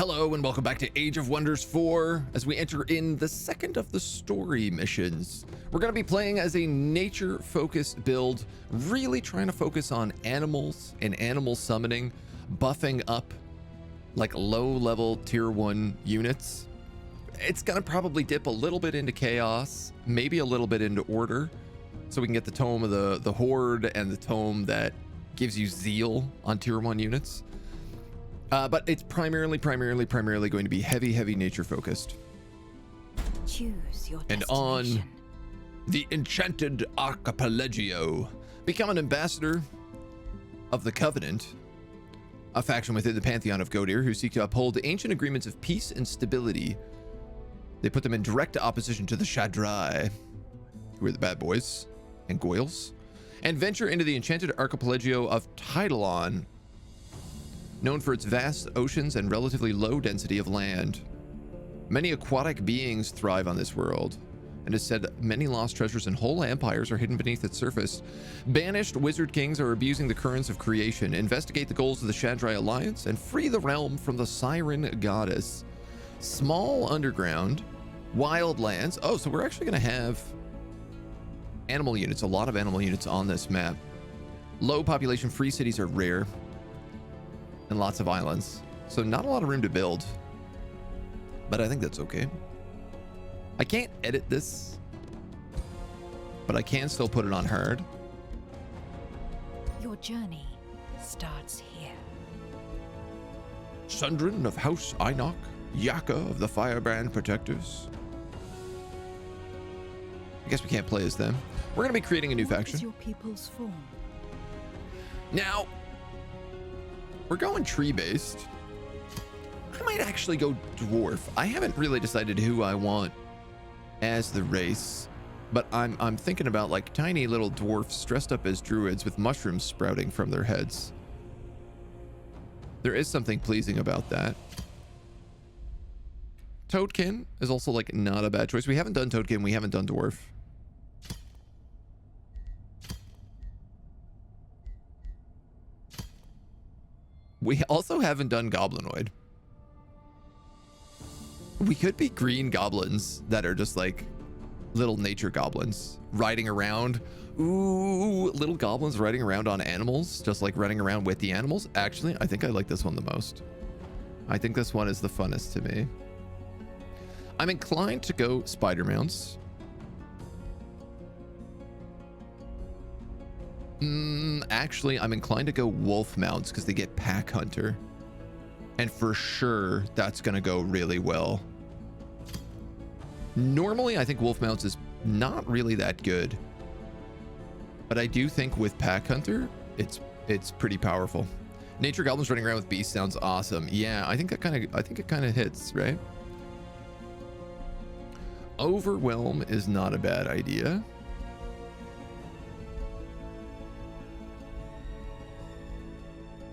Hello and welcome back to Age of Wonders 4 as we enter in the second of the story missions. We're going to be playing as a nature-focused build, really trying to focus on animals and animal summoning, buffing up like low-level tier 1 units. It's going to probably dip a little bit into chaos, maybe a little bit into order, so we can get the tome of the horde and the tome that gives you zeal on tier 1 units. But it's primarily going to be heavy nature focused. Choose your and on the enchanted archipelago, become an ambassador of the Covenant, a faction within the pantheon of Godir who seek to uphold the ancient agreements of peace and stability. They put them in direct opposition to the Shadrai, who are the bad boys and Goyles, and venture into the enchanted archipelago of Tidalon, known for its vast oceans and relatively low density of land. Many aquatic beings thrive on this world, and it's said many lost treasures and whole empires are hidden beneath its surface. Banished wizard kings are abusing the currents of creation. Investigate the goals of the Shadrai Alliance and free the realm from the Siren Goddess. Small underground, wild lands. Oh, so we're actually going to have animal units, a lot of animal units on this map. Low population free cities are rare, and lots of islands, so not a lot of room to build, but I think that's okay. I can't edit this, but I can still put it on hard. Your journey starts here. Sundrin of House Einok, Yaka of the Firebrand Protectors. I guess we can't play as them. We're gonna be creating a new faction. What is your people's form? Now, we're going tree-based. I might actually go dwarf. I haven't really decided who I want as the race, but I'm thinking about like tiny little dwarfs dressed up as druids with mushrooms sprouting from their heads. There is something pleasing about that. Toadkin is also like not a bad choice. We haven't done Toadkin, we haven't done dwarf. We also haven't done Goblinoid. We could be green goblins that are just like little nature goblins riding around. Ooh, little goblins riding around on animals, just like running around with the animals. Actually, I think I like this one the most. I think this one is the funnest to me. I'm inclined to go spider mounts. Actually, I'm inclined to go wolf mounts because they get pack hunter. And for sure, that's going to go really well. Normally, I think wolf mounts is not really that good. But I do think with pack hunter, it's pretty powerful. Nature goblins running around with beasts sounds awesome. Yeah, I think it kind of hits, right? Overwhelm is not a bad idea.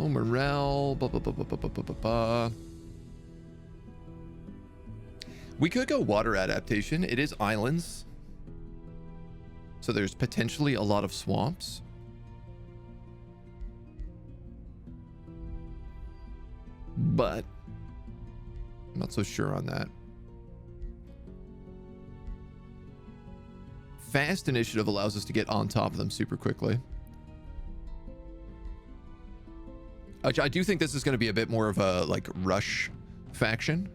Oh, morale. We could go water adaptation. It is islands, so there's potentially a lot of swamps. But I'm not so sure on that. Fast initiative allows us to get on top of them super quickly. I do think this is going to be a bit more of a like rush faction.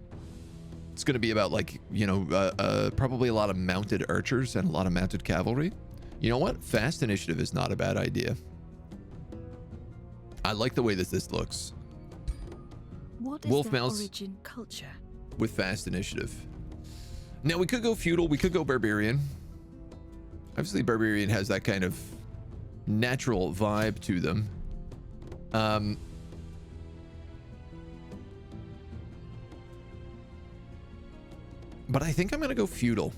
It's going to be about like, you know, probably a lot of mounted archers and a lot of mounted cavalry. You know what? Fast initiative is not a bad idea. I like the way that this looks. What is their origin culture? With fast initiative. Now we could go feudal, we could go barbarian. Obviously barbarian has that kind of natural vibe to them. But I think I'm going to go feudal.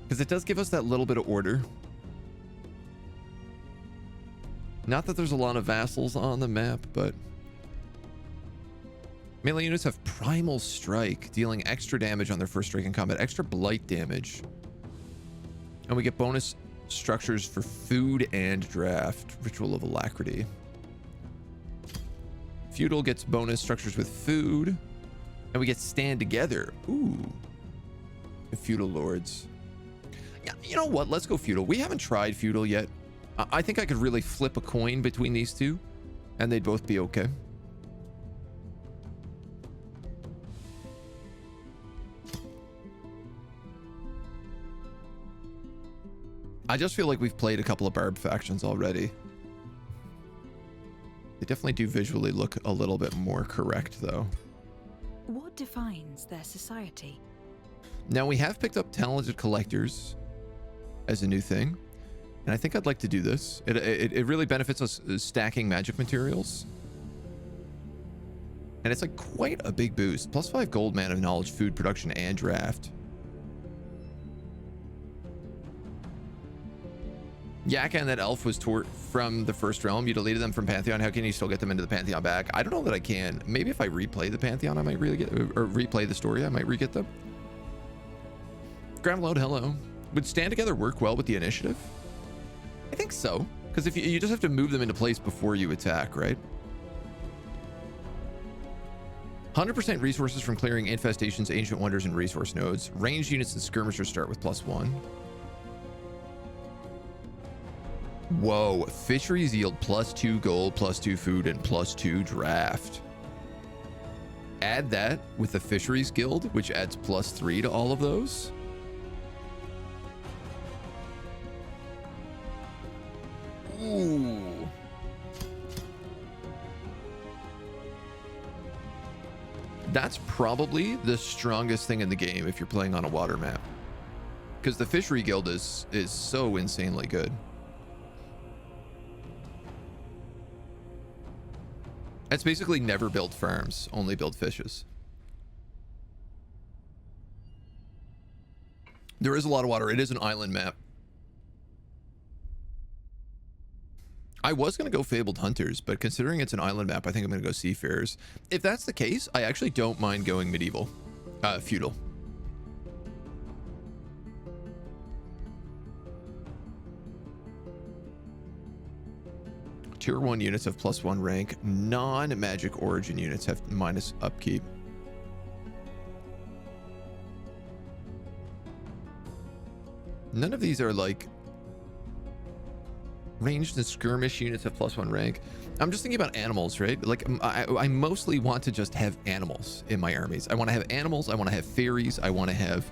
Because it does give us that little bit of order. Not that there's a lot of vassals on the map, but... Melee units have Primal Strike, dealing extra damage on their first strike in combat, extra blight damage. And we get bonus structures for food and draft. Ritual of Alacrity. Feudal gets bonus structures with food. And we get stand together. Ooh. The feudal lords. Yeah, you know what? Let's go feudal. We haven't tried feudal yet. I think I could really flip a coin between these two, and they'd both be okay. I just feel like we've played a couple of barb factions already. They definitely do visually look a little bit more correct, though. What defines their society? Now, we have picked up talented collectors as a new thing, and I think I'd like to do this. It really benefits us stacking magic materials. And it's like quite a big boost. +5 gold, man of knowledge, food production, and draft. Yaka and that elf was tort from the first realm. You deleted them from Pantheon. How can you still get them into the Pantheon back? I don't know that I can. Maybe if I replay the Pantheon, I might really get, or replay the story, I might re-get them. Graveload, hello. Would stand together work well with the initiative? I think so. Because if you just have to move them into place before you attack, right? 100% resources from clearing infestations, ancient wonders, and resource nodes. Ranged units and skirmishers start with +1. Whoa, fisheries yield +2 gold, +2 food, and +2 draft. Add that with the fisheries guild, which adds +3 to all of those. Ooh. That's probably the strongest thing in the game if you're playing on a water map. Because the fishery guild is so insanely good. It's basically never build farms, only build fishes. There is a lot of water. It is an island map. I was going to go Fabled Hunters, but considering it's an island map, I think I'm going to go Seafarers. If that's the case, I actually don't mind going medieval. Feudal. Tier 1 units have +1 rank. Non-magic origin units have minus upkeep. None of these are like ranged and skirmish units have +1 rank. I'm just thinking about animals, right? Like I mostly want to just have animals in my armies. I want to have animals. I want to have fairies. I want to have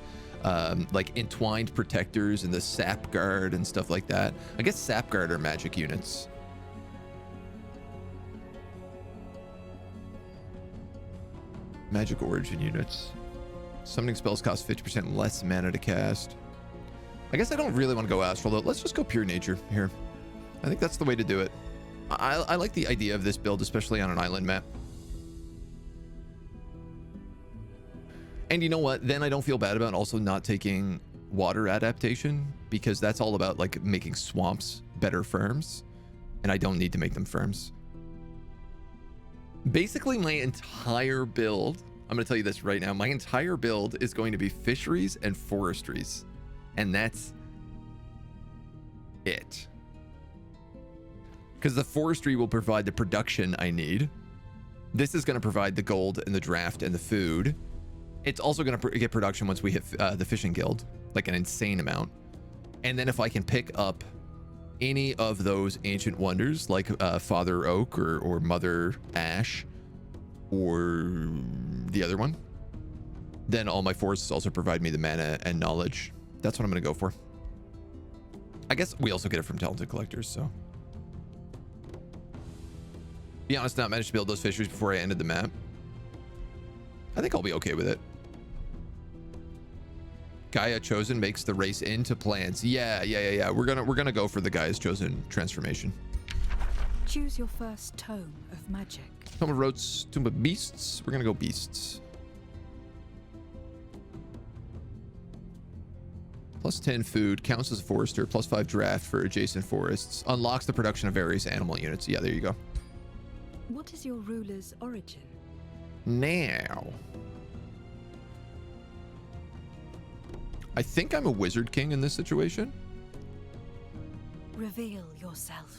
like entwined protectors and the sap guard and stuff like that. I guess sap guard are magic units. Magic origin units. Summoning spells cost 50% less mana to cast. I guess I don't really want to go astral though. Let's just go pure nature here. I think that's the way to do it. I like the idea of this build, especially on an island map. And you know what? Then I don't feel bad about also not taking water adaptation, because that's all about like making swamps better farms, and I don't need to make them farms. Basically, my entire build, I'm going to tell you this right now, my entire build is going to be fisheries and forestries. And that's it. Because the forestry will provide the production I need. This is going to provide the gold and the draft and the food. It's also going to get production once we hit the fishing guild, like an insane amount. And then if I can pick up any of those ancient wonders, like Father Oak or Mother Ash or the other one, then all my forests also provide me the mana and knowledge. That's what I'm going to go for. I guess we also get it from talented collectors, so. Be honest, not managed to build those fisheries before I ended the map. I think I'll be okay with it. Gaia Chosen makes the race into plants. Yeah. We're gonna go for the Gaia's Chosen transformation. Choose your first tome of magic. Tome of Rotes, Tomb of Beasts. We're gonna go beasts. +10 food, counts as a forester, +5 draft for adjacent forests, unlocks the production of various animal units. Yeah, there you go. What is your ruler's origin? Now, I think I'm a wizard king in this situation. Reveal yourself.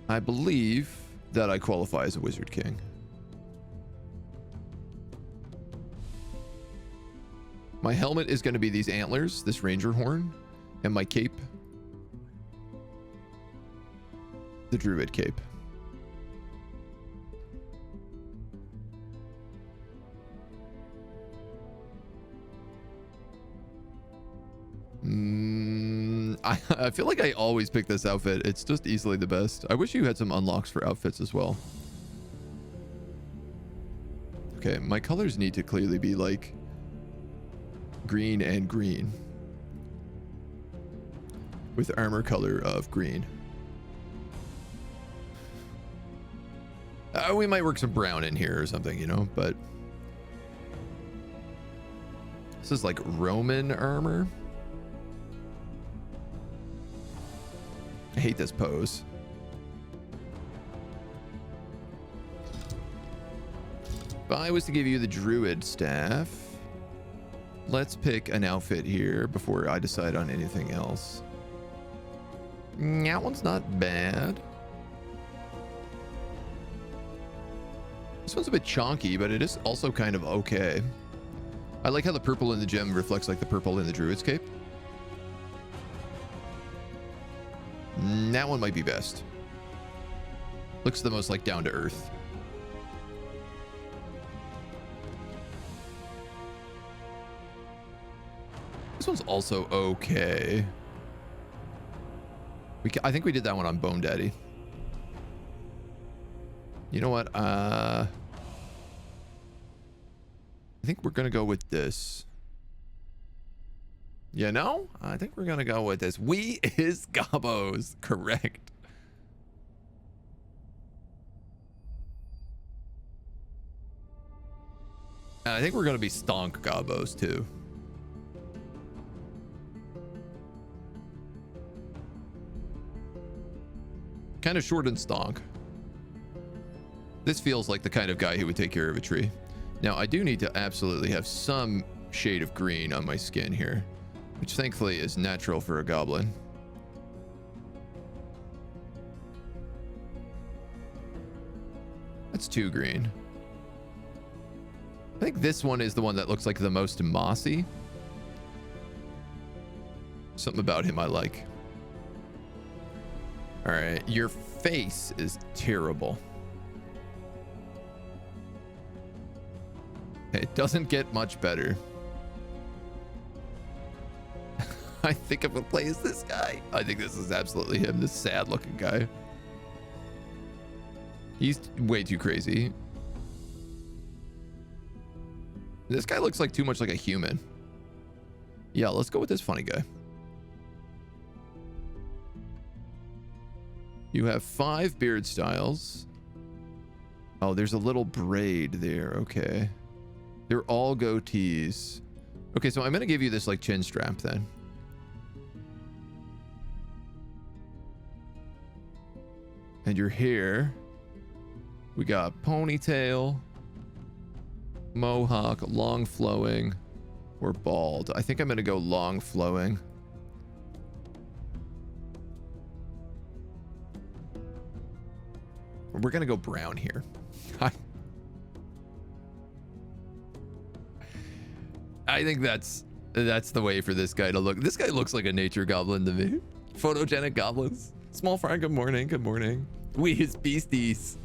I believe that I qualify as a Wizard King. My helmet is going to be these antlers, this ranger horn, and my cape, the druid cape. I feel like I always pick this outfit. It's just easily the best. I wish you had some unlocks for outfits as well. Okay, my colors need to clearly be like green and green with armor color of green. We might work some brown in here or something, you know, but this is like Roman armor. I hate this pose. If I was to give you the druid staff, let's pick an outfit here before I decide on anything else. That one's not bad. This one's a bit chonky, but it is also kind of okay. I like how the purple in the gem reflects like the purple in the druid's cape. That one might be best. Looks the most like down to earth. This one's also okay. I think we did that one on Bone Daddy. You know what? I think we're gonna go with this. You know, I think we're gonna go with this. We is Gobos, correct. And I think we're gonna be Stonk Gobos too. Kind of short and stonk. This feels like the kind of guy who would take care of a tree. Now, I do need to absolutely have some shade of green on my skin here, which thankfully is natural for a goblin. That's too green. I think this one is the one that looks like the most mossy. Something about him I like. All right, your face is terrible. It doesn't get much better. I think I'm gonna play as this guy. I think this is absolutely him, this sad looking guy. He's way too crazy. This guy looks like too much like a human. Yeah, let's go with this funny guy. You have 5 beard styles. Oh, there's a little braid there. Okay. They're all goatees. Okay, so I'm going to give you this like chin strap then. And your hair. We got ponytail, mohawk, long flowing, or bald. I think I'm going to go long flowing. We're going to go brown here. I think that's the way for this guy to look. This guy looks like a nature goblin to me. Photogenic goblins. Small fry, good morning, good morning. We his beasties.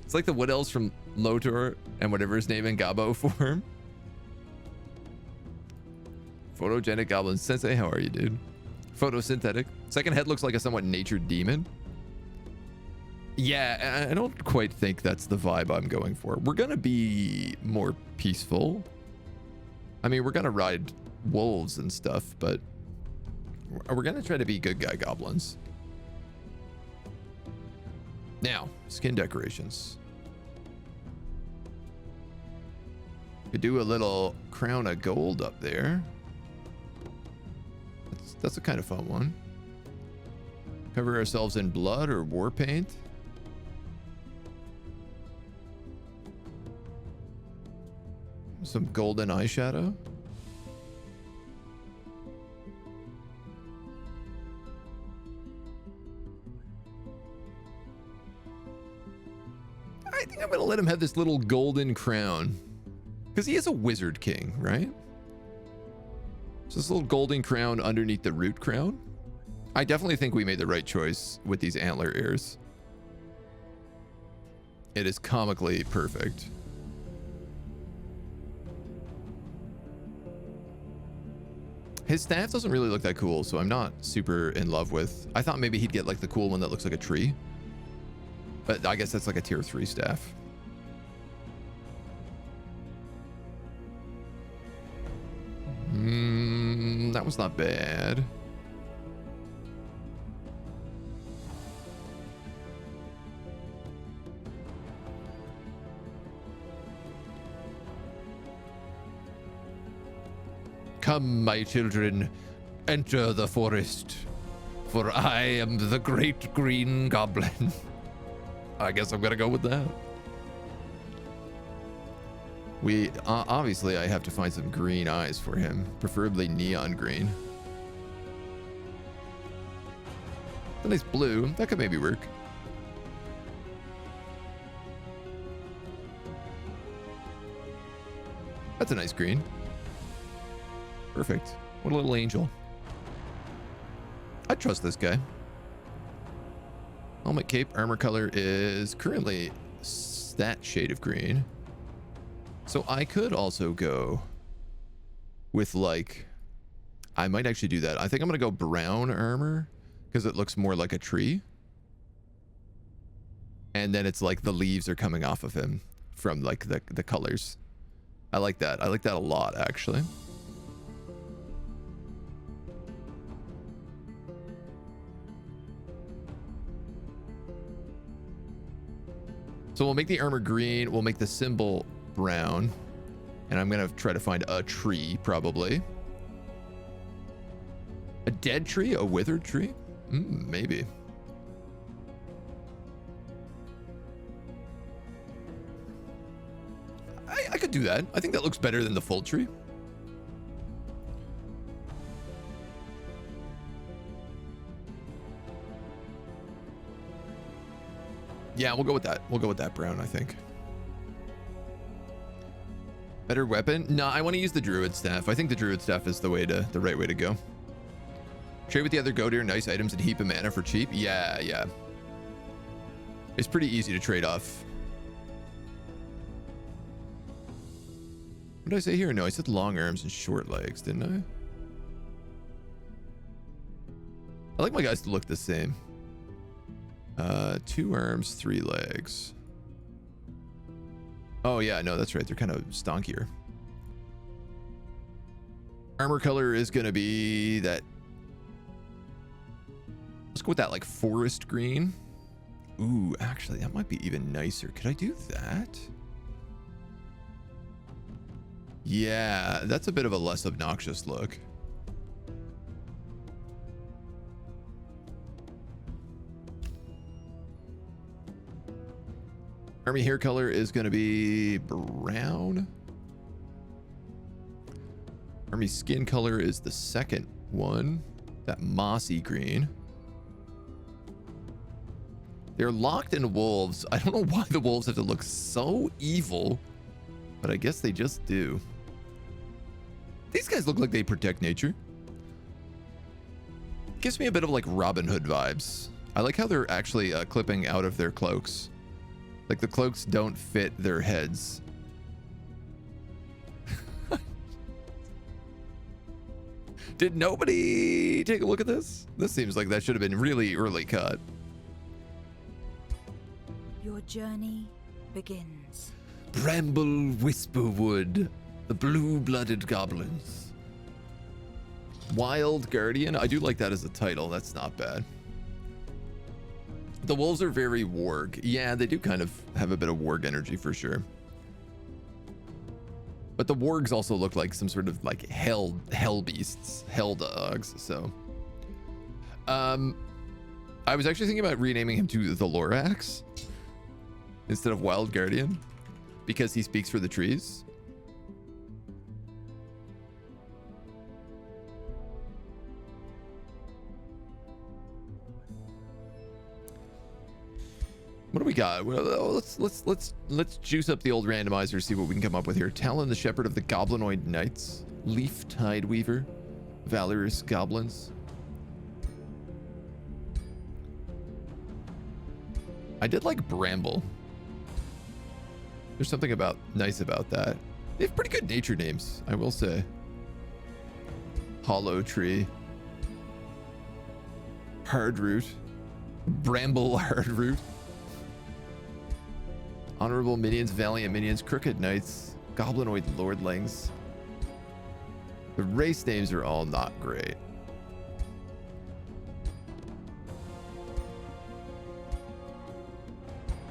It's like the wood elves from Lotor and whatever his name in Gabo form. Photogenic goblin. Sensei, how are you, dude? Photosynthetic. Second head looks like a somewhat natured demon. Yeah, I don't quite think that's the vibe I'm going for. We're gonna be more peaceful. I mean, we're gonna ride wolves and stuff, but we're gonna try to be good guy goblins. Now, skin decorations. Could do a little crown of gold up there. That's a kind of fun one. Cover ourselves in blood or war paint. Some golden eyeshadow. I think I'm going to let him have this little golden crown. Because he is a wizard king, right? So this little golden crown underneath the root crown. I definitely think we made the right choice with these antler ears. It is comically perfect. His staff doesn't really look that cool, so I'm not super in love with. I thought maybe he'd get like the cool one that looks like a tree. But I guess that's like a tier 3 staff. That was not bad. Come, my children, enter the forest, for I am the great green goblin. I guess I'm gonna go with that. We obviously I have to find some green eyes for him, preferably neon green. A nice blue, that could maybe work. That's a nice green. Perfect. What a little angel. I trust this guy. Helmet, cape, armor color is currently that shade of green. So I could also go with like, I might actually do that. I think I'm going to go brown armor because it looks more like a tree. And then it's like the leaves are coming off of him from like the colors. I like that. I like that a lot, actually. So we'll make the armor green. We'll make the symbol brown. And I'm going to try to find a tree, probably. A dead tree? A withered tree? Maybe. I could do that. I think that looks better than the full tree. Yeah, we'll go with that. We'll go with that brown, I think. Better weapon? No, I want to use the druid staff. I think the druid staff is the right way to go. Trade with the other goat ear, nice items and heap of mana for cheap. Yeah. It's pretty easy to trade off. What did I say here? No, I said long arms and short legs, didn't I? I like my guys to look the same. 2 arms, 3 legs. Oh yeah, no, that's right. They're kind of stonkier. Armor color is going to be that. Let's go with that like forest green. Ooh, actually, that might be even nicer. Could I do that? Yeah, that's a bit of a less obnoxious look. Army hair color is going to be brown. Army skin color is the second one, that mossy green. They're locked in wolves. I don't know why the wolves have to look so evil, but I guess they just do. These guys look like they protect nature. Gives me a bit of like Robin Hood vibes. I like how they're actually clipping out of their cloaks. Like the cloaks don't fit their heads. Did nobody take a look at this? This seems like that should have been really early cut. Your journey begins. Bramble Whisperwood, the blue-blooded goblins. Wild Guardian. I do like that as a title. That's not bad. The wolves are very warg. Yeah, they do kind of have a bit of warg energy for sure. But the wargs also look like some sort of like hell beasts, hell dogs. So, I was actually thinking about renaming him to the Lorax instead of Wild Guardian because he speaks for the trees. What do we got? Well, let's juice up the old randomizer, see what we can come up with here. Talon, the Shepherd of the Goblinoid Knights. Leaf Tideweaver. Valorous Goblins. I did like Bramble. There's something nice about that. They have pretty good nature names, I will say. Hollow Tree. Hardroot. Bramble Hardroot. Honorable Minions, Valiant Minions, Crooked Knights, Goblinoid Lordlings. The race names are all not great.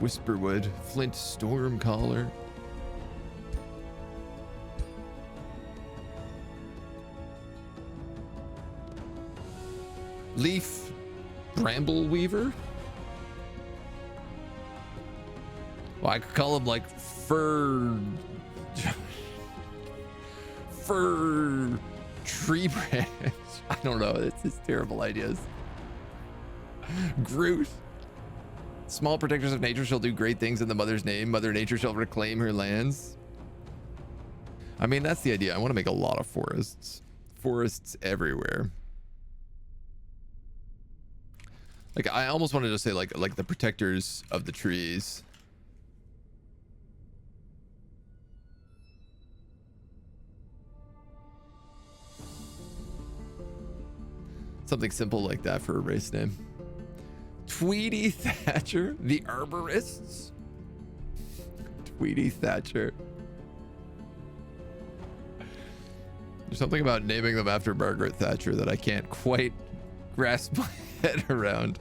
Whisperwood, Flint Stormcaller. Leaf Bramble Weaver. Well, I could call him like fur tree branch. I don't know. It's just terrible ideas. Groot. Small protectors of nature shall do great things in the mother's name. Mother Nature shall reclaim her lands. I mean, that's the idea. I want to make a lot of forests. Forests everywhere. Like, I almost wanted to say like the protectors of the trees. Something simple like that for a race name. Tweedy Thatcher, the Arborists. Tweedy Thatcher. There's something about naming them after Margaret Thatcher that I can't quite grasp my head around.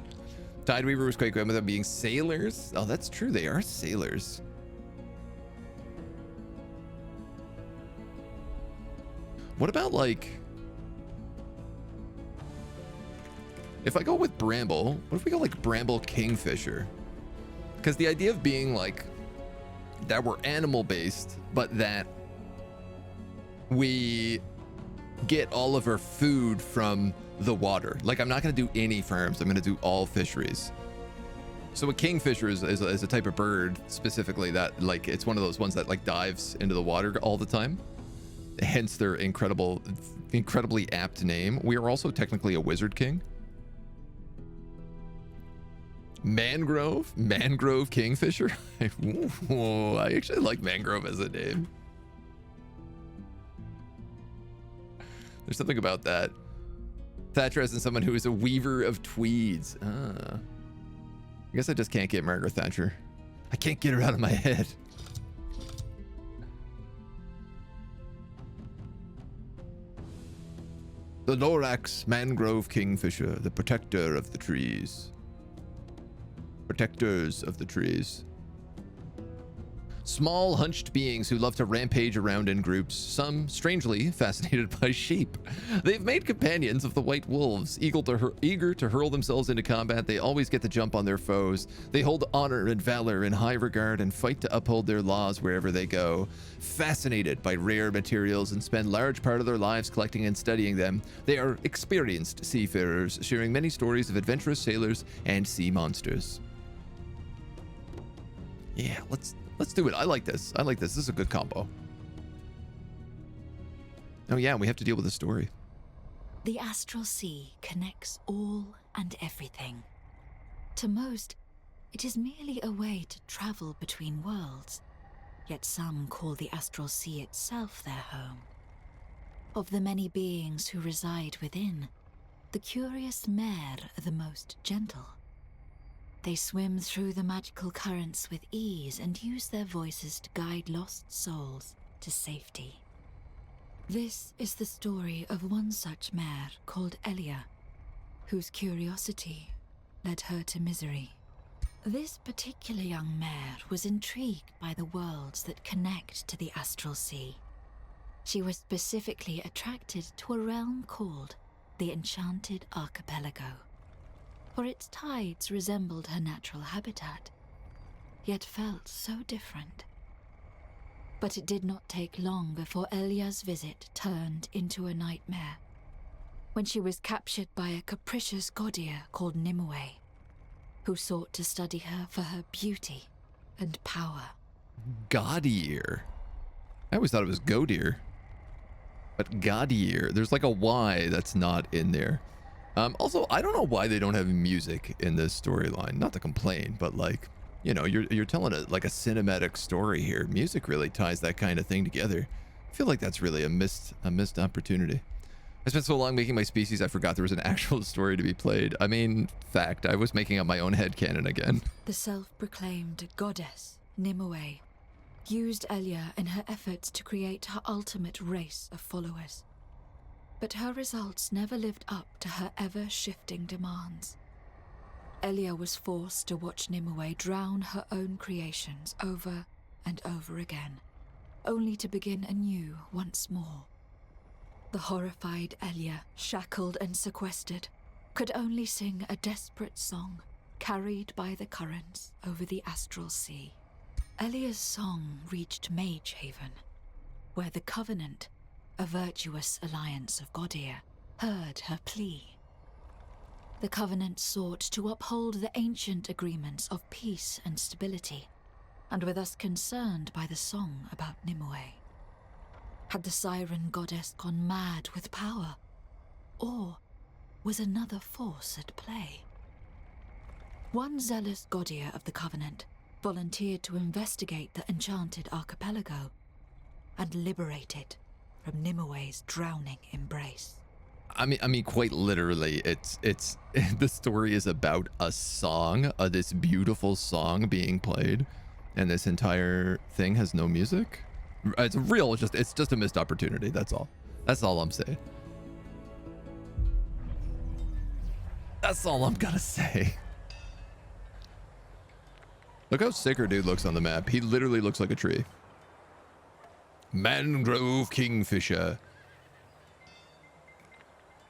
Tideweaver was quite good with them being sailors. Oh, that's true. They are sailors. What about like... If I go with Bramble, what if we go like Bramble Kingfisher? Because the idea of being like that we're animal based, but that we get all of our food from the water. Like, I'm not going to do any farms. I'm going to do all fisheries. So a kingfisher is a type of bird specifically that like it's one of those ones that like dives into the water all the time. Hence their incredibly apt name. We are also technically a wizard king. Mangrove Kingfisher. Ooh, I actually like Mangrove as a name. There's something about that. Thatcher as in someone who is a weaver of tweeds. I guess I just can't get Margaret Thatcher. I can't get her out of my head. The Lorax Mangrove Kingfisher, the protector of the trees. Protectors of the trees. Small, hunched beings who love to rampage around in groups, some strangely fascinated by sheep. They've made companions of the white wolves, eager to hurl themselves into combat. They always get the jump on their foes. They hold honor and valor in high regard and fight to uphold their laws wherever they go. Fascinated by rare materials and spend large part of their lives collecting and studying them, they are experienced seafarers, sharing many stories of adventurous sailors and sea monsters. Yeah, let's do it. I like this. This is a good combo. Oh yeah, we have to deal with the story. The astral sea connects all and everything. To most, it is merely a way to travel between worlds, yet some call the astral sea itself their home. Of the many beings who reside within, the curious mare are the most gentle. They swim through the magical currents with ease and use their voices to guide lost souls to safety. This is the story of one such mare called Elia, whose curiosity led her to misery. This particular young mare was intrigued by the worlds that connect to the astral sea. She was specifically attracted to a realm called the Enchanted Archipelago, for its tides resembled her natural habitat, yet felt so different. But it did not take long before Elia's visit turned into a nightmare, when she was captured by a capricious Godier called Nimue. who sought to study her for her beauty and power. Gaudier. I always thought it was Godier. But Gaudier. There's like a Y that's not in there. Also, I don't know why they don't have music in this storyline. Not to complain, but like, you know, you're telling it like a cinematic story here. Music really ties that kind of thing together. I feel like that's really a missed opportunity. I spent so long making my species, I forgot there was an actual story to be played. I mean, fact, I was making up my own headcanon again. The self-proclaimed goddess, Nimue, used Elia in her efforts to create her ultimate race of followers. But her results never lived up to her ever-shifting demands. Elia was forced to watch Nimue drown her own creations over and over again, only to begin anew once more. The horrified Elia, shackled and sequestered, could only sing a desperate song carried by the currents over the astral sea. Elia's song reached Mage Haven, where the Covenant, a virtuous alliance of Gaudier, heard her plea. The Covenant sought to uphold the ancient agreements of peace and stability, and were thus concerned by the song about Nimue. Had the siren goddess gone mad with power? Or was another force at play? One zealous Gaudier of the Covenant volunteered to investigate the enchanted archipelago and liberate it from Nimue's drowning embrace. I mean, quite literally, it's the story is about a song, this beautiful song being played, and this entire thing has no music. It's just a missed opportunity. That's all. That's all I'm saying. That's all I'm gonna say. Look how sick our dude looks on the map. He literally looks like a tree. Mangrove Kingfisher.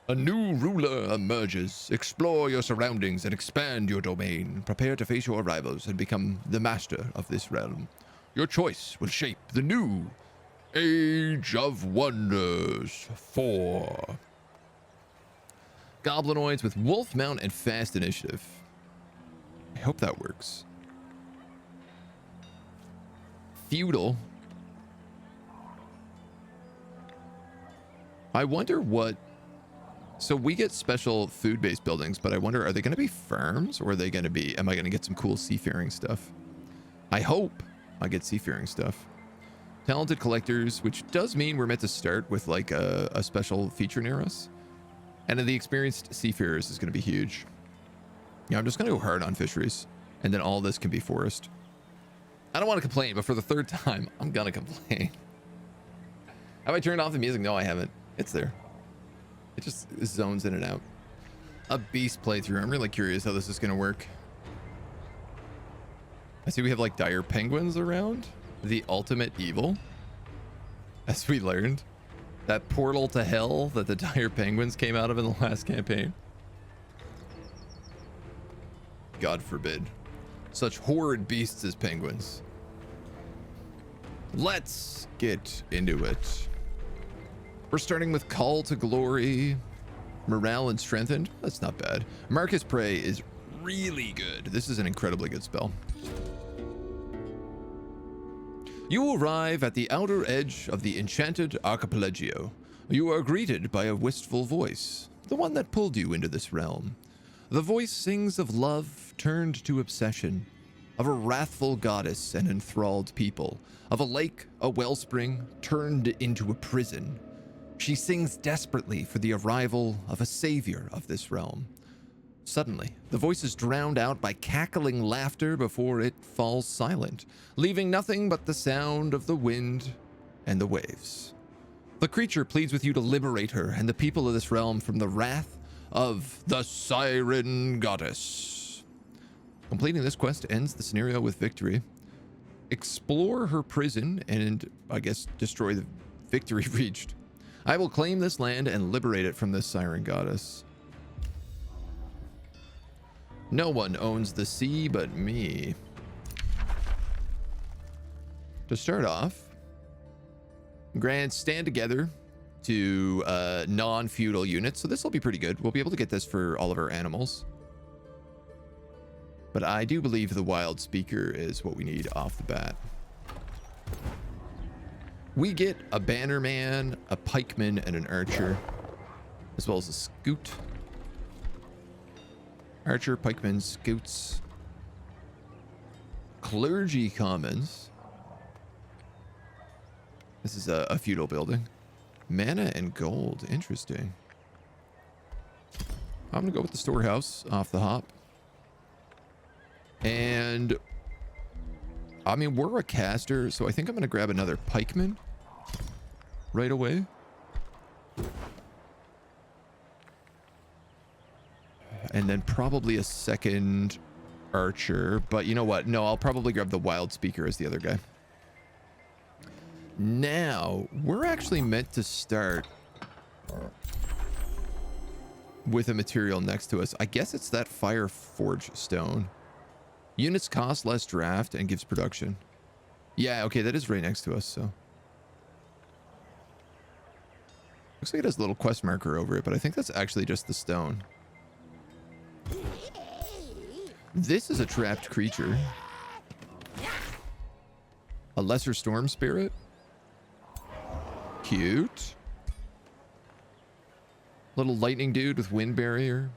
A new ruler emerges. Explore your surroundings and expand your domain. Prepare to face your rivals and become the master of this realm. Your choice will shape the new Age of Wonders 4. Goblinoids with wolf mount and fast initiative. I hope that works. Feudal. I wonder what... So we get special food-based buildings, but I wonder, are they going to be farms, or are they going to be... Am I going to get some cool seafaring stuff? I hope I get seafaring stuff. Talented collectors, which does mean we're meant to start with like a special feature near us. And then the experienced seafarers is going to be huge. Yeah, I'm just going to go hard on fisheries. And then all this can be forest. I don't want to complain, but for the third time, I'm going to complain. Have I turned off the music? No, I haven't. It's there. It just zones in and out. A beast playthrough. I'm really curious how this is going to work. I see we have like dire penguins around. The ultimate evil. As we learned. That portal to hell that the dire penguins came out of in the last campaign. God forbid. Such horrid beasts as penguins. Let's get into it. We're starting with Call to Glory. Morale and Strengthened. That's not bad. Marcus Prey is really good. This is an incredibly good spell. You arrive at the outer edge of the enchanted archipelago. You are greeted by a wistful voice, the one that pulled you into this realm. The voice sings of love turned to obsession, of a wrathful goddess and enthralled people, of a lake, a wellspring, turned into a prison. She sings desperately for the arrival of a savior of this realm. Suddenly, the voice is drowned out by cackling laughter before it falls silent, leaving nothing but the sound of the wind and the waves. The creature pleads with you to liberate her and the people of this realm from the wrath of the Siren Goddess. Completing this quest ends the scenario with victory. Explore her prison and, I guess, destroy the victory reached. I will claim this land and liberate it from this Siren Goddess. No one owns the sea but me. To start off, grant stand together to non-feudal units. So this will be pretty good. We'll be able to get this for all of our animals. But I do believe the wild speaker is what we need off the bat. We get a bannerman, a pikeman, and an archer, as well as a scout. Archer, pikeman, scouts. Clergy commons. This is a feudal building. Mana and gold. Interesting. I'm gonna go with the storehouse off the hop. And I mean, we're a caster, so I think I'm gonna grab another pikeman right away. And then probably a second archer. But you know what? No, I'll probably grab the wild speaker as the other guy. Now, we're actually meant to start with a material next to us. I guess it's that fire forge stone. Units cost less draft and gives production. Yeah, okay, that is right next to us, so. Looks like it has a little quest marker over it, but I think that's actually just the stone. This is a trapped creature. A lesser storm spirit. Cute. Little lightning dude with wind barrier.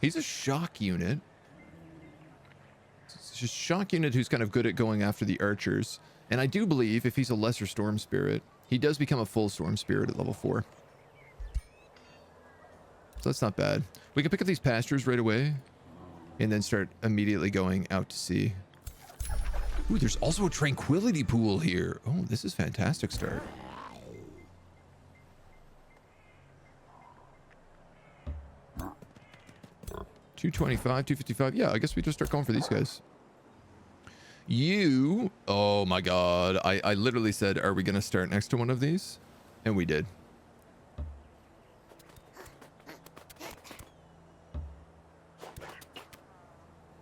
He's a shock unit. It's a shock unit who's kind of good at going after the archers. And I do believe if he's a lesser storm spirit, he does become a full storm spirit at level 4. So that's not bad. We can pick up these pastures right away and then start immediately going out to sea. Ooh, there's also a tranquility pool here. Oh, this is fantastic start. $225, $255. Yeah, I guess we just start going for these guys. You, oh my god. I literally said, are we going to start next to one of these? And we did.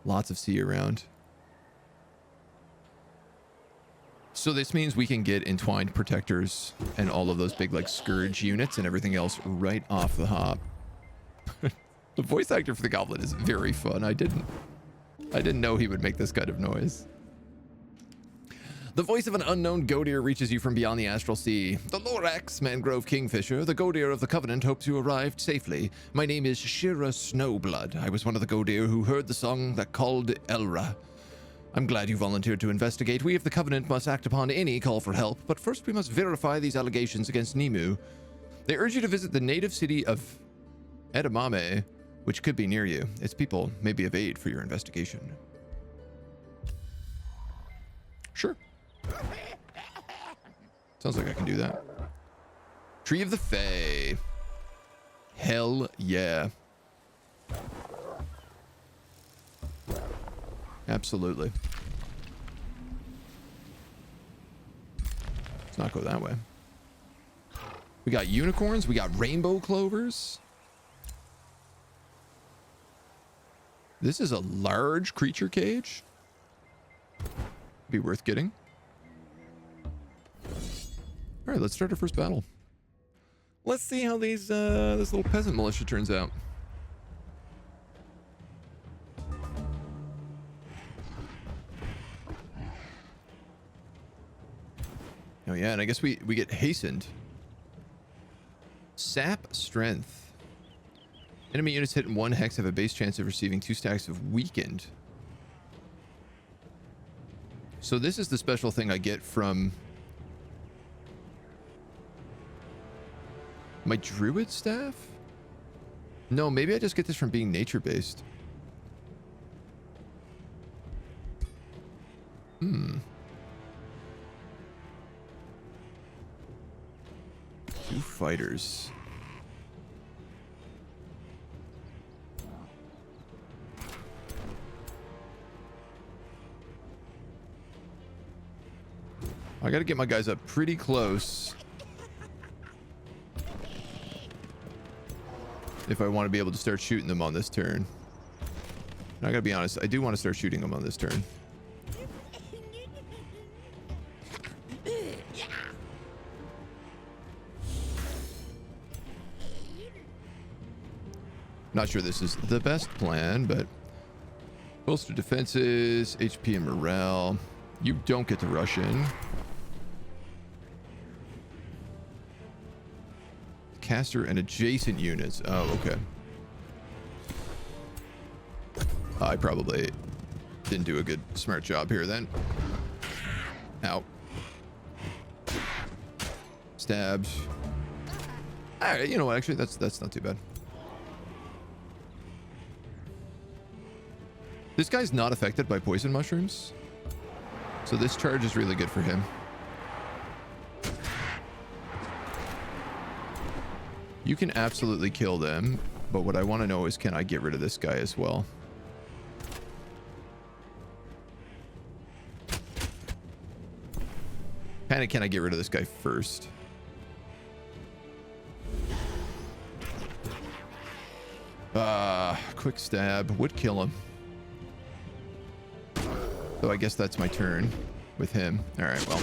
Lots of sea around. So this means we can get entwined protectors and all of those big like scourge units and everything else right off the hop. The voice actor for the goblin is very fun. I didn't know he would make this kind of noise. The voice of an unknown goateer reaches you from beyond the astral sea. The Lorax, Mangrove Kingfisher, the goateer of the Covenant, hopes you arrived safely. My name is Shira Snowblood. I was one of the goateer who heard the song that called Elra. I'm glad you volunteered to investigate. We of the Covenant must act upon any call for help, but first we must verify these allegations against Nimu. They urge you to visit the native city of Edamame, which could be near you. Its people may be of aid for your investigation. Sure. Sounds like I can do that. Tree of the Fae. Hell yeah. Absolutely. Let's not go that way. We got unicorns. We got rainbow clovers. This is a large creature cage. Be worth getting. All right, let's start our first battle. Let's see how these this little peasant militia turns out. Oh yeah, and I guess we get hastened. Sap strength. Enemy units hit in 1 hex have a base chance of receiving 2 stacks of weakened. So this is the special thing I get from my druid staff? No, maybe I just get this from being nature-based. Hmm. 2 fighters. I gotta get my guys up pretty close if I want to be able to start shooting them on this turn. And I gotta be honest, I do want to start shooting them on this turn. Not sure this is the best plan, but Bolster defenses, HP and morale. You don't get to rush in. Caster and adjacent units. Oh, okay. I probably didn't do a good smart job here then. Ow. Stabbed. All right, you know what? Actually, that's not too bad. This guy's not affected by poison mushrooms, so this charge is really good for him. You can absolutely kill them, but what I want to know is, can I get rid of this guy as well? Can I get rid of this guy first? Quick stab would kill him. So I guess that's my turn with him. All right, well.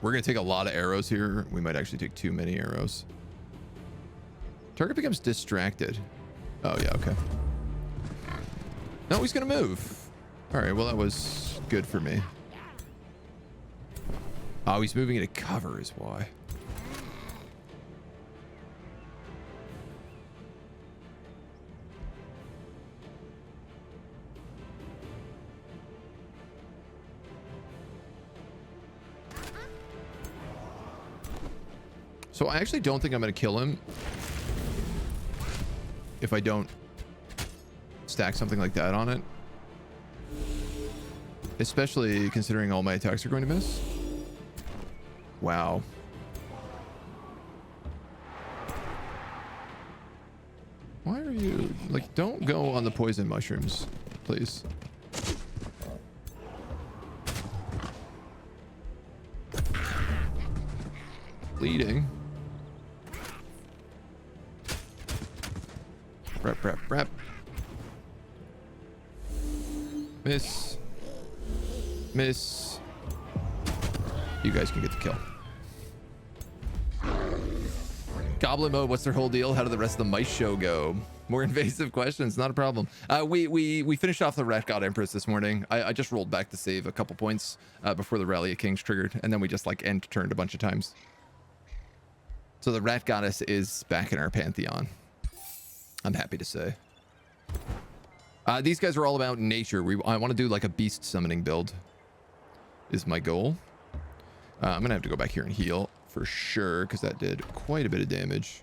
We're going to take a lot of arrows here. We might actually take too many arrows. Target becomes distracted. Oh, yeah, okay. No, he's going to move. All right, well, that was good for me. Oh, he's moving into cover is why. So I actually don't think I'm going to kill him if I don't stack something like that on it. Especially considering all my attacks are going to miss. Wow. Why are you... Like, don't go on the poison mushrooms, please. Bleeding. Rep. Miss. You guys can get the kill. Goblin mode, what's their whole deal? How did the rest of the mice show go? More invasive questions, not a problem. We finished off the Rat God Empress this morning. I just rolled back to save a couple points before the Rally of Kings triggered, and then we just like end turned a bunch of times. So the Rat Goddess is back in our pantheon. I'm happy to say. These guys are all about nature. I want to do like a beast summoning build is my goal. I'm going to have to go back here and heal for sure because that did quite a bit of damage.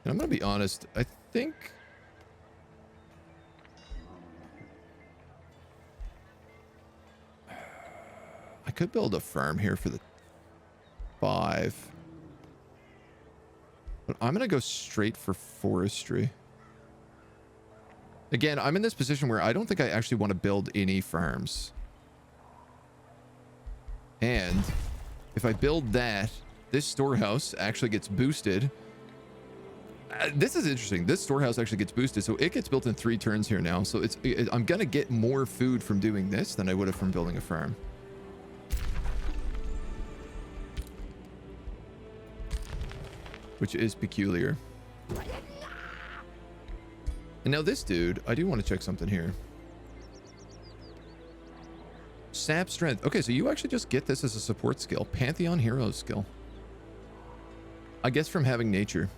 And I'm going to be honest, I think... I could build a farm here for the 5. But I'm going to go straight for forestry. Again, I'm in this position where I don't think I actually want to build any farms. And if I build that, this storehouse actually gets boosted. This is interesting. This storehouse actually gets boosted, so it gets built in 3 turns here now. So I'm going to get more food from doing this than I would have from building a farm. Which is peculiar. And now this dude, I do want to check something here. Sap strength. Okay, so you actually just get this as a support skill. Pantheon hero skill. I guess from having nature.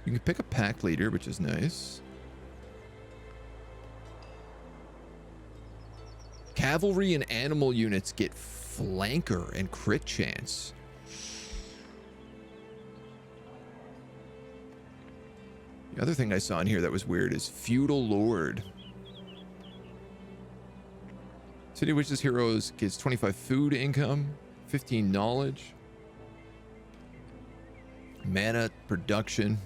You can pick a pack leader, which is nice. Cavalry and animal units get flanker and crit chance. The other thing I saw in here that was weird is Feudal Lord. City Witches Heroes gets 25 food income, 15 knowledge, mana production.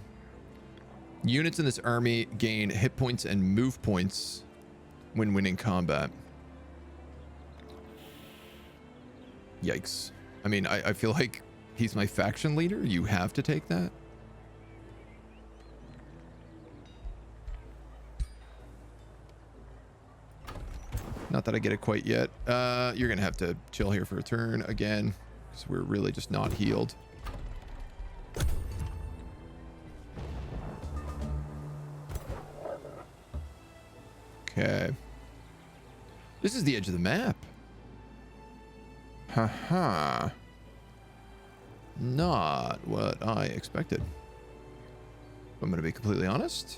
Units in this army gain hit points and move points when winning combat. Yikes. I mean, I feel like he's my faction leader. You have to take that. Not that I get it quite yet. You're going to have to chill here for a turn again, because we're really just not healed. Okay. This is the edge of the map. Haha. Not what I expected. I'm going to be completely honest.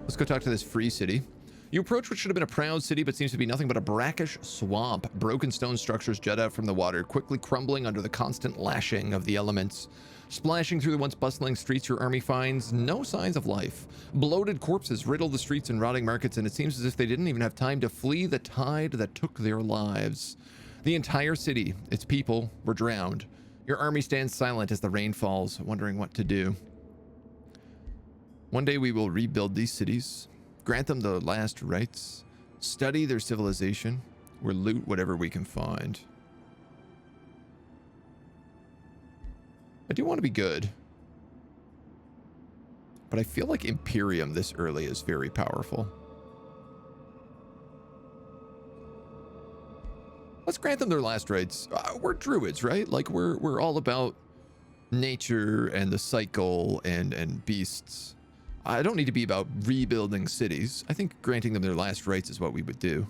Let's go talk to this free city. You approach what should have been a proud city, but seems to be nothing but a brackish swamp. Broken stone structures jut out from the water, quickly crumbling under the constant lashing of the elements. Splashing through the once bustling streets, your army finds no signs of life. Bloated corpses riddle the streets and rotting markets, and it seems as if they didn't even have time to flee the tide that took their lives. The entire city, its people, were drowned. Your army stands silent as the rain falls, wondering what to do. One day we will rebuild these cities, grant them the last rites, study their civilization, or loot whatever we can find. I do want to be good, but I feel like Imperium this early is very powerful. Let's grant them their last rites. We're druids, right? Like we're all about nature and the cycle and beasts. I don't need to be about rebuilding cities. I think granting them their last rites is what we would do.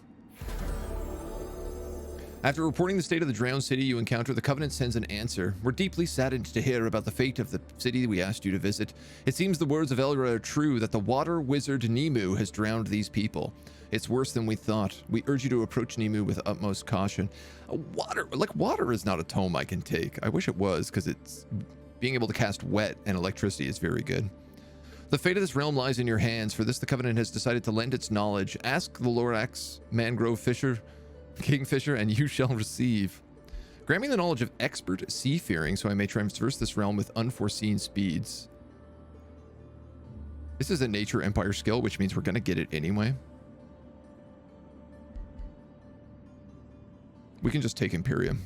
After reporting the state of the drowned city you encounter, the Covenant sends an answer. We're deeply saddened to hear about the fate of the city we asked you to visit. It seems the words of Elra are true, that the water wizard Nemu has drowned these people. It's worse than we thought. We urge you to approach Nemu with utmost caution. Water is not a tome I can take. I wish it was, because it's being able to cast wet and electricity is very good. The fate of this realm lies in your hands. For this, the Covenant has decided to lend its knowledge. Ask the Lorax, Mangrove Fisher, Kingfisher, and you shall receive. Grant me the knowledge of expert seafaring so I may traverse this realm with unforeseen speeds. This is a nature empire skill, which means we're going to get it anyway. We can just take Imperium.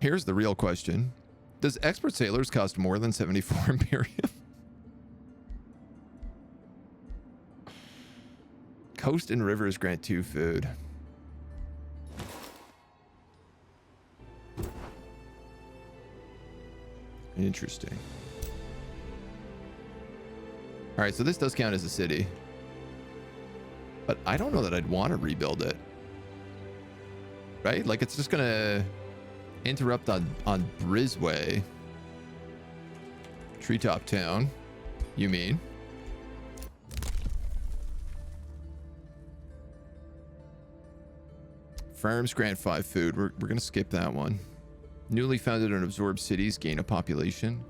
Here's the real question. Does expert sailors cost more than 74 Imperium? Coast and rivers grant 2 food. Interesting. All right, so this does count as a city. But I don't know that I'd want to rebuild it. Right? Like, it's just going to interrupt on Brisway. Treetop Town, you mean? Farms grant 5 food. We're going to skip that one. Newly founded and absorbed cities gain a population.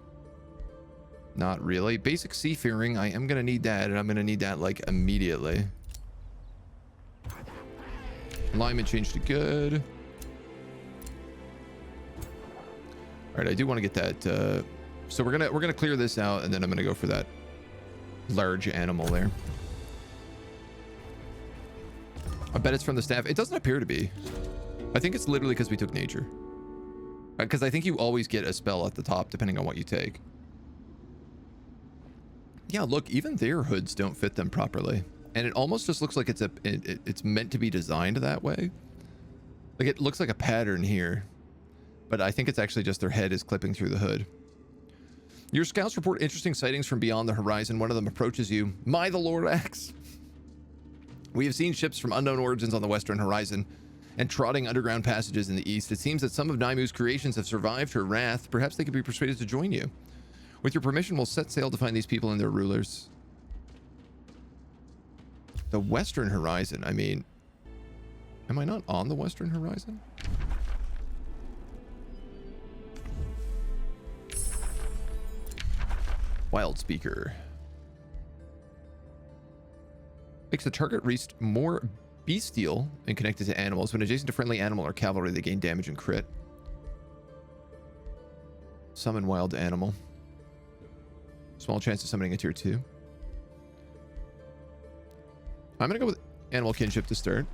Not really. Basic seafaring, I am going to need that, and I'm going to need that, like, immediately. Alignment changed to good. All right, I do want to get that. So we're gonna clear this out, and then I'm gonna go for that large animal there. I bet it's from the staff. It doesn't appear to be. I think it's literally because we took nature. Because I think you always get a spell at the top depending on what you take. Yeah, look, even their hoods don't fit them properly, and it almost just looks like it's meant to be designed that way. Like it looks like a pattern here. But I think it's actually just their head is clipping through the hood. Your scouts report interesting sightings from beyond the horizon. One of them approaches you. My the Lorax. We have seen ships from unknown origins on the western horizon and trotting underground passages in the east. It seems that some of Naimu's creations have survived her wrath. Perhaps they could be persuaded to join you. With your permission, we'll set sail to find these people and their rulers. The western horizon. I mean, am I not on the western horizon? Wild Speaker. Makes the target reach more bestial and connected to animals. When adjacent to friendly animal or cavalry, they gain damage and crit. Summon wild animal. Small chance of summoning a tier 2. I'm gonna go with animal kinship to start.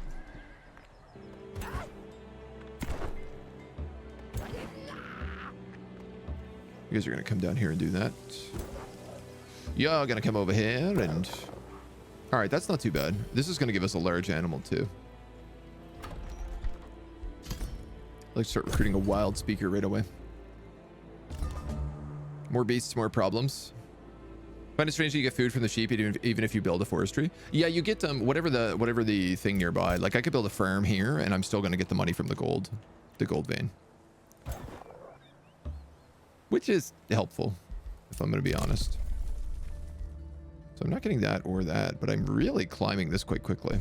You guys are gonna come down here and do that. You're gonna come over here and All right, that's not too bad. This is going to give us a large animal too. Let's start recruiting a wild speaker right away. More beasts, more problems. Find it strange that you get food from the sheep even if you build a forestry. Yeah, you get whatever the thing nearby. Like I could build a farm here and I'm still going to get the money from the gold vein. Which is helpful, if I'm going to be honest. So I'm not getting that or that, but I'm really climbing this quite quickly.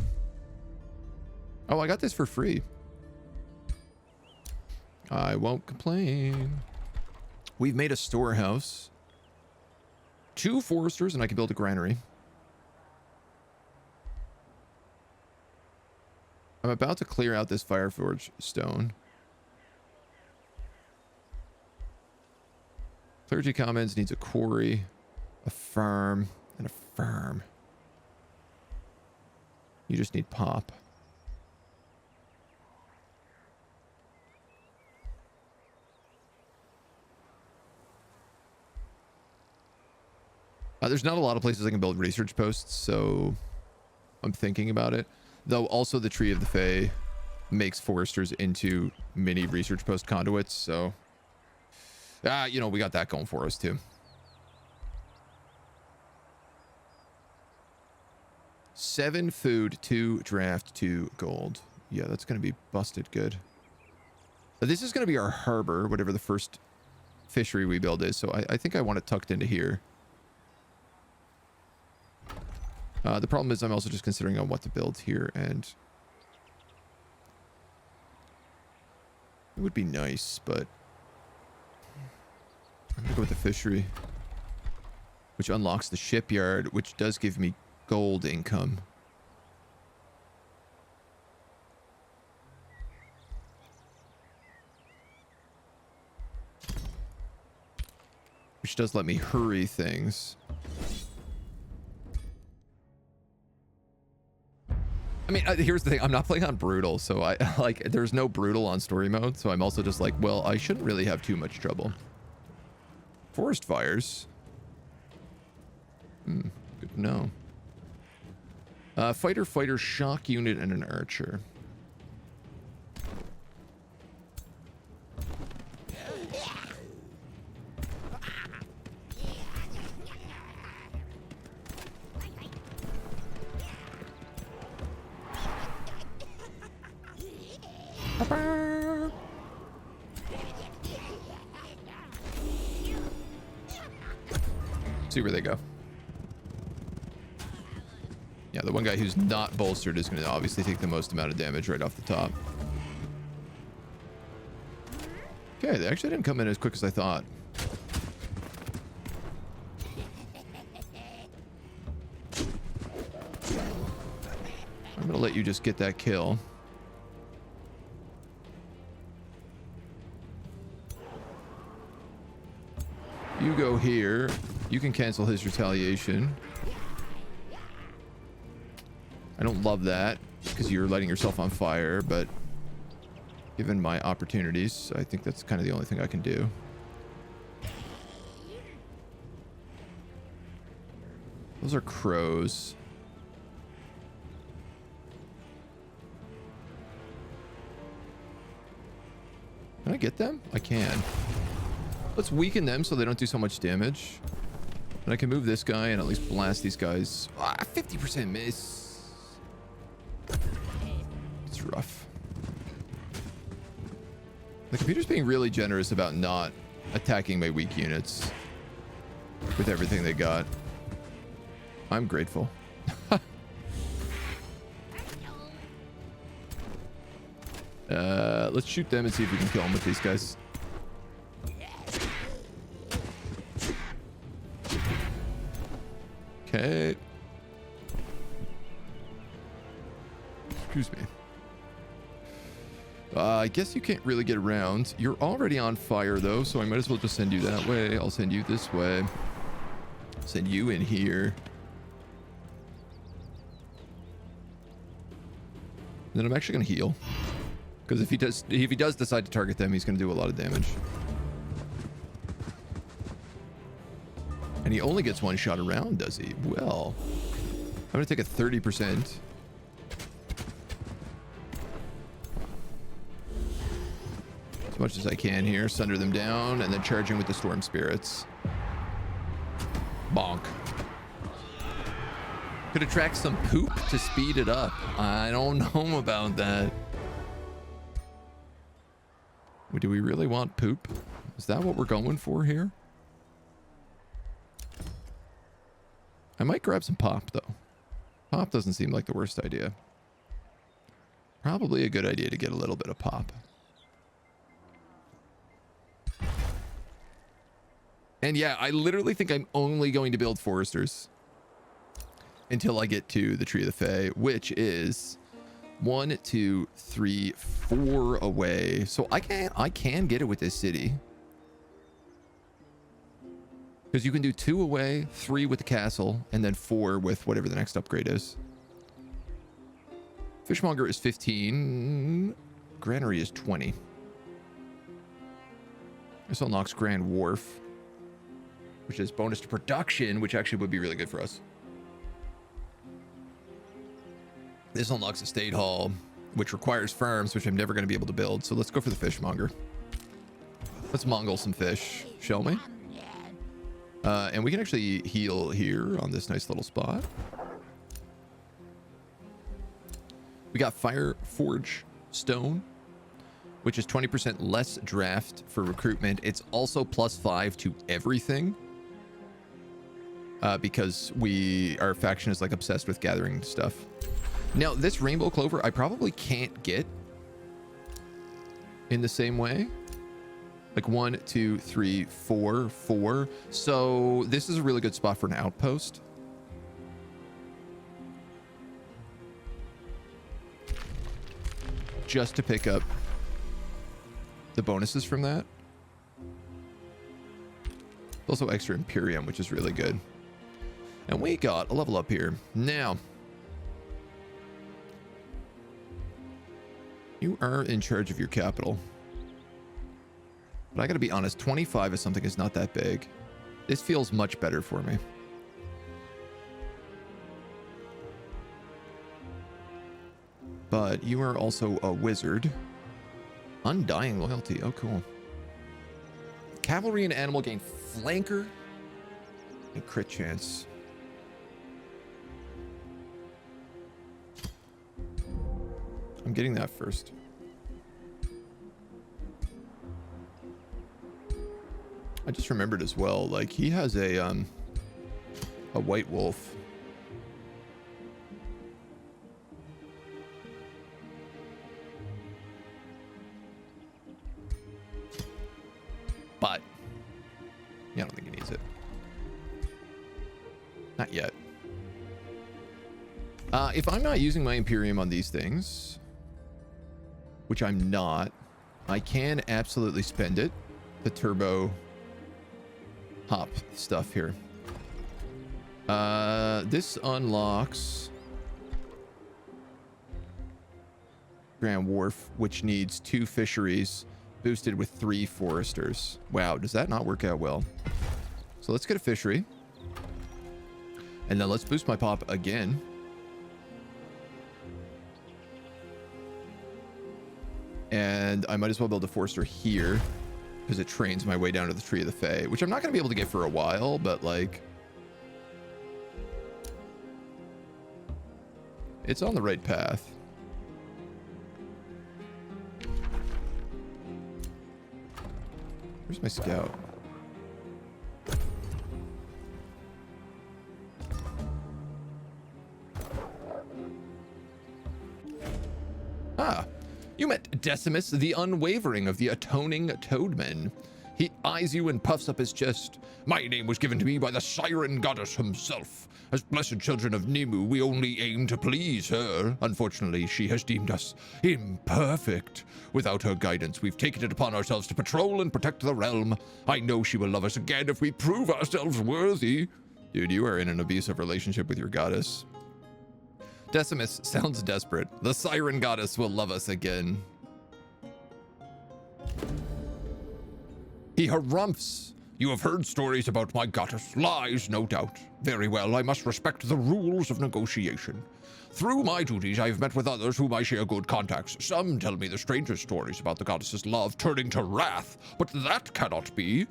Oh, I got this for free. I won't complain. We've made a storehouse. 2 foresters, and I can build a granary. I'm about to clear out this fireforge stone. Clergy Commons needs a quarry, a farm, and a farm. You just need pop. There's not a lot of places I can build research posts, so I'm thinking about it. Though also the Tree of the Fae makes foresters into mini research post conduits, so you know, we got that going for us too. 7 food, 2 draft, 2 gold. Yeah, that's going to be busted good. This is going to be our harbor, whatever the first fishery we build is. So I think I want it tucked into here. The problem is I'm also just considering on what to build here, and it would be nice, but I'm gonna go with the fishery, which unlocks the shipyard, which does give me gold income. Which does let me hurry things. I mean, here's the thing. I'm not playing on brutal, so I like there's no brutal on story mode. So I'm also just like, well, I shouldn't really have too much trouble. Forest fires. Good to know. Fighter, shock unit, and an archer. See where they go. Yeah, the one guy who's not bolstered is going to obviously take the most amount of damage right off the top. Okay, they actually didn't come in as quick as I thought. I'm going to let you just get that kill. You go here. You can cancel his retaliation. I don't love that because you're lighting yourself on fire, but given my opportunities, I think that's kind of the only thing I can do. Those are crows. Can I get them? I can. Let's weaken them so they don't do so much damage. And I can move this guy and at least blast these guys. 50% miss. It's rough. The computer's being really generous about not attacking my weak units with everything they got. I'm grateful. Let's shoot them and see if we can kill them with these guys. Okay. Excuse me. I guess you can't really get around. You're already on fire though, so I might as well just send you that way. I'll send you this way. Send you in here. Then I'm actually gonna heal. Because if he does decide to target them, he's gonna do a lot of damage. And he only gets one shot around, does he? Well, I'm gonna take a 30%. As much as I can here, sunder them down, and then charging with the storm spirits. Bonk. Could attract some poop to speed it up. I don't know about that. Do we really want poop? Is that what we're going for here? I might grab some pop, though. Pop doesn't seem like the worst idea. Probably a good idea to get a little bit of pop. And yeah, I literally think I'm only going to build foresters until I get to the Tree of the Fae, which is 1, 2, 3, 4 away. So I can get it with this city. Because you can do 2 away, 3 with the castle, and then 4 with whatever the next upgrade is. Fishmonger is 15. Granary is 20. This unlocks Grand Wharf, which is bonus to production, which actually would be really good for us. This unlocks a State Hall, which requires farms, which I'm never going to be able to build. So let's go for the Fishmonger. Let's Mongol some fish, shall we? And we can actually heal here on this nice little spot. We got Fire Forge Stone, which is 20% less draft for recruitment. It's also +5 to everything. Because our faction is like obsessed with gathering stuff. Now, this Rainbow Clover, I probably can't get in the same way. Like 1, 2, 3, 4, 4. So this is a really good spot for an outpost. Just to pick up the bonuses from that. Also extra Imperium, which is really good. And we got a level up here. Now, you are in charge of your capital. But I gotta be honest, 25 of something is not that big. This feels much better for me. But you are also a wizard. Undying loyalty. Oh, cool. Cavalry and animal gain flanker and crit chance. I'm getting that first. I just remembered as well, like he has a white wolf. But yeah, I don't think he needs it. Not yet. If I'm not using my Imperium on these things, which I'm not, I can absolutely spend it. The turbo hop stuff here. This unlocks Grand Wharf, which needs 2 fisheries boosted with 3 foresters. Wow, does that not work out well? So let's get a fishery. And then let's boost my pop again. And I might as well build a forester here because it trains my way down to the Tree of the Fae, which I'm not going to be able to get for a while, but like it's on the right path. Where's my scout? Ah, you met Decimus, the Unwavering of the Atoning Toadmen. He eyes you and puffs up his chest. My name was given to me by the Siren Goddess himself. As blessed children of Nimu, we only aim to please her. Unfortunately, she has deemed us imperfect. Without her guidance, we've taken it upon ourselves to patrol and protect the realm. I know she will love us again if we prove ourselves worthy. Dude, you are in an abusive relationship with your goddess. Decimus sounds desperate. The Siren Goddess will love us again. He harumphs You have heard stories about my goddess. Lies, no doubt. Very well, I must respect the rules of negotiation. Through my duties, I have met with others whom I share good contacts. Some tell me the strangest stories about the goddess's love turning to wrath, but that cannot be.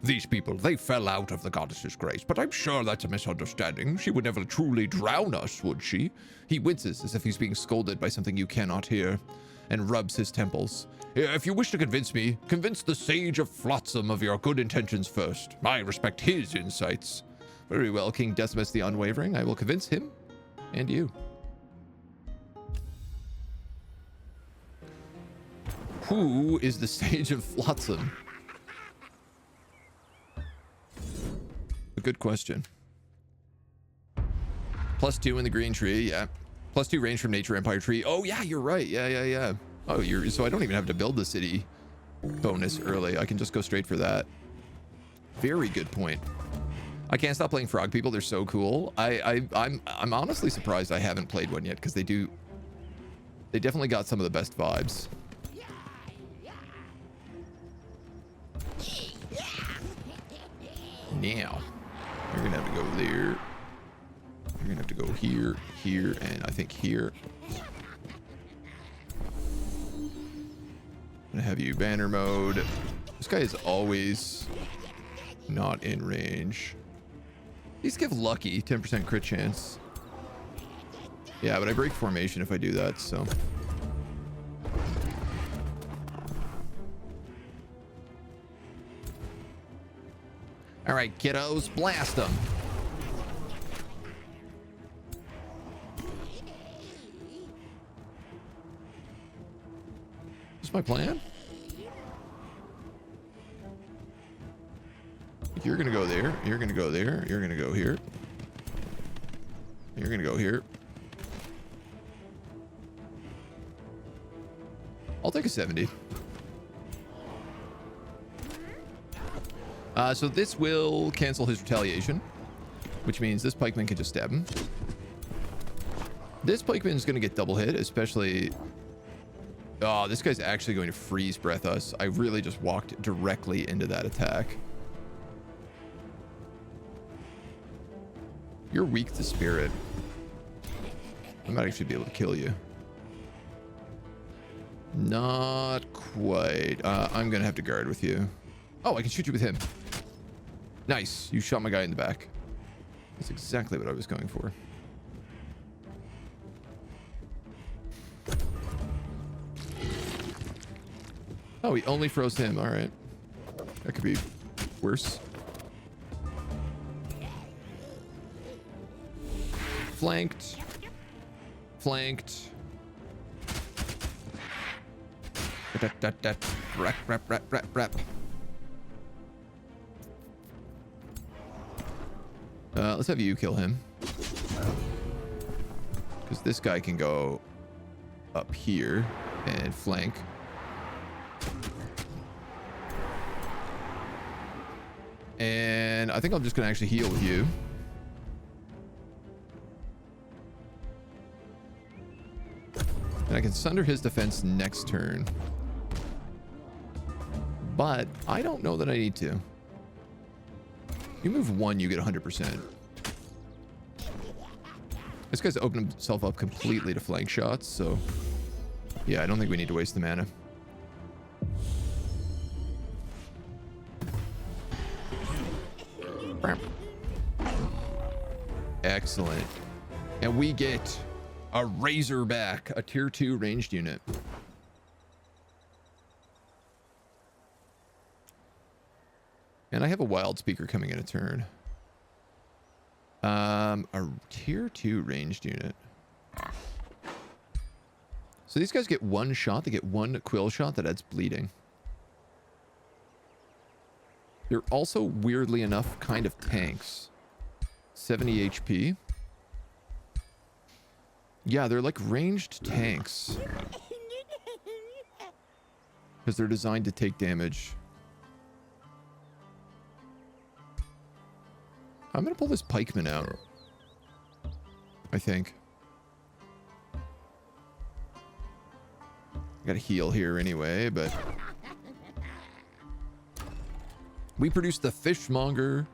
These people, they fell out of the goddess's grace, but I'm sure that's a misunderstanding. She would never truly drown us, would she? He winces as if he's being scolded by something you cannot hear, and rubs his temples. If you wish to convince me, convince the Sage of Flotsam of your good intentions first. I respect his insights. Very well, King Decimus the Unwavering. I will convince him and you. Who is the Sage of Flotsam? A good question. +2 in the green tree, yeah. +2 range from Nature Empire tree. Oh yeah, you're right. Yeah. Oh, so I don't even have to build the city bonus early. I can just go straight for that. Very good point. I can't stop playing Frog People. They're so cool. I'm honestly surprised I haven't played one yet, because they definitely got some of the best vibes. Now, you're gonna have to go there. You're gonna have to go here, here, and I think here. I'm gonna have you banner mode. This guy is always not in range. These give lucky, 10% crit chance. Yeah, but I break formation if I do that, so. All right, kiddos, blast them. Is this my plan? You're gonna go there. You're gonna go there. You're gonna go here. You're gonna go here. I'll take a 70. So this will cancel his retaliation, which means this pikeman can just stab him. This pikeman is going to get double hit, especially... Oh, this guy's actually going to freeze breath us. I really just walked directly into that attack. You're weak to spirit. I might actually be able to kill you. Not quite. I'm going to have to guard with you. Oh, I can shoot you with him. Nice. You shot my guy in the back. That's exactly what I was going for. Oh, he only froze him. All right. That could be worse. Flanked. Flanked. Rap. Let's have you kill him. Because this guy can go up here and flank. And I think I'm just going to actually heal with you. And I can sunder his defense next turn. But I don't know that I need to. You move one, you get 100%. This guy's opened himself up completely to flank shots, so... Yeah, I don't think we need to waste the mana. Excellent. And we get a Razorback, a tier 2 ranged unit. And I have a wild speaker coming in a turn. A tier 2 ranged unit. So these guys get one shot. They get one quill shot that adds bleeding. They're also, weirdly enough, kind of tanks. 70 HP. Yeah, they're like ranged tanks. Because they're designed to take damage. I'm going to pull this pikeman out. I think. I got to heal here anyway, but... We produced the fishmonger.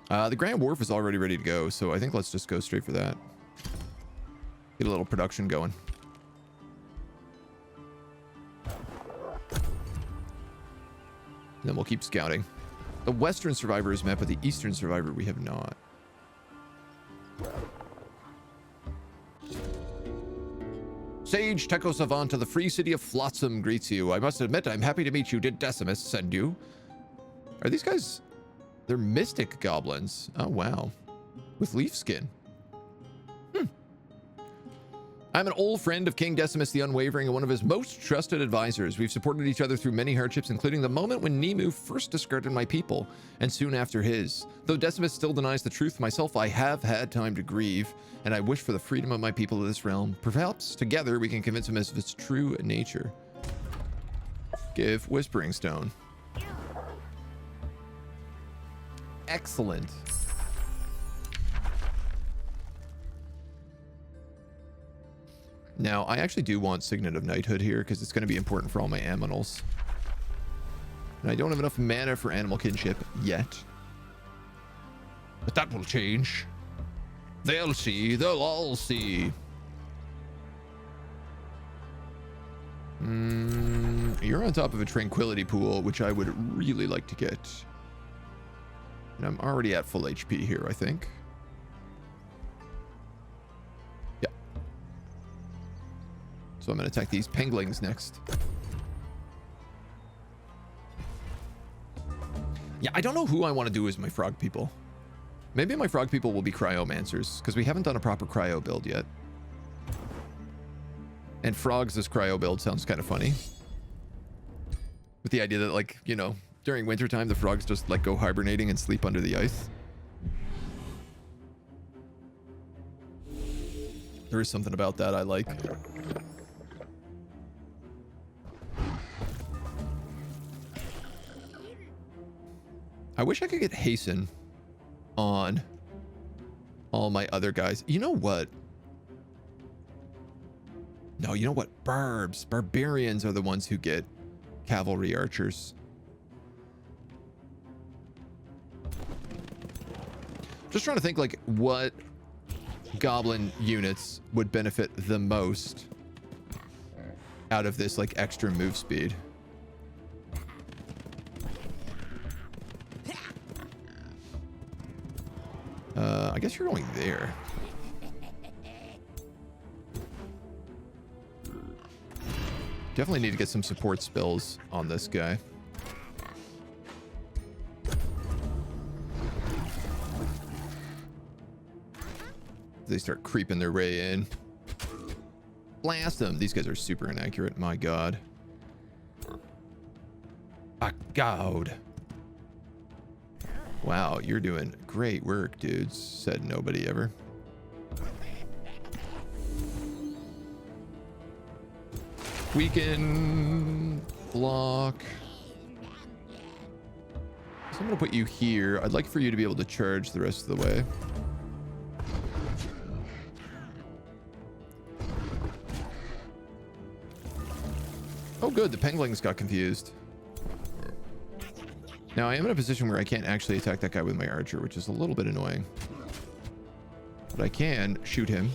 The Grand Wharf is already ready to go, so I think let's just go straight for that. Get a little production going. Then we'll keep scouting. The Western Survivor is met, but the Eastern Survivor we have not. Sage Techo Savant of the free city of Flotsam greets you. I must admit, I'm happy to meet you. Did Decimus send you? Are these guys... They're mystic goblins. Oh, wow. With leaf skin. I'm an old friend of King Decimus the Unwavering and one of his most trusted advisors. We've supported each other through many hardships, including the moment when Nemu first discarded my people, and soon after his. Though Decimus still denies the truth myself, I have had time to grieve, and I wish for the freedom of my people of this realm. Perhaps together we can convince him of its true nature. Give Whispering Stone. Excellent. Now, I actually do want Signet of Knighthood here because it's going to be important for all my aminals. And I don't have enough mana for animal kinship yet. But that will change. They'll see. They'll all see. You're on top of a tranquility pool, which I would really like to get. And I'm already at full HP here, I think. Yeah. So I'm going to attack these penglings next. Yeah, I don't know who I want to do as my frog people. Maybe my frog people will be cryomancers, because we haven't done a proper cryo build yet. And frogs as cryo build sounds kind of funny. With the idea that, like, you know, during wintertime, the frogs just, like, go hibernating and sleep under the ice. There is something about that I like. I wish I could get hasten on all my other guys. You know what? No, you know what? Barbarians are the ones who get cavalry archers. Just trying to think, like, what goblin units would benefit the most out of this, like, extra move speed. I guess you're going there. Definitely need to get some support spells on this guy. They start creeping their way in. Blast them. These guys are super inaccurate. My god. Ah, God. Wow, you're doing great work, dudes, said nobody ever. Weaken. Block. So I'm going to put you here. I'd like for you to be able to charge the rest of the way. Oh, good. The penglings got confused. Now, I am in a position where I can't actually attack that guy with my archer, which is a little bit annoying. But I can shoot him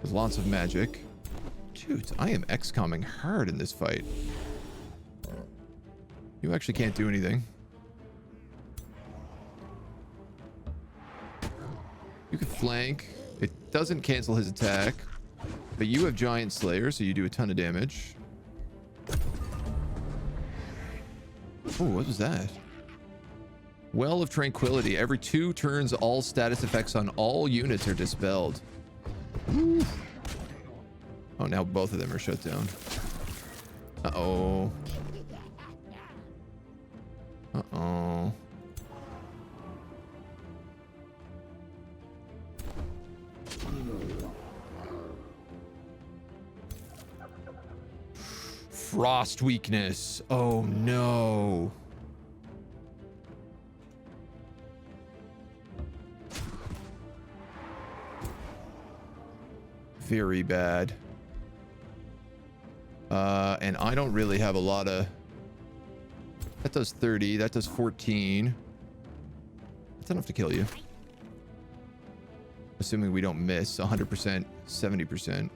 with lots of magic. Dude, I am XCOMing hard in this fight. You actually can't do anything. You can flank. It doesn't cancel his attack. But you have Giant Slayer, so you do a ton of damage. Oh, what was that? Well of Tranquility. Every 2 turns, all status effects on all units are dispelled. Ooh. Oh, now both of them are shut down. Uh-oh. Uh-oh. Frost weakness. Oh no. Very bad. And I don't really have a lot of That does 30. That does 14. That's enough to kill you. Assuming we don't miss. 100%, 70%.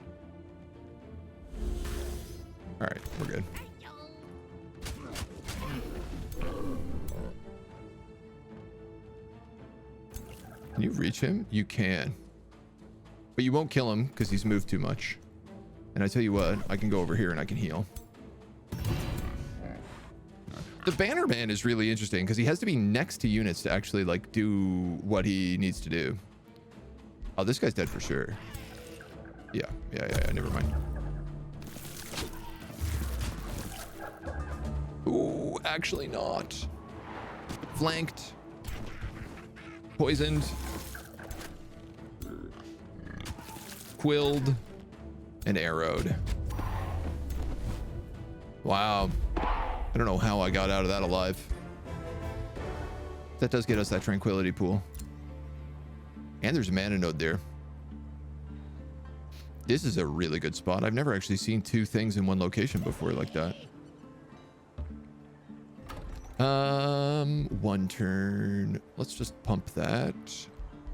All right, we're good. Can you reach him? You can. But you won't kill him because he's moved too much. And I tell you what, I can go over here and I can heal. The banner man is really interesting because he has to be next to units to actually like do what he needs to do. Oh, this guy's dead for sure. Yeah, never mind. Ooh, actually not. Flanked. Poisoned. Quilled. And arrowed. Wow. I don't know how I got out of that alive. That does get us that tranquility pool. And there's a mana node there. This is a really good spot. I've never actually seen two things in one location before like that. One turn. Let's just pump that.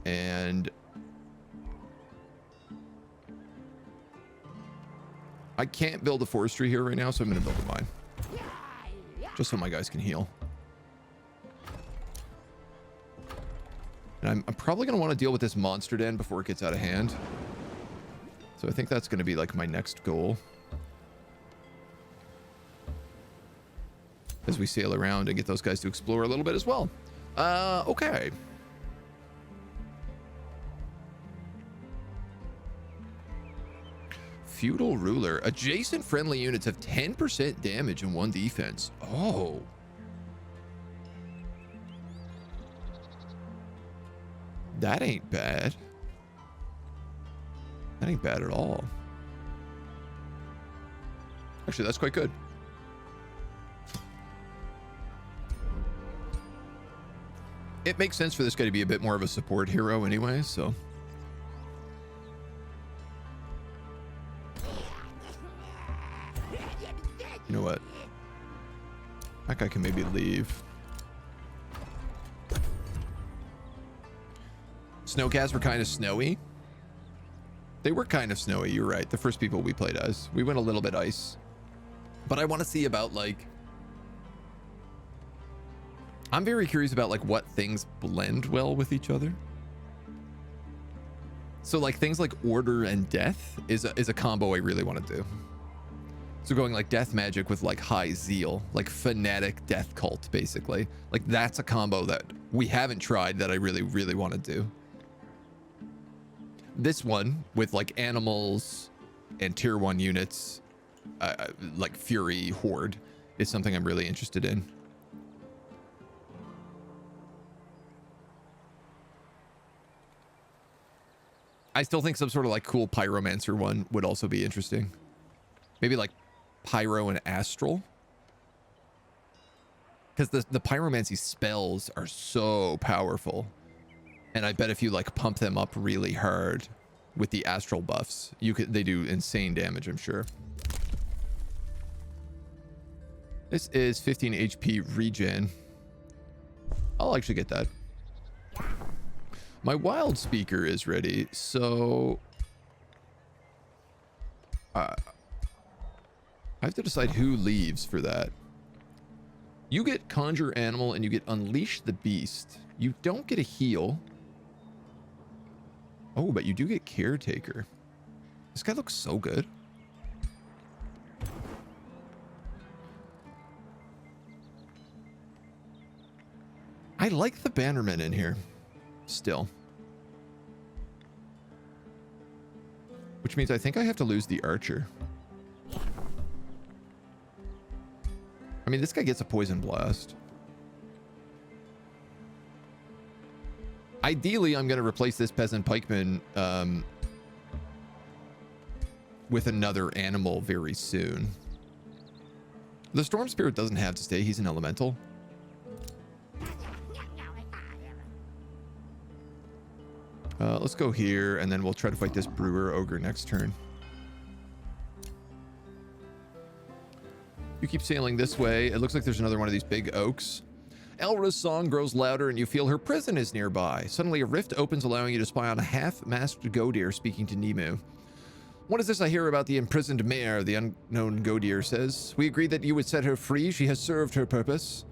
And I can't build a forestry here right now, so I'm going to build a mine. Just so my guys can heal. And I'm probably going to want to deal with this monster den before it gets out of hand. So I think that's going to be like my next goal. As we sail around and get those guys to explore a little bit as well. Okay. Feudal Ruler. Adjacent friendly units have 10% damage and 1 defense. Oh. That ain't bad. That ain't bad at all. Actually, that's quite good. It makes sense for this guy to be a bit more of a support hero anyway, so. You know what? That guy can maybe leave. Snowcasts were kind of snowy. They were kind of snowy, you're right. The first people we played as. We went a little bit ice. But I want to see about like... I'm very curious about like what things blend well with each other. So like things like order and death is a combo I really want to do. So going like death magic with like high zeal, like fanatic death cult, basically. Like that's a combo that we haven't tried that I really, really want to do. This one with like animals and tier 1 units, like Fury Horde, is something I'm really interested in. I still think some sort of like cool pyromancer one would also be interesting. Maybe like pyro and astral. Because the pyromancy spells are so powerful. And I bet if you like pump them up really hard with the astral buffs, they do insane damage, I'm sure. This is 15 HP regen. I'll actually get that. My wild speaker is ready, so I have to decide who leaves for that. You get conjure animal and you get unleash the beast. You don't get a heal. Oh, but you do get caretaker. This guy looks so good. I like the bannermen in here still. Which means I think I have to lose the archer. I mean, this guy gets a poison blast. Ideally, I'm going to replace this peasant pikeman with another animal very soon. The storm spirit doesn't have to stay. He's an elemental. Let's go here, and then we'll try to fight this brewer ogre next turn. You keep sailing this way. It looks like there's another one of these big oaks. Elra's song grows louder and you feel her prison is nearby. Suddenly a rift opens, allowing you to spy on a half-masked Godir speaking to Nemu. What is this I hear about the imprisoned mare? The unknown Godir says. We agreed that you would set her free. She has served her purpose.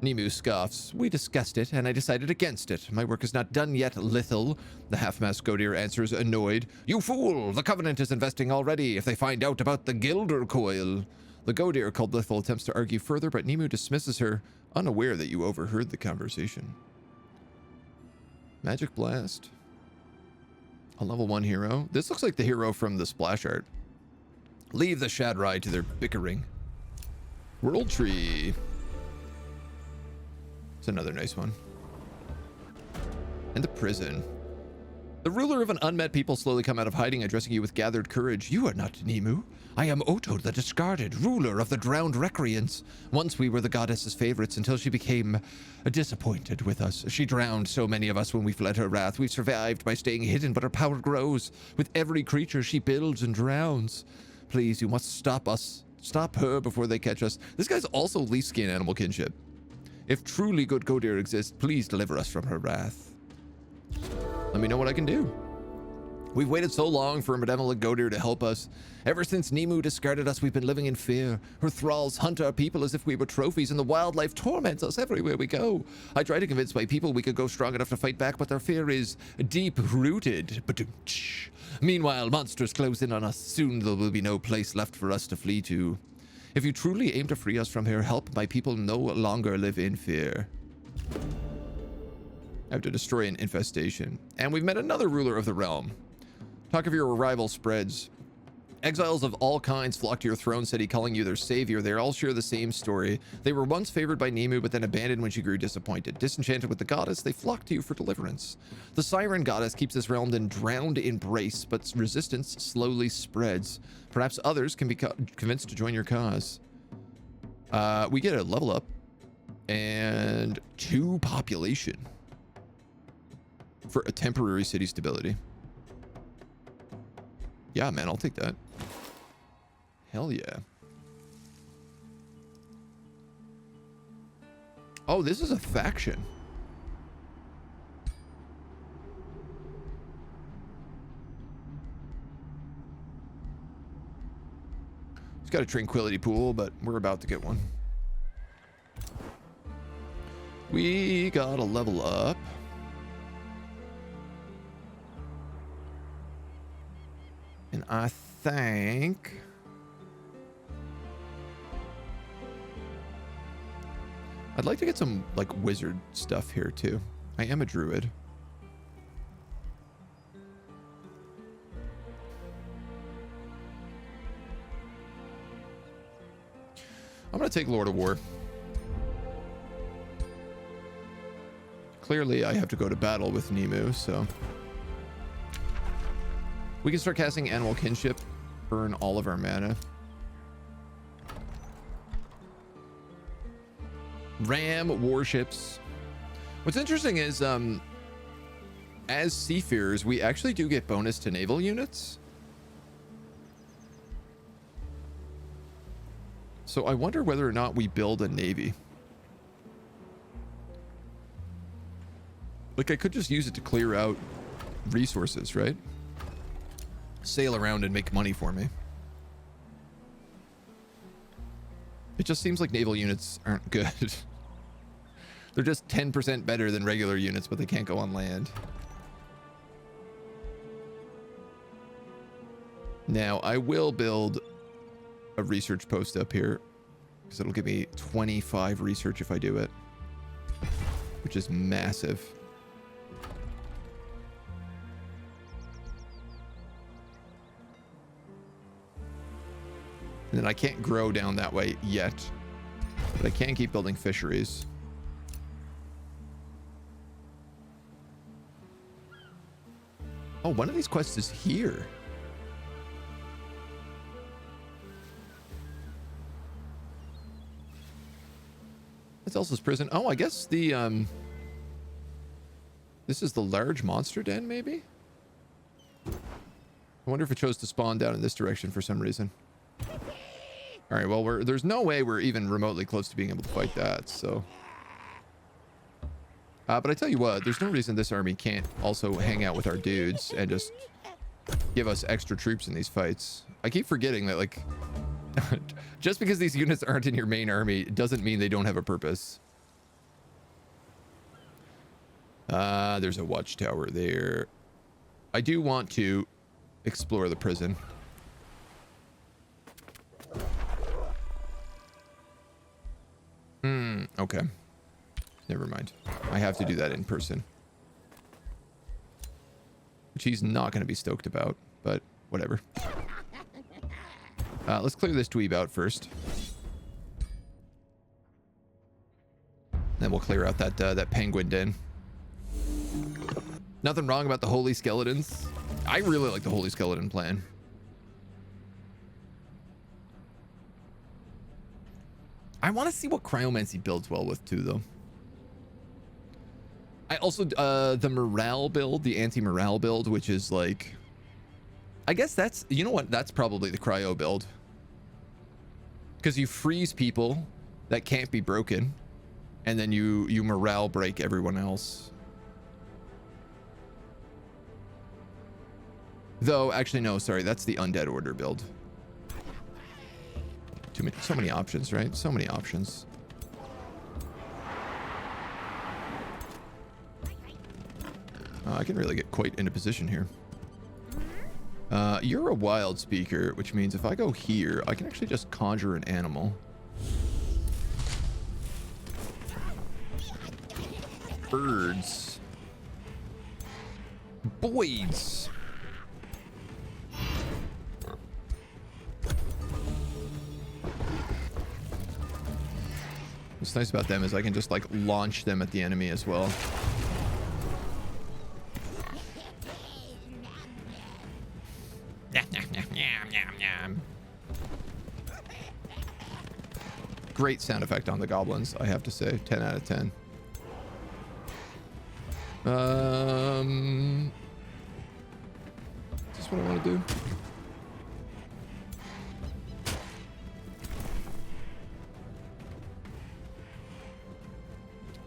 Nemu scoffs. We discussed it, and I decided against it. My work is not done yet, Lithel. The half-masked Godir answers, annoyed. You fool! The Covenant is investing already if they find out about the Gilder coil. The Godir called Lithel attempts to argue further, but Nemu dismisses her, unaware that you overheard the conversation. Magic Blast. A level 1 hero. This looks like the hero from the splash art. Leave the Shadrai to their bickering. World Tree. It's another nice one. And the prison. The ruler of an unmet people slowly come out of hiding, addressing you with gathered courage. You are not Nemu. I am Oto, the discarded, ruler of the drowned recreants. Once we were the goddess's favorites until she became disappointed with us. She drowned so many of us when we fled her wrath. We've survived by staying hidden, but her power grows. With every creature she builds and drowns. Please, you must stop us. Stop her before they catch us. This guy's also least skin animal kinship. If truly good Godir exists, please deliver us from her wrath. Let me know what I can do. We've waited so long for a benevolent Godir to help us. Ever since Nemu discarded us, we've been living in fear. Her thralls hunt our people as if we were trophies, and the wildlife torments us everywhere we go. I try to convince my people we could go strong enough to fight back, but their fear is deep-rooted. Meanwhile, monsters close in on us. Soon there will be no place left for us to flee to. If you truly aim to free us from here, help my people no longer live in fear. I have to destroy an infestation. And we've met another ruler of the realm. Talk of your arrival spreads. Exiles of all kinds flock to your throne city, calling you their savior. They all share the same story. They were once favored by Nemu, but then abandoned when she grew disappointed. Disenchanted with the goddess, they flock to you for deliverance. The Siren goddess keeps this realm in drowned embrace, but resistance slowly spreads. Perhaps others can be convinced to join your cause. We get a level up and 2 population for a temporary city stability. Yeah, man, I'll take that. Hell yeah. Oh, this is a faction. It's got a tranquility pool, but we're about to get one. We got a level up. And I think I'd like to get some like wizard stuff here too. I am a druid. I'm gonna take Lord of War. Clearly I have to go to battle with Nemu, so we can start casting Animal Kinship, burn all of our mana. Ram warships. What's interesting is, as Seafarers, we actually do get bonus to naval units. So I wonder whether or not we build a navy. Like, I could just use it to clear out resources, right? Sail around and make money for me. It just seems like naval units aren't good. They're just 10% better than regular units, but they can't go on land. Now, I will build a research post up here, because it'll give me 25 research if I do it, which is massive. And then I can't grow down that way yet, but I can keep building fisheries. Oh, one of these quests is here. That's Elsa's prison. Oh, I guess the, this is the large monster den, maybe? I wonder if it chose to spawn down in this direction for some reason. All right, well, there's no way we're even remotely close to being able to fight that, so. But I tell you what, there's no reason this army can't also hang out with our dudes and just give us extra troops in these fights. I keep forgetting that, like, just because these units aren't in your main army doesn't mean they don't have a purpose. There's a watchtower there. I do want to explore the prison. Okay. Never mind. I have to do that in person. Which he's not going to be stoked about, but whatever. Let's clear this dweeb out first. Then we'll clear out that penguin den. Nothing wrong about the holy skeletons. I really like the holy skeleton plan. I want to see what cryomancy builds well with too, though. I also the morale build, the anti-morale build, which is like, I guess that's, you know what, that's probably the cryo build, because you freeze people that can't be broken, and then you morale break everyone else. Though, actually, no, sorry, that's the undead order build. So many options, right? So many options. I can really get quite into position here. You're a wild speaker, which means if I go here, I can actually just conjure an animal. Birds. Boys. What's nice about them is I can just like launch them at the enemy as well. Great sound effect on the goblins, I have to say. 10 out of 10. Is this what I want to do?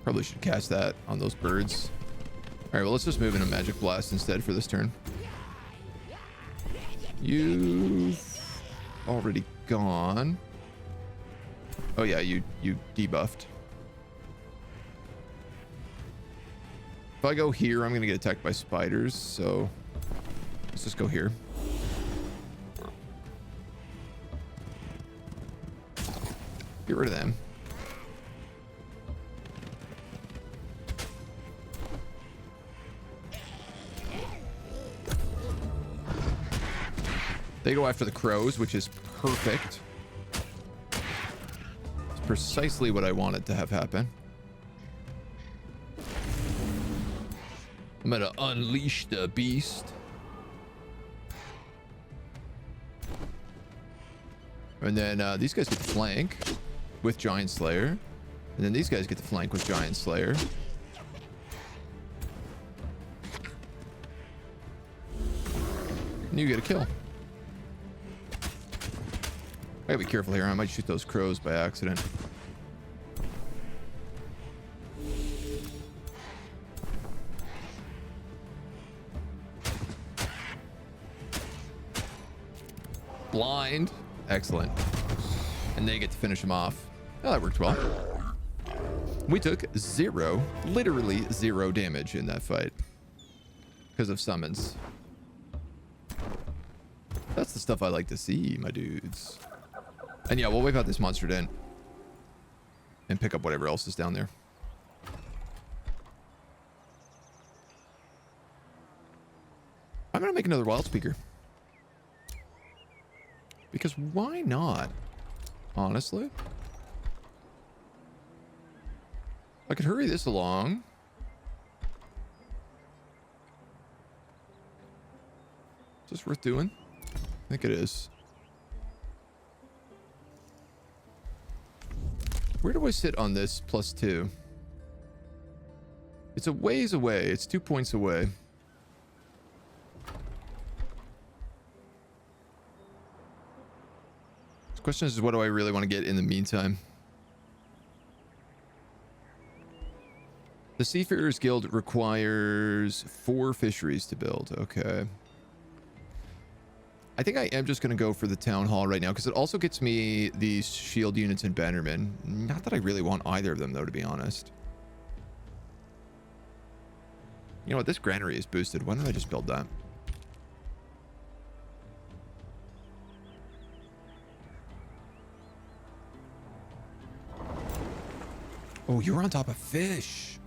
Probably should cast that on those birds. All right, well, let's just move into Magic Blast instead for this turn. You've already gone. Oh yeah, you debuffed. If I go here, I'm gonna get attacked by spiders, so let's just go here. Get rid of them. They go after the crows, which is perfect. It's precisely what I wanted to have happen. I'm gonna unleash the beast. And then these guys get to flank with Giant Slayer. And then these guys get to flank with Giant Slayer. And you get a kill. I gotta be careful here. I might shoot those crows by accident. Blind. Excellent. And they get to finish him off. Oh, that worked well. We took literally zero damage in that fight because of summons. That's the stuff I like to see, my dudes. And yeah, we'll wipe out this monster den and pick up whatever else is down there. I'm gonna make another wild speaker. Because why not? Honestly. I could hurry this along. Is this worth doing? I think it is. Where do I sit on this +2? It's a ways away. It's 2 points away. The question is, what do I really want to get in the meantime? The Seafarers Guild requires 4 fisheries to build. Okay. I think I am just going to go for the town hall right now because it also gets me these shield units in Bannerman. Not that I really want either of them, though, to be honest. You know what? This granary is boosted. Why don't I just build that? Oh, you're on top of fish.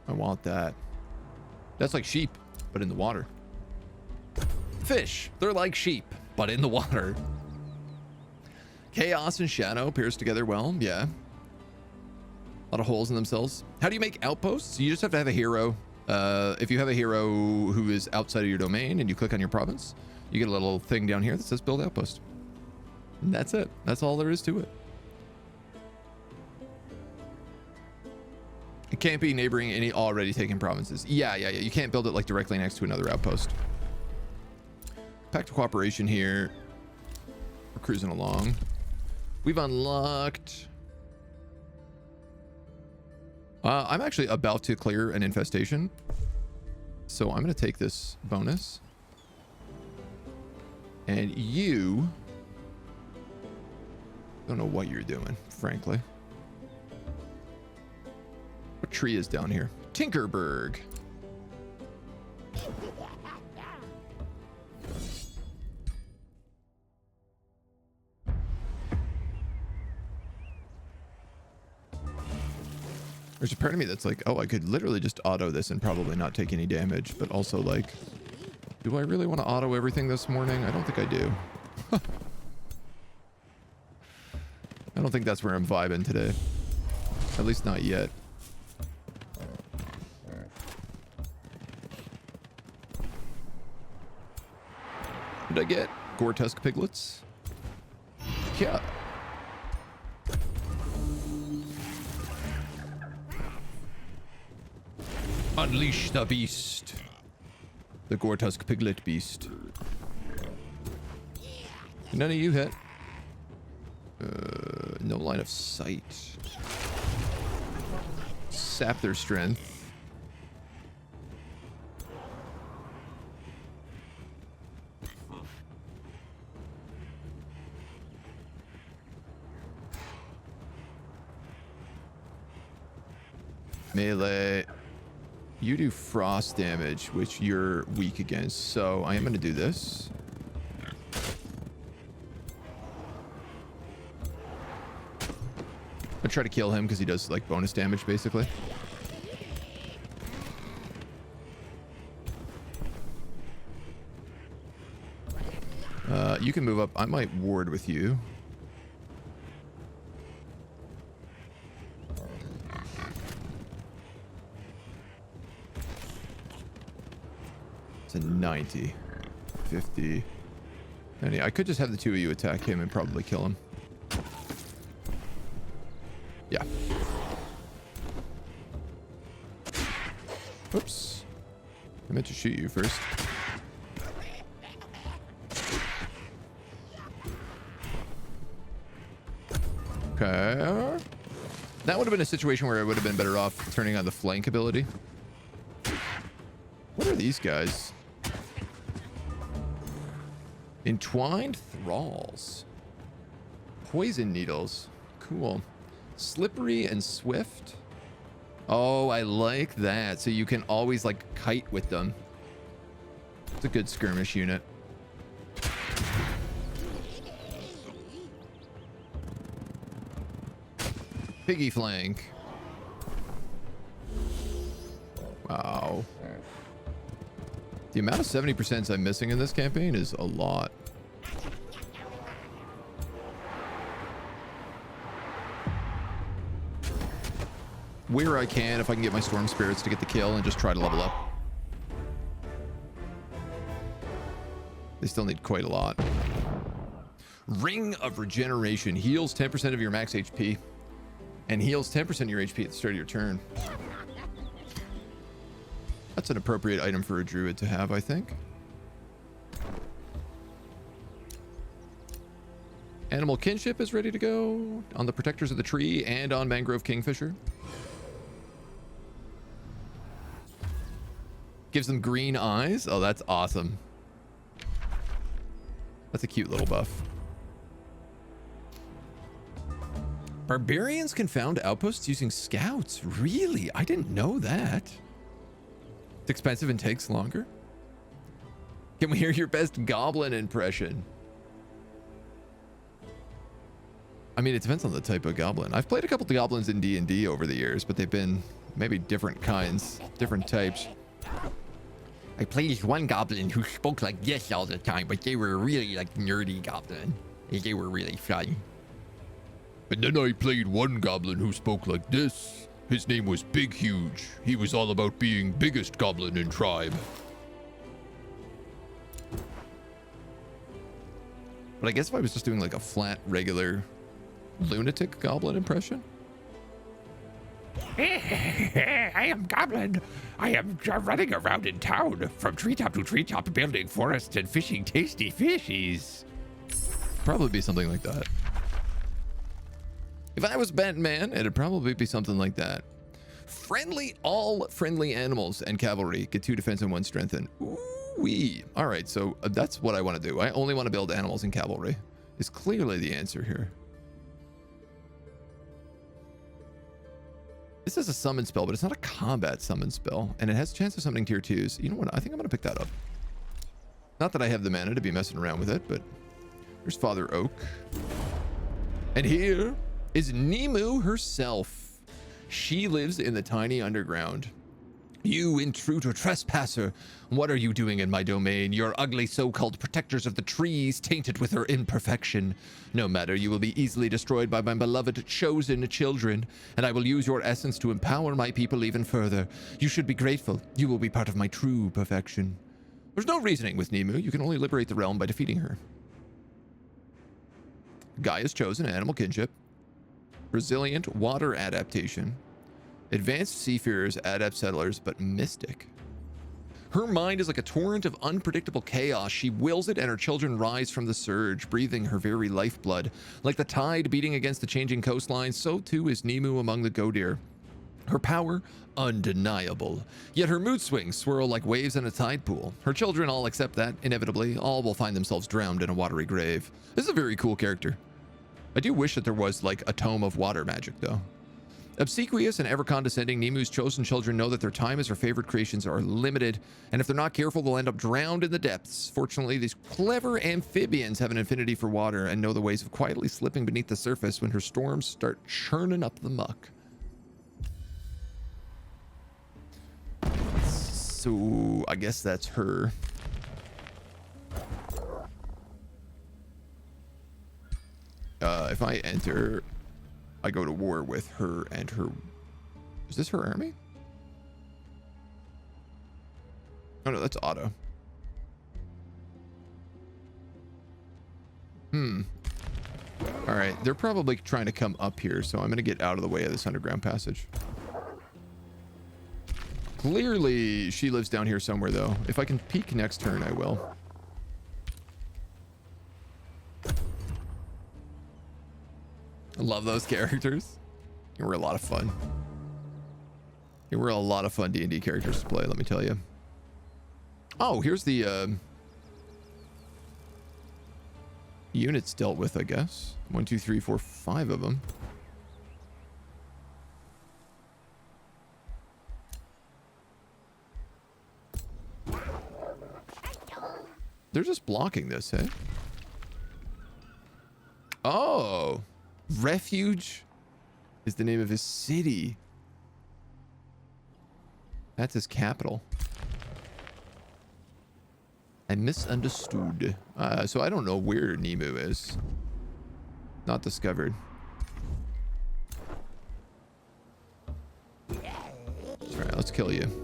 I want that. That's like sheep, but in the water. Fish. They're like sheep, but in the water. Chaos and Shadow pairs together well. Yeah. A lot of holes in themselves. How do you make outposts? You just have to have a hero. If you have a hero who is outside of your domain and you click on your province, you get a little thing down here that says build outpost. And that's it. That's all there is to it. It can't be neighboring any already taken provinces. Yeah. You can't build it like directly next to another outpost. Pact of cooperation here. We're cruising along. We've unlocked... I'm actually about to clear an infestation. So I'm going to take this bonus. And you... don't know what you're doing, frankly. What tree is down here? Tinkerberg. There's a part of me that's like, oh, I could literally just auto this and probably not take any damage. But also like, do I really want to auto everything this morning? I don't think I do. I don't think that's where I'm vibing today. At least not yet. What did I get? Gore-Tusk piglets? Yeah. Unleash the beast. The Gore-Tusk piglet beast. None of you hit. No line of sight. Sap their strength. Melee. You do frost damage, which you're weak against. So I am going to do this. I'll try to kill him because he does like bonus damage basically. You can move up. I might ward with you. It's a 90, 50, 90. I could just have the two of you attack him and probably kill him. Yeah. Oops. I meant to shoot you first. Okay. That would have been a situation where I would have been better off turning on the flank ability. What are these guys? Entwined thralls. Poison needles. Cool. Slippery and swift. Oh, I like that. So you can always like kite with them. It's a good skirmish unit. Piggy flank. Wow. The amount of 70% I'm missing in this campaign is a lot. Where I can, if I can get my storm spirits to get the kill and just try to level up. They still need quite a lot. Ring of Regeneration heals 10% of your max HP and heals 10% of your HP at the start of your turn. That's an appropriate item for a druid to have, I think. Animal kinship is ready to go on the protectors of the tree and on mangrove kingfisher. Gives them green eyes. Oh, that's awesome. That's a cute little buff. Barbarians can found outposts using scouts. Really? I didn't know that. It's expensive and takes longer. Can we hear your best goblin impression? I mean, it depends on the type of goblin. I've played a couple of goblins in D&D over the years, but they've been maybe different kinds, different types. I played one goblin who spoke like this all the time, but they were really like nerdy goblin. They were really fun. And then I played one goblin who spoke like this. His name was Big Huge. He was all about being biggest goblin in tribe. But I guess if I was just doing like a flat, regular lunatic goblin impression. I am Goblin. I am running around in town from treetop to treetop, building forests and fishing tasty fishies. Probably be something like that. If I was Batman, it'd probably be something like that. All friendly animals and cavalry get 2 defense and 1 strength. And ooh-wee. All right, so that's what I want to do. I only want to build animals and cavalry. Is clearly the answer here. This is a summon spell, but it's not a combat summon spell, and it has a chance of summoning tier 2s. You know what? I think I'm going to pick that up. Not that I have the mana to be messing around with it, but there's Father Oak. And here is Nemu herself. She lives in the tiny underground. You intruder, trespasser, what are you doing in my domain? Your ugly so-called protectors of the trees, tainted with her imperfection. No matter, you will be easily destroyed by my beloved chosen children, and I will use your essence to empower my people even further. You should be grateful. You will be part of my true perfection. There's no reasoning with Nemu. You can only liberate the realm by defeating her. Gaia's chosen, animal kinship. Resilient water adaptation. Advanced seafarers, adept settlers, but mystic. Her mind is like a torrent of unpredictable chaos. She wills it and her children rise from the surge, breathing her very lifeblood. Like the tide beating against the changing coastline, so too is Nemu among the Godir. Her power, undeniable. Yet her mood swings swirl like waves in a tide pool. Her children all accept that, inevitably. All will find themselves drowned in a watery grave. This is a very cool character. I do wish that there was like a tome of water magic, though. Obsequious and ever condescending, Nemu's chosen children know that their time as her favorite creations are limited, and if they're not careful, they'll end up drowned in the depths. Fortunately, these clever amphibians have an affinity for water and know the ways of quietly slipping beneath the surface when her storms start churning up the muck. So, I guess that's her. If I enter, I go to war with her and her... Is this her army? Oh no, that's Otto. Alright, they're probably trying to come up here, so I'm going to get out of the way of this underground passage. Clearly, she lives down here somewhere, though. If I can peek next turn, I will. I love those characters. They were a lot of fun. They were a lot of fun D&D characters to play, let me tell you. Oh, here's the units dealt with, I guess. 1, 2, 3, 4, 5 of them. They're just blocking this, eh? Oh, Refuge is the name of his city. That's his capital. I misunderstood. So I don't know where Nemu is. Not discovered. Alright, let's kill you.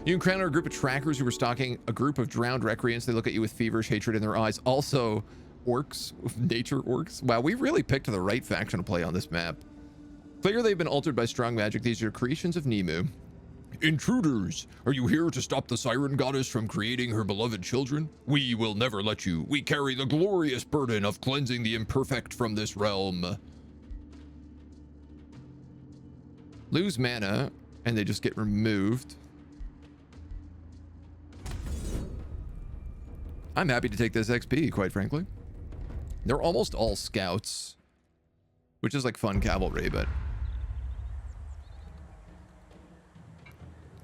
You encounter a group of trackers who were stalking a group of drowned recreants. They look at you with feverish hatred in their eyes. Also, orcs, nature orcs. Wow, we really picked the right faction to play on this map. Clear they've been altered by strong magic. These are creations of Nemu. Intruders, are you here to stop the Siren Goddess from creating her beloved children? We will never let you. We carry the glorious burden of cleansing the imperfect from this realm. Lose mana, and they just get removed. I'm happy to take this XP, quite frankly. They're almost all scouts, which is like fun cavalry, but...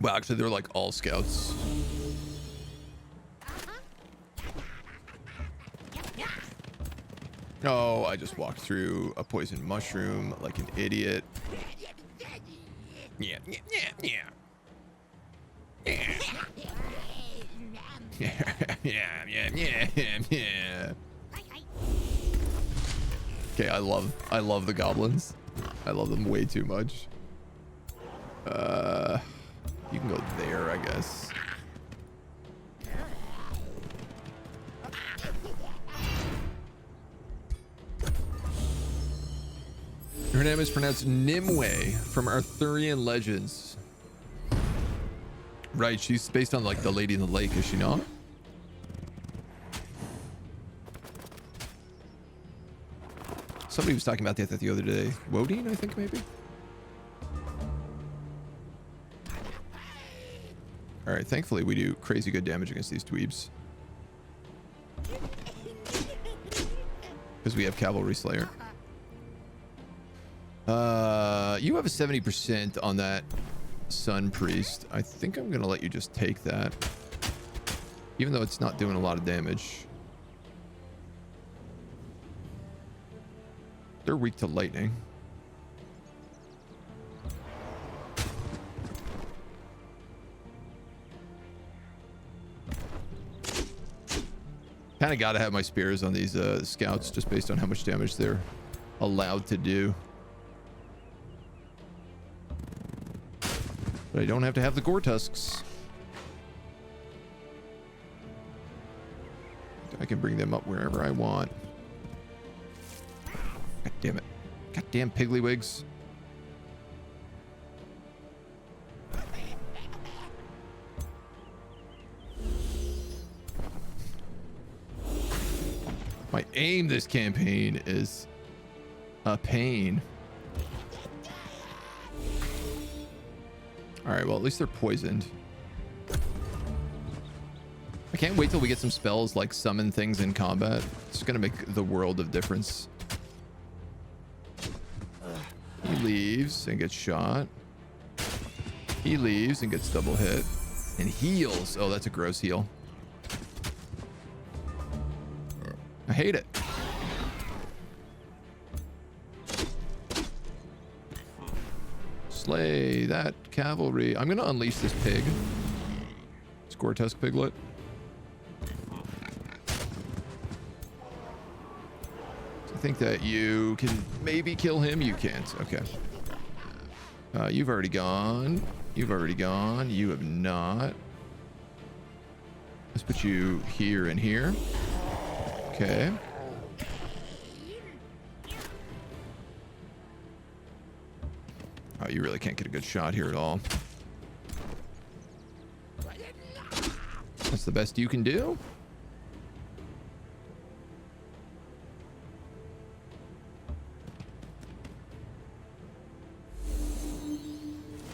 Well, actually, they're like all scouts. Oh, I just walked through a poison mushroom like an idiot. Yeah. Yeah. Okay, I love the goblins. I love them way too much. You can go there, I guess. Her name is pronounced Nimue from Arthurian legends. Right, she's based on like the Lady in the Lake, is she not? Somebody was talking about that the other day. Wodine, I think, maybe? Alright, thankfully we do crazy good damage against these dweebs. Because we have Cavalry Slayer. You have a 70% on that Sun Priest. I think I'm gonna let you just take that. Even though it's not doing a lot of damage. They're weak to lightning. Kind of got to have my spears on these scouts just based on how much damage they're allowed to do. But I don't have to have the gore tusks. I can bring them up wherever I want. God damn it. Goddamn pigglywigs. My aim this campaign is a pain. Alright, well, at least they're poisoned. I can't wait till we get some spells like summon things in combat. It's gonna make the world of difference. He leaves and gets shot. He leaves and gets double hit. And heals. Oh, that's a gross heal. I hate it. Slay that cavalry. I'm going to unleash this pig. Score-tusk piglet. I think that you can maybe kill him. You can't. Okay. You've already gone. You've already gone. You have not. Let's put you here and here. Okay. Oh, you really can't get a good shot here at all. That's the best you can do?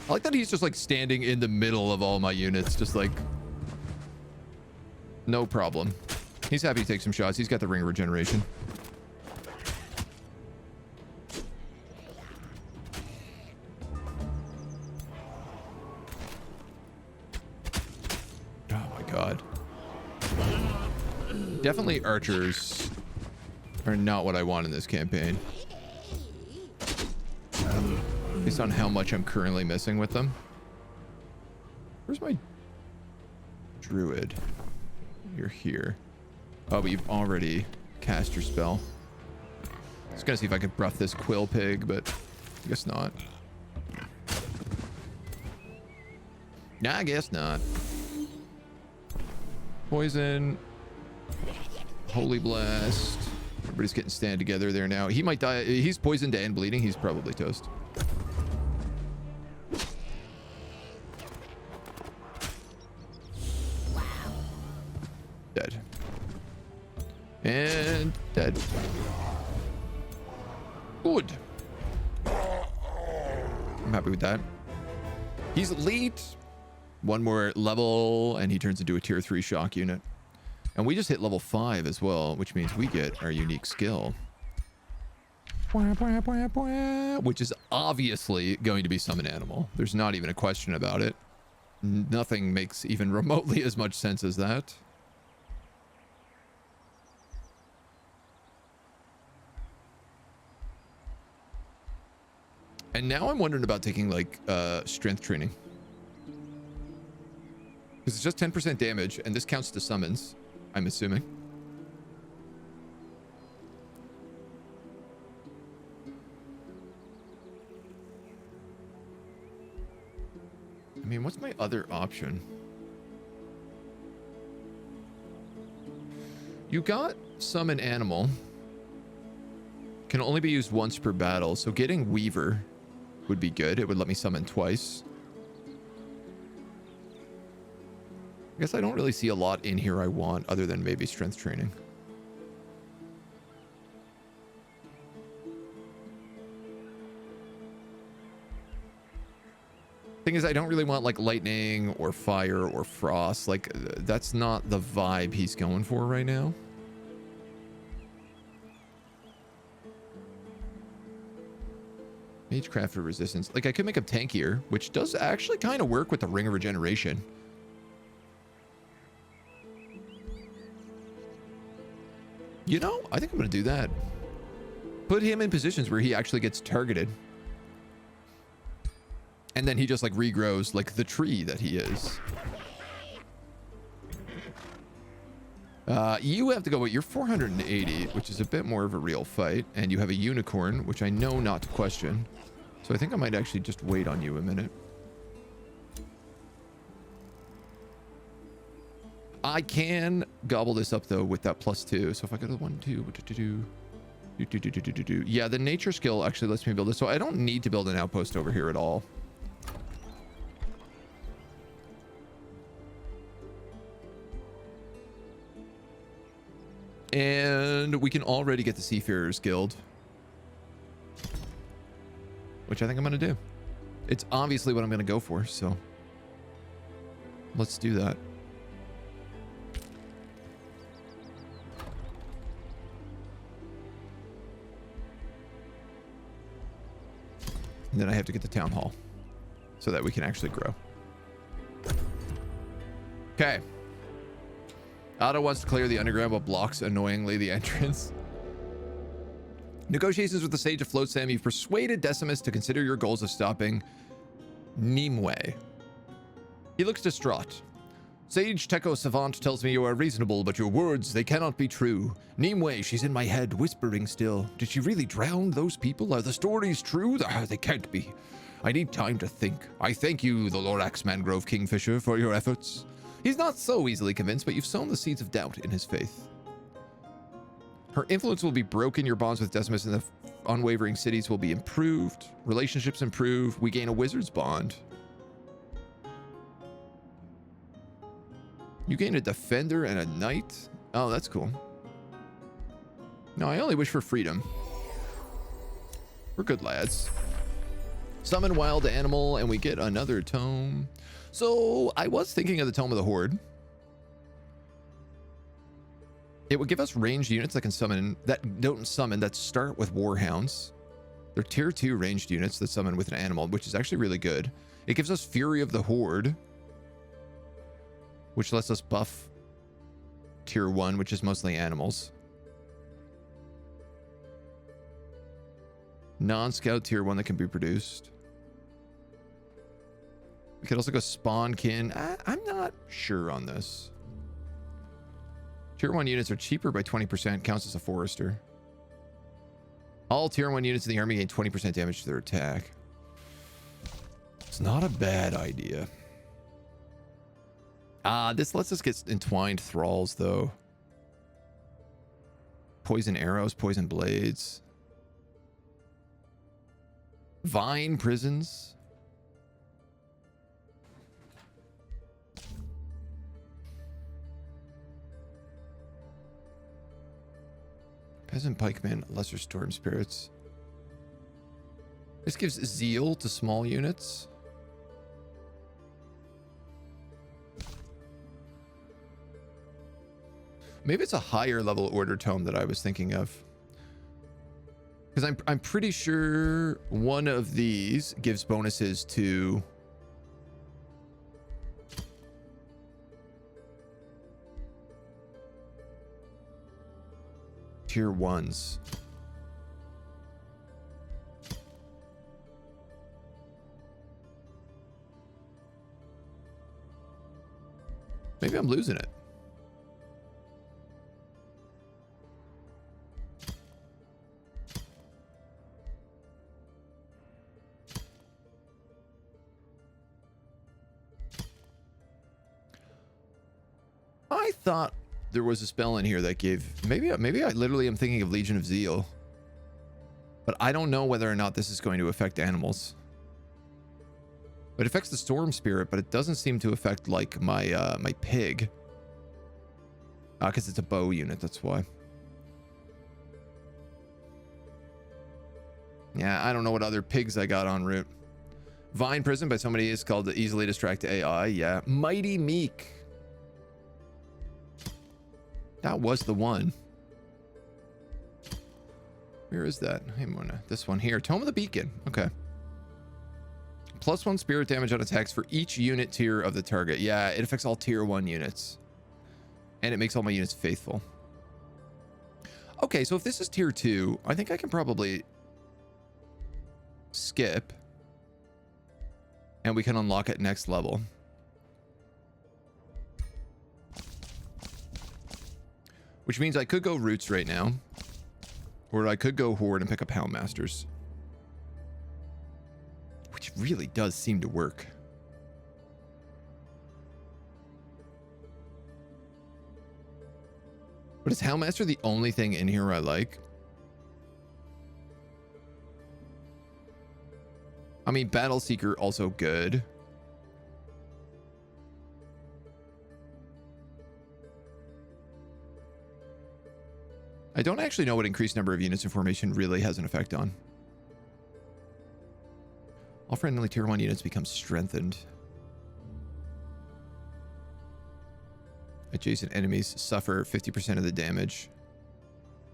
I like that he's just like standing in the middle of all my units, just like no problem. He's happy to take some shots. He's got the ring regeneration. Oh my god. Definitely archers are not what I want in this campaign. Based on how much I'm currently missing with them. Where's my druid? You're here. Oh, but you've already cast your spell. I was gonna see if I could buff this quill pig, but I guess not. Nah, I guess not. Poison. Holy blast. Everybody's getting stand together there now. He might die. He's poisoned and bleeding. He's probably toast. Dead. And dead. Good. I'm happy with that. He's elite. One more level, and he turns into a tier 3 shock unit. And we just hit level 5 as well, which means we get our unique skill. Which is obviously going to be summon animal. There's not even a question about it. Nothing makes even remotely as much sense as that. And now I'm wondering about taking like strength training. Because it's just 10% damage, and this counts to summons, I'm assuming. I mean, what's my other option? You got summon animal. Can only be used once per battle, so getting Weaver would be good. It would let me summon twice. I guess I don't really see a lot in here I want other than maybe strength training. Thing is, I don't really want like lightning or fire or frost. Like, that's not the vibe he's going for right now. Magecraft for resistance. Like, I could make him tankier, which does actually kind of work with the Ring of Regeneration. You know, I think I'm going to do that. Put him in positions where he actually gets targeted. And then he just like regrows like the tree that he is. You have to go with your 480, which is a bit more of a real fight. And you have a unicorn, which I know not to question. So I think I might actually just wait on you a minute. I can gobble this up though with that +2. So if I go to 1, 2, yeah, the nature skill actually lets me build this. So I don't need to build an outpost over here at all. And we can already get the Seafarers Guild, which I think I'm going to do. It's obviously what I'm going to go for, so let's do that. And then I have to get the town hall so that we can actually grow. Okay. Otto wants to clear the underground but blocks annoyingly the entrance. Negotiations with the Sage of Flotsam. You've persuaded Decimus to consider your goals of stopping Nimue. He looks distraught. Sage Techo Savant tells me you are reasonable, but your words, they cannot be true. Nimue, she's in my head, whispering still. Did she really drown those people? Are the stories true? They can't be. I need time to think. I thank you, the Lorax Mangrove Kingfisher, for your efforts. He's not so easily convinced, but you've sown the seeds of doubt in his faith. Her influence will be broken. Your bonds with Decimus and the unwavering cities will be improved. Relationships improve. We gain a wizard's bond. You gain a defender and a knight. Oh, that's cool. No, I only wish for freedom. We're good lads. Summon wild animal and we get another tome. So I was thinking of the Tome of the Horde. It would give us ranged units that can summon, that don't summon, that start with warhounds. They're tier 2 ranged units that summon with an animal, which is actually really good. It gives us Fury of the Horde, which lets us buff tier 1, which is mostly animals. Non-scout tier 1 that can be produced. We could also go Spawnkin. I'm not sure on this. Tier 1 units are cheaper by 20%, counts as a forester. All tier 1 units in the army gain 20% damage to their attack. It's not a bad idea. This lets us get entwined thralls, though. Poison arrows, poison blades. Vine prisons. Peasant pikeman, lesser storm spirits. This gives zeal to small units. Maybe it's a higher level order tome that I was thinking of. Because I'm pretty sure one of these gives bonuses to tier 1s. Maybe I'm losing it. I thought there was a spell in here that gave... Maybe I literally am thinking of Legion of Zeal. But I don't know whether or not this is going to affect animals. It affects the storm spirit, but it doesn't seem to affect like my my pig. Because it's a bow unit, that's why. Yeah, I don't know what other pigs I got en route. Vine Prison by somebody is called the Easily Distract AI. Yeah. Mighty Meek. That was the one. Where is that? Hey, Mona. This one here. Tome of the Beacon. Okay. +1 spirit damage on attacks for each unit tier of the target. Yeah, it affects all tier 1 units. And it makes all my units faithful. Okay, so if this is tier 2, I think I can probably skip. And we can unlock it next level. Which means I could go Roots right now. Or I could go Horde and pick up Houndmasters. Which really does seem to work. But is Houndmaster the only thing in here I like? I mean, Battle Seeker also good. I don't actually know what increased number of units in formation really has an effect on. All friendly tier 1 units become strengthened. Adjacent enemies suffer 50% of the damage.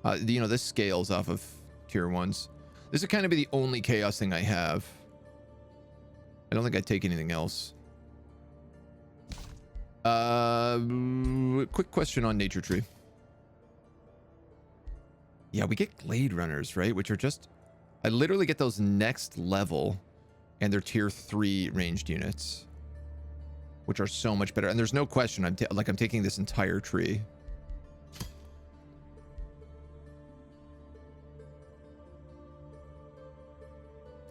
You know, this scales off of tier 1s. This would kind of be the only chaos thing I have. I don't think I'd take anything else. Quick question on Nature Tree. Yeah, we get Glade Runners, right? Which are just... I literally get those next level, and they're tier 3 ranged units, which are so much better. And there's no question, I'm taking this entire tree.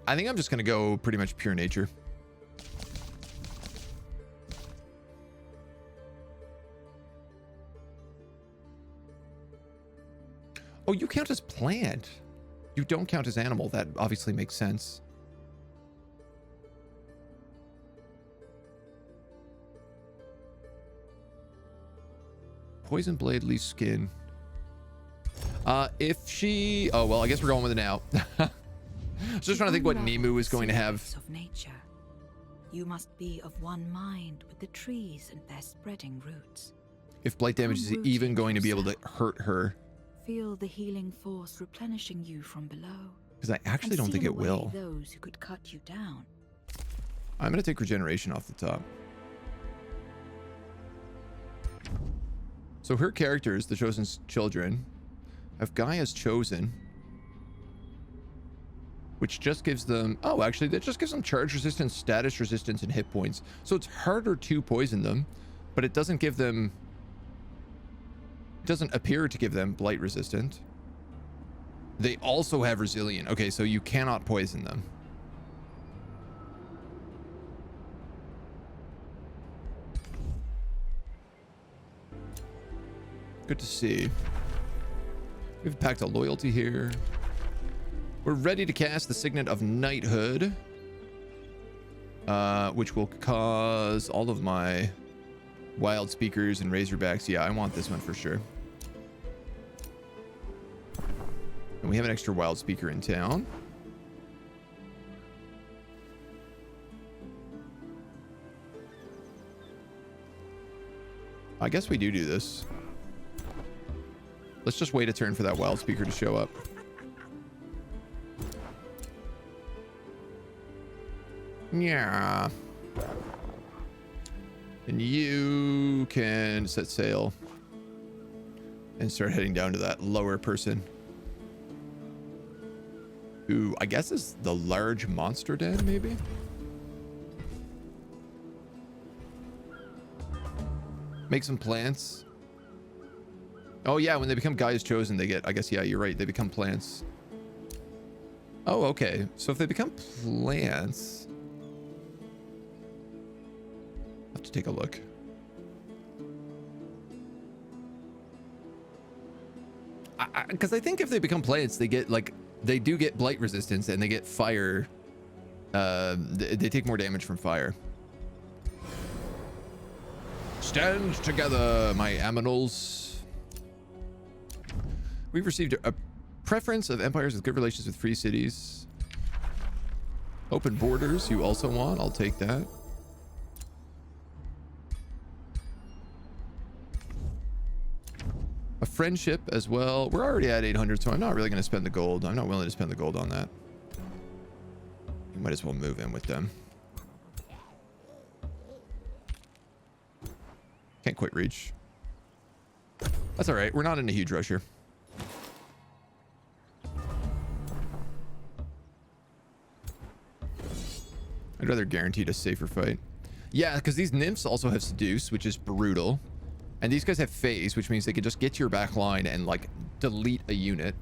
I think I'm just going to go pretty much pure nature. Oh, you count as plant. You don't count as animal. That obviously makes sense. Poison blade, leaf skin. If she... Oh, well, I guess we're going with it now. I was just trying to think what Nemu is going to have. Of nature. You must be of one mind with the trees and their spreading roots. If blight damage is even going to be able to hurt her. Feel the healing force replenishing you from below. Because I actually don't think it will. Those who could cut you down. I'm going to take regeneration off the top. So her characters, the Chosen Children, have Gaia's Chosen, which just gives them... Oh, actually, that just gives them charge resistance, status resistance, and hit points. So it's harder to poison them, but it doesn't give them... It doesn't appear to give them blight resistant. They also have resilient. Okay, so you cannot poison them. Good to see. We have a pact of loyalty here. We're ready to cast the Signet of Knighthood, which will cause all of my wild speakers and razorbacks. Yeah, I want this one for sure. And we have an extra wild speaker in town. I guess we do this. Let's just wait a turn for that wild speaker to show up. Yeah. And you can set sail and start heading down to that lower person, who I guess is the large monster den, maybe? Make some plants. Oh yeah, when they become guys chosen, they get, I guess, yeah, you're right, they become plants. Oh, okay. So if they become plants, I'll have to take a look. Because I think if they become plants, they get, like, they do get blight resistance and they get fire. They take more damage from fire. Stand together, my aminals. We've received a preference of empires with good relations with free cities. Open borders, you also want. I'll take that. A friendship as well. We're already at 800, so I'm not really going to spend the gold. I'm not willing to spend the gold on that. You might as well move in with them. Can't quite reach. That's all right. We're not in a huge rush here. I'd rather guaranteed a safer fight. Yeah, because these nymphs also have seduce, which is brutal. And these guys have phase, which means they can just get to your back line and, like, delete a unit.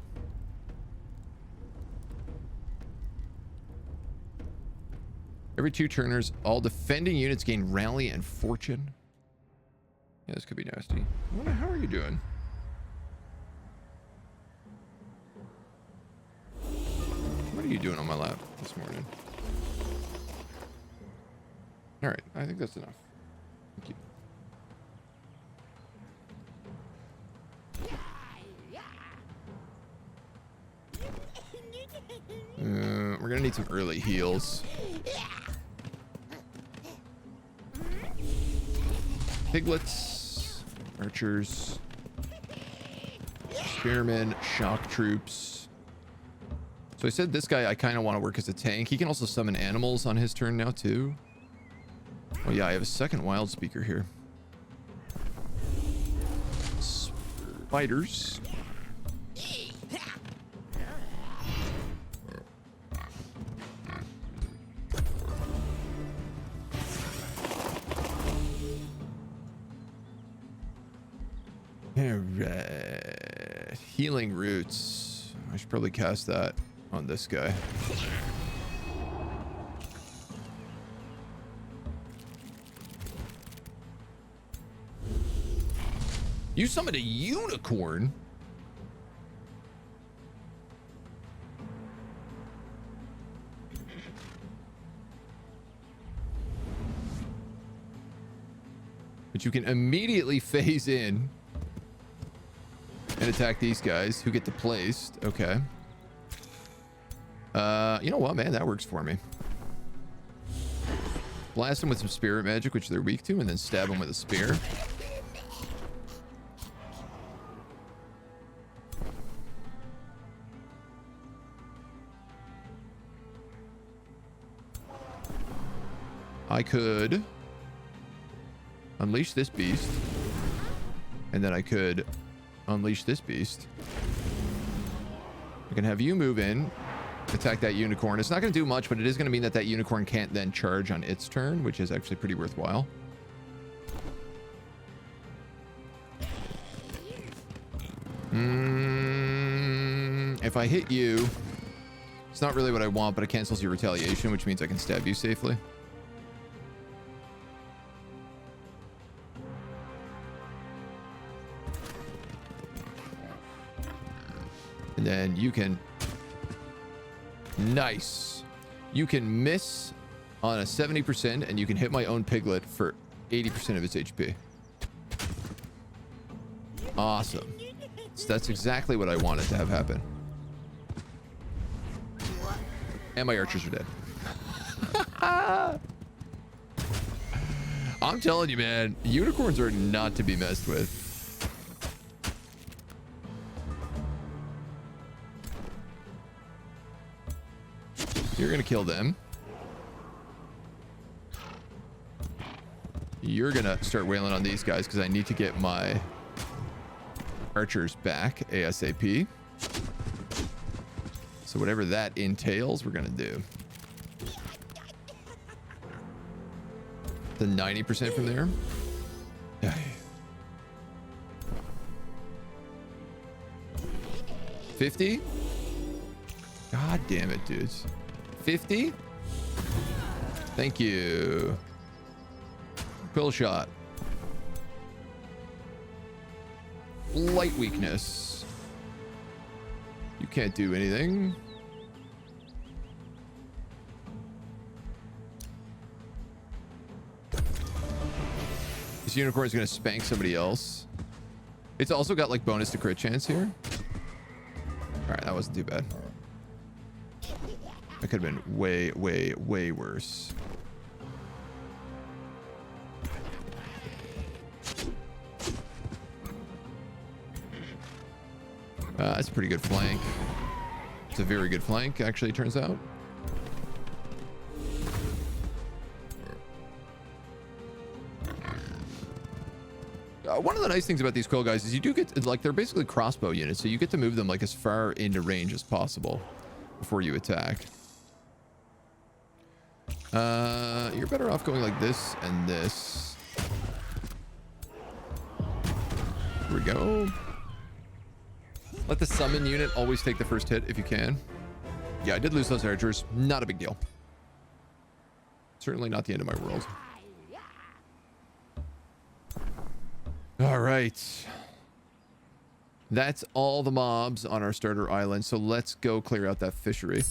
Every 2 turners, all defending units gain rally and fortune. Yeah, this could be nasty. I wonder, how are you doing? What are you doing on my lap this morning? All right, I think that's enough. Thank you. We're gonna need some early heals. Piglets, archers, spearmen, shock troops. So I said this guy I kind of want to work as a tank. He can also summon animals on his turn now too. Oh yeah, I have a second wild speaker here. Spiders. Alright. Healing roots. I should probably cast that on this guy. You summoned a unicorn? But you can immediately phase in and attack these guys who get displaced. Okay. You know what, man? That works for me. Blast them with some spirit magic, which they're weak to, and then stab them with a spear. I could unleash this beast, and then I could unleash this beast. I can have you move in, attack that unicorn. It's not going to do much, but it is going to mean that that unicorn can't then charge on its turn, which is actually pretty worthwhile. If I hit you, it's not really what I want, but it cancels your retaliation, which means I can stab you safely. And then you can... Nice. You can miss on a 70%, and you can hit my own piglet for 80% of its HP. Awesome. So that's exactly what I wanted to have happen. And my archers are dead. I'm telling you, man, unicorns are not to be messed with. You're gonna kill them. You're gonna start wailing on these guys because I need to get my archers back ASAP. So whatever that entails, we're gonna do. The 90% from there. 50? God damn it, dudes. 50? Thank you. Quill shot. Light weakness. You can't do anything. This unicorn is going to spank somebody else. It's also got like bonus to crit chance here. All right, that wasn't too bad. That could have been way, way, way worse. That's a pretty good flank. It's a very good flank, actually, it turns out. One of the nice things about these quill guys is you do get, like, they're basically crossbow units, so you get to move them, like, as far into range as possible before you attack. You're better off going like this and this. Here we go. Let the summon unit always take the first hit if you can. Yeah, I did lose those archers. Not a big deal. Certainly not the end of my world. All right. That's all the mobs on our starter island. So let's go clear out that fishery.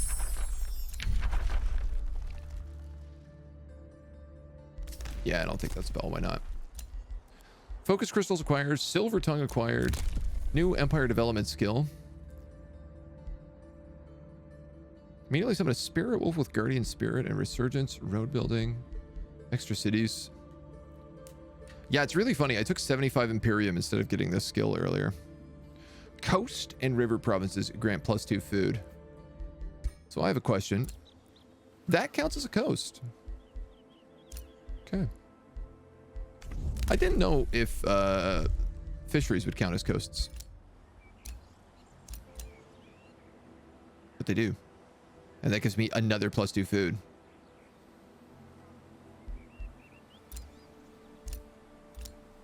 Yeah, I don't think that's spell. Why not? Focus crystals acquired. Silver tongue acquired. New empire development skill. Immediately summon a spirit wolf with guardian spirit and resurgence. Road building. Extra cities. Yeah, it's really funny. I took 75 Imperium instead of getting this skill earlier. Coast and river provinces grant +2 food. So I have a question. That counts as a coast. Okay. I didn't know if fisheries would count as coasts. But they do. And that gives me another +2 food.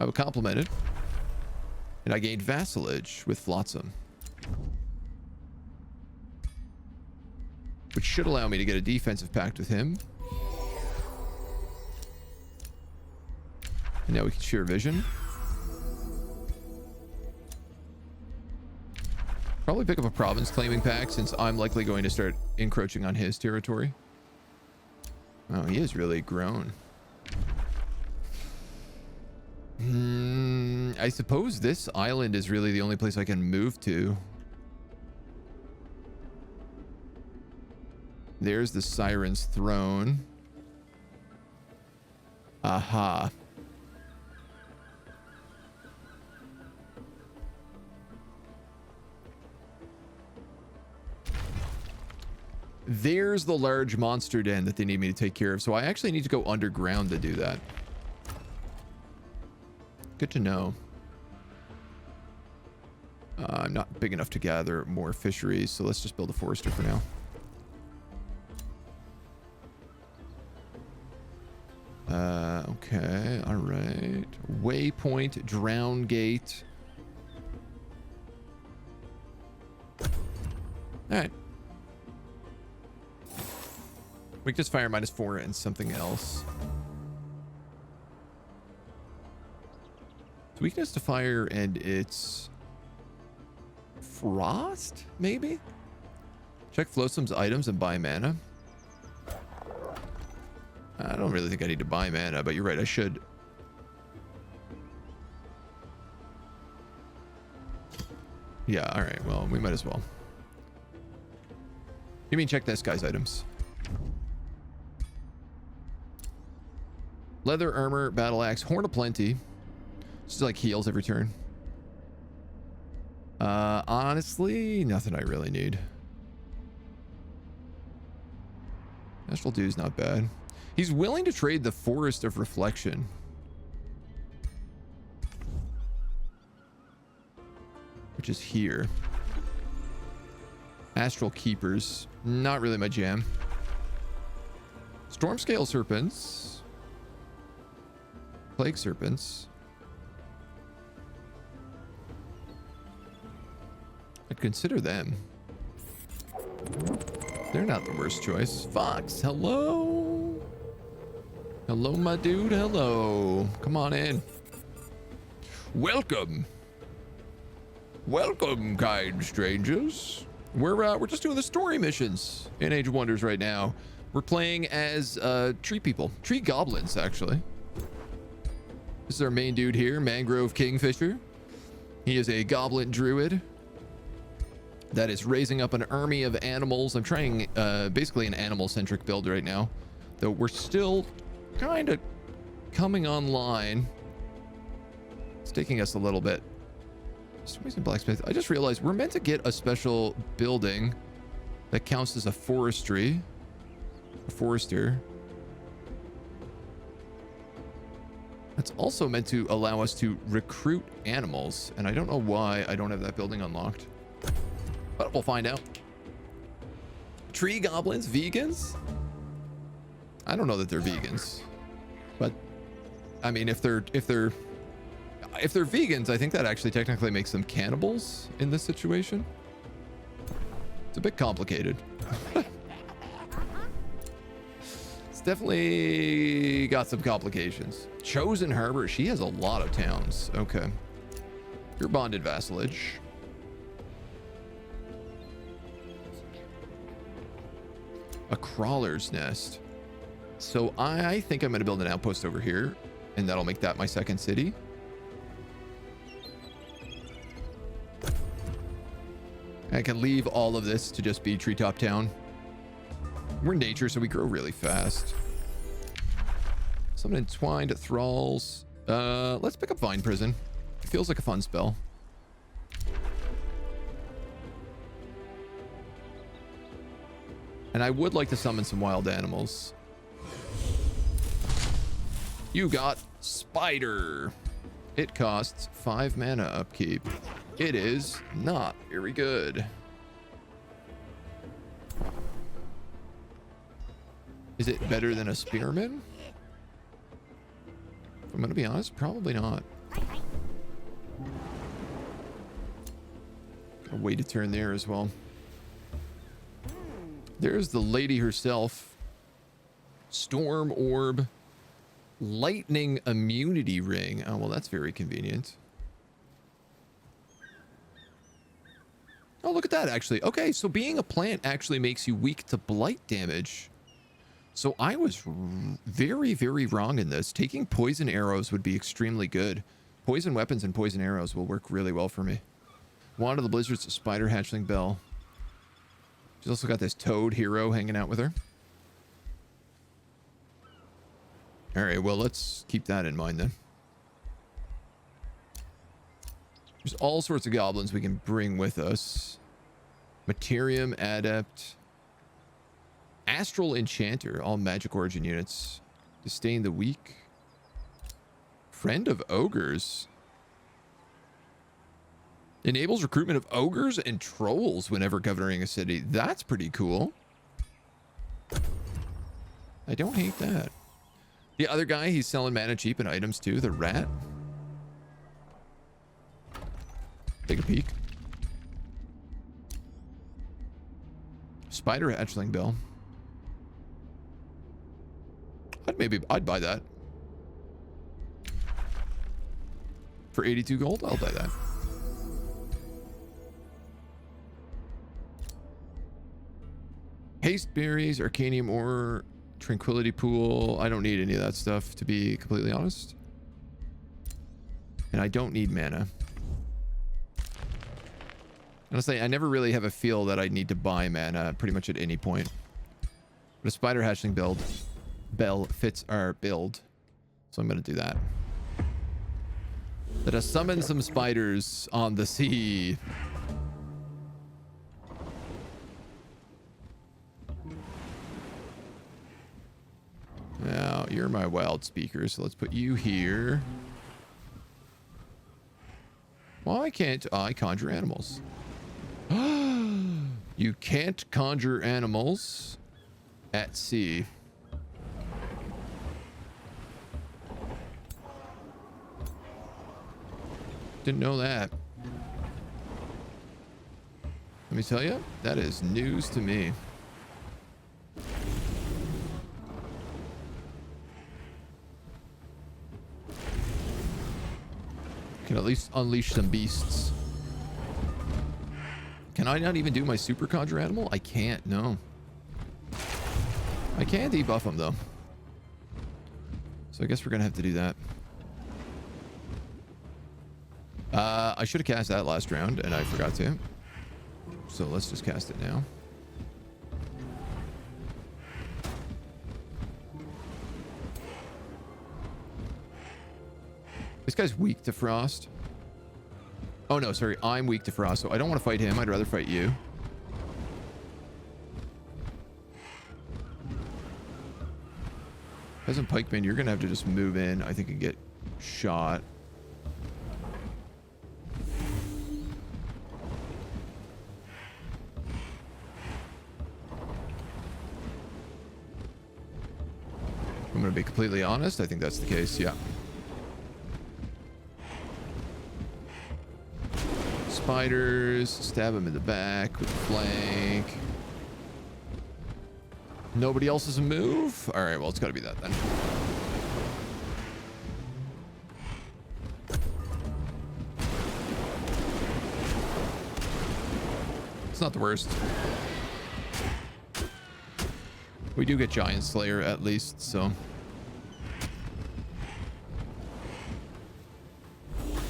I was complimented. And I gained vassalage with Flotsam. Which should allow me to get a defensive pact with him. And now we can share vision. Probably pick up a province claiming pact since I'm likely going to start encroaching on his territory. Oh, he has really grown. I suppose this island is really the only place I can move to. There's the Siren's throne. Aha. There's the large monster den that they need me to take care of. So I actually need to go underground to do that. Good to know. I'm not big enough to gather more fisheries, so let's just build a forester for now. Okay, all right. Waypoint, Drown Gate. All right. Weakness fire -4 and something else. It's weakness to fire and it's frost, maybe? Check Flosum's items and buy mana. I don't really think I need to buy mana, but you're right, I should. Yeah, all right, well, we might as well. You mean check this guy's items? Leather armor, battle axe, horn of plenty. Just like heals every turn. Honestly, nothing I really need. Astral Dew's not bad. He's willing to trade the Forest of Reflection. Which is here. Astral Keepers. Not really my jam. Stormscale Serpents. Plague Serpents. I'd consider them. They're not the worst choice. Fox, hello. Hello, my dude. Hello. Come on in. Welcome. Welcome, kind strangers. We're just doing the story missions in Age of Wonders right now. We're playing as tree people. Tree goblins, actually. This is our main dude here, Mangrove Kingfisher. He is a goblin druid that is raising up an army of animals. I'm trying basically an animal-centric build right now, though we're still kind of coming online. It's taking us a little bit. Stories in Blacksmith. I just realized we're meant to get a special building that counts as a forester. That's also meant to allow us to recruit animals, and I don't know why I don't have that building unlocked. But we'll find out. Tree goblins, vegans? I don't know that they're vegans, but I mean, if they're vegans, I think that actually technically makes them cannibals in this situation. It's a bit complicated. It's definitely got some complications. Chosen Harbor, she has a lot of towns. Okay. Your bonded vassalage. A crawler's nest. So I think I'm going to build an outpost over here, and that'll make that my second city. I can leave all of this to just be Treetop Town. We're nature, so we grow really fast. Some entwined thralls. Let's pick up Vine Prison. It feels like a fun spell. And I would like to summon some wild animals. You got Spider. It costs 5 mana upkeep. It is not very good. Is it better than a Spearman? If I'm going to be honest, probably not. Gotta wait a turn there as well. There's the lady herself. Storm Orb. Lightning Immunity Ring. Oh, well, that's very convenient. Oh, look at that, actually. Okay, so being a plant actually makes you weak to blight damage. So I was very, very wrong in this. Taking poison arrows would be extremely good. Poison weapons and poison arrows will work really well for me. Wand of the Blizzard's a Spider Hatchling Bell. She's also got this toad hero hanging out with her. All right, well, let's keep that in mind then. There's all sorts of goblins we can bring with us. Materium Adept. Astral Enchanter, all magic origin units. Disdain the Weak. Friend of Ogres. Enables recruitment of ogres and trolls whenever governing a city. That's pretty cool. I don't hate that. The other guy, he's selling mana cheap and items too. The rat. Take a peek. Spider Hatchling Bell. I'd buy that. For 82 gold, I'll buy that. Haste Berries, Arcanium Ore, Tranquility Pool. I don't need any of that stuff, to be completely honest. And I don't need mana. Honestly, I never really have a feel that I need to buy mana pretty much at any point. But a Spider Hatchling Bell fits our build So I'm going to do that. Let us summon some spiders on the sea. Now, you're my wild speaker, so let's put you here. Why can't I conjure animals? You can't conjure animals at sea. Didn't know that. Let me tell you, that is news to me. Can at least unleash some beasts. Can I not even do my super conjure animal? I can't, no. I can debuff him though. So I guess we're gonna have to do that. I should have cast that last round and I forgot to. So let's just cast it now. This guy's weak to frost. Oh no, sorry, I'm weak to frost, so I don't want to fight him. I'd rather fight you. Peasant pikeman, you're gonna have to just move in, I think, and get shot. I'm gonna be completely honest, I think that's the case, yeah. Spiders, stab him in the back with the flank. Nobody else has a move? All right, well, it's got to be that then. It's not the worst. We do get Giant Slayer at least, so.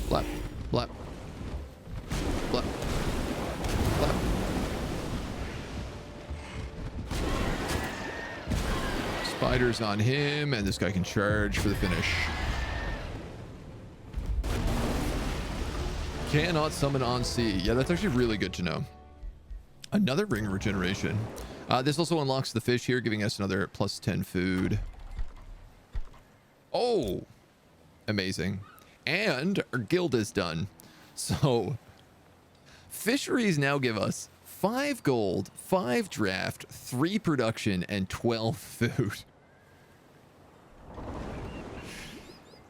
Blap, blap. Blap. Blap. Spiders on him, and this guy can charge for the finish. Cannot summon on sea. Yeah, that's actually really good to know. Another ring regeneration. This also unlocks the fish here, giving us another plus 10 food. Oh, amazing. And our guild is done. So fisheries now give us 5 gold, 5 draft, 3 production, and 12 food.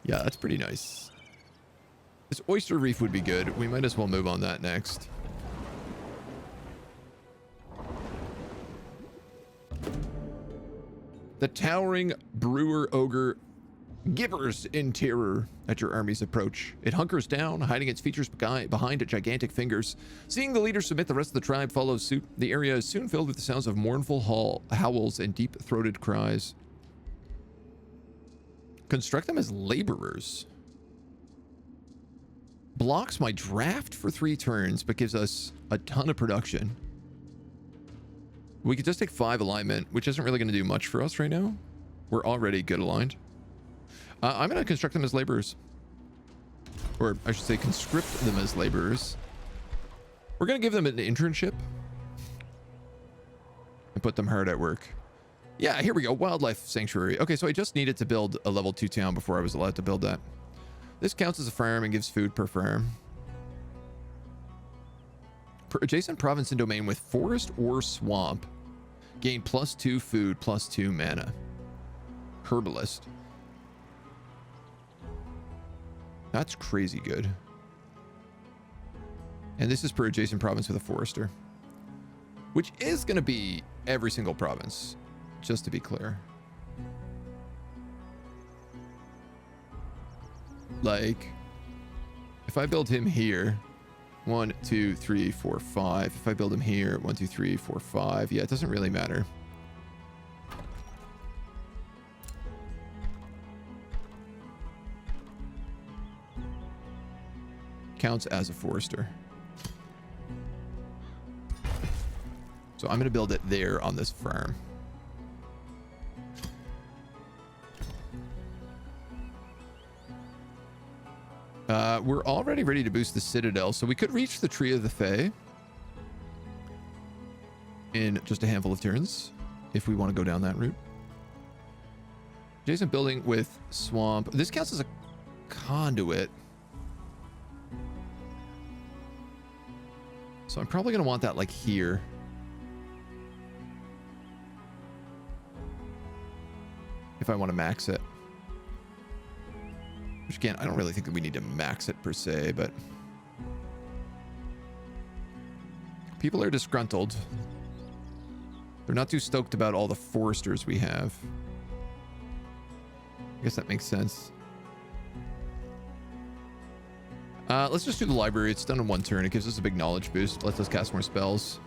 Yeah, that's pretty nice. This oyster reef would be good. We might as well move on that next. The towering brewer ogre gibbers in terror at your army's approach. It hunkers down, hiding its features behind gigantic fingers. Seeing the leader submit, the rest of the tribe follows suit. The area is soon filled with the sounds of mournful howls and deep-throated cries. Construct them as laborers. Blocks my draft for 3 turns, but gives us a ton of production. We could just take 5 alignment, which isn't really going to do much for us right now. We're already good aligned. I'm going to construct them as laborers. Or I should say conscript them as laborers. We're going to give them an internship. And put them hard at work. Yeah, here we go. Wildlife Sanctuary. Okay, so I just needed to build a level 2 town before I was allowed to build that. This counts as a farm and gives food per farm. Per adjacent province and domain with forest or swamp. Gain +2 food, +2 mana. Herbalist. That's crazy good. And this is per adjacent province with a forester. Which is going to be every single province. Just to be clear. Like, if I build him here, 1, 2, 3, 4, 5. If I build him here, 1, 2, 3, 4, 5. Yeah, it doesn't really matter. Counts as a forester. So I'm going to build it there on this farm. We're already ready to boost the Citadel, so we could reach the Tree of the Fae in just a handful of turns if we want to go down that route. Adjacent building with swamp. This counts as a conduit. So I'm probably going to want that like here. If I want to max it. Which again, I don't really think that we need to max it per se, but people are disgruntled. They're not too stoked about all the foresters we have. I guess that makes sense. Let's just do the library. It's done in one turn. It gives us a big knowledge boost. Lets us cast more spells.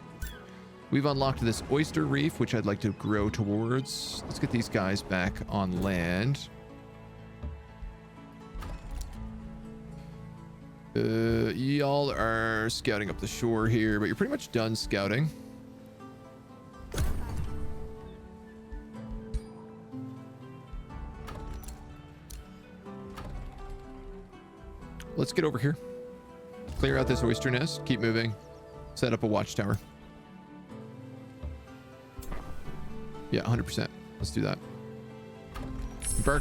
We've unlocked this oyster reef, which I'd like to grow towards. Let's get these guys back on land. Y'all are scouting up the shore here, but you're pretty much done scouting. Let's get over here. Clear out this oyster nest. Keep moving. Set up a watchtower. Yeah, 100%. Let's do that.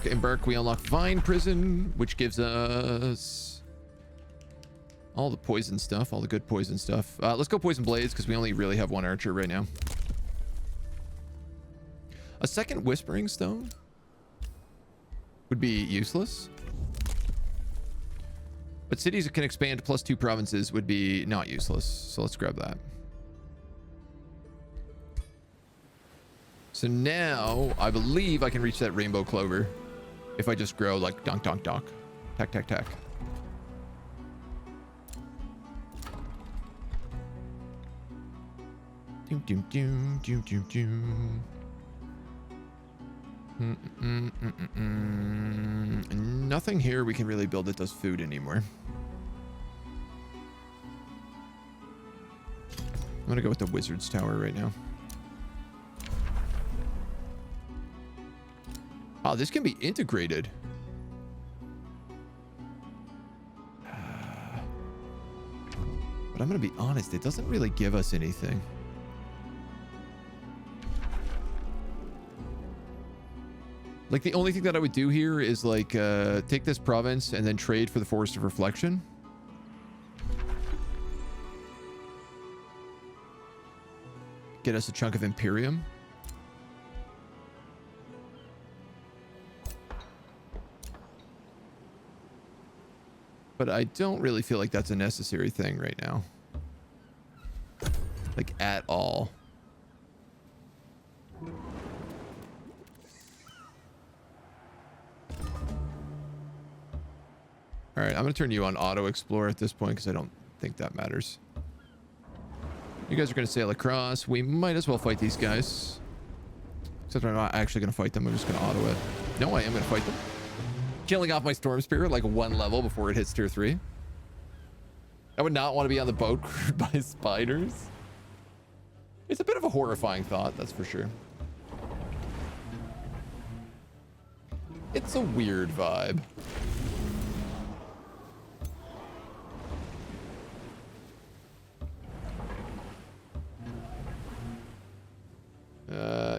Embark. We unlock Vine Prison, which gives us all the poison stuff, all the good poison stuff. Let's go Poison Blades, because we only really have one archer right now. A second Whispering Stone would be useless. But cities that can expand to +2 provinces would be not useless. So let's grab that. So now I believe I can reach that rainbow clover if I just grow like donk, donk, donk. Tack, tack, tack. Doom, doom, doom, doom, doom, doom. Nothing here we can really build that does food anymore. I'm gonna go with the Wizard's Tower right now. Oh, this can be integrated. But I'm gonna be honest, it doesn't really give us anything. Like, the only thing that I would do here is, like, take this province and then trade for the Forest of Reflection. Get us a chunk of Imperium. But I don't really feel like that's a necessary thing right now. Like, at all. All right, I'm going to turn you on Auto Explore at this point because I don't think that matters. You guys are going to sail across. We might as well fight these guys. Except I'm not actually going to fight them. I'm just going to auto it. No, I am going to fight them. Killing off my Storm Spirit like 1 level before it hits tier 3. I would not want to be on the boat crewed by spiders. It's a bit of a horrifying thought, that's for sure. It's a weird vibe.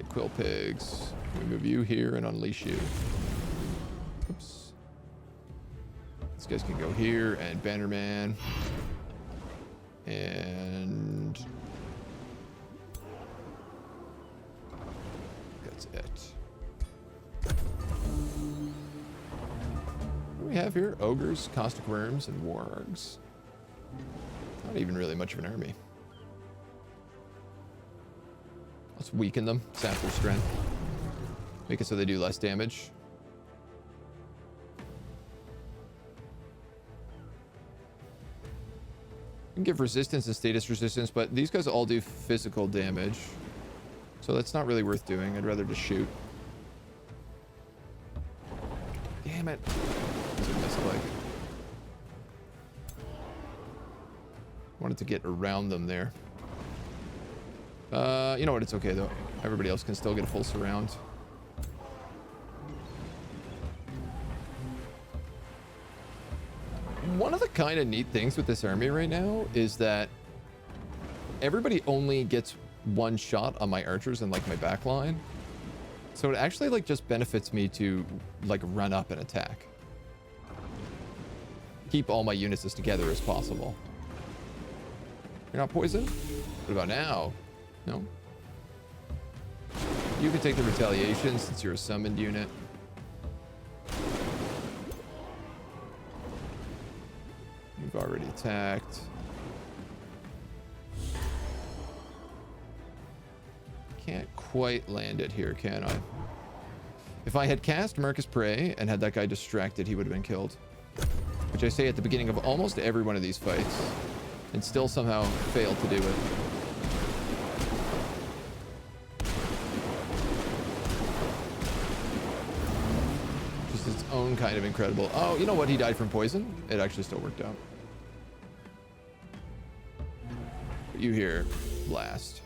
Quill Pigs. We move you here and unleash you. Oops. These guys can go here, and Bannerman. And that's it. What do we have here? Ogres, Caustic Worms, and Wargs. Not even really much of an army. Let's weaken them. Sap their strength. Make it so they do less damage. You can give resistance and status resistance, but these guys all do physical damage. So that's not really worth doing. I'd rather just shoot. Damn it. Wanted to get around them there. You know what? It's okay, though. Everybody else can still get a full surround. one of the kind of neat things with this army right now is that everybody only gets one shot on my archers and like my back line. So it actually like just benefits me to like run up and attack. Keep all my units as together as possible. You're not poisoned? What about now? No? You can take the retaliation since you're a summoned unit. You've already attacked. Can't quite land it here, can I? If I had cast Marcus Prey and had that guy distracted, he would have been killed. Which I say at the beginning of almost every one of these fights, and still somehow failed to do it. Just its own kind of incredible. Oh, you know what? He died from poison. It actually still worked out. But you hear blast.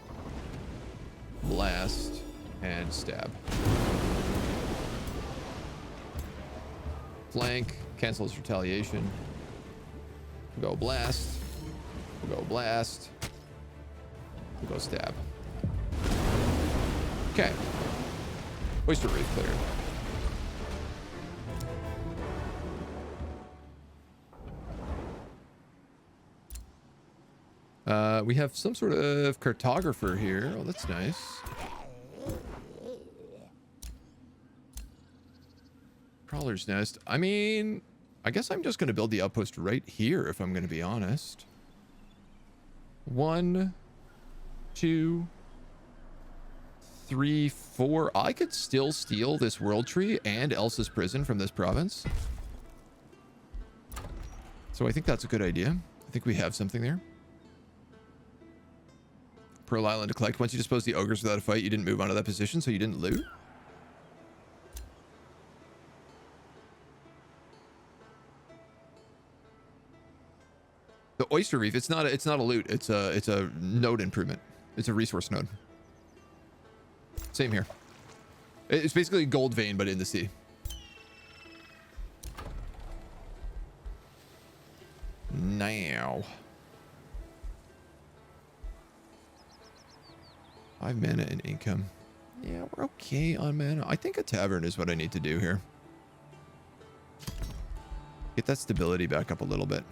Blast and stab. Flank cancels retaliation. We'll go blast. We'll go blast. We'll go stab. Okay. Oyster Reef cleared. We have some sort of cartographer here. Oh, that's nice. Crawler's Nest. I mean, I guess I'm just going to build the outpost right here, if I'm going to be honest. 1, 2, 3, 4. I could still steal this world tree and Elsa's prison from this province. So I think that's a good idea. I think we have something there. Pearl Island to collect. Once you dispose the ogres without a fight, you didn't move onto that position, so you didn't loot. The Oyster Reef, it's not a loot, it's a node improvement. It's a resource node. Same here. It's basically a gold vein, but in the sea. Now. 5 mana and income. Yeah, we're okay on mana. I think a tavern is what I need to do here. Get that stability back up a little bit.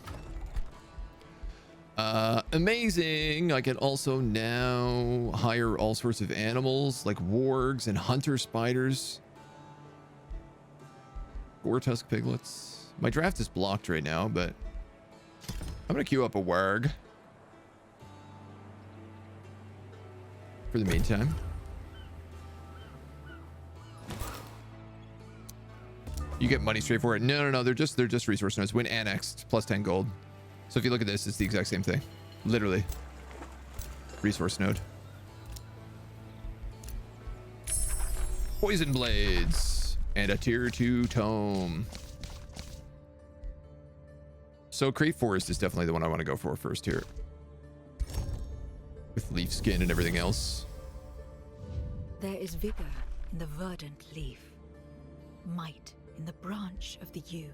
Amazing. I can also now hire all sorts of animals like wargs and hunter spiders. Gore tusk piglets. My draft is blocked right now, but I'm gonna queue up a warg for the meantime. You get money straight for it. No, they're just resource nodes. When annexed, plus 10 gold. So if you look at this, it's the exact same thing. Literally. Resource node. Poison blades. And a tier 2 tome. So Crate Forest is definitely the one I want to go for first here. With leaf skin and everything else. There is vigor in the verdant leaf. Might in the branch of the yew.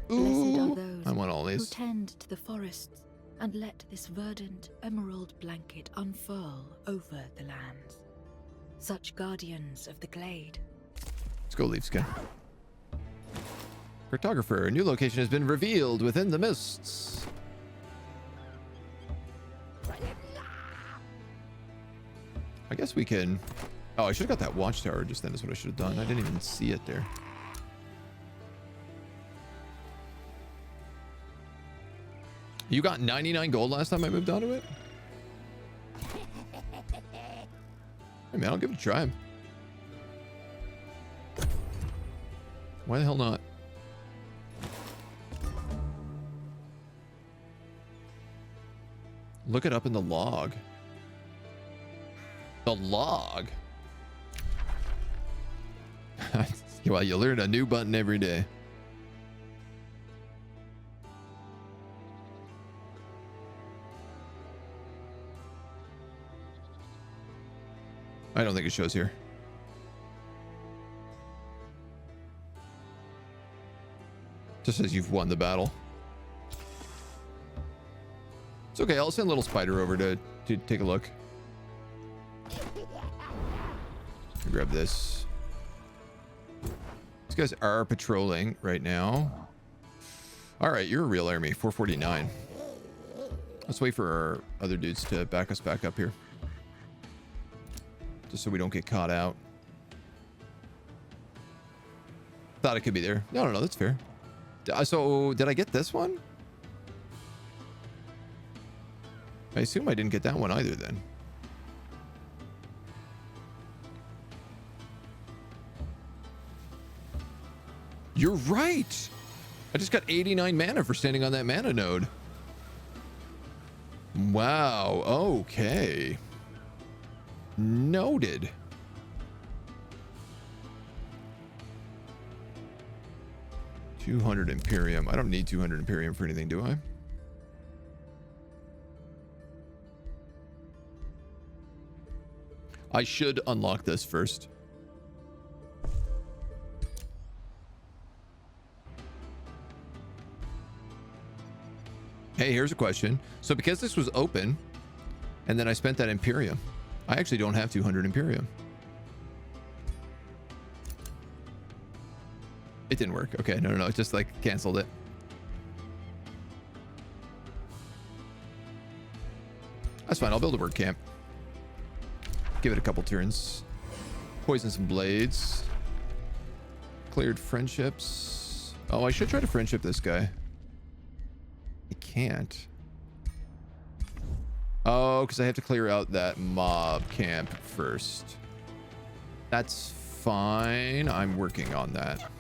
Blessed are those I want all who these. tend to the forests and let this verdant emerald blanket unfurl over the lands. Such guardians of the glade. Let's go leaf skin. Cartographer, a new location has been revealed within the mists. I guess we can... Oh, I should have got that watchtower just then is what I should have done. I didn't even see it there. You got 99 gold last time I moved onto it? Hey man, I'll give it a try. Why the hell not? Look it up in the log. The log? Well, you learn a new button every day. I don't think it shows here. Just says you've won the battle. It's okay. I'll send little spider over to take a look. Grab this. These guys are patrolling right now. All right, you're a real army. 449. Let's wait for our other dudes to back us back up here. Just so we don't get caught out. Thought it could be there. No, that's fair. So, did I get this one? I assume I didn't get that one either then. You're right. I just got 89 mana for standing on that mana node. Wow. Okay. Noted. $200 Imperium. I don't need 200 Imperium for anything, do I? I should unlock this first. Hey, here's a question. So because this was open, and then I spent that Imperium, I actually don't have 200 Imperium. It didn't work. Okay, no. It just like canceled it. That's fine. I'll build a work camp. Give it a couple turns. Poison some blades. Cleared friendships. Oh, I should try to friendship this guy. I can't. Oh, because I have to clear out that mob camp first. That's fine. I'm working on that.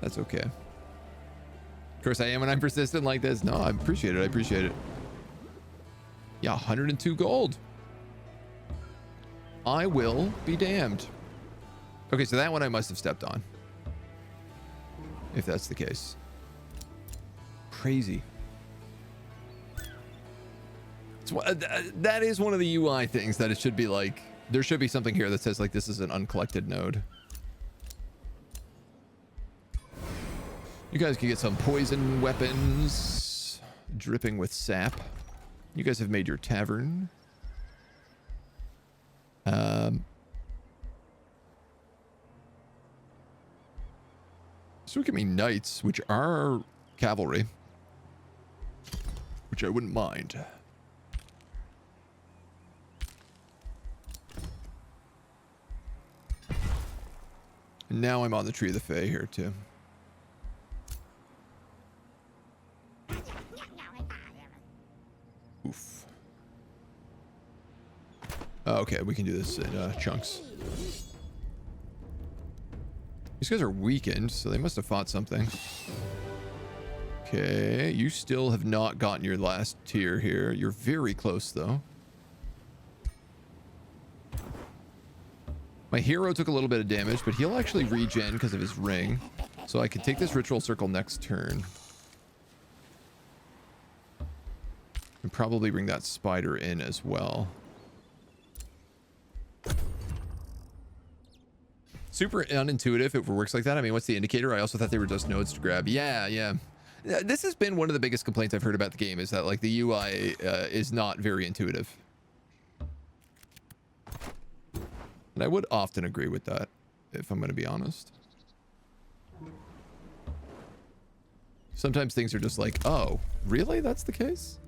That's okay. Of course I am when I'm persistent like this. No, I appreciate it. I appreciate it. Yeah, 102 gold. I will be damned. Okay, so that one I must have stepped on. If that's the case. Crazy. That is one of the UI things that it should be like. There should be something here that says like this is an uncollected node. You guys can get some poison weapons. Dripping with sap. You guys have made your tavern. So we can be knights, which are cavalry. Which I wouldn't mind. And now I'm on the Tree of the Fae here too. Oof. Okay, we can do this in chunks. These guys are weakened, so they must have fought something. Okay, you still have not gotten your last tier here. You're very close, though. My hero took a little bit of damage, but he'll actually regen because of his ring. So I can take this ritual circle next turn. And probably bring that spider in as well. Super unintuitive if it works like that. I mean, what's the indicator? I also thought they were just nodes to grab. Yeah. This has been one of the biggest complaints I've heard about the game, is that like the UI is not very intuitive. And I would often agree with that, if I'm going to be honest. Sometimes things are just like, oh, really? That's the case?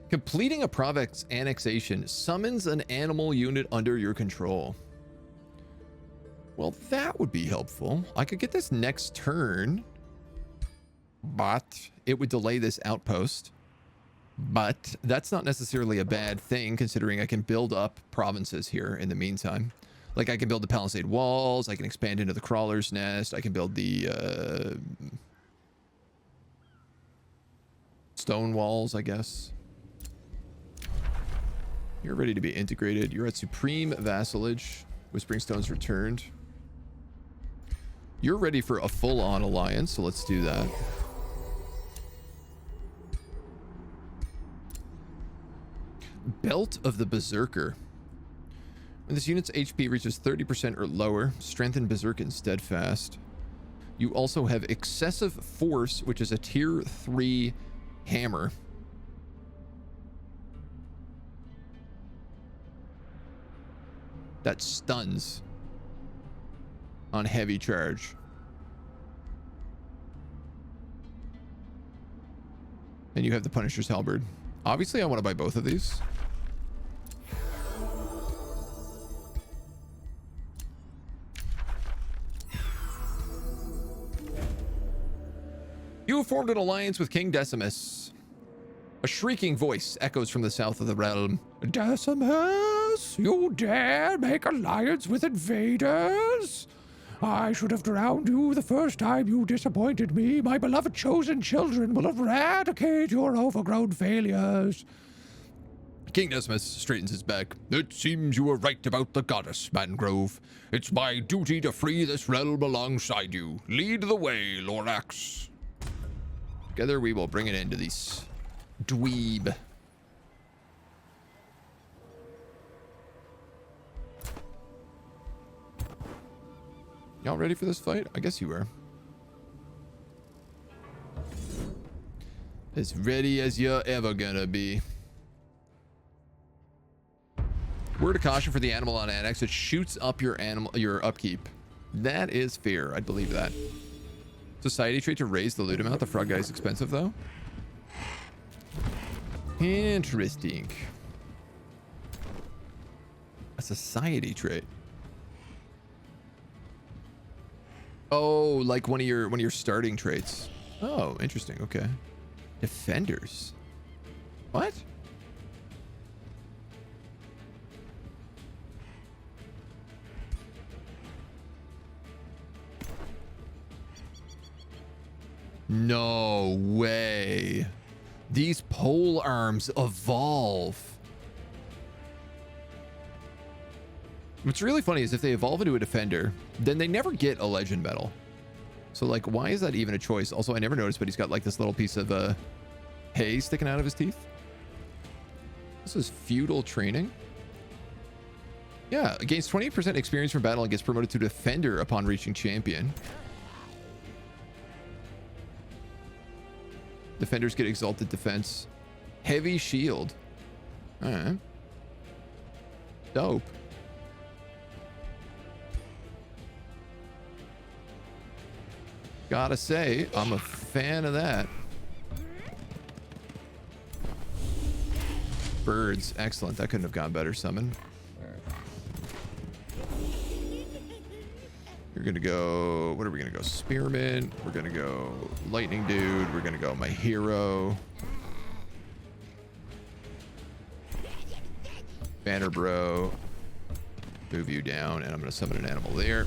Completing a province annexation summons an animal unit under your control. Well, that would be helpful. I could get this next turn, but it would delay this outpost. But that's not necessarily a bad thing, considering I can build up provinces here in the meantime. Like, I can build the palisade walls, I can expand into the crawler's nest, I can build the stone walls, I guess. You're ready to be integrated. You're at supreme vassalage. Whispering Stone's returned. You're ready for a full-on alliance, so let's do that. Belt of the Berserker. When this unit's HP reaches 30% or lower, strengthen Berserk and Steadfast. You also have excessive force, which is a tier 3 hammer. That stuns on heavy charge. And you have the Punisher's Halberd. Obviously, I want to buy both of these. You have formed an alliance with King Decimus. A shrieking voice echoes from the south of the realm. Decimus, you dare make alliance with invaders? I should have drowned you the first time you disappointed me. My beloved chosen children will eradicate your overgrown failures. King Decimus straightens his back. It seems you were right about the goddess, Mangrove. It's my duty to free this realm alongside you. Lead the way, Lorax. Together we will bring it into this dweeb. Y'all ready for this fight? I guess you were. As ready as you're ever gonna be. Word of caution for the animal on annex. It shoots up your upkeep. That is fair. I believe that. Society trait to raise the loot amount. The frog guy is expensive though. Interesting. A society trait. Oh, like one of your starting traits. Oh, interesting. Okay. Defenders. What? No way. These pole arms evolve. What's really funny is if they evolve into a defender, then they never get a legend medal. So like, why is that even a choice? Also, I never noticed, but he's got like this little piece of hay sticking out of his teeth. This is feudal training. Yeah, gains 20% experience from battle and gets promoted to defender upon reaching champion. Defenders get exalted defense. Heavy shield. Alright. Dope. Gotta say, I'm a fan of that. Birds. Excellent. That couldn't have gone better, summon. You're gonna go... What are we gonna go? Spearmint. We're gonna go Lightning Dude. We're gonna go my hero. Banner Bro. Move you down, and I'm gonna summon an animal there.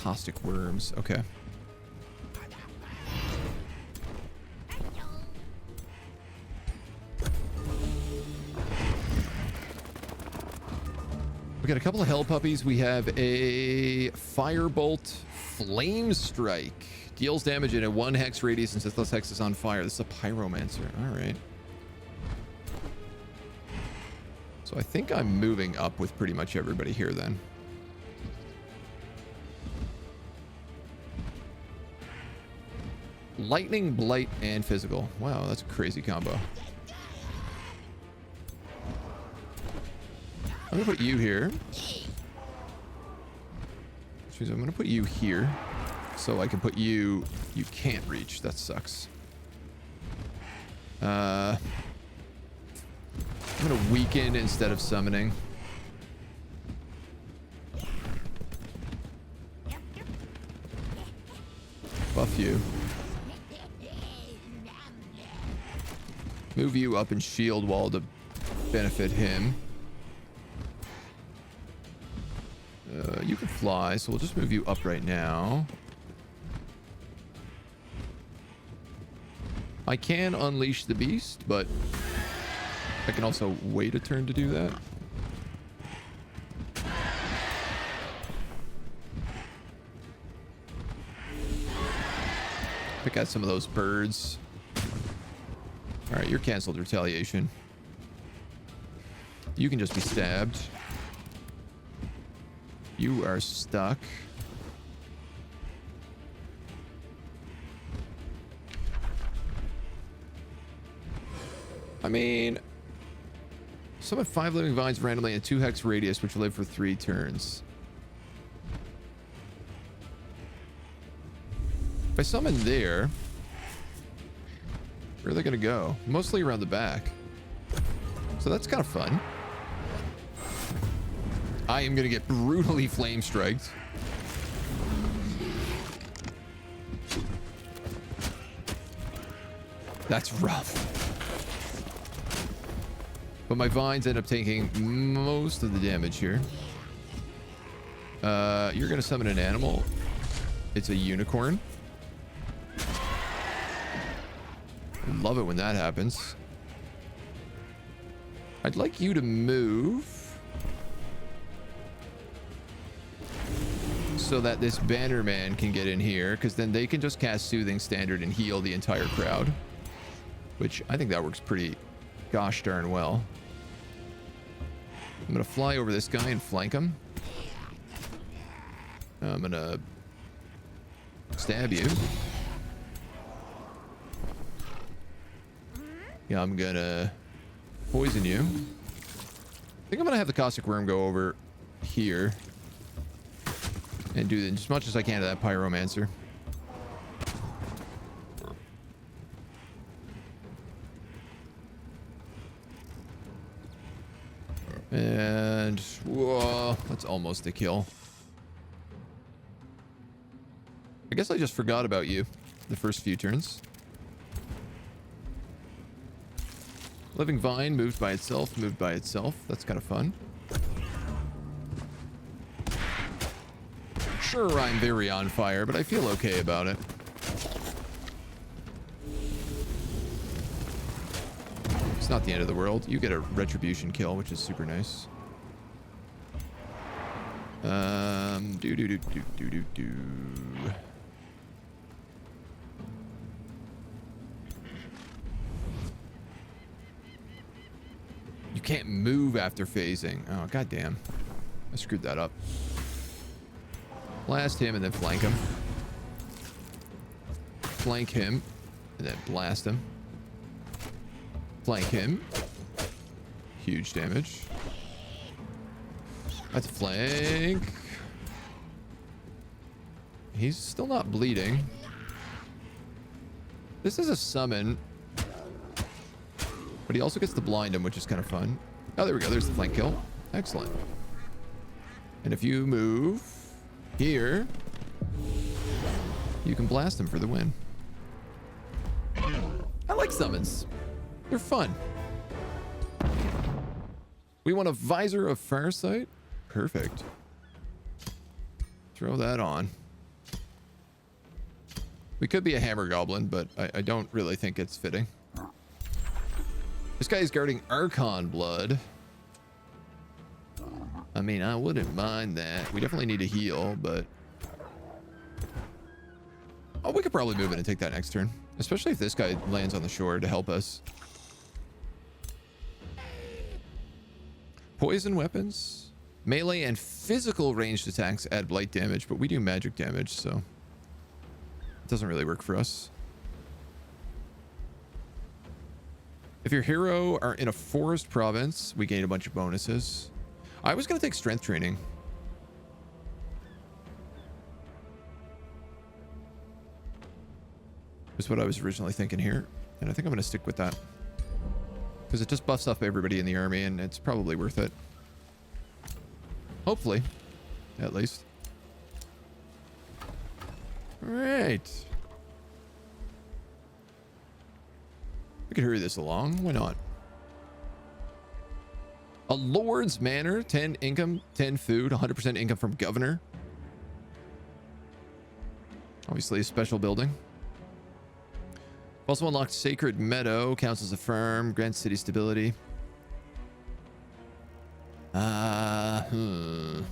Caustic Worms. Okay. We got a couple of hell puppies. We have a Firebolt Flame Strike. Deals damage in a 1 hex radius and sets those hexes on fire. This is a Pyromancer. All right. So I think I'm moving up with pretty much everybody here then. Lightning, Blight, and Physical. Wow, that's a crazy combo. I'm gonna put you here. Which means I'm gonna put you here. So I can put you... You can't reach. That sucks. I'm gonna weaken instead of summoning. Buff you. Move you up in shield wall to benefit him. You can fly, so we'll just move you up right now. I can unleash the beast, but I can also wait a turn to do that. Pick out some of those birds. All right, you're canceled retaliation. You can just be stabbed. You are stuck. I mean, summon 5 living vines randomly in a 2 hex radius, which will live for 3 turns. If I summon there, where are they going to go? Mostly around the back. So that's kind of fun. I am going to get brutally flame striked. That's rough. But my vines end up taking most of the damage here. You're going to summon an animal. It's a unicorn. Love it when that happens. I'd like you to move so that this banner man can get in here, because then they can just cast Soothing Standard and heal the entire crowd, which I think that works pretty gosh darn well. I'm gonna fly over this guy and flank him. I'm gonna stab you. Yeah, I'm gonna poison you. I think I'm gonna have the Caustic Worm go over here and do as much as I can to that Pyromancer. And whoa, that's almost a kill. I guess I just forgot about you the first few turns. Living Vine moved by itself, moved by itself. That's kind of fun. Sure, I'm very on fire, but I feel okay about it. It's not the end of the world. You get a retribution kill, which is super nice. Do. You can't move after phasing. Oh, goddamn. I screwed that up. Blast him and then flank him. Flank him and then blast him. Flank him. Huge damage. That's a flank. He's still not bleeding. This is a summon. But he also gets to blind him, which is kind of fun. Oh, there we go. There's the flank kill. Excellent. And if you move here, you can blast him for the win. I like summons. They're fun. We want a Visor of Farsight. Perfect. Throw that on. We could be a Hammer Goblin, but I don't really think it's fitting. This guy is guarding Archon blood. I mean, I wouldn't mind that. We definitely need a heal, but... Oh, we could probably move in and take that next turn. Especially if this guy lands on the shore to help us. Poison weapons. Melee and physical ranged attacks add blight damage, but we do magic damage, so... It doesn't really work for us. If your hero are in a forest province, we gain a bunch of bonuses. I was going to take strength training. Is what I was originally thinking here. And I think I'm going to stick with that. Because it just buffs up everybody in the army and it's probably worth it. Hopefully. At least. Alright. We could hurry this along. Why not? A Lord's Manor. 10 income, 10 food, 100% income from Governor. Obviously a special building. Also unlocked Sacred Meadow. Counts as a farm. Grants city stability. I'm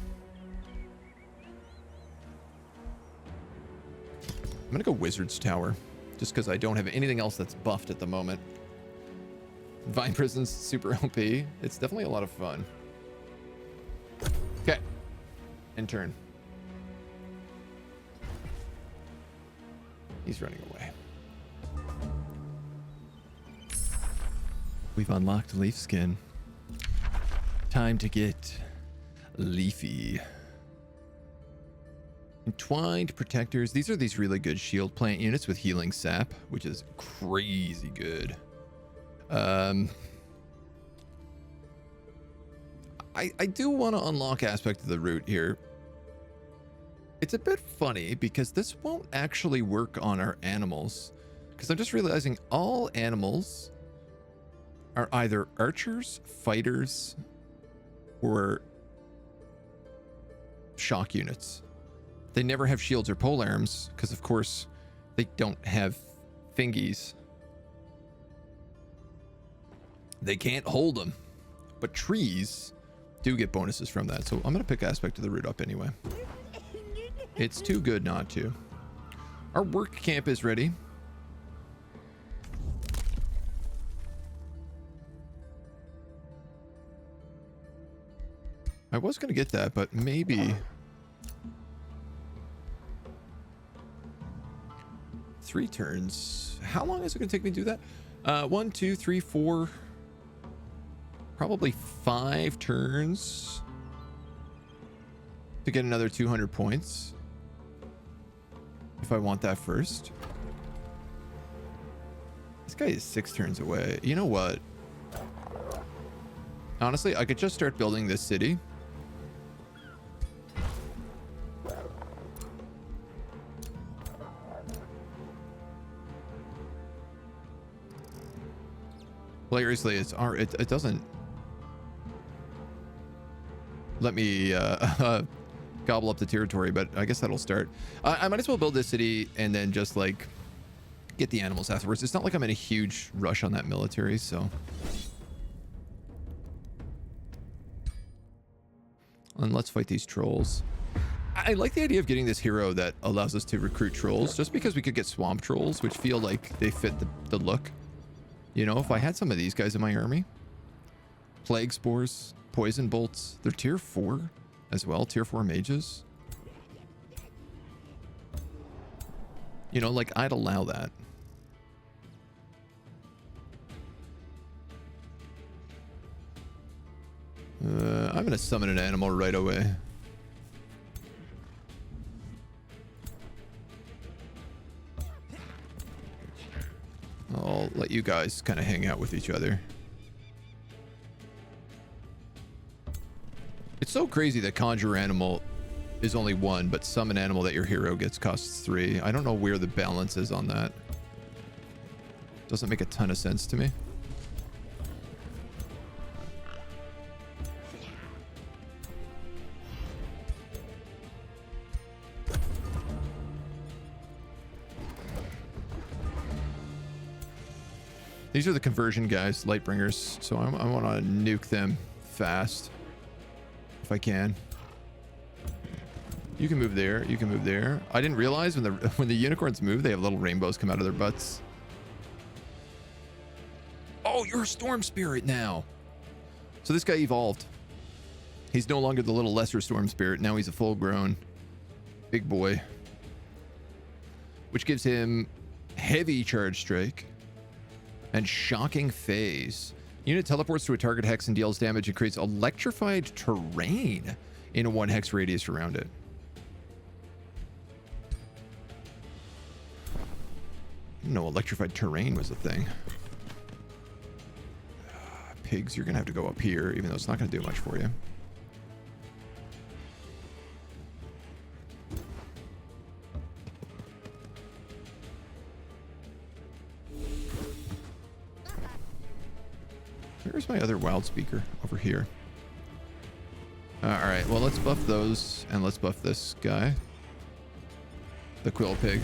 gonna go Wizard's Tower. Just because I don't have anything else that's buffed at the moment. Vine Prison's super OP. It's definitely a lot of fun. Okay. End turn. He's running away. We've unlocked leaf skin. Time to get leafy. Entwined protectors. These are these really good shield plant units with healing sap, which is crazy good. I do want to unlock aspect of the route here. It's a bit funny because this won't actually work on our animals, because I'm just realizing all animals are either archers, fighters, or shock units. They never have shields or polearms because, of course, they don't have fingies. They can't hold them. But trees do get bonuses from that, so I'm going to pick aspect of the route up anyway. It's too good not to. Our work camp is ready. I was going to get that, but maybe 3 turns. How long is it going to take me to do that? 1, 2, 3, 4, probably 5 turns to get another 200 points. If I want that first. This guy is 6 turns away. You know what? Honestly, I could just start building this city. Hilariously, it doesn't let me gobble up the territory, but I guess that'll start. I might as well build this city and then just like get the animals afterwards. It's not like I'm in a huge rush on that military, so. And let's fight these trolls. I like the idea of getting this hero that allows us to recruit trolls, just because we could get swamp trolls, which feel like they fit the look. You know, if I had some of these guys in my army. Plague spores, poison bolts. They're tier 4 as well, tier 4 mages. You know, like, I'd allow that. I'm gonna summon an animal right away. I'll let you guys kind of hang out with each other. It's so crazy that conjure animal is only 1, but summon animal that your hero gets costs 3. I don't know where the balance is on that. Doesn't make a ton of sense to me. These are the conversion guys, Lightbringers, so I want to nuke them fast if I can. You can move there. You can move there. I didn't realize when the unicorns move, they have little rainbows come out of their butts. Oh, you're a storm spirit now. So this guy evolved. He's no longer the little lesser storm spirit. Now he's a full-grown big boy, which gives him heavy charge strike and shocking phase. Unit teleports to a target hex and deals damage and creates electrified terrain in a 1 hex radius around it. I didn't know electrified terrain was a thing. Pigs, you're gonna have to go up here, even though it's not gonna do much for you. Where's my other wild speaker? Over here. Alright, well, let's buff those, and let's buff this guy. The quill pig.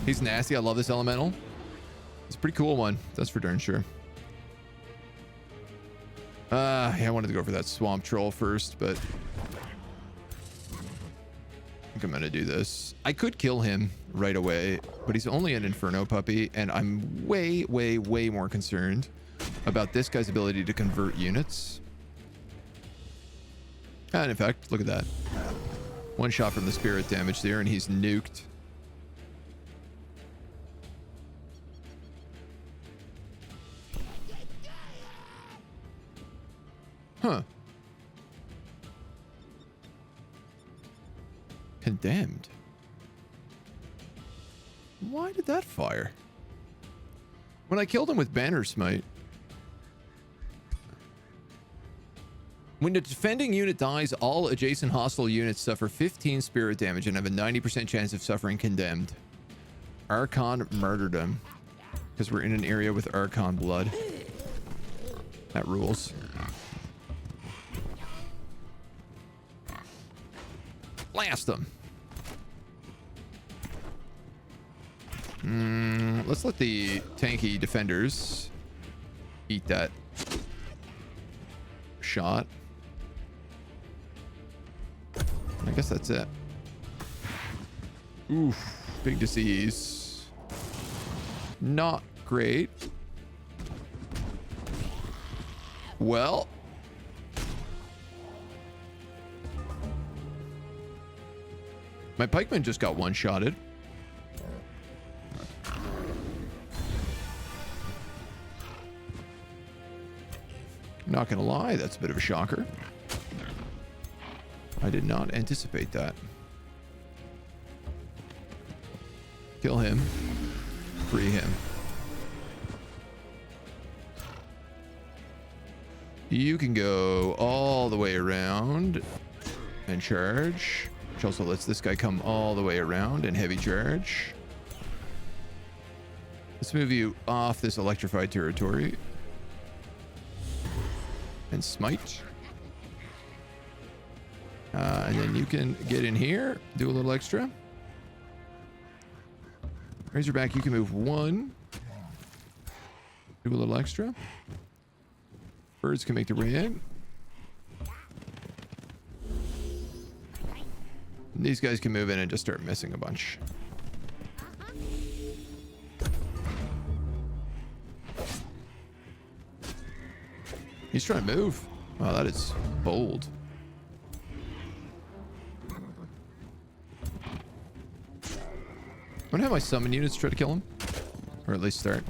He's nasty. I love this elemental. It's a pretty cool one. That's for darn sure. Yeah, I wanted to go for that swamp troll first, but I think I'm gonna do this. I could kill him right away, but he's only an Inferno puppy, and I'm way, way, way more concerned about this guy's ability to convert units. And in fact, look at that. 1 shot from the spirit damage there, and he's nuked. Huh. Condemned. Why did that fire? When I killed him with Banner Smite. When the defending unit dies, all adjacent hostile units suffer 15 spirit damage and have a 90% chance of suffering condemned. Archon murdered him. Because we're in an area with Archon blood. That rules. Blast them. Let's let the tanky defenders eat that shot. I guess that's it. Oof. Big disease. Not great. Well. My pikeman just got one-shotted. Not gonna lie, that's a bit of a shocker. I did not anticipate that. Kill him. Free him. You can go all the way around and charge, which also lets this guy come all the way around and heavy charge. Let's move you off this electrified territory. And smite. And then you can get in here, do a little extra. Razorback, you can move one. Do a little extra. Birds can make the raid. And these guys can move in and just start missing a bunch. He's trying to move. Wow, that is bold. I'm gonna have my summon units try to kill him. Or at least start.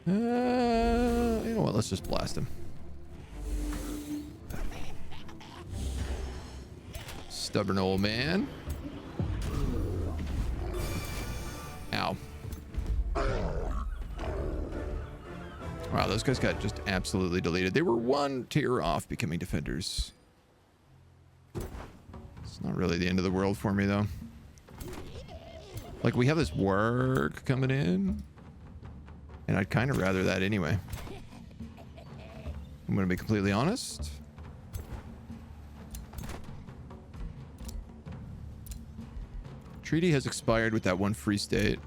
You know what? Let's just blast him. Stubborn old man. Ow. Wow, those guys got just absolutely deleted. They were one tier off becoming defenders. It's not really the end of the world for me, though. Like, we have this work coming in. And I'd kind of rather that anyway. I'm going to be completely honest. Treaty has expired with that one free state.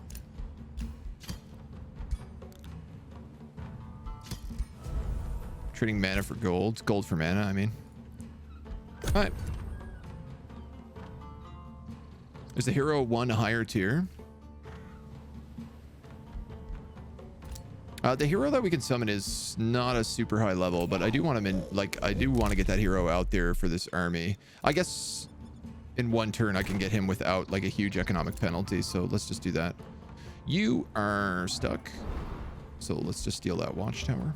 Trading mana for gold. Gold for mana, I mean. Alright. Is the hero one higher tier? The hero that we can summon is not a super high level, but I do want him in, like, I do want to get that hero out there for this army. I guess in one turn I can get him without, like, a huge economic penalty, so let's just do that. You are stuck, so let's just steal that watchtower.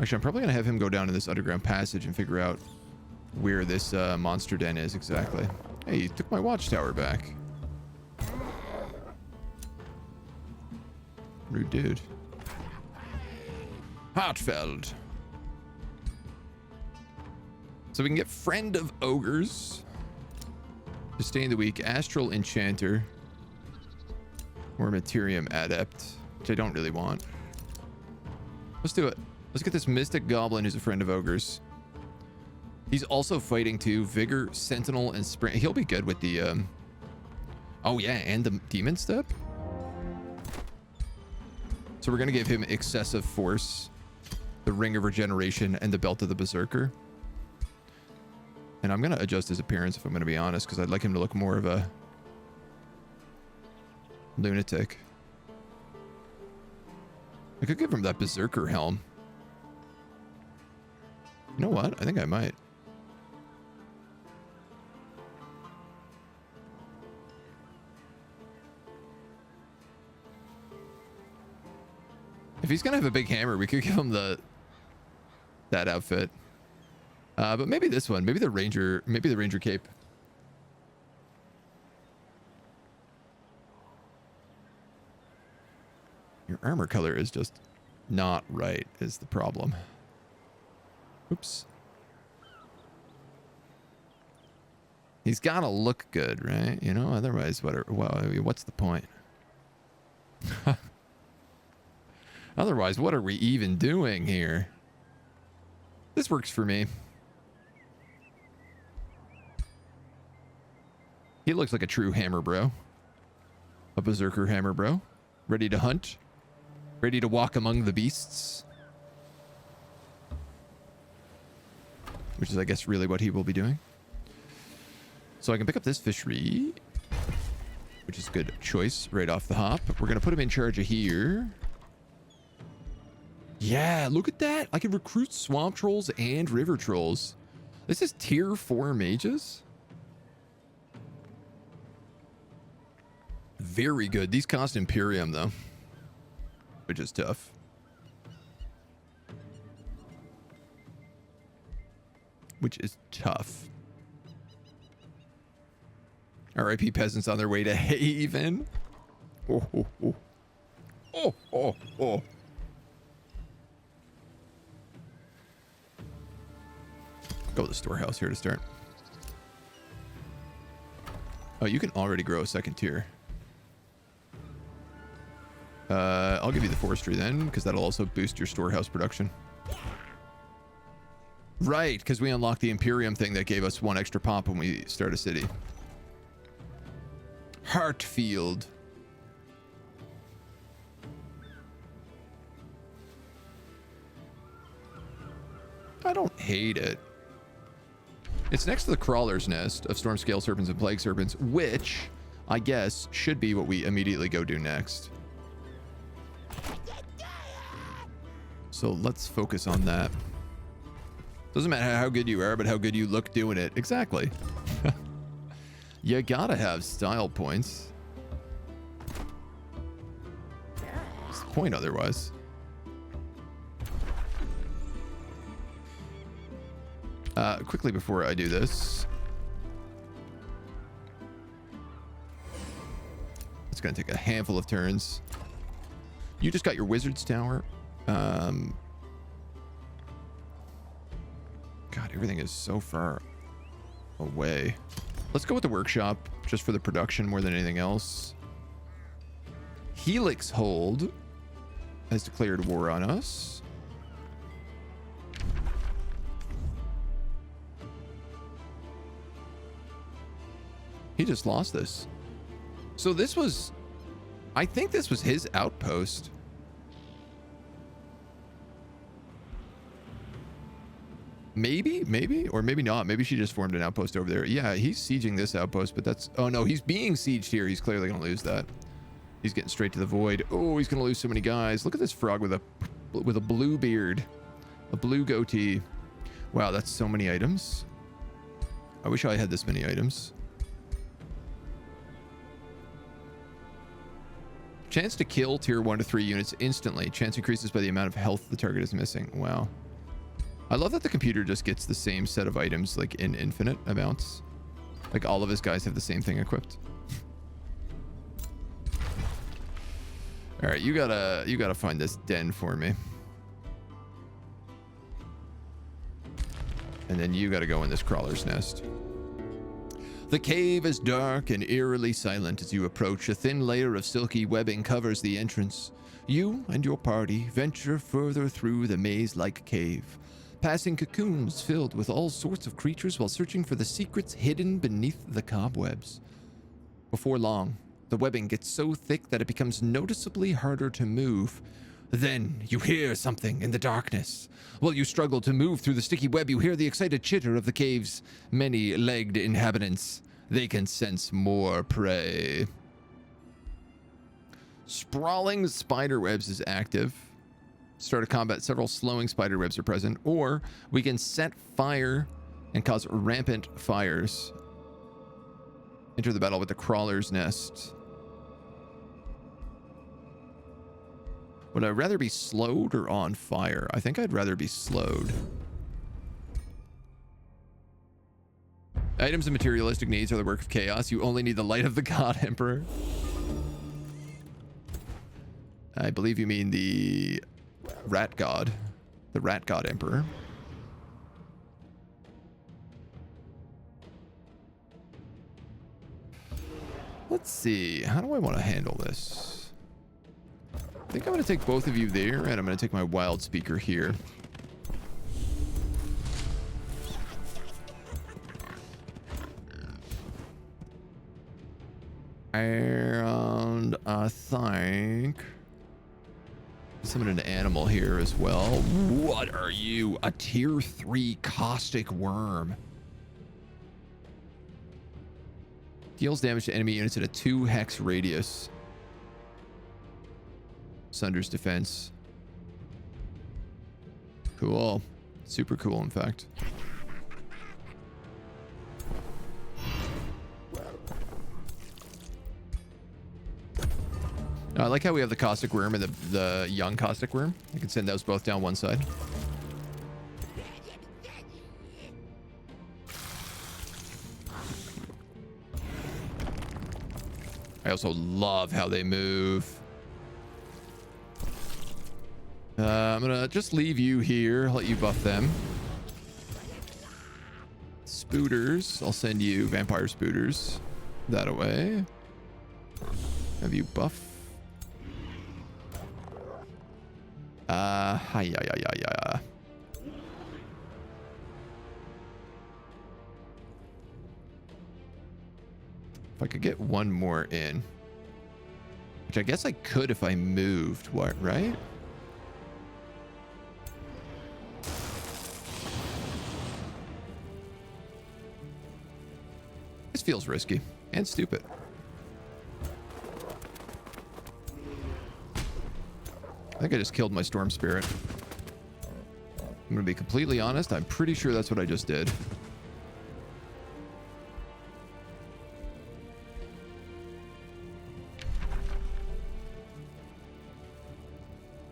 Actually, I'm probably going to have him go down to this underground passage and figure out where this monster den is exactly. Hey, you took my watchtower back. Rude dude. Hartfeld. So we can get Friend of Ogres. Sustain the weak. Astral Enchanter. Or Materium Adept. Which I don't really want. Let's do it. Let's get this Mystic Goblin who's a Friend of Ogres. He's also fighting too. Vigor, Sentinel, and Sprint. He'll be good with the... Oh yeah, and the Demon Step. So we're going to give him Excessive Force, the Ring of Regeneration, and the Belt of the Berserker. And I'm going to adjust his appearance, if I'm going to be honest, because I'd like him to look more of a lunatic. I could give him that Berserker helm. You know what? I think I might. If he's gonna have a big hammer, we could give him that outfit. But maybe this one, maybe the ranger cape. Your armor color is just not right, is the problem. Oops. He's got to look good, right? You know, otherwise, what's the point? Otherwise, what are we even doing here? This works for me. He looks like a true hammer bro. A berserker hammer bro. Ready to hunt. Ready to walk among the beasts. Which is, I guess, really what he will be doing. So I can pick up this fishery, which is a good choice right off the hop. We're going to put him in charge of here. Yeah, look at that. I can recruit swamp trolls and river trolls. This is tier 4 mages. Very good. These cost Imperium, though, which is tough. RIP peasants on their way to Haven. Oh, oh, oh. Oh, oh, oh. Go to the storehouse here to start. Oh, you can already grow a second tier. I'll give you the forestry then, because that'll also boost your storehouse production. Right, because we unlocked the Imperium thing that gave us 1 extra pop when we start a city. Heartfield. I don't hate it. It's next to the Crawler's Nest of Storm Scale Serpents and Plague Serpents, which I guess should be what we immediately go do next. So let's focus on that. Doesn't matter how good you are, but how good you look doing it. Exactly. You gotta have style points. What's the point otherwise? Quickly before I do this, it's gonna take a handful of turns. You just got your Wizard's Tower. God, everything is so far away. Let's go with the workshop just for the production more than anything else. Helix Hold has declared war on us. He just lost this. So this was, I think this was his outpost. Maybe, or maybe not. Maybe she just formed an outpost over there. Yeah, he's sieging this outpost, but that's, oh no, he's being sieged here. He's clearly gonna lose that. He's getting straight to the void. Oh, he's gonna lose so many guys. Look at this frog with a blue beard, a blue goatee. Wow, that's so many items. I wish I had this many items. Chance to kill tier 1 to 3 units instantly. Chance increases by the amount of health the target is missing. Wow. I love that the computer just gets the same set of items like in infinite amounts. Like all of his guys have the same thing equipped. All right, you gotta find this den for me. And then you gotta go in this Crawler's Nest. The cave is dark and eerily silent as you approach. A thin layer of silky webbing covers the entrance. You and your party venture further through the maze-like cave, passing cocoons filled with all sorts of creatures while searching for the secrets hidden beneath the cobwebs. Before long, the webbing gets so thick that it becomes noticeably harder to move. Then you hear something in the darkness. While you struggle to move through the sticky web, you hear the excited chitter of the cave's many-legged inhabitants. They can sense more prey. Sprawling spiderwebs is active. Start a combat, several slowing spiderwebs are present, or we can set fire and cause rampant fires. Enter the battle with the Crawler's Nest. Would I rather be slowed or on fire? I think I'd rather be slowed. Items and materialistic needs are the work of chaos. You only need the light of the God Emperor. I believe you mean the rat god. The rat god emperor. Let's see. How do I want to handle this? I think I'm going to take both of you there, and I'm going to take my wild speaker here. And I think summon an animal here as well. What are you? A tier 3 caustic worm. Deals damage to enemy units at a 2 hex radius. Sunders defense. Cool. Super cool, in fact. I like how we have the caustic worm and the young caustic worm. I can send those both down one side. I also love how they move. I'm gonna just leave you here, let you buff them. Spooters, I'll send you vampire spooters that away. Have you buff? Yeah. If I could get one more in, which I guess I could if I moved, what, right? This feels risky and stupid. I think I just killed my storm spirit. I'm gonna be completely honest. I'm pretty sure that's what I just did.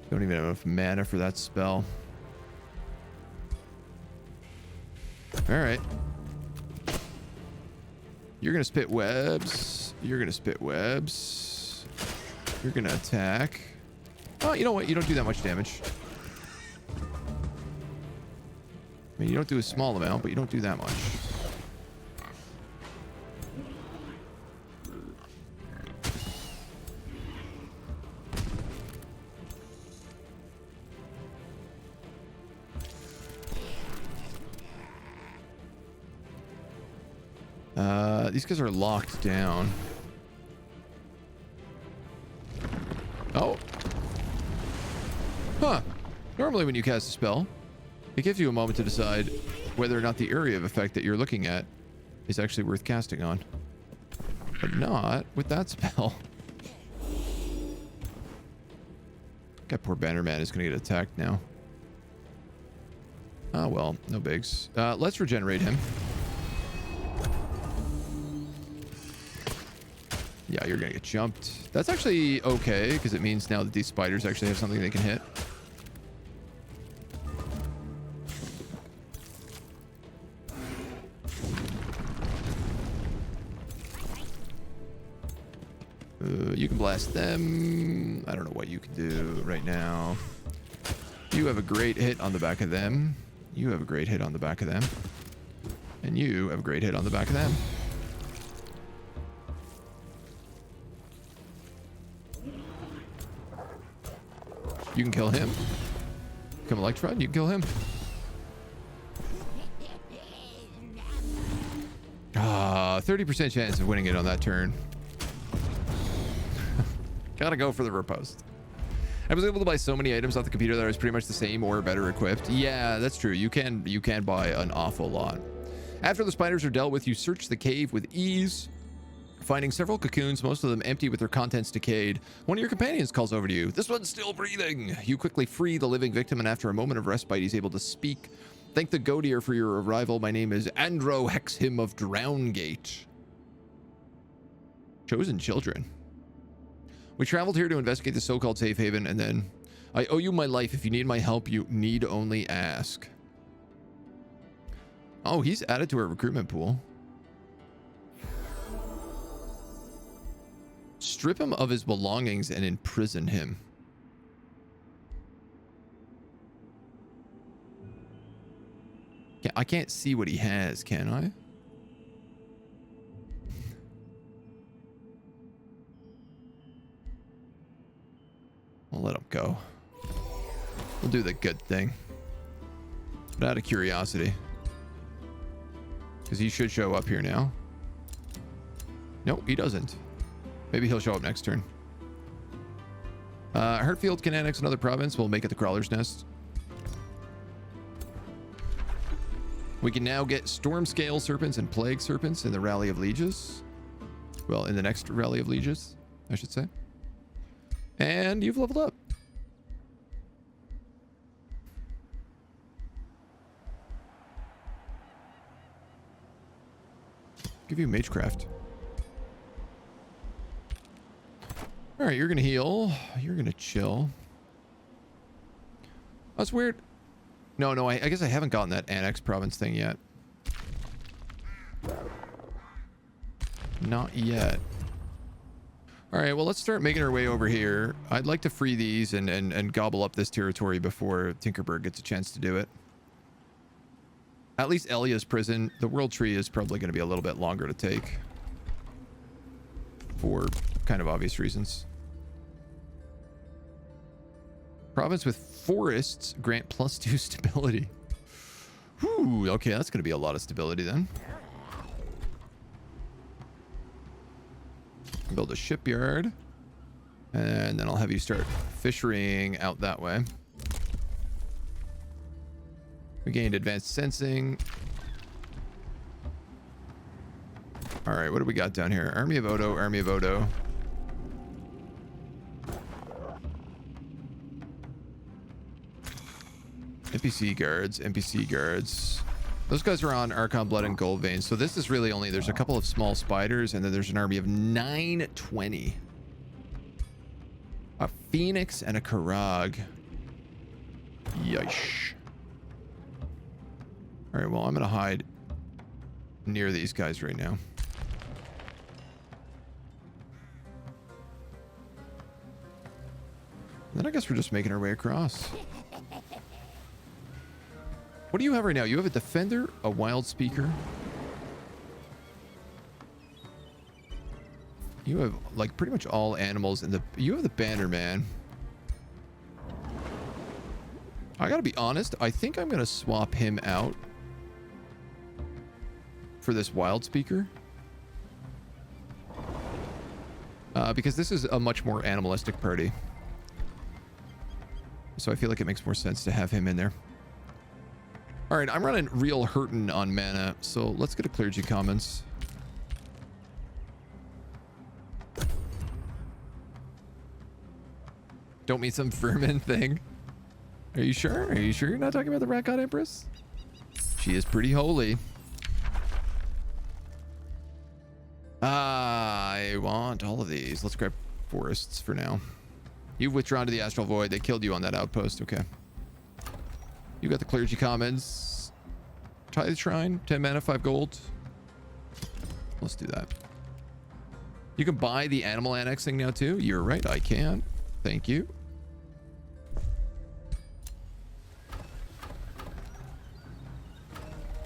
Don't even have enough mana for that spell. All right. You're gonna spit webs. You're gonna spit webs. You're gonna attack. Oh, you know what? You don't do that much damage. I mean, you don't do a small amount, but you don't do that much. These guys are locked down. Oh. Huh. Normally when you cast a spell, it gives you a moment to decide whether or not the area of effect that you're looking at is actually worth casting on. But not with that spell. That poor Bannerman is going to get attacked now. Oh, well, no bigs. Let's regenerate him. Yeah, you're going to get jumped. That's actually okay, because it means now that these spiders actually have something they can hit. You can blast them. I don't know what you can do right now. You have a great hit on the back of them. You have a great hit on the back of them. And you have a great hit on the back of them. You can kill him. Come Electrod, you can kill him. 30% chance of winning it on that turn. Gotta go for the riposte. I was able to buy so many items off the computer that I was pretty much the same or better equipped. Yeah, that's true. You can buy an awful lot. After the spiders are dealt with, you search the cave with ease, finding several cocoons, most of them empty with their contents decayed. One of your companions calls over to you. This one's still breathing. You quickly free the living victim, and after a moment of respite, he's able to speak. Thank the Goateer for your arrival. My name is Andro Hexhim of Drowngate. Chosen children. We traveled here to investigate the so-called safe haven and then I owe you my life. If you need my help, you need only ask. Oh, he's added to our recruitment pool. Strip him of his belongings and imprison him. I can't see what he has, can I? We'll let him go. We'll do the good thing. But out of curiosity. Because he should show up here now. Nope, he doesn't. Maybe he'll show up next turn. Hartfield can annex another province. We'll make it the Crawler's Nest. We can now get Storm Scale Serpents and Plague Serpents in the Rally of Lieges. Well, in the next Rally of Lieges, I should say. And you've leveled up. Give you Magecraft. All right, you're going to heal. You're going to chill. That's weird. No, I guess I haven't gotten that Annex province thing yet. Not yet. All right, well, let's start making our way over here. I'd like to free these and gobble up this territory before Tinkerberg gets a chance to do it. At least Elia's prison. The World Tree is probably going to be a little bit longer to take. For kind of obvious reasons. Province with forests grant +2 stability. Whew, okay, that's going to be a lot of stability then. Build a shipyard. And then I'll have you start fisherying out that way. We gained advanced sensing. All right, what do we got down here? Army of Odo, Army of Odo. NPC guards, NPC guards. Those guys are on Archon Blood and Gold Veins. So this is really only, there's a couple of small spiders and then there's an army of 920. A Phoenix and a Karag. Yeesh. All right, well, I'm going to hide near these guys right now. Then I guess we're just making our way across. What do you have right now? You have a Defender, a Wild Speaker. You have, like, pretty much all animals in the... You have the Bannerman. I gotta be honest. I think I'm gonna swap him out for this Wild Speaker. Because this is a much more animalistic party. So I feel like it makes more sense to have him in there. All right, I'm running real hurtin' on mana, so let's get a Clergy Commons. Don't mean some vermin thing. Are you sure? Are you sure you're not talking about the Rat God Empress? She is pretty holy. I want all of these. Let's grab forests for now. You've withdrawn to the Astral Void. They killed you on that outpost. Okay. You got the Clergy Commons. Tithe Shrine. 10 mana, 5 gold. Let's do that. You can buy the animal annexing now too. You're right. I can. Thank you.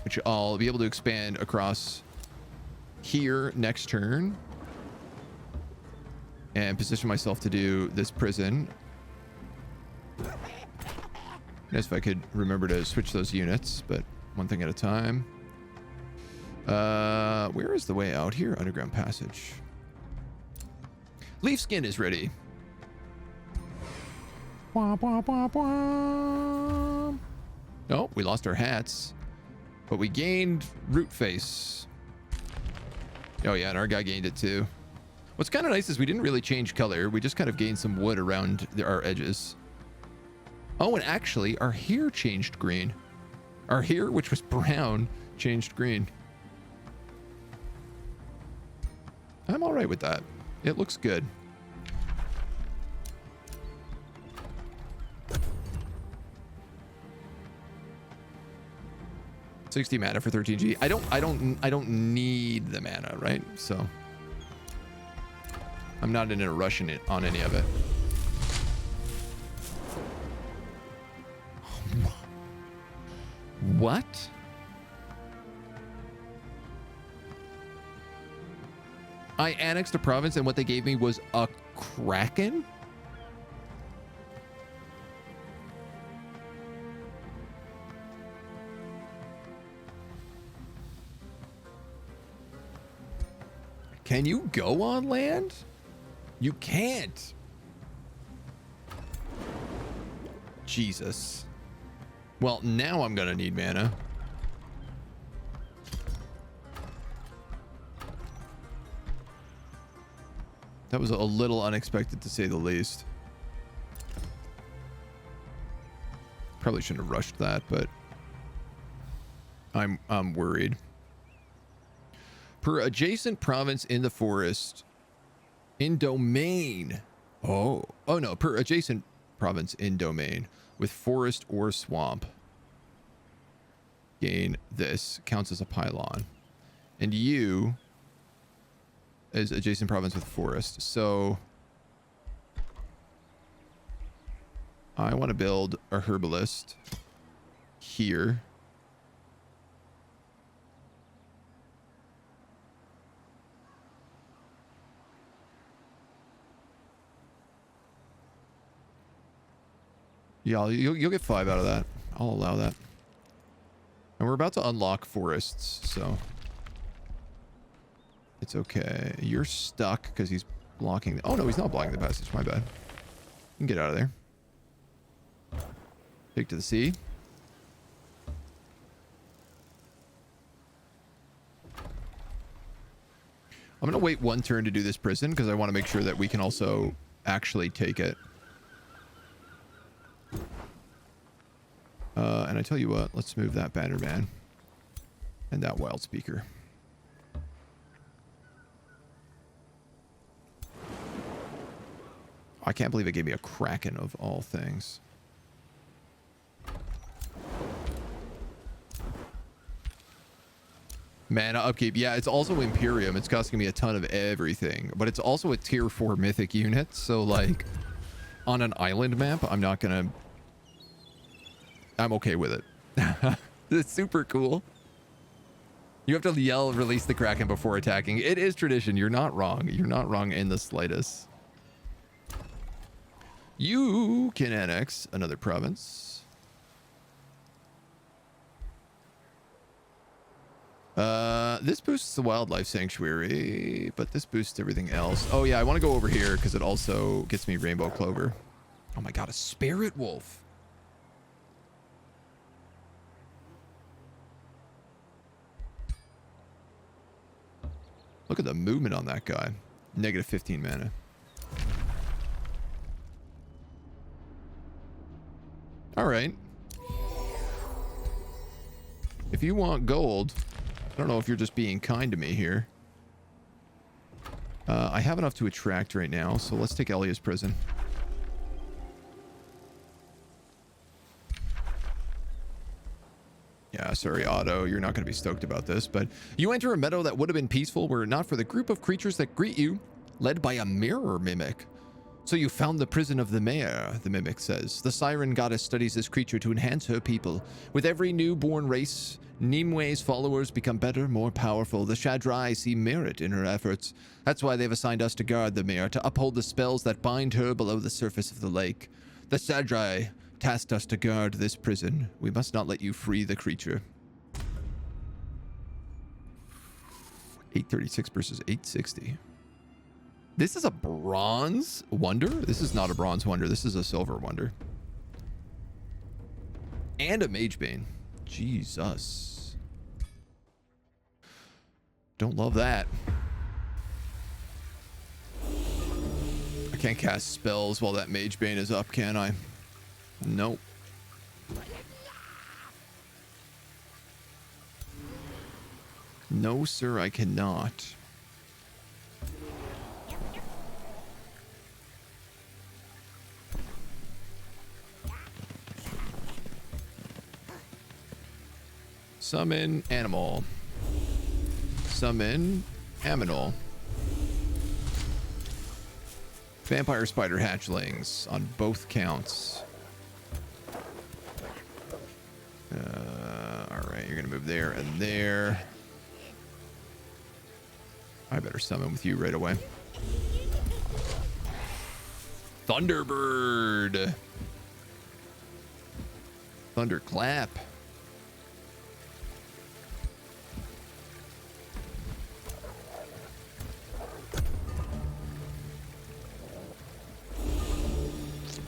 Which I'll be able to expand across here next turn. And position myself to do this prison. Nice if I could remember to switch those units, but one thing at a time. Where is the way out here? Underground passage. Leaf skin is ready. Wah, wah, wah, wah. Oh, we lost our hats, but we gained root face. Oh yeah, and our guy gained it too. What's kind of nice is we didn't really change color. We just kind of gained some wood around our edges. Oh, and actually our hair changed green. Our hair, which was brown, changed green. I'm all right with that. It looks good. 60 mana for 13G. I don't need the mana, right? So I'm not in a rush on any of it. What? I annexed a province and what they gave me was a Kraken? Can you go on land? You can't. Jesus. Well, now I'm gonna need mana. That was a little unexpected to say the least. Probably shouldn't have rushed that, but I'm worried. Per adjacent province in the forest in domain. Oh no, per adjacent province in domain with forest or swamp. Gain this, counts as a pylon. And you is adjacent province with forest. So I want to build a herbalist here. Yeah, you'll get 5 out of that. I'll allow that. And we're about to unlock forests, so it's okay. You're stuck because he's blocking. Oh no, he's not blocking the passage. My bad. You can get out of there. Take to the sea. I'm gonna wait one turn to do this prison because I want to make sure that we can also actually take it. And I tell you what, let's move that banner man and that wild speaker. I can't believe it gave me a Kraken of all things. Mana upkeep. Yeah, it's also Imperium. It's costing me a ton of everything, but it's also a tier 4 mythic unit. So like on an island map, I'm okay with it. It's super cool. You have to yell, release the Kraken before attacking. It is tradition. You're not wrong. You're not wrong in the slightest. You can annex another province. This boosts the wildlife sanctuary, but this boosts everything else. Oh yeah, I want to go over here because it also gets me rainbow clover. Oh my god, a spirit wolf. Look at the movement on that guy. Negative 15 mana. All right. If you want gold, I don't know if you're just being kind to me here. I have enough to attract right now, so let's take Elia's prison. Yeah, sorry, Otto. You're not going to be stoked about this, but you enter a meadow that would have been peaceful were it not for the group of creatures that greet you, led by a mirror mimic. So you found the prison of the mayor, the mimic says. The siren goddess studies this creature to enhance her people. With every newborn race, Nimue's followers become better, more powerful. The Shadrai see merit in her efforts. That's why they've assigned us to guard the mayor, to uphold the spells that bind her below the surface of the lake. The Shadrai tasked us to guard this prison. We must not let you free the creature. 836 versus 860. This is a bronze wonder? This is not a bronze wonder. This is a silver wonder. And a mage bane. Jesus. Don't love that. I can't cast spells while that mage bane is up, can I? Nope. No, sir, I cannot. Summon animal. Summon aminal. Vampire spider hatchlings on both counts. All right, you're gonna move there and there. I better summon with you right away. Thunderbird. Thunderclap.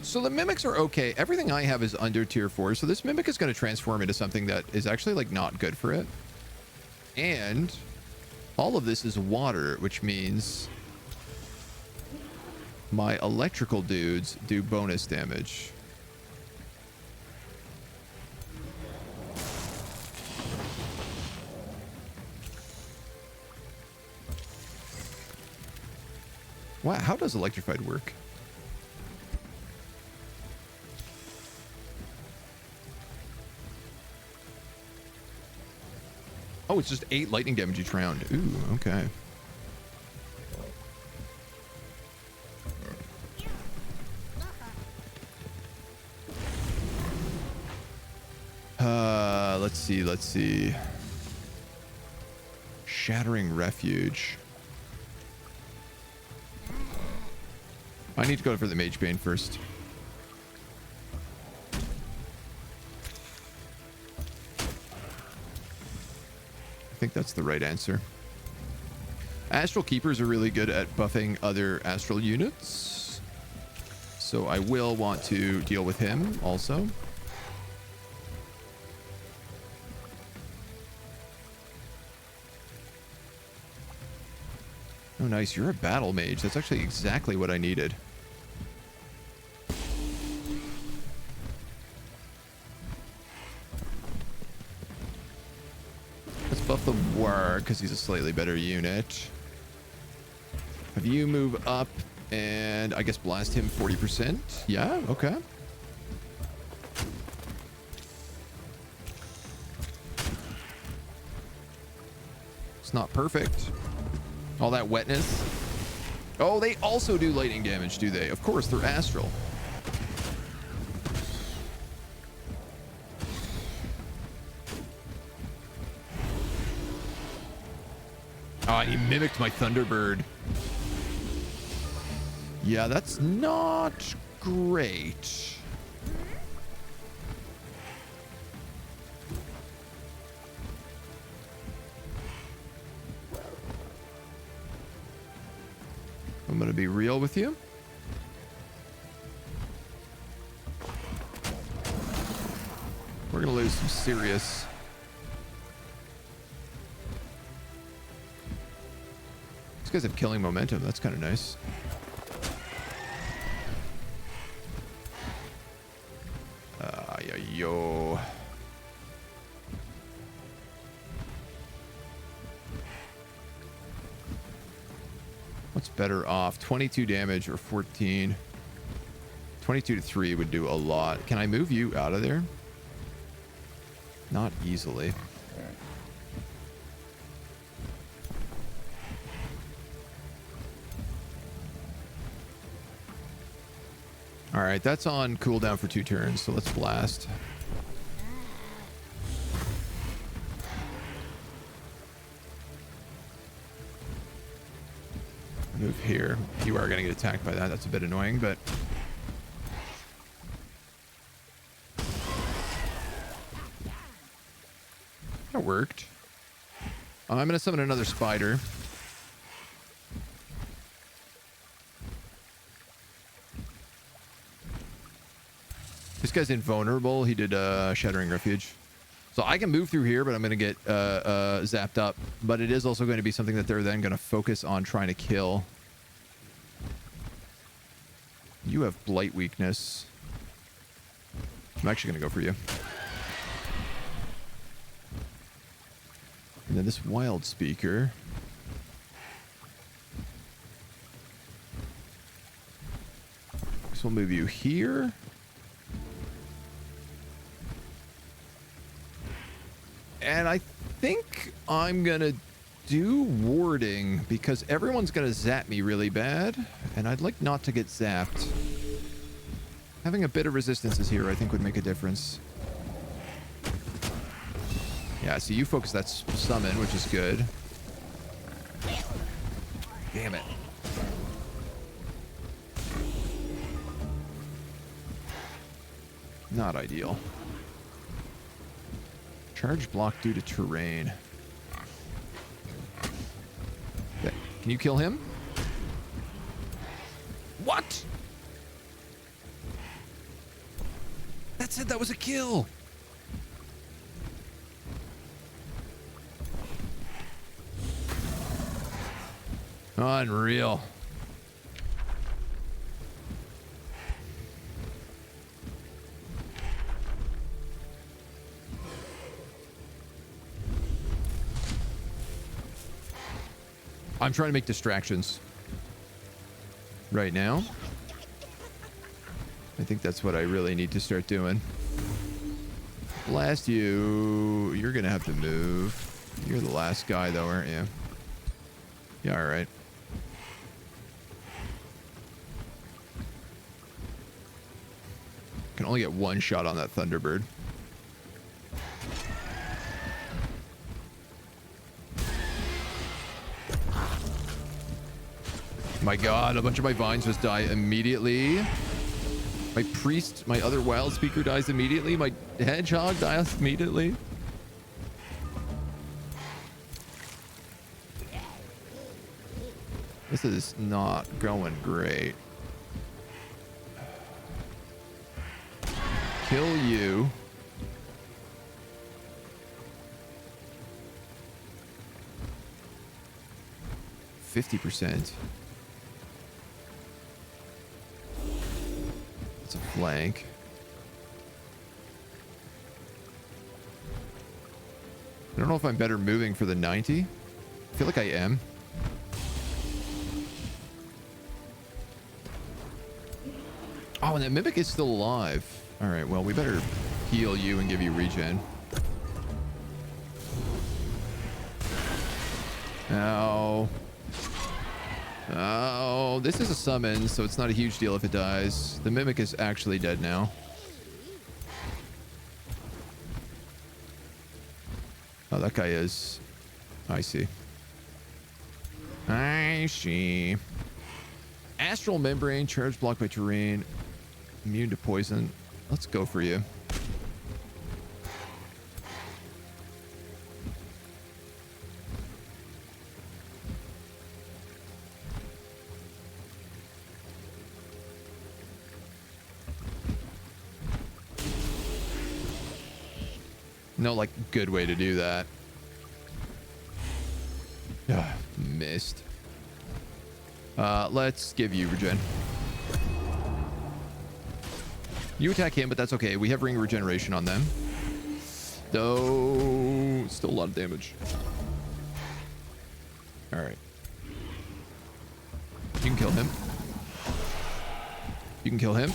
So the mimics are okay. Everything I have is under tier 4. So this mimic is going to transform into something that is actually like not good for it. And all of this is water, which means my electrical dudes do bonus damage. Wow, how does electrified work? Oh, it's just 8 lightning damage each round. Ooh, okay. Let's see. Shattering Refuge. I need to go for the Mage Bane first. I think that's the right answer. Astral Keepers are really good at buffing other astral units, so I will want to deal with him also. Oh, nice. You're a battle mage. That's actually exactly what I needed. Let's buff the War because he's a slightly better unit. Have you move up and I guess blast him 40%? Yeah, okay. It's not perfect. All that wetness. Oh, they also do lightning damage, do they? Of course, they're astral. Oh, and he mimicked my Thunderbird. Yeah, that's not great. I'm going to be real with you. We're going to lose some serious. These guys have killing momentum. That's kind of nice. Yo. What's better off? 22 damage or 14? 22 to 3 would do a lot. Can I move you out of there? Not easily. All right, that's on cooldown for 2 turns, so let's blast. Move here. You are going to get attacked by that. That's a bit annoying, but... that worked. I'm going to summon another spider. This guy's invulnerable. He did Shattering Refuge. So I can move through here, but I'm going to get zapped up. But it is also going to be something that they're then going to focus on trying to kill. You have Blight weakness. I'm actually going to go for you. And then this Wild Speaker. So we'll move you here. And I think I'm gonna do warding because everyone's gonna zap me really bad, and I'd like not to get zapped. Having a bit of resistances here, I think, would make a difference. Yeah, so you focus that summon, which is good. Damn it. Not ideal. Charge block due to terrain. Okay. Can you kill him? What? That's it. That was a kill. Unreal. I'm trying to make distractions right now. I think that's what I really need to start doing. Blast you. You're going to have to move. You're the last guy, though, aren't you? Yeah, all right. Can only get one shot on that Thunderbird. My god, a bunch of my vines just die immediately. My priest, my other wild speaker dies immediately. My hedgehog dies immediately. This is not going great. Kill you. %. It's a flank. I don't know if I'm better moving for the 90. I feel like I am. Oh, and that Mimic is still alive. All right, well, we better heal you and give you regen. Ow. Oh, this is a summon, so it's not a huge deal if it dies. The Mimic is actually dead now. Oh, that guy is. I see. I see. Astral Membrane, charge blocked by terrain, immune to poison. Let's go for you. No, like, good way to do that. Missed. Let's give you regen. You attack him, but that's okay. We have ring regeneration on them. Though, still a lot of damage. All right. You can kill him. You can kill him.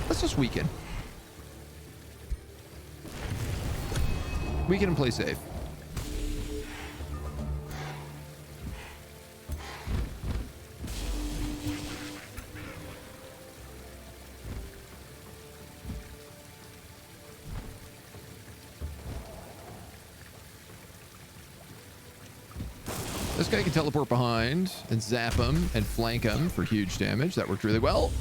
Let's just weaken. Weaken and play safe. This guy can teleport behind and zap him and flank him for huge damage. That worked really well.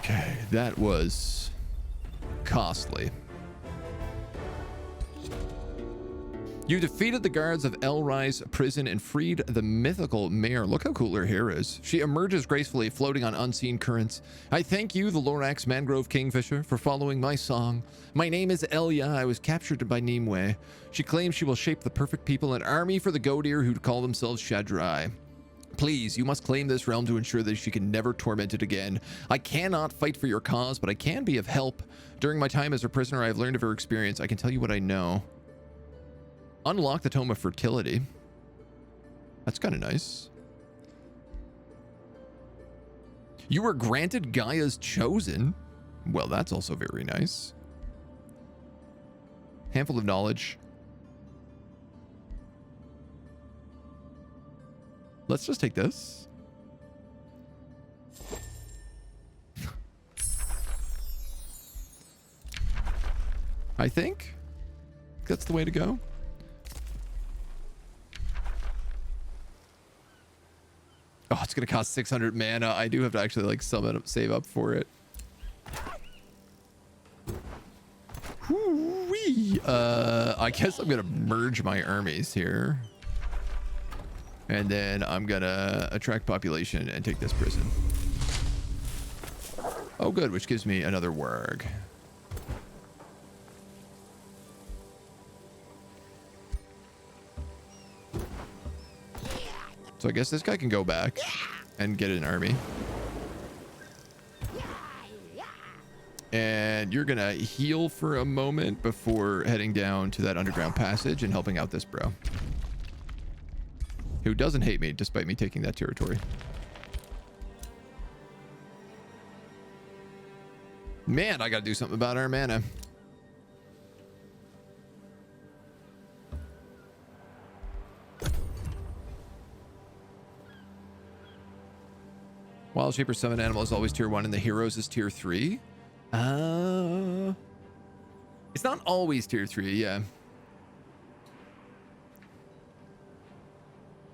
Okay, that was costly. You defeated the guards of Elrise prison and freed the mythical mayor. Look how cool her hair is. She emerges gracefully, floating on unseen currents. I thank you, the Lorax Mangrove Kingfisher, for following my song. My name is Elia. I was captured by Nimue. She claims she will shape the perfect people, an army for the Godir who call themselves Shadrai. Please, you must claim this realm to ensure that she can never torment it again. I cannot fight for your cause, but I can be of help. During my time as a prisoner, I have learned of her experience. I can tell you what I know. Unlock the Tome of Fertility. That's kind of nice. You were granted Gaia's Chosen. Well, that's also very nice. Handful of knowledge. Let's just take this. I think that's the way to go. Oh, it's going to cost 600 mana. I do have to actually like summon up, save up for it. Whoo-wee. I guess I'm going to merge my armies here. And then I'm going to attract population and take this prison. Oh, good, which gives me another warg. So I guess this guy can go back and get an army. And you're gonna heal for a moment before heading down to that underground passage and helping out this bro. Who doesn't hate me despite me taking that territory. Man, I gotta do something about our mana. Wild Shaper Summon Animal is always tier 1 and the Heroes is tier 3. It's not always tier 3, yeah.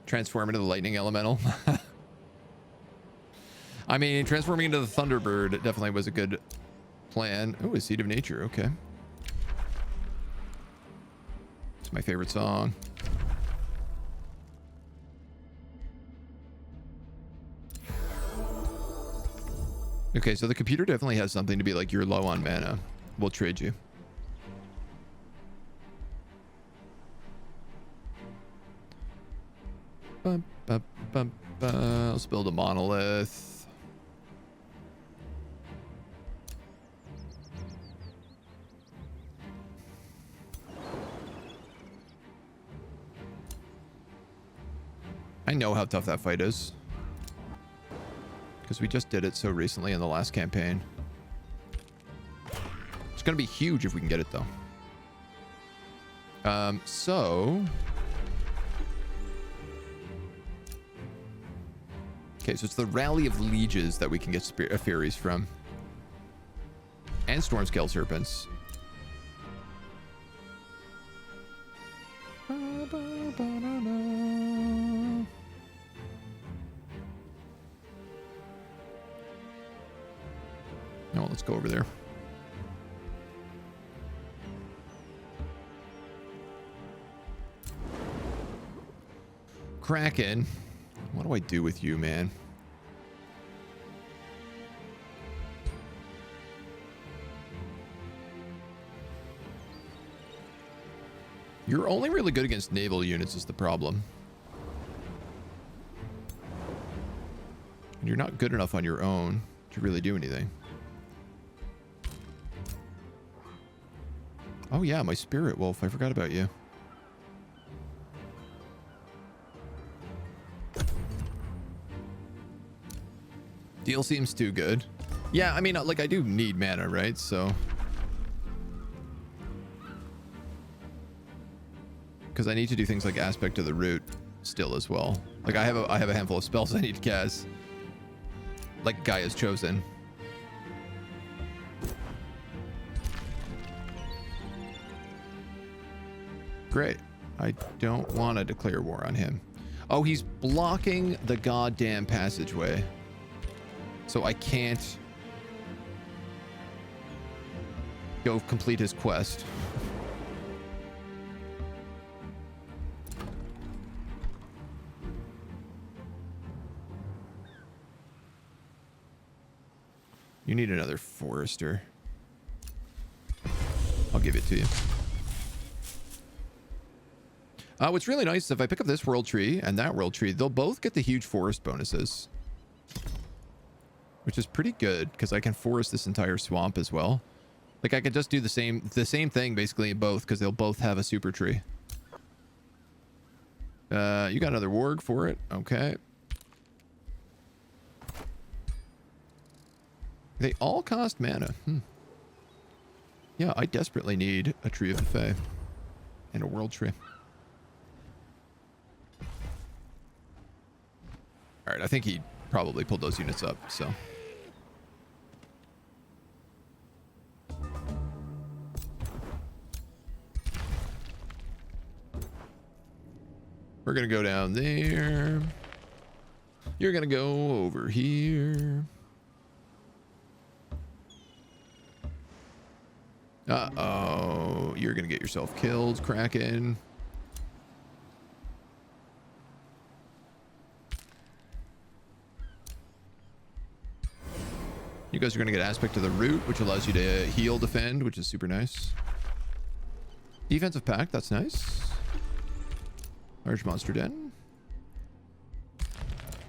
Transform into the Lightning Elemental. I mean, transforming into the Thunderbird definitely was a good plan. Oh, a Seed of Nature, okay. It's my favorite song. Okay, so the computer definitely has something to be like, you're low on mana. We'll trade you. Let's build a monolith. I know how tough that fight is. Because we just did it so recently in the last campaign. It's going to be huge if we can get it, though. Okay, so it's the Rally of Lieges that we can get fairies from. And Stormscale Serpents. No, let's go over there. Kraken. What do I do with you, man? You're only really good against naval units is the problem. And you're not good enough on your own to really do anything. Oh yeah, my Spirit Wolf. I forgot about you. Deal seems too good. Yeah, I mean, like, I do need mana, right? So... because I need to do things like Aspect of the Root still as well. Like, I have a handful of spells I need to cast. Like Gaia's Chosen. Great. I don't want to declare war on him. Oh, he's blocking the goddamn passageway. So I can't go complete his quest. You need another forester. I'll give it to you. What's really nice is if I pick up this world tree and that world tree, they'll both get the huge forest bonuses. Which is pretty good, because I can forest this entire swamp as well. Like, I could just do the same thing, basically, in both, because they'll both have a super tree. You got another warg for it? Okay. They all cost mana. Yeah, I desperately need a Tree of the Fae and a World Tree. All right, I think he probably pulled those units up, so. We're going to go down there. You're going to go over here. Uh-oh. You're going to get yourself killed, Kraken. You guys are going to get aspect of the root, which allows you to heal, defend, which is super nice. Defensive pact, that's nice. Large monster den.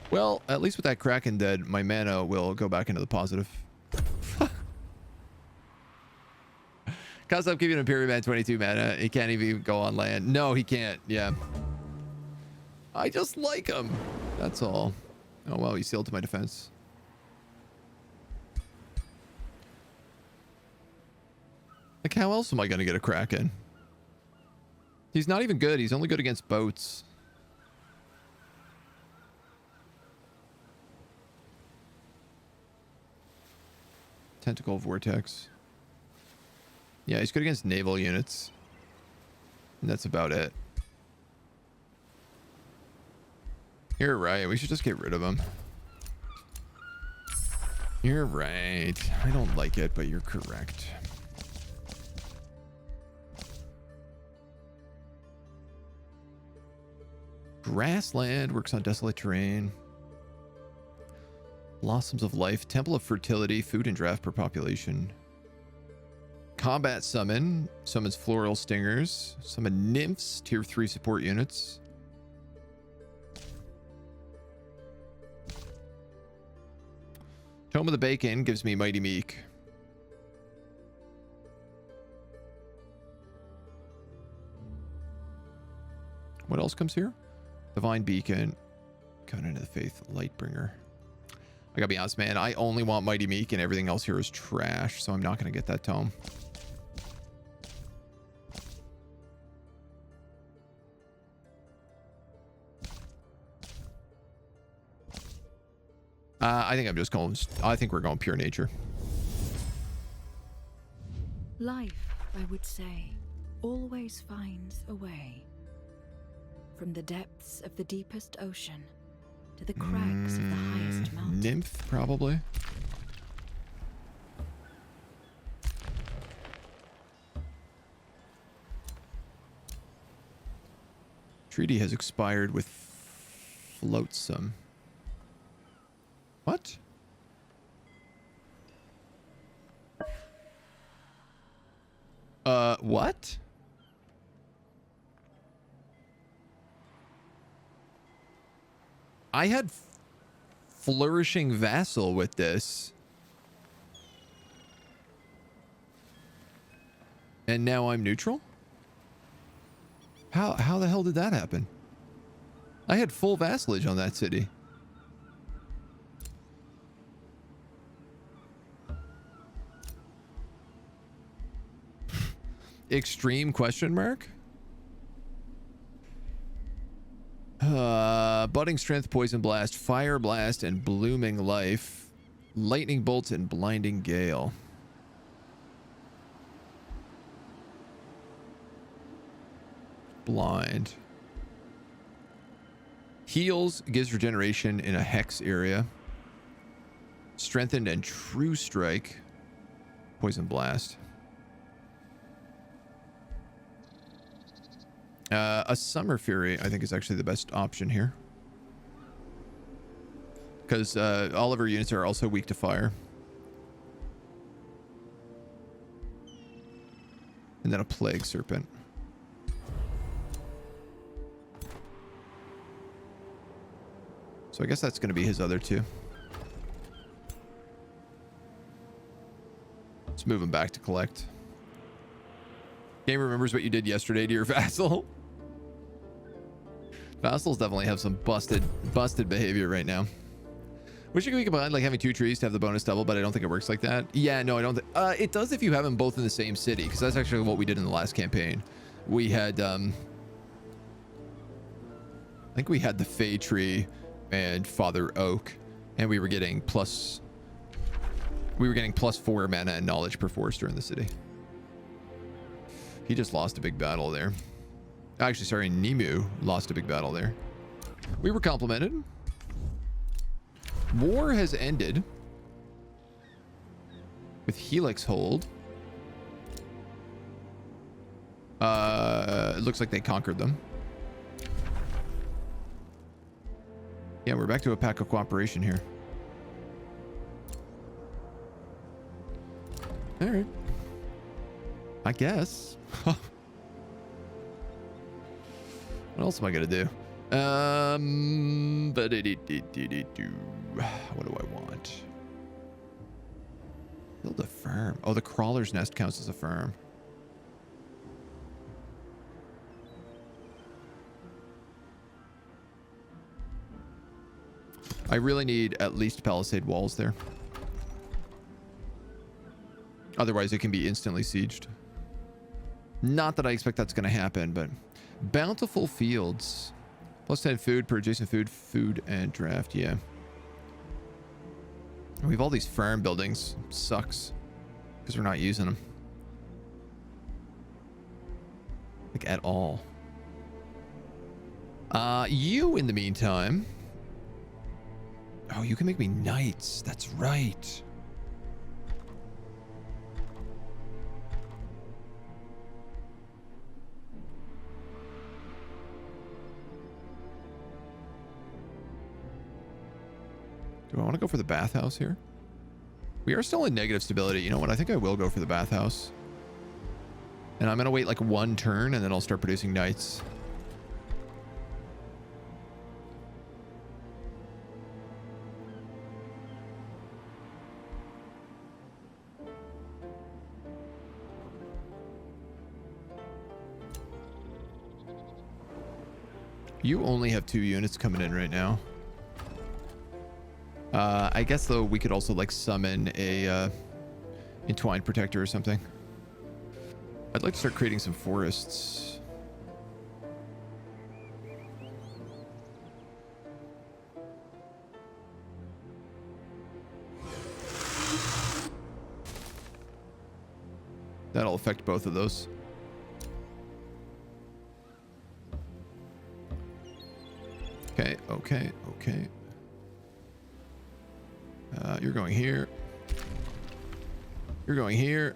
Well, at least with that Kraken dead, my mana will go back into the positive. Cause I'm keeping Imperial Man 22 mana. He can't even go on land. No, he can't. Yeah. I just like him. That's all. Oh, well, he sealed to my defense. Like, how else am I going to get a Kraken? He's not even good. He's only good against boats. Tentacle Vortex. Yeah, he's good against naval units. And that's about it. You're right. We should just get rid of him. You're right. I don't like it, but you're correct. Grassland works on desolate terrain. Blossoms of Life, Temple of Fertility, food and draft per population. Combat summon, summons floral stingers. Summon nymphs, tier 3 support units. Tome of the Bacon gives me Mighty Meek. What else comes here? Divine Beacon, Covenant of the Faith, Lightbringer. I gotta be honest, man. I only want Mighty Meek, and everything else here is trash, so I'm not gonna get that tome. I think I'm just going. I think we're going pure nature. Life, I would say, always finds a way. From the depths of the deepest ocean to the crags of the highest mountain. Nymph, probably. Treaty has expired with Flotsam. What? What? I had Flourishing Vassal with this. And now I'm neutral? How the hell did that happen? I had full vassalage on that city. Extreme question mark? Budding Strength, Poison Blast, Fire Blast, and Blooming Life. Lightning Bolts and Blinding Gale. Blind. Heals, gives regeneration in a hex area. Strengthened and True Strike. Poison Blast. A Summer Fury, I think, is actually the best option here. Because all of our units are also weak to fire. And then a Plague Serpent. So I guess that's going to be his other two. Let's move him back to collect. Game remembers what you did yesterday to your vassal. Vassals definitely have some busted behavior right now. Wish we could combine like having 2 trees to have the bonus double, but I don't think it works like that. Yeah, no, I don't think it does if you have them both in the same city, because that's actually what we did in the last campaign. We had I think we had the Fey tree and Father Oak, and we were getting +4 mana and knowledge per force during the city. He just lost a big battle there. Actually, sorry, Nemu lost a big battle there. We were complimented. War has ended with Helix Hold. It looks like they conquered them. Yeah, we're back to a pack of cooperation here. All right. I guess. What else am I gonna do? What do I want? Build a farm. Oh, the crawler's nest counts as a farm. I really need at least palisade walls there. Otherwise, it can be instantly sieged. Not that I expect that's going to happen, but bountiful fields. +10 food per adjacent food and draft. Yeah. We have all these farm buildings. Sucks. Because we're not using them. Like, at all. You, in the meantime. Oh, you can make me knights. That's right. Do I want to go for the bathhouse here? We are still in negative stability. You know what? I think I will go for the bathhouse. And I'm going to wait like 1 turn and then I'll start producing knights. You only have 2 units coming in right now. I guess though we could also like summon a entwined protector or something. I'd like to start creating some forests. That'll affect both of those. Okay, okay, okay. You're going here. You're going here.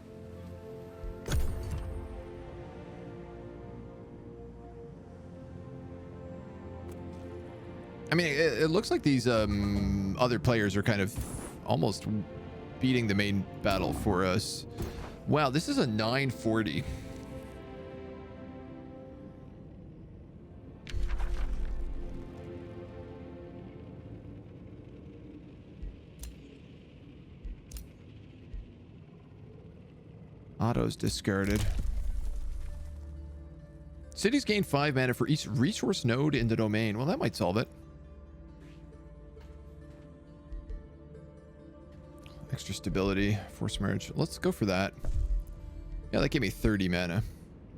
I mean, it looks like these other players are kind of almost beating the main battle for us. Wow, this is a 940. Auto's discarded. Cities gain 5 mana for each resource node in the domain. Well, that might solve it. Extra stability, force merge. Let's go for that. Yeah, that gave me 30 mana.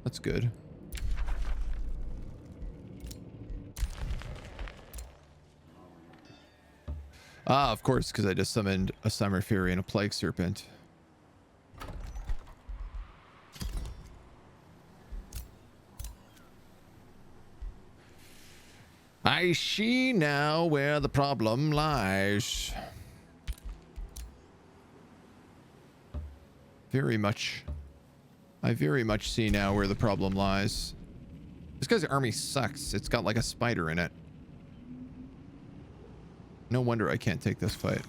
That's good. Ah, of course, because I just summoned a Summer Fury and a Plague Serpent. I see now where the problem lies. Very much. I very much see now where the problem lies. This guy's army sucks. It's got like a spider in it. No wonder I can't take this fight.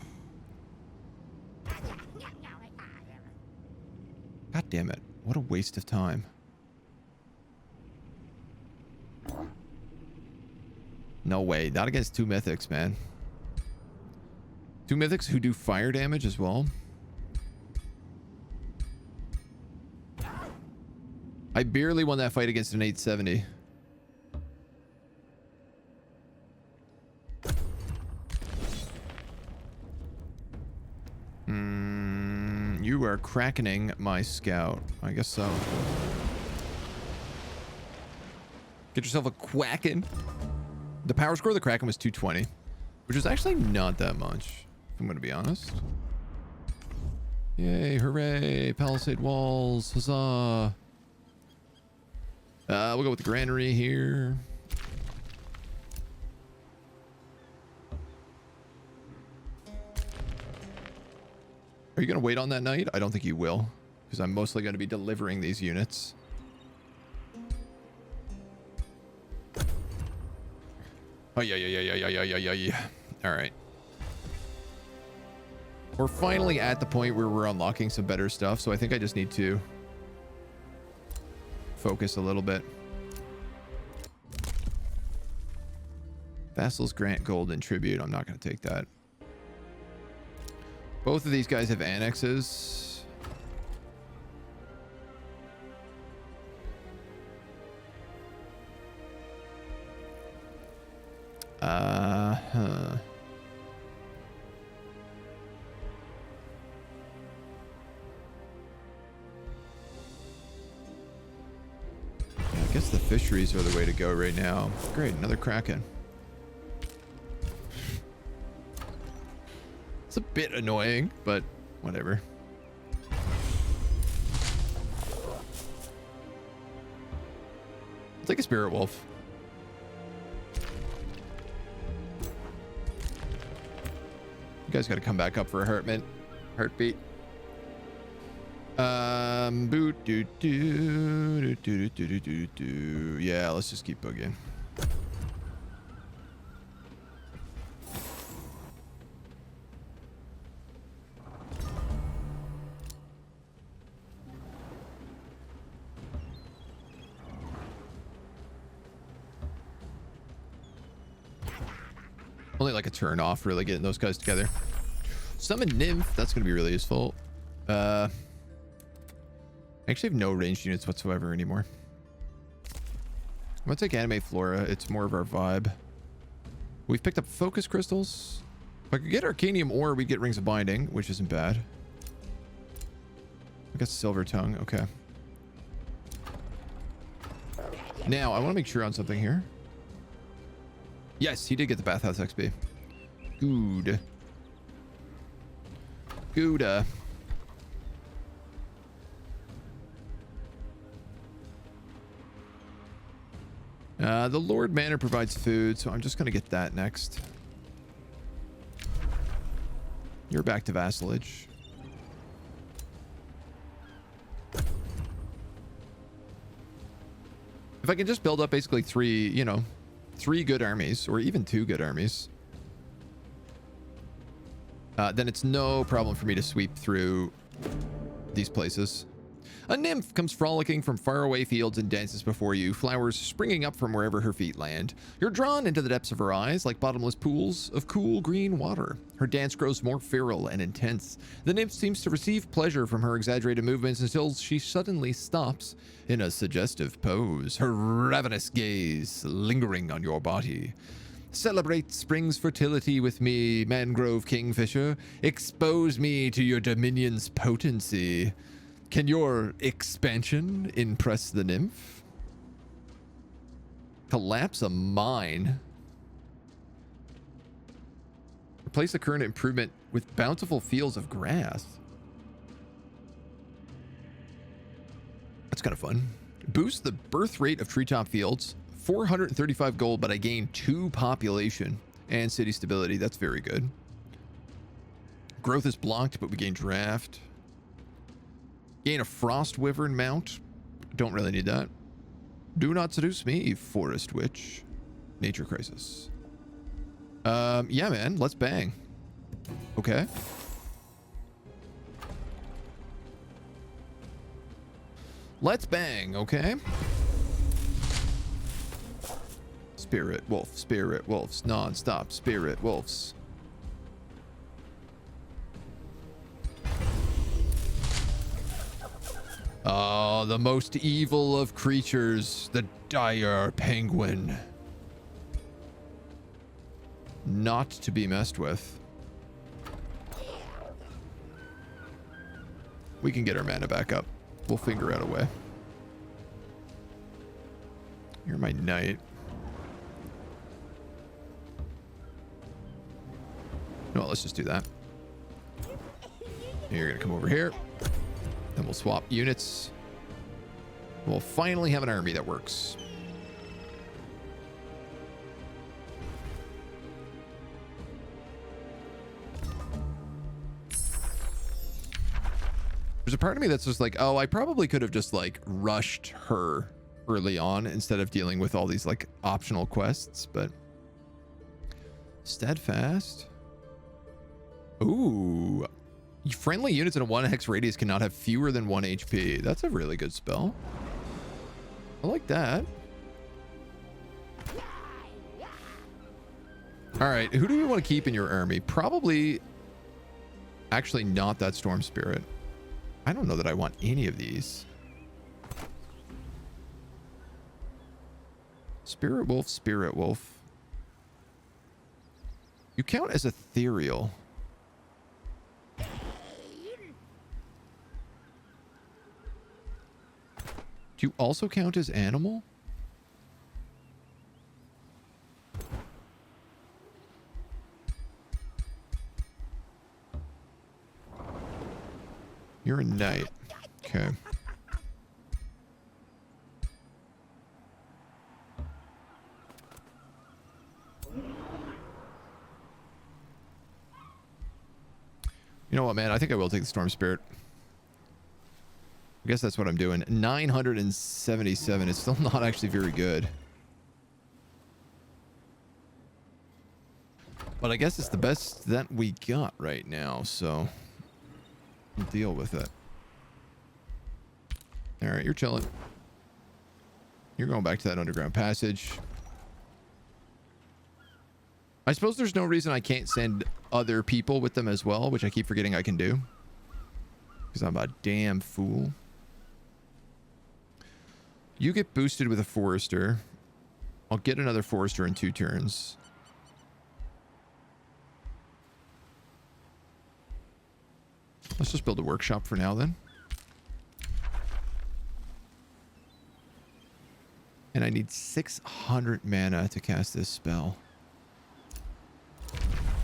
God damn it. What a waste of time. No way. Not against 2 mythics, man. 2 mythics who do fire damage as well. I barely won that fight against an 870. krakening my scout. I guess so. Get yourself a quacking. The power score of the kraken was 220, which is actually not that much, if I'm going to be honest. Yay, hooray, palisade walls, huzzah. We'll go with the granary here. Are you going to wait on that night? I don't think you will, because I'm mostly going to be delivering these units. Oh, yeah. All right. We're finally at the point where we're unlocking some better stuff, so I think I just need to focus a little bit. Vassals grant gold and tribute. I'm not going to take that. Both of these guys have annexes. Huh. I guess the fisheries are the way to go right now. Great, another kraken. It's a bit annoying, but whatever. I'll take a spirit wolf. You guys got to come back up for a heartbeat. Yeah, let's just keep boogieing. Only like a turn off, really getting those guys together. Summon Nymph, that's going to be really useful. I actually have no ranged units whatsoever anymore. I'm going to take Anime Flora. It's more of our vibe. We've picked up Focus Crystals. If I could get Arcanium Ore, we'd get Rings of Binding, which isn't bad. I got Silver Tongue. Okay. Now, I want to make sure on something here. Yes, he did get the Bathhouse XP. Good. Good. The Lord Manor provides food, so I'm just going to get that next. You're back to vassalage. If I can just build up basically three good armies, or even 2 good armies, then it's no problem for me to sweep through these places. A nymph comes frolicking from faraway fields and dances before you, flowers springing up from wherever her feet land. You're drawn into the depths of her eyes like bottomless pools of cool green water. Her dance grows more feral and intense. The nymph seems to receive pleasure from her exaggerated movements until she suddenly stops in a suggestive pose, her ravenous gaze lingering on your body. Celebrate spring's fertility with me, mangrove kingfisher. Expose me to your dominion's potency. Can your expansion impress the nymph? Collapse a mine. Replace the current improvement with bountiful fields of grass. That's kind of fun. Boost the birth rate of treetop fields. 435 gold, but I gain 2 population and city stability. That's very good. Growth is blocked, but we gain draft. Gain a frost wyvern mount. Don't really need that. Do not seduce me, forest witch. Nature crisis. Yeah, man. Let's bang. Okay. Let's bang, okay? Spirit wolves, non-stop spirit wolves. Oh, the most evil of creatures, the dire penguin. Not to be messed with. We can get our mana back up. We'll figure out a way. You're my knight. No, let's just do that. You're gonna come over here. Then we'll swap units. We'll finally have an army that works. There's a part of me that's just like, oh, I probably could have just like rushed her early on instead of dealing with all these like optional quests, but steadfast. Ooh, friendly units in a 1 hex radius cannot have fewer than 1 HP. That's a really good spell. I like that. All right, who do we want to keep in your army? Probably actually not that Storm Spirit. I don't know that I want any of these. Spirit Wolf, Spirit Wolf. You count as ethereal. Do you also count as animal? You're a knight. Okay. You know what, man? I think I will take the Storm Spirit. I guess that's what I'm doing. 977 is still not actually very good. But I guess it's the best that we got right now, so we'll deal with it. All right, you're chilling. You're going back to that underground passage. I suppose there's no reason I can't send other people with them as well, which I keep forgetting I can do. Because I'm a damn fool. You get boosted with a Forester. I'll get another Forester in 2 turns. Let's just build a workshop for now then. And I need 600 mana to cast this spell.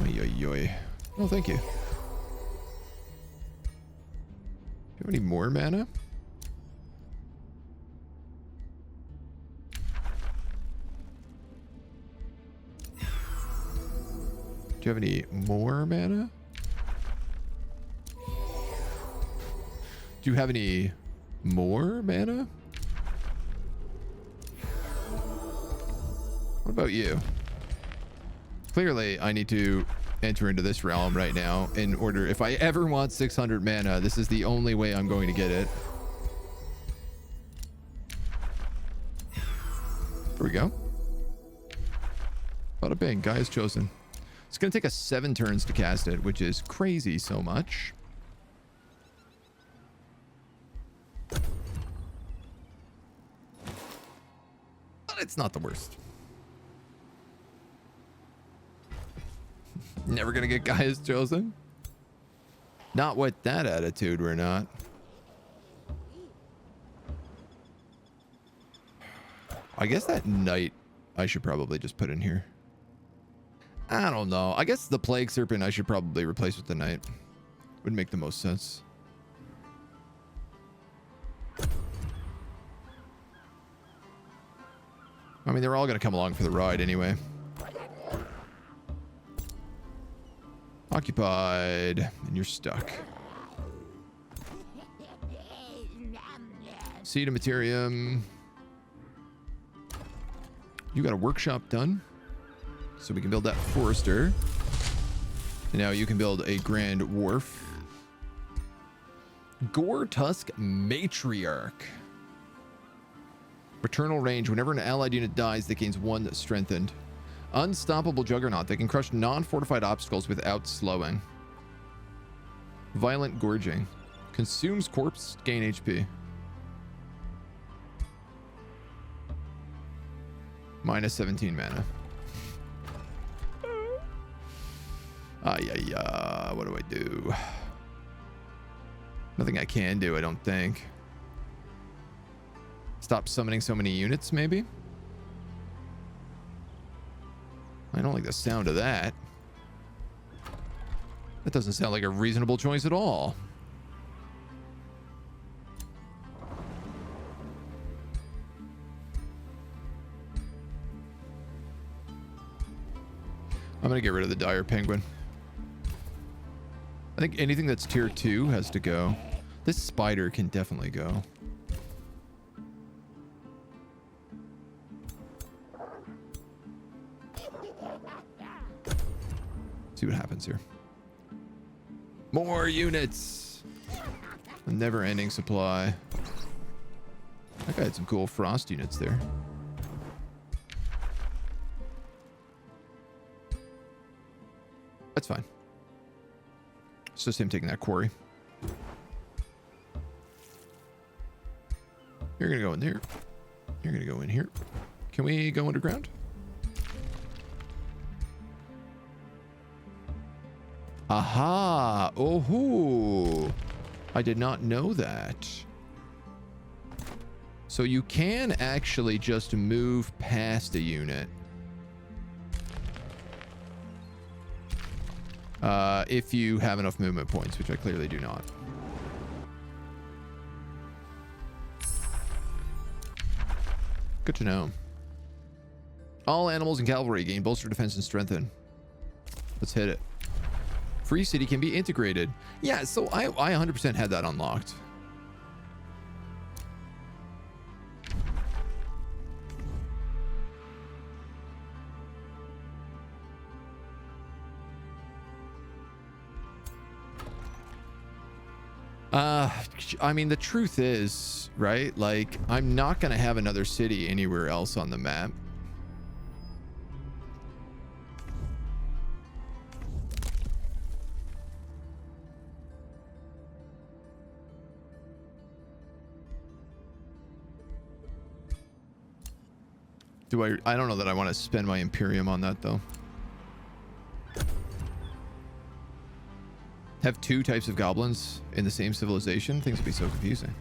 Oy, oy, oy. Oh, thank you. Do you have any more mana? Do you have any more mana? Do you have any more mana? What about you? Clearly, I need to enter into this realm right now in order. If I ever want 600 mana, this is the only way I'm going to get it. There we go. Bada bing, guy is chosen. It's going to take us 7 turns to cast it, which is crazy so much. But it's not the worst. Never gonna get guys chosen. Not with that attitude, we're not. I guess that knight I should probably just put in here. I don't know. I guess the Plague Serpent I should probably replace with the knight. Would make the most sense. I mean, they're all gonna come along for the ride anyway. Occupied, and you're stuck. Seed of Materium. You got a workshop done, so we can build that Forester. And now you can build a Grand Wharf. Gore Tusk Matriarch. Returnal range. Whenever an allied unit dies, that gains 1 strengthened. Unstoppable Juggernaut. They can crush non-fortified obstacles without slowing. Violent Gorging. Consumes corpse, gain HP. Minus 17 mana. What do I do? Nothing I can do, I don't think. Stop summoning so many units, maybe? I don't like the sound of that. That doesn't sound like a reasonable choice at all. I'm gonna get rid of the dire penguin. I think anything that's tier 2 has to go. This spider can definitely go. See what happens here. More units! A never-ending supply. That guy had some cool frost units there. That's fine. It's just him taking that quarry. You're gonna go in there. You're gonna go in here. Can we go underground? Aha! Oh-hoo! I did not know that. So you can actually just move past a unit. If you have enough movement points, which I clearly do not. Good to know. All animals and cavalry gain bolster defense and strengthen. Let's hit it. Free city can be integrated. Yeah, so I 100% had that unlocked. I mean, the truth is, right? Like, I'm not going to have another city anywhere else on the map. I don't know that I want to spend my Imperium on that, though. Have 2 types of goblins in the same civilization? Things would be so confusing.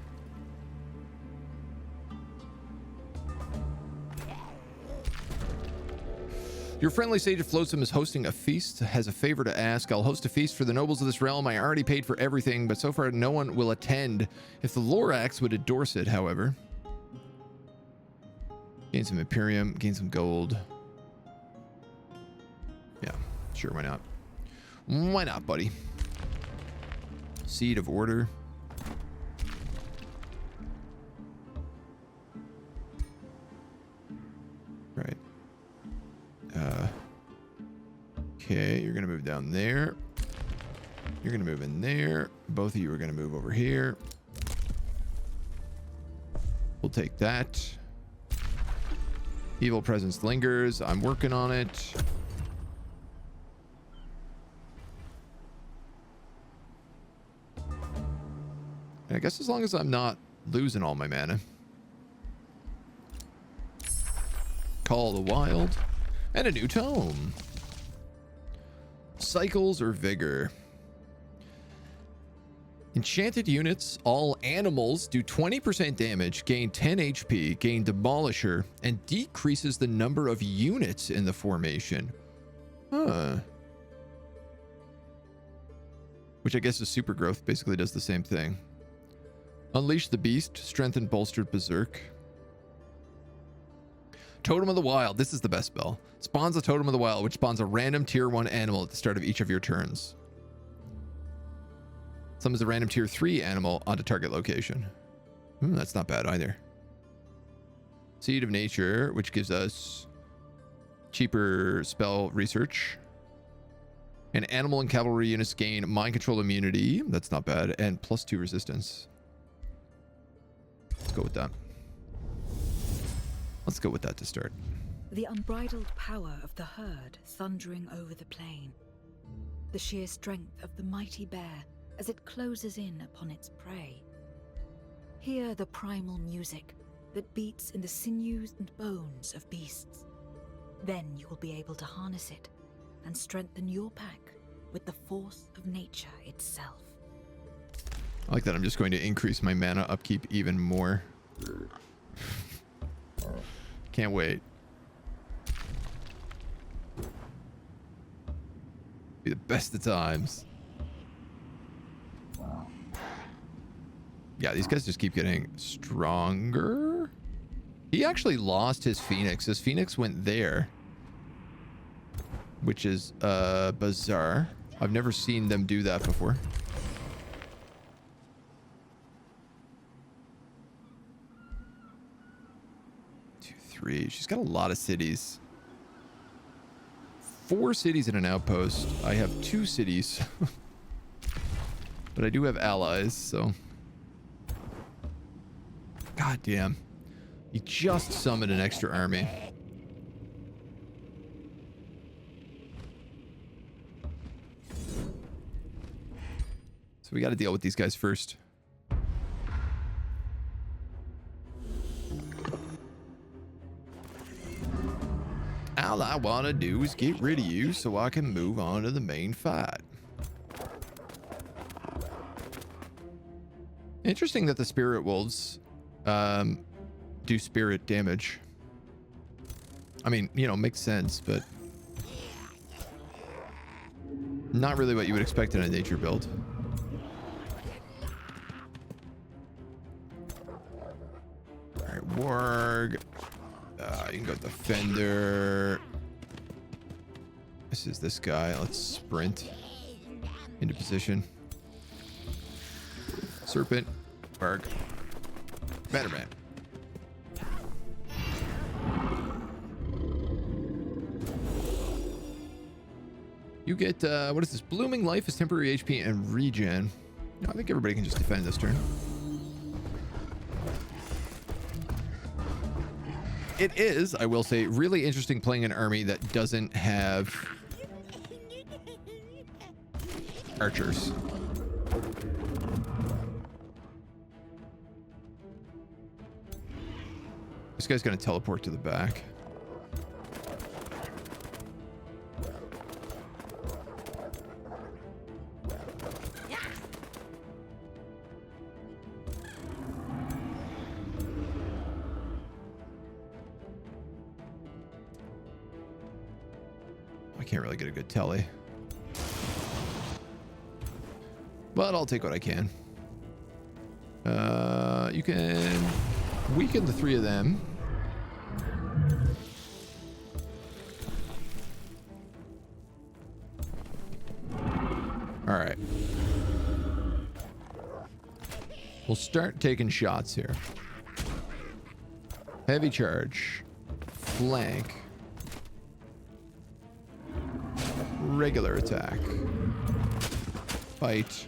Your friendly sage of Flotsam is hosting a feast. Has a favor to ask. I'll host a feast for the nobles of this realm. I already paid for everything, but so far no one will attend. If the Lorax would endorse it, however. Gain some Imperium, gain some gold. Yeah, sure, why not? Why not, buddy? Seed of Order. Right. Okay, you're gonna move down there. You're gonna move in there. Both of you are gonna move over here. We'll take that. Evil presence lingers. I'm working on it. And I guess as long as I'm not losing all my mana. Call the Wild. And a new tome. Cycles or Vigor. Enchanted units, all animals, do 20% damage, gain 10 HP, gain Demolisher, and decreases the number of units in the formation. Huh. Which I guess is Super Growth, basically does the same thing. Unleash the Beast, strengthen bolstered Berserk. Totem of the Wild, this is the best spell. Spawns a Totem of the Wild, which spawns a random tier 1 animal at the start of each of your turns. Summons a random tier 3 animal onto target location. That's not bad either. Seed of Nature, which gives us cheaper spell research. And animal and cavalry units gain mind control immunity. That's not bad. And +2 resistance. Let's go with that. Let's go with that to start. The unbridled power of the herd thundering over the plain. The sheer strength of the mighty bear as it closes in upon its prey. Hear the primal music that beats in the sinews and bones of beasts. Then you will be able to harness it and strengthen your pack with the force of nature itself. I like that I'm just going to increase my mana upkeep even more. Can't wait. Be the best of times. Yeah, these guys just keep getting stronger. He actually lost his Phoenix. His Phoenix went there. Which is bizarre. I've never seen them do that before. 2, 3. She's got a lot of cities. 4 cities and an outpost. I have 2 cities. But I do have allies, so... God damn. He just summoned an extra army. So we got to deal with these guys first. All I want to do is get rid of you so I can move on to the main fight. Interesting that the spirit wolves do spirit damage. I mean, you know, makes sense, but not really what you would expect in a nature build. All right, warg. You can go defender. This is this guy. Let's sprint into position. Serpent. Barg. Batterman. You get, what is this? Blooming Life is temporary HP and regen. No, I think everybody can just defend this turn. It is, I will say, really interesting playing an army that doesn't have archers. This guy's going to teleport to the back. I can't really get a good telly. But I'll take what I can. You can weaken the 3 of them. All right. We'll start taking shots here. Heavy charge. Flank. Regular attack. Fight.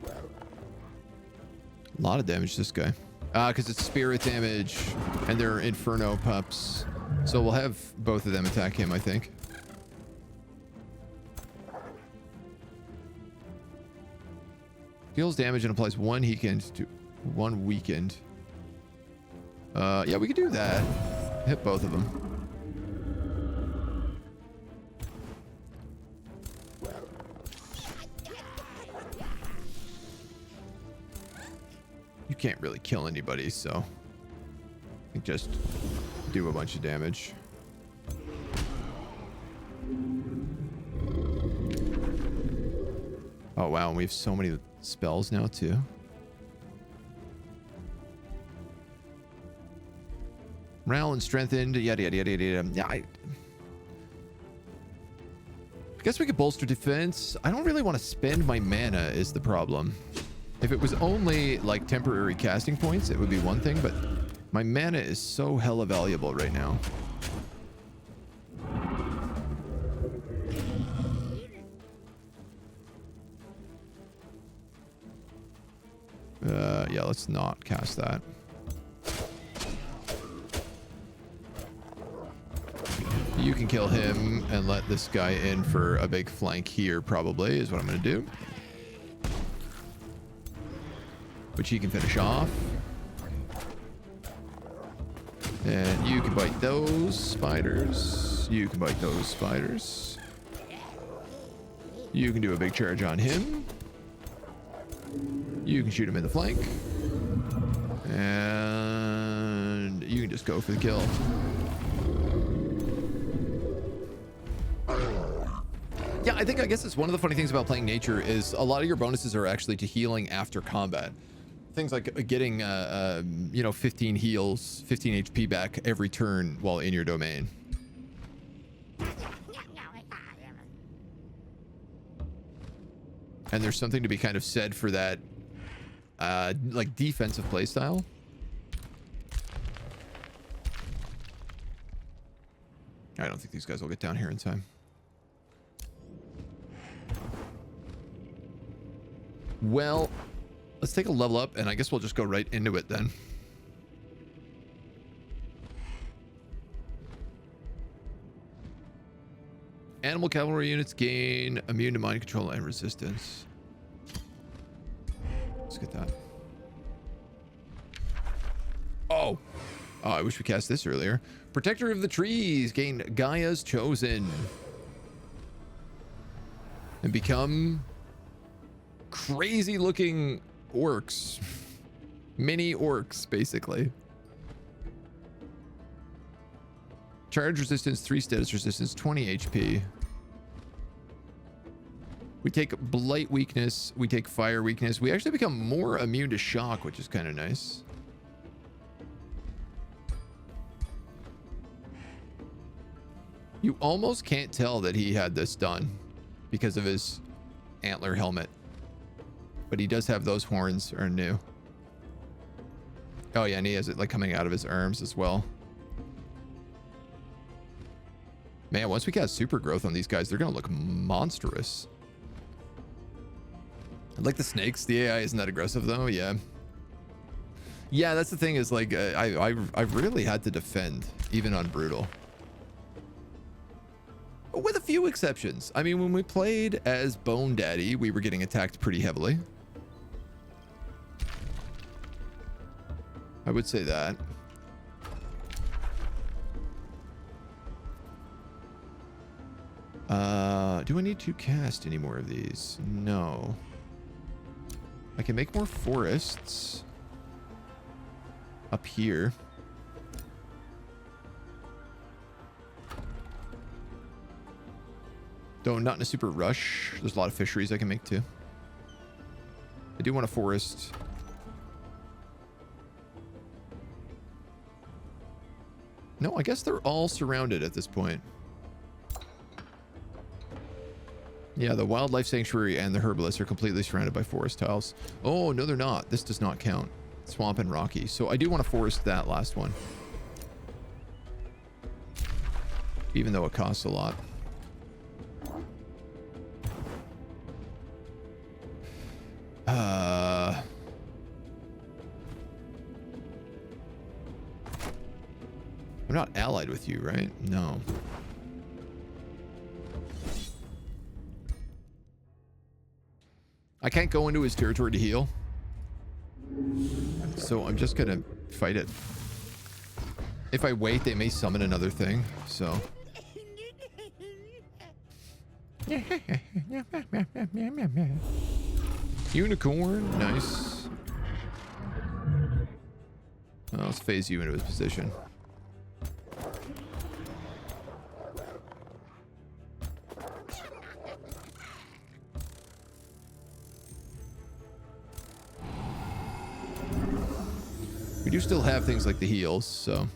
A lot of damage this guy. Because it's spirit damage and they're inferno pups. So we'll have both of them attack him, I think. Deals damage and applies 1 weakened to 1 weakened. Yeah, we could do that. Hit both of them. You can't really kill anybody, so you just do a bunch of damage. Oh wow, and we have so many spells now too. Morale and strengthened, yada yada yada yada. Yeah, I guess we could bolster defense. I don't really want to spend my mana is the problem. If it was only like temporary casting points, it would be one thing, but my mana is so hella valuable right now. Yeah, let's not cast that. You can kill him and let this guy in for a big flank here, probably, is what I'm going to do. Which he can finish off. And you can bite those spiders. You can bite those spiders. You can do a big charge on him. You can shoot him in the flank. And you can just go for the kill. Yeah, I guess it's one of the funny things about playing nature is a lot of your bonuses are actually to healing after combat. Things like getting, 15 heals, 15 HP back every turn while in your domain. And there's something to be kind of said for that, like defensive playstyle. I don't think these guys will get down here in time. Well, let's take a level up, and I guess we'll just go right into it then. Animal cavalry units gain immune to mind control and resistance. Let's get that. Oh, I wish we cast this earlier. Protector of the trees gain Gaia's chosen. And become crazy looking orcs. Mini orcs, basically. Charge resistance, 3 status resistance, 20 HP. We take blight weakness, we take fire weakness. We actually become more immune to shock, which is kind of nice. You almost can't tell that he had this done because of his antler helmet. But he does have those horns are new. Oh yeah, and he has it like coming out of his arms as well. Man, once we cast super growth on these guys, they're gonna look monstrous. I like the snakes. The AI isn't that aggressive though. Yeah. Yeah, that's the thing is like I've really had to defend even on brutal. With a few exceptions. I mean, when we played as Bone Daddy, we were getting attacked pretty heavily. I would say that. Do I need to cast any more of these? No. I can make more forests up here. Though not in a super rush. There's a lot of fisheries I can make too. I do want a forest. No, I guess they're all surrounded at this point. Yeah, the wildlife sanctuary and the herbalist are completely surrounded by forest tiles. Oh, no, they're not. This does not count. Swamp and rocky. So I do want to forest that last one. Even though it costs a lot. I'm not allied with you, right? No. I can't go into his territory to heal. So I'm just gonna fight it. If I wait, they may summon another thing, so. Unicorn, nice. Well, let's phase you into his position. We do still have things like the heals, so.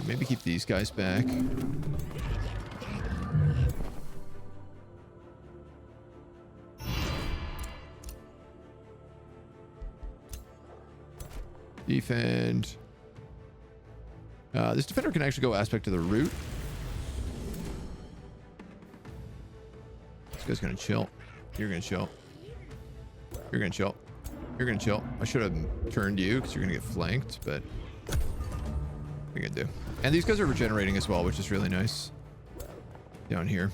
Maybe keep these guys back. Defend. This defender can actually go aspect to the root. This guy's gonna chill. You're gonna chill. You're gonna chill. You're gonna chill. I should have turned you because you're gonna get flanked, but what are you gonna do? And these guys are regenerating as well, which is really nice. Down here.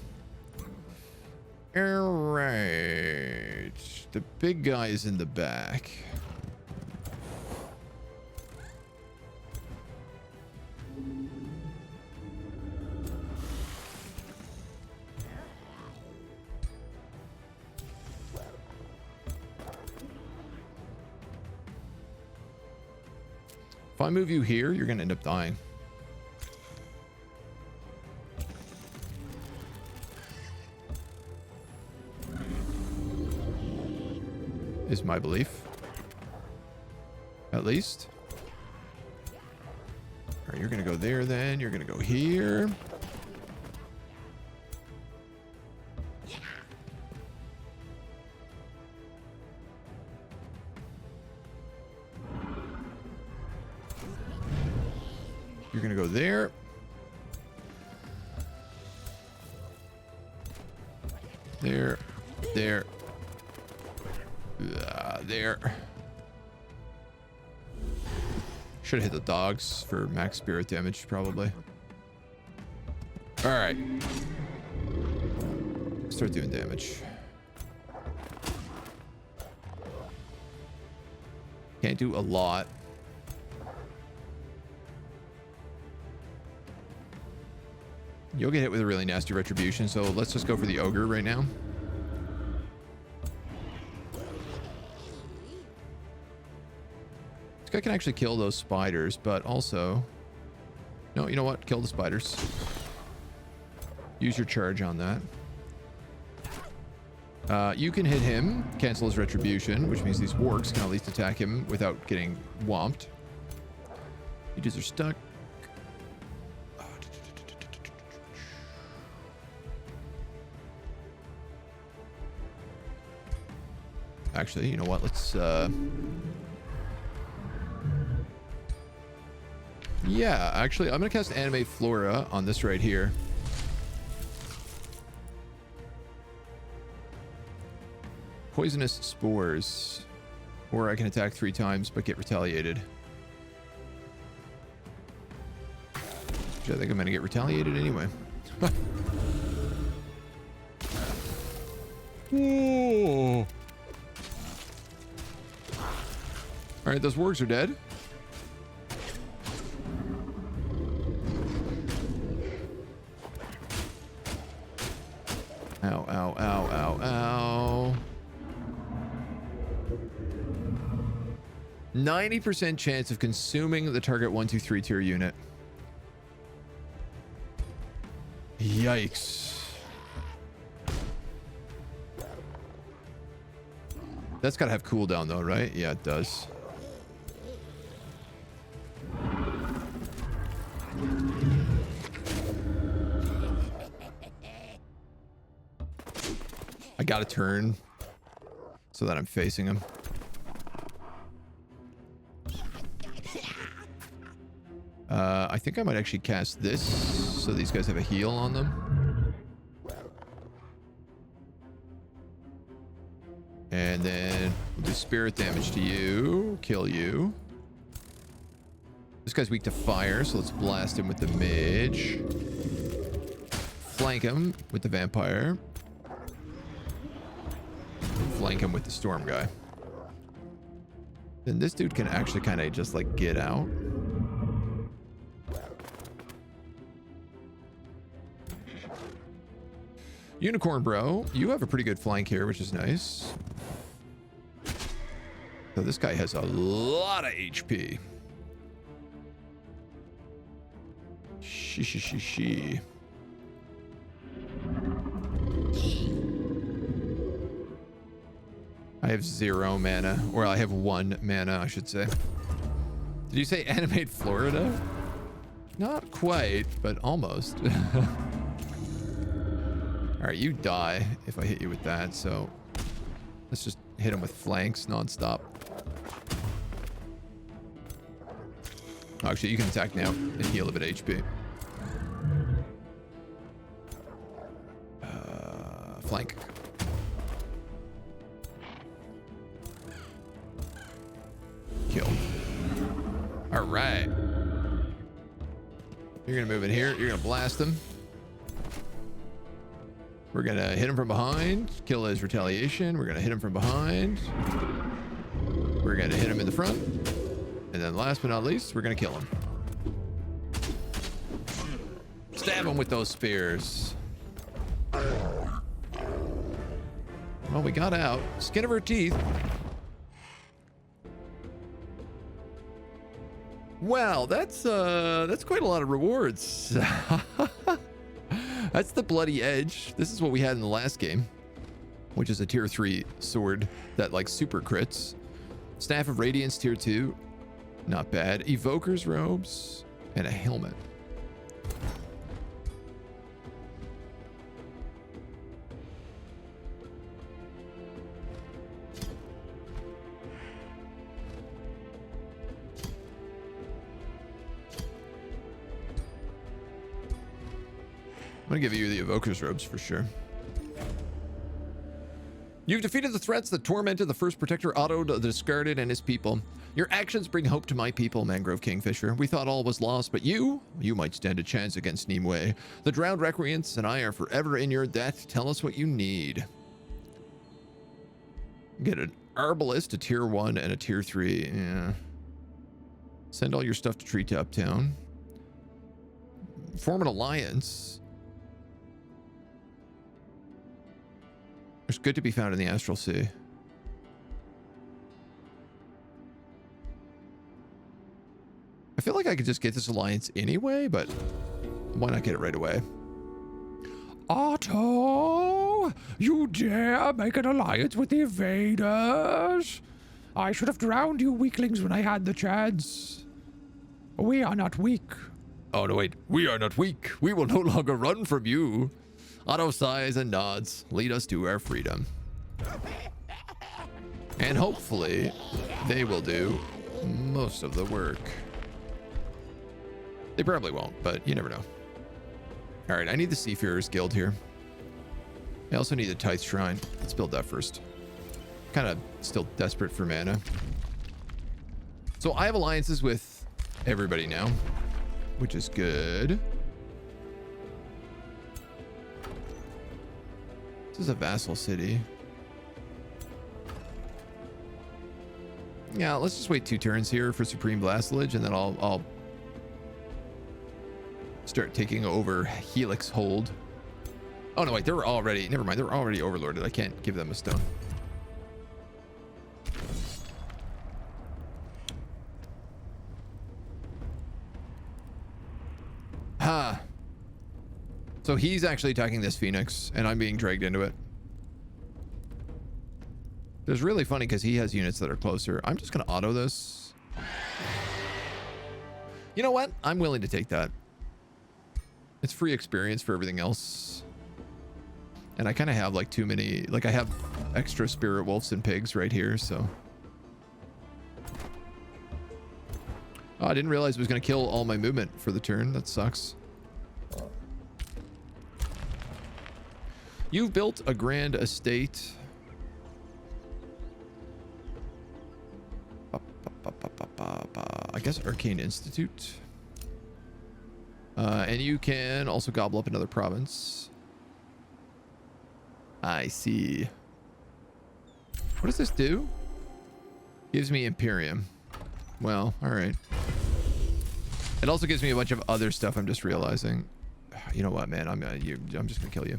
All right. The big guy is in the back. I move you here, you're gonna end up dying. Is my belief. At least. Alright, you're gonna go there then. You're gonna go here. You're gonna go there. There. There. There. Should have hit the dogs for max spirit damage, probably. Alright. Start doing damage. Can't do a lot. You'll get hit with a really nasty retribution, so let's just go for the ogre right now. This guy can actually kill those spiders, but also... No, you know what? Kill the spiders. Use your charge on that. You can hit him, cancel his retribution, which means these wargs can at least attack him without getting whomped. You dudes are stuck. Actually, you know what? Let's, yeah, actually, I'm going to cast Animate Flora on this right here. Poisonous Spores. Or I can attack 3 times, but get retaliated. Which I think I'm going to get retaliated anyway. Whoa. All right, those wargs are dead. Ow, ow, ow, ow, ow. 90% chance of consuming the target 1, 2, 3 tier unit. Yikes. That's gotta have cooldown though, right? Yeah, it does. I gotta turn so that I'm facing him. I think I might actually cast this so these guys have a heal on them. And then we'll do spirit damage to you, kill you. This guy's weak to fire, so let's blast him with the mage. Flank him with the vampire. Flank him with the storm guy. Then this dude can actually kind of just like get out. Unicorn bro, you have a pretty good flank here, which is nice. So this guy has a lot of HP. She. I have 0 mana, or I have 1 mana, I should say. Did you say animate Florida? Not quite, but almost. All right, you die if I hit you with that, so let's just hit him with flanks nonstop. Actually, you can attack now and heal a bit of HP. Flank. Kill. All right. You're gonna move in here. You're gonna blast him. We're gonna hit him from behind, kill his retaliation. We're gonna hit him from behind. We're gonna hit him in the front. And then last but not least, we're gonna kill him. Stab him with those spears. Well, we got out. Skin of our teeth. Wow, that's quite a lot of rewards. That's the Bloody Edge. This is what we had in the last game, which is a tier 3 sword that like super crits. Staff of Radiance tier 2, not bad. Evoker's robes and a helmet. I'm gonna give you the Evoker's robes for sure. You've defeated the threats that tormented the first protector, Otto the Discarded, and his people. Your actions bring hope to my people, Mangrove Kingfisher. We thought all was lost, but you might stand a chance against Nimue. The drowned recreants and I are forever in your debt. Tell us what you need. Get an Arbalist, a tier 1, and a tier 3. Yeah. Send all your stuff to Treetop Town. Form an alliance. There's good to be found in the Astral Sea. I feel like I could just get this alliance anyway, but why not get it right away? Otto, you dare make an alliance with the invaders? I should have drowned you weaklings when I had the chance. We are not weak. Oh, no, wait. We are not weak. We will no longer run from you. Otto sighs and nods. Lead us to our freedom. And hopefully, they will do most of the work. They probably won't, but you never know. All right, I need the Seafarers Guild here. I also need the Tithe Shrine. Let's build that first. Kind of still desperate for mana. So I have alliances with everybody now, which is good. This is a vassal city. Yeah, let's just wait 2 turns here for Supreme Vassalage, and then I'll start taking over Helix Hold. Oh no, wait, they were already, never mind, they were already overlorded. I can't give them a stone. Ha! So he's actually attacking this Phoenix, and I'm being dragged into it. It's really funny because he has units that are closer. I'm just going to auto this. You know what? I'm willing to take that. It's free experience for everything else. And I kind of have like too many, like I have extra Spirit Wolves and Pigs right here, so. Oh, I didn't realize it was going to kill all my movement for the turn. That sucks. You've built a grand estate. I guess Arcane Institute. And you can also gobble up another province. I see. What does this do? Gives me Imperium. Well, all right. It also gives me a bunch of other stuff. I'm just realizing. You know what, man? I'm just gonna kill you.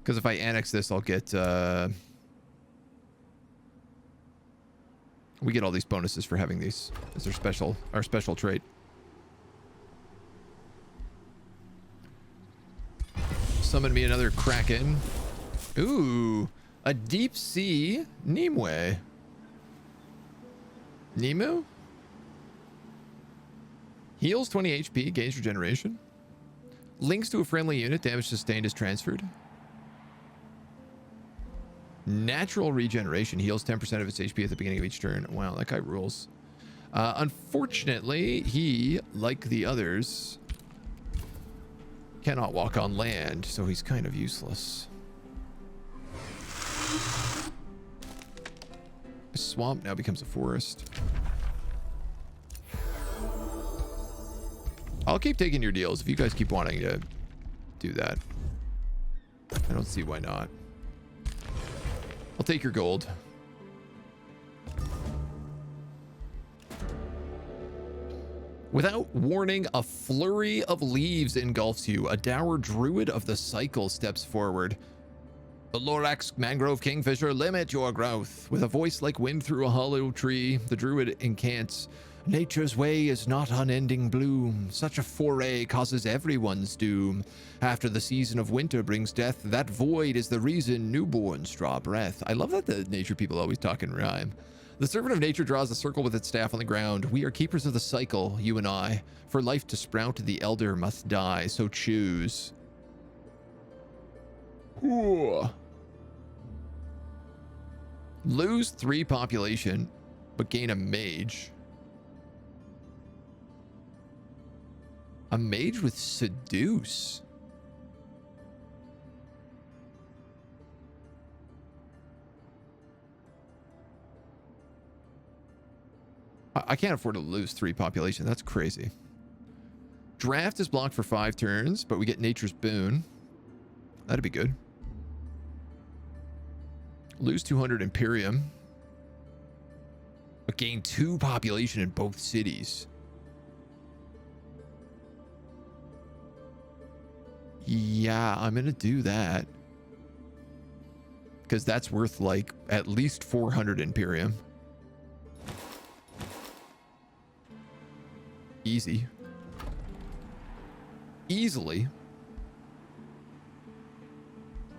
Because if I annex this, I'll get, we get all these bonuses for having these as our special trait. Summon me another Kraken. Ooh, a deep sea Nimue. Nemu? Heals 20 HP, gains regeneration. Links to a friendly unit, damage sustained is transferred. Natural regeneration, heals 10% of its HP at the beginning of each turn. Wow, that guy rules. Unfortunately, he, like the others, cannot walk on land, so he's kind of useless. A swamp now becomes a forest. I'll keep taking your deals if you guys keep wanting to do that. I don't see why not. I'll take your gold. Without warning, a flurry of leaves engulfs you. A dour druid of the cycle steps forward. The Lorax Mangrove Kingfisher, limit your growth. With a voice like wind through a hollow tree, the druid incants. Nature's way is not unending bloom. Such a foray causes everyone's doom. After the season of winter brings death, that void is the reason newborns draw breath. I love that the nature people always talk in rhyme. The servant of nature draws a circle with its staff on the ground. We are keepers of the cycle, you and I. For life to sprout, the elder must die, so choose. Ooh. Lose 3 population, but gain a mage. A mage with seduce. I can't afford to lose 3 population. That's crazy. Draft is blocked for 5 turns, but we get Nature's Boon. That'd be good. Lose 200 Imperium. But gain 2 population in both cities. Yeah, I'm going to do that. Because that's worth like at least 400 Imperium. Easy. Easily.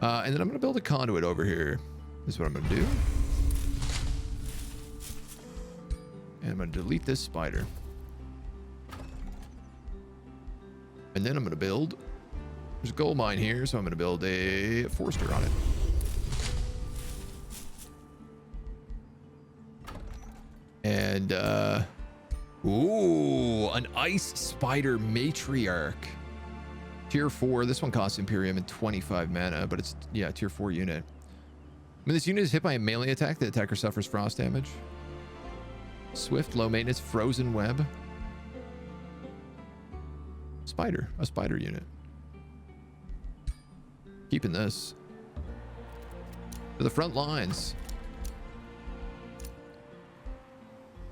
And then I'm going to build a conduit over here. This is what I'm going to do. And I'm going to delete this spider. And then I'm going to build... There's a gold mine here, so I'm going to build a forester on it. And, ooh, an ice spider matriarch. Tier 4. This one costs Imperium and 25 mana, but it's, yeah, tier 4 unit. When this unit is hit by a melee attack, the attacker suffers frost damage. Swift, low maintenance, frozen web. Spider. A spider unit. Keeping this. To the front lines.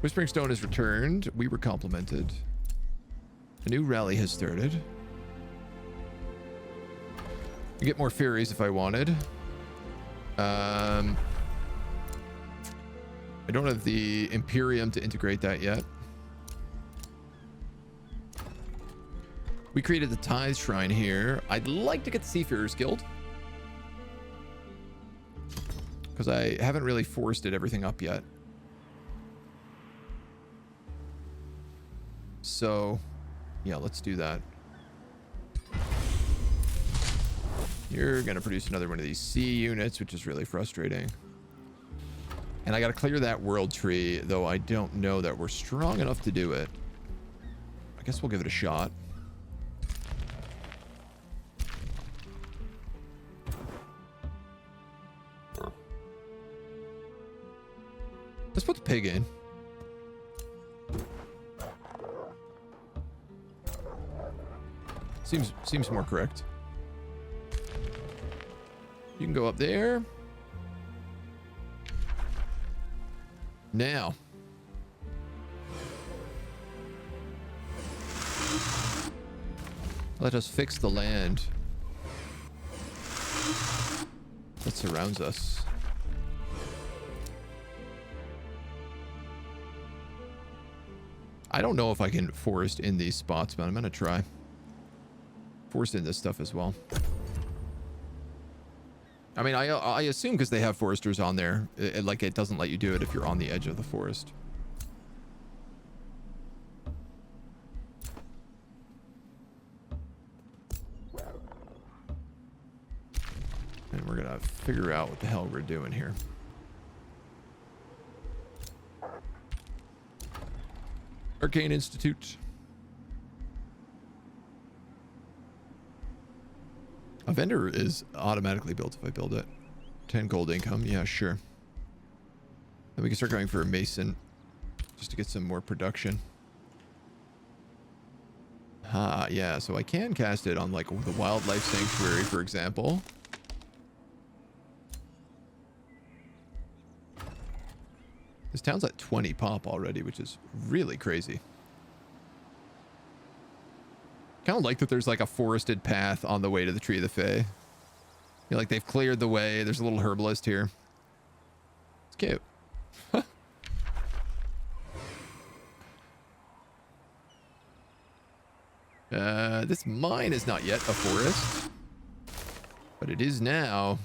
Whispering Stone is returned. We were complimented. A new rally has started. I get more fairies if I wanted. I don't have the Imperium to integrate that yet. We created the Tithe Shrine here. I'd like to get the Seafarers Guild. Because I haven't really forested everything up yet. So, yeah, let's do that. You're going to produce another one of these C units, which is really frustrating. And I got to clear that world tree, though I don't know that we're strong enough to do it. I guess we'll give it a shot. Let's put the pig in. Seems more correct. You can go up there. Now. Let us fix the land that surrounds us. I don't know if I can forest in these spots, but I'm going to try. Forest in this stuff as well. I mean, I assume because they have foresters on there, like it doesn't let you do it if you're on the edge of the forest. And we're going to figure out what the hell we're doing here. Arcane Institute. A vendor is automatically built if I build it. 10 gold income. Yeah, sure. Then we can start going for a mason just to get some more production. Ah, yeah. So I can cast it on like the wildlife sanctuary, for example. This town's at 20 pop already, which is really crazy. Kind of like that there's like a forested path on the way to the Tree of the Fae. Feel like they've cleared the way. There's a little herbalist here. It's cute. This mine is not yet a forest, but it is now.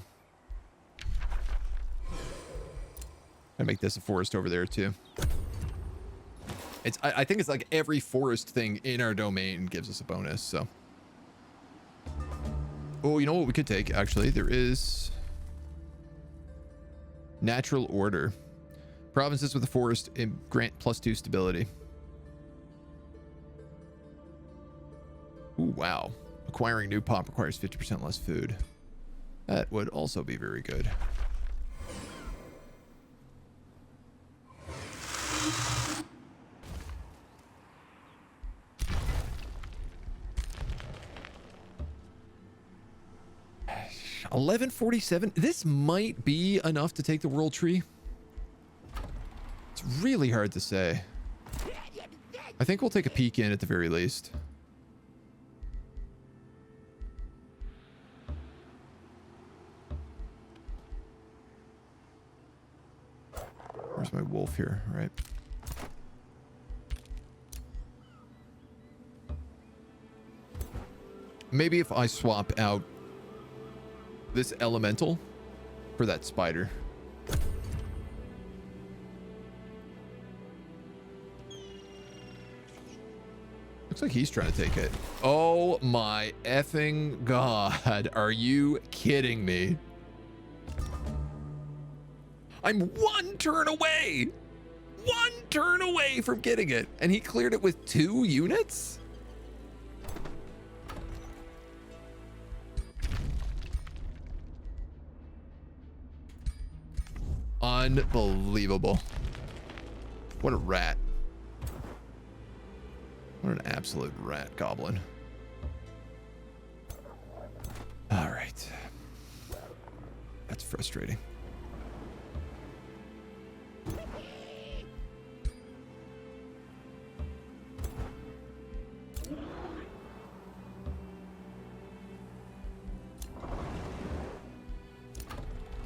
I make this a forest over there too. I think it's like every forest thing in our domain gives us a bonus, so. Oh, you know what we could take, actually? There is natural order. Provinces with a forest grant +2 stability. Ooh, wow. Acquiring new pop requires 50% less food. That would also be very good. $11.47. This might be enough to take the world tree. It's really hard to say. I think we'll take a peek in at the very least. Where's my wolf here? All right. Maybe if I swap out this elemental for that spider. Looks like he's trying to take it. Oh my effing god. Are you kidding me? I'm one turn away. One turn away from getting it. And he cleared it with 2 units? Unbelievable. What a rat. What an absolute rat goblin. All right. That's frustrating.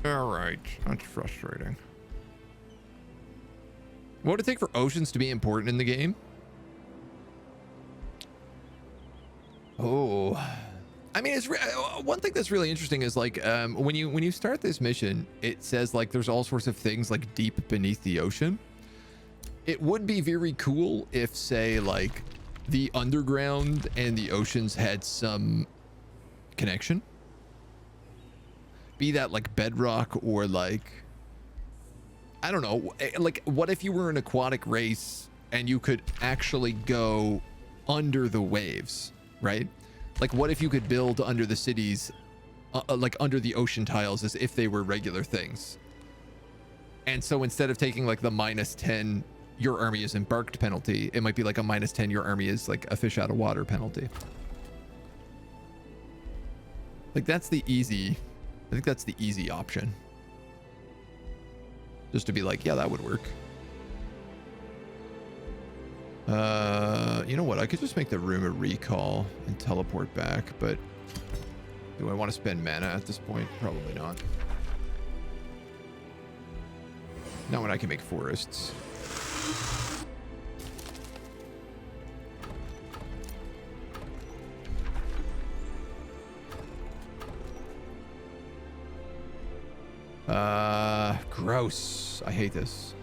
All right, that's frustrating. What would it take for oceans to be important in the game? Oh, I mean, it's one thing that's really interesting is like when you start this mission, it says like there's all sorts of things like deep beneath the ocean. It would be very cool if, say, like the underground and the oceans had some connection. Be that like bedrock or like, I don't know, like what if you were an aquatic race and you could actually go under the waves, right? Like what if you could build under the cities, like under the ocean tiles as if they were regular things? And so instead of taking like the -10, your army is embarked penalty, it might be like a -10, your army is like a fish out of water penalty. Like that's the easy, I think that's the easy option. Just to be like, yeah, that would work. You know what? I could just make the room a recall and teleport back, but do I want to spend mana at this point? Probably not. Not when I can make forests. Gross. I hate this.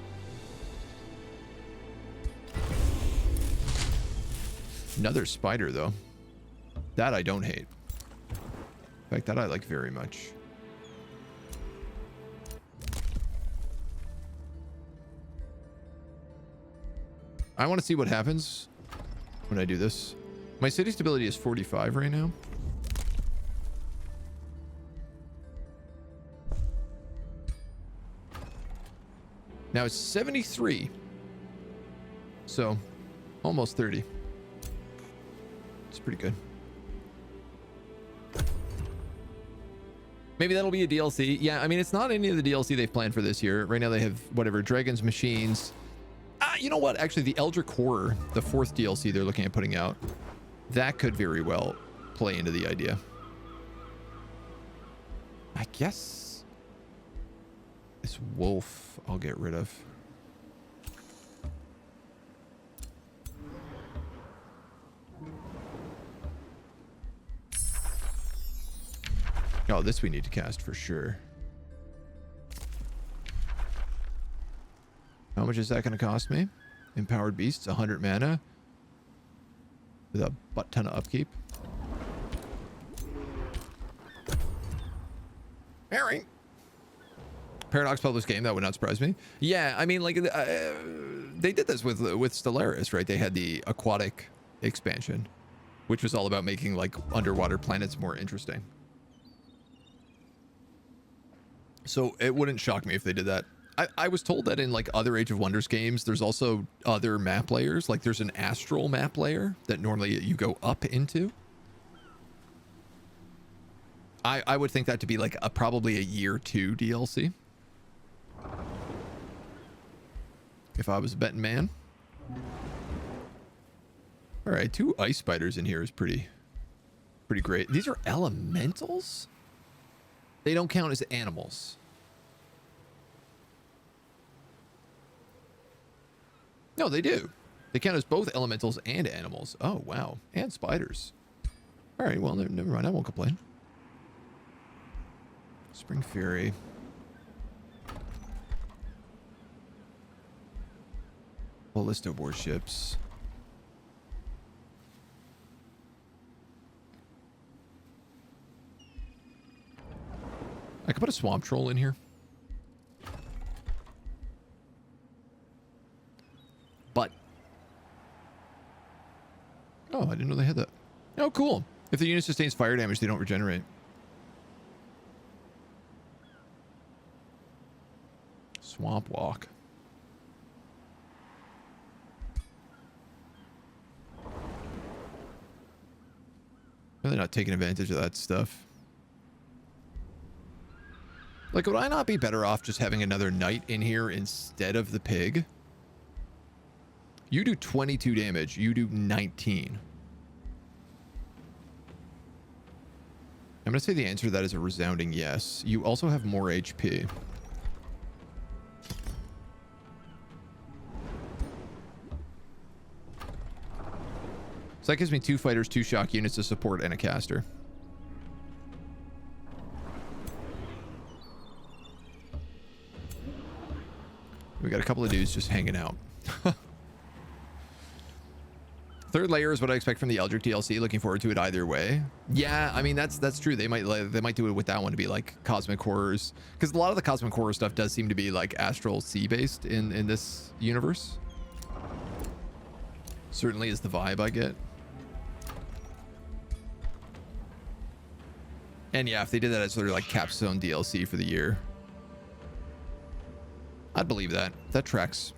Another spider, though. That I don't hate. In fact, that I like very much. I want to see what happens when I do this. My city stability is 45 right now. Now it's 73. So, almost 30. It's pretty good. Maybe that'll be a DLC. Yeah, I mean, it's not any of the DLC they've planned for this year. Right now they have, whatever, Dragons, Machines. You know what? Actually, the Eldritch Horror, the 4th DLC they're looking at putting out, that could very well play into the idea. I guess this wolf I'll get rid of. Oh, this we need to cast for sure. How much is that going to cost me? Empowered Beasts, 100 mana. With a butt ton of upkeep. Harry! Paradox published game, that would not surprise me. Yeah, I mean, like, they did this with Stellaris, right? They had the aquatic expansion, which was all about making, like, underwater planets more interesting. So it wouldn't shock me if they did that. I was told that in, like, other Age of Wonders games, there's also other map layers. Like, there's an astral map layer that normally you go up into. I would think that to be, like, probably a year 2 DLC. If I was a betting man. All right, 2 ice spiders in here is pretty great. These are elementals? They don't count as animals. No, they do. They count as both elementals and animals. Oh, wow. And spiders. All right, well, never mind. I won't complain. Spring Fury. Ballisto warships. I could put a swamp troll in here. But oh, I didn't know they had that. Oh, cool. If the unit sustains fire damage, they don't regenerate. Swamp walk. Really not taking advantage of that stuff. Like, would I not be better off just having another knight in here instead of the pig? You do 22 damage. You do 19. I'm going to say the answer to that is a resounding yes. You also have more HP. So that gives me 2 fighters, 2 shock units to support, and a caster. We got a couple of dudes just hanging out. Third layer is what I expect from the Eldritch DLC. Looking forward to it either way. Yeah, I mean that's true. They might do it with that one to be like cosmic horrors, because a lot of the cosmic horror stuff does seem to be like astral sea based in this universe. Certainly is the vibe I get. And yeah, if they did that as sort of like capstone DLC for the year, I'd believe that. That tracks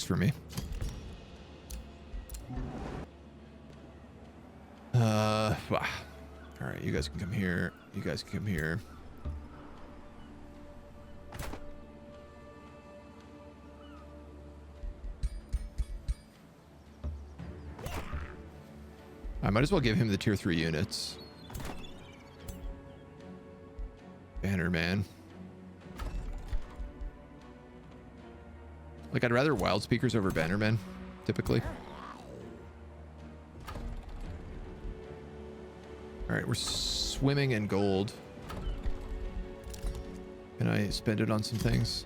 for me. All right, you guys can come here. You guys can come here. I might as well give him the tier 3 units. Banner man. Like, I'd rather wild speakers over bannermen, typically. All right, we're swimming in gold. Can I spend it on some things?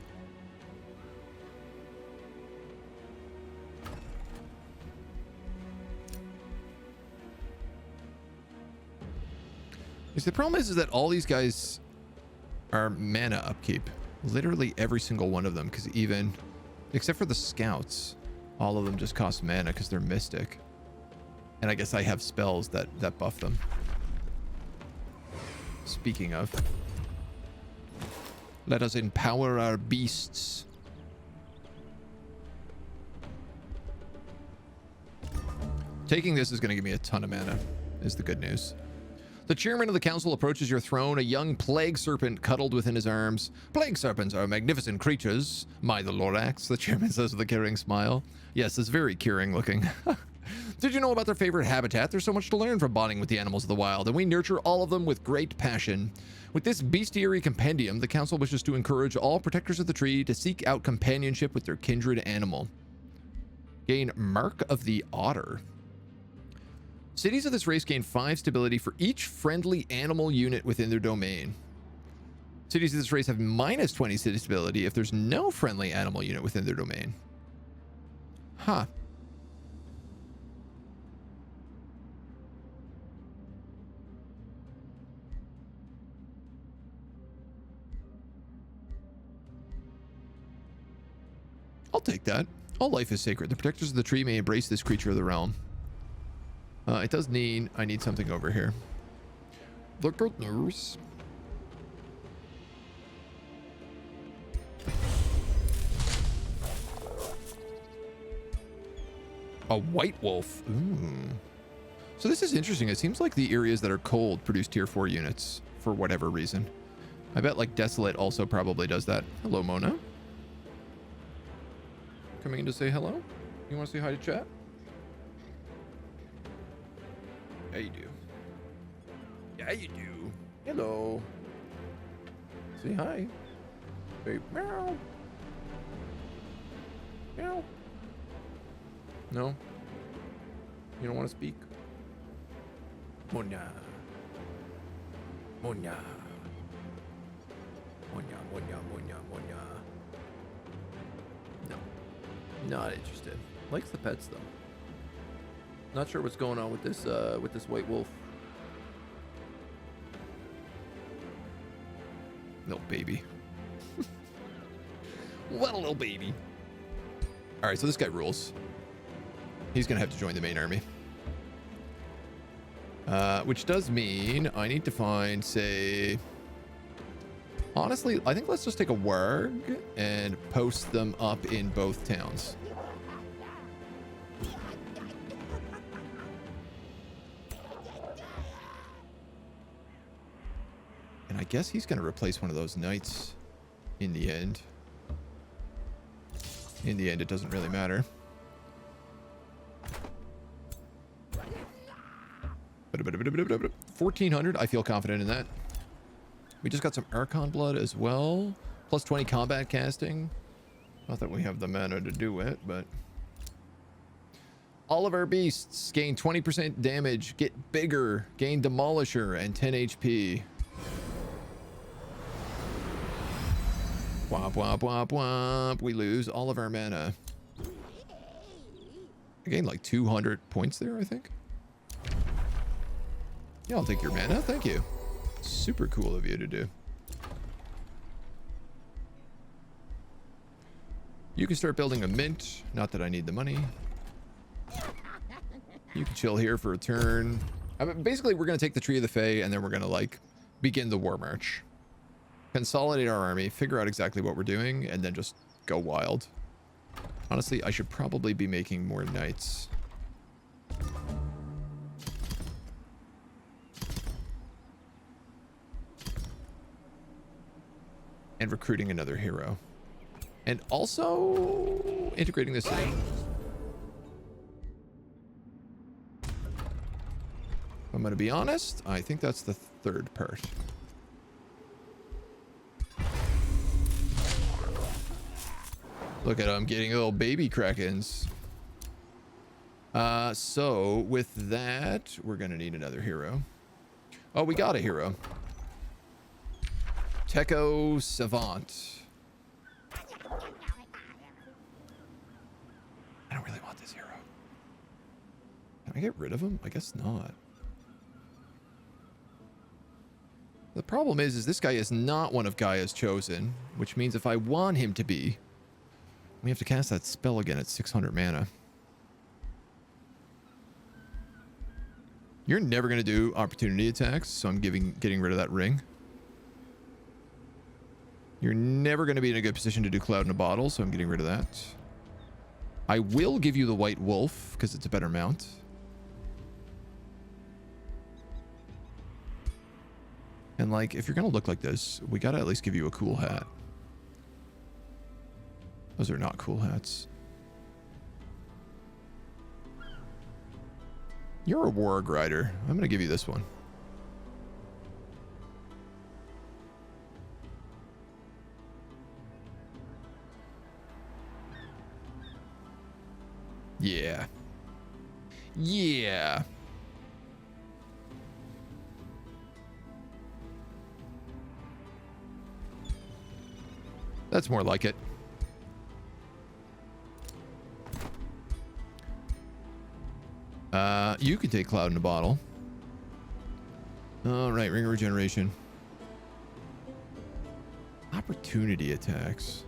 The problem is that all these guys are mana upkeep. Literally every single one of them, because even, except for the scouts, all of them just cost mana because they're mystic. And I guess I have spells that buff them. Speaking of, let us empower our beasts. Taking this is going to give me a ton of mana, is the good news. The chairman of the council approaches your throne, a young plague serpent cuddled within his arms. Plague serpents are magnificent creatures, my the Lorax, the chairman says with a caring smile. Yes, it's very curing looking. Did you know about their favorite habitat? There's so much to learn from bonding with the animals of the wild, and we nurture all of them with great passion. With this bestiary compendium, the council wishes to encourage all protectors of the tree to seek out companionship with their kindred animal. Gain Mark of the Otter. Cities of this race gain 5 stability for each friendly animal unit within their domain. Cities of this race have minus 20 city stability if there's no friendly animal unit within their domain. Huh. I'll take that. All life is sacred. The protectors of the tree may embrace this creature of the realm. It does mean I need something over here. The good news. A white wolf. Ooh. So this is interesting. It seems like the areas that are cold produce tier 4 units for whatever reason. I bet like Desolate also probably does that. Hello, Mona. Coming in to say hello? You want to say hi to chat? Yeah, you do. Yeah, you do. Hello. Say hi. Say meow. Meow. No? You don't want to speak? Monya. Monya. Monya, Monya, Monya, Monya. No. Not interested. Likes the pets though. Not sure what's going on with this white wolf. Little baby. What a little baby. All right, so this guy rules. He's gonna have to join the main army. Which does mean I need to find, say... Honestly, I think let's just take a warg and post them up in both towns. And I guess he's gonna replace one of those knights in the end. In the end, it doesn't really matter. 1400, I feel confident in that. We just got some Archon blood as well. Plus 20 combat casting. Not that we have the mana to do it, but... All of our beasts gain 20% damage, get bigger, gain Demolisher, and 10 HP. Womp, womp, womp, womp. We lose all of our mana. I gained like 200 points there, I think. Yeah, I'll take your mana. Thank you. Super cool of you to do. You can start building a mint. Not that I need the money. You can chill here for a turn. I mean, basically, we're going to take the Tree of the Fae, and then we're going to, like, begin the war march. Consolidate our army, figure out exactly what we're doing, and then just go wild. Honestly, I should probably be making more knights. And recruiting another hero. And also integrating this in. I'm going to be honest, I think that's the third part. Look at him getting little baby krakens. So with that, we're going to need another hero. Oh, we got a hero. Techo Savant. I don't really want this hero. Can I get rid of him? I guess not. The problem is this guy is not one of Gaia's chosen, which means if I want him to be, we have to cast that spell again at 600 mana. You're never going to do opportunity attacks, so I'm getting rid of that ring. You're never going to be in a good position to do Cloud in a Bottle, so I'm getting rid of that. I will give you the White Wolf, because it's a better mount. And, like, if you're going to look like this, we got to at least give you a cool hat. Those are not cool hats. You're a Warg Rider. I'm going to give you this one. Yeah. Yeah. That's more like it. You can take Cloud in a Bottle. All right, Ring of Regeneration. Opportunity attacks.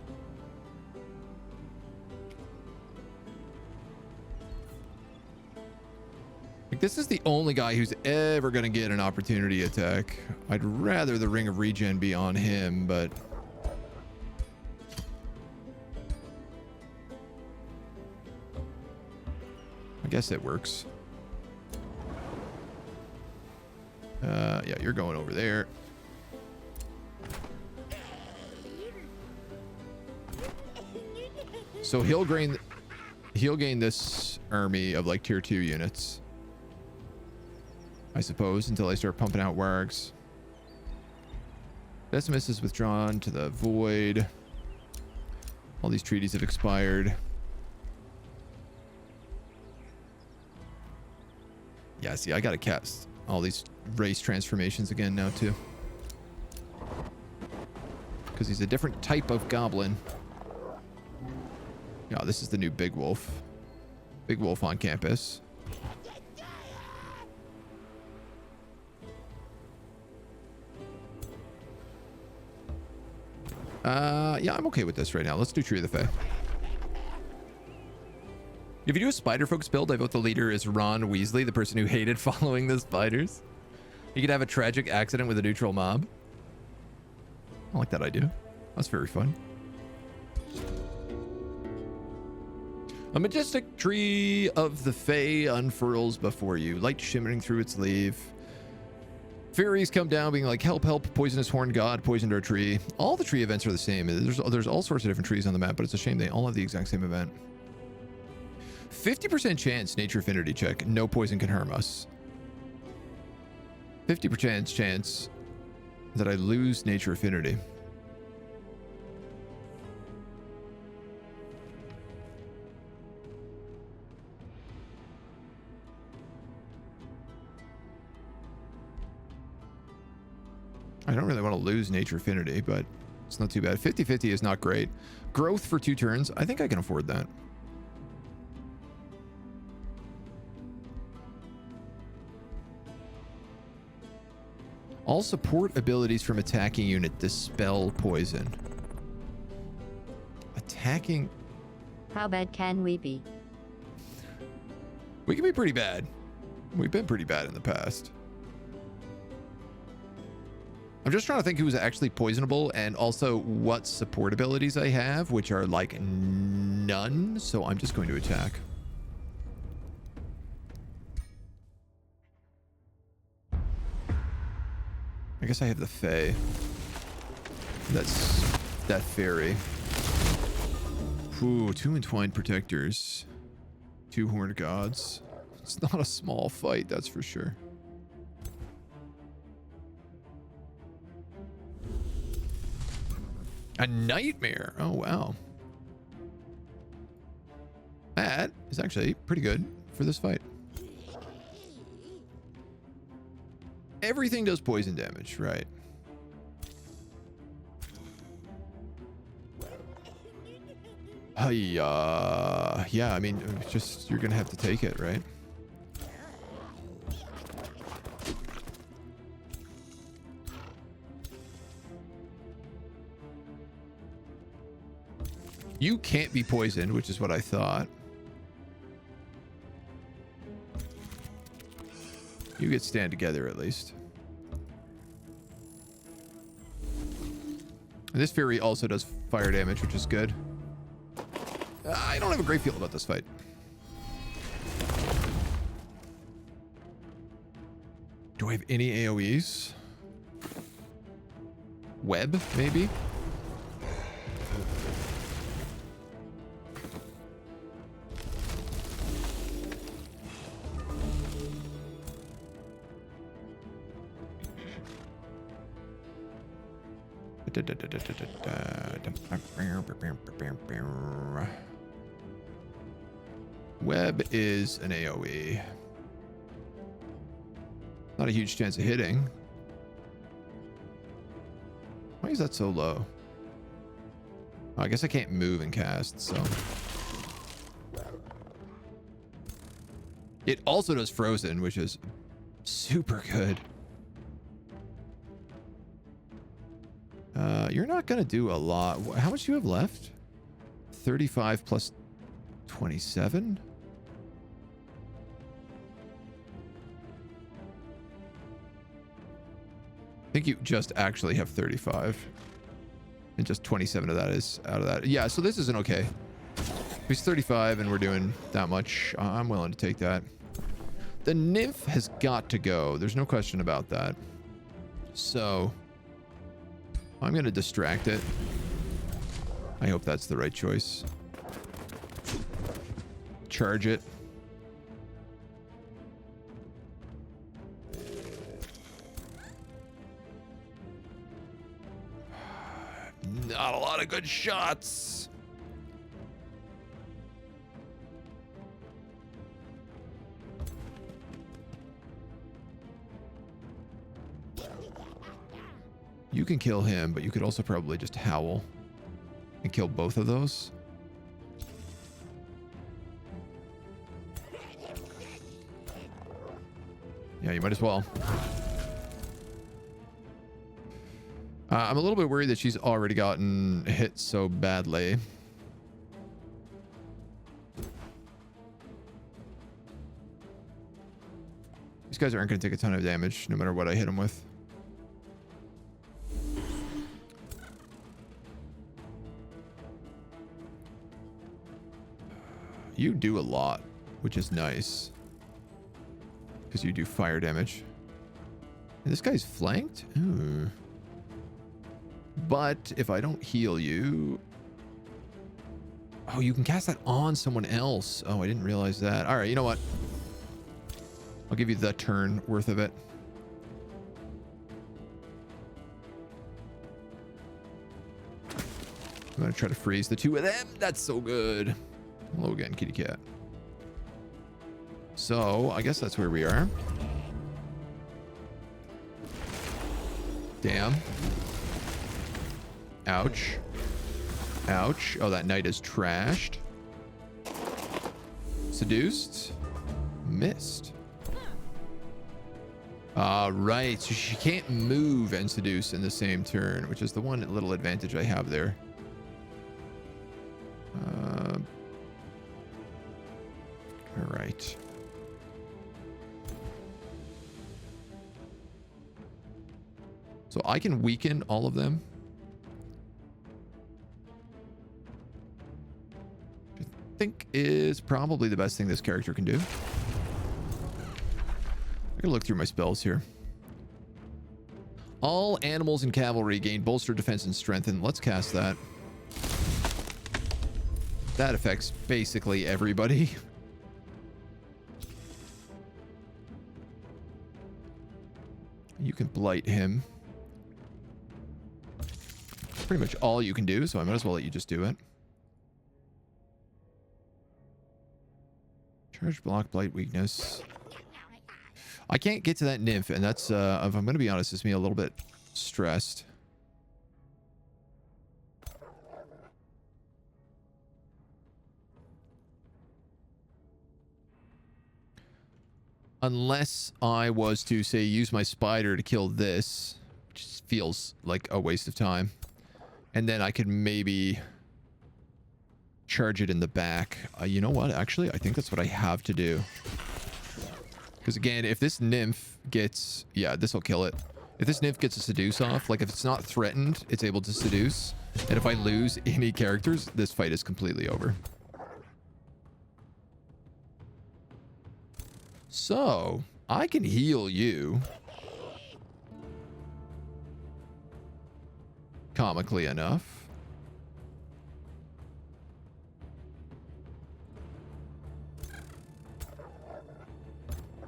Like, this is the only guy who's ever going to get an opportunity attack. I'd rather the Ring of Regen be on him, but... I guess it works. Yeah, you're going over there. So he'll gain this army of like tier 2 units, I suppose, until I start pumping out wargs. Pessimist is withdrawn to the void. All these treaties have expired. Yeah, see, I gotta cast all these race transformations again now too, because he's a different type of goblin. Yeah, this is the new Big Wolf. Big Wolf on campus. Yeah, I'm okay with this right now. Let's do Tree of the Fae. If you do a spider-focused build, I vote the leader is Ron Weasley, the person who hated following the spiders. You could have a tragic accident with a neutral mob. I like that idea. That's very fun. A majestic tree of the Fae unfurls before you, light shimmering through its leaf. Fairies come down being like, help, help, poisonous horned god poisoned our tree. All the tree events are the same. There's all sorts of different trees on the map, but it's a shame they all have the exact same event. 50% chance nature affinity check. No poison can harm us. 50% chance that I lose nature affinity. I don't really want to lose nature affinity, but it's not too bad. 50-50 is not great. Growth for 2 turns. I think I can afford that. All support abilities from attacking unit dispel poison. Attacking... How bad can we be? We can be pretty bad. We've been pretty bad in the past. I'm just trying to think who's actually poisonable and also what support abilities I have, which are like none. So I'm just going to attack. I guess I have the Fae. That's that fairy. Ooh, 2 entwined protectors. 2 horned gods. It's not a small fight, that's for sure. A nightmare. Oh, wow. That is actually pretty good for this fight. Everything does poison damage, right? Yeah, I mean, just you're gonna have to take it, right? You can't be poisoned, which is what I thought. You get stand together at least. And this fairy also does fire damage, which is good. I don't have a great feel about this fight. Do I have any AoEs? Web, maybe? Web is an AoE. Not a huge chance of hitting. Why is that so low? Oh, I guess I can't move and cast, so. It also does frozen, which is super good. You're not going to do a lot. How much do you have left? 35 plus 27? I think you just actually have 35. And just 27 of that is out of that. Yeah, so this isn't okay. If he's 35 and we're doing that much, I'm willing to take that. The nymph has got to go. There's no question about that. So I'm going to distract it. I hope that's the right choice. Charge it. Not a lot of good shots. You can kill him, but you could also probably just howl and kill both of those. Yeah, you might as well. I'm a little bit worried that she's already gotten hit so badly. These guys aren't going to take a ton of damage no matter what I hit them with. You do a lot, which is nice. Because you do fire damage. And this guy's flanked? Ooh. But if I don't heal you... Oh, you can cast that on someone else. Oh, I didn't realize that. All right, you know what? I'll give you the turn worth of it. I'm going to try to freeze the two of them. That's so good. Hello again, kitty cat. So, I guess that's where we are. Damn. Ouch. Ouch. Oh, that knight is trashed. Seduced. Missed. Right. So she can't move and seduce in the same turn, which is the one little advantage I have there. All right. So I can weaken all of them. Which I think is probably the best thing this character can do. I'm gonna look through my spells here. All animals and cavalry gain bolster defense and strengthen. Let's cast that. That affects basically everybody. You can blight him. Pretty much all you can do, so I might as well let you just do it. Charge, block, blight, weakness. I can't get to that nymph, and that's, if I'm going to be honest, it's me a little bit stressed. Unless I was to, say, use my spider to kill this, which feels like a waste of time. And then I could maybe charge it in the back. You know what? Actually, I think that's what I have to do. Because again, if this nymph gets... Yeah, this will kill it. If this nymph gets a seduce off, like if it's not threatened, it's able to seduce. And if I lose any characters, this fight is completely over. So, I can heal you. Comically enough.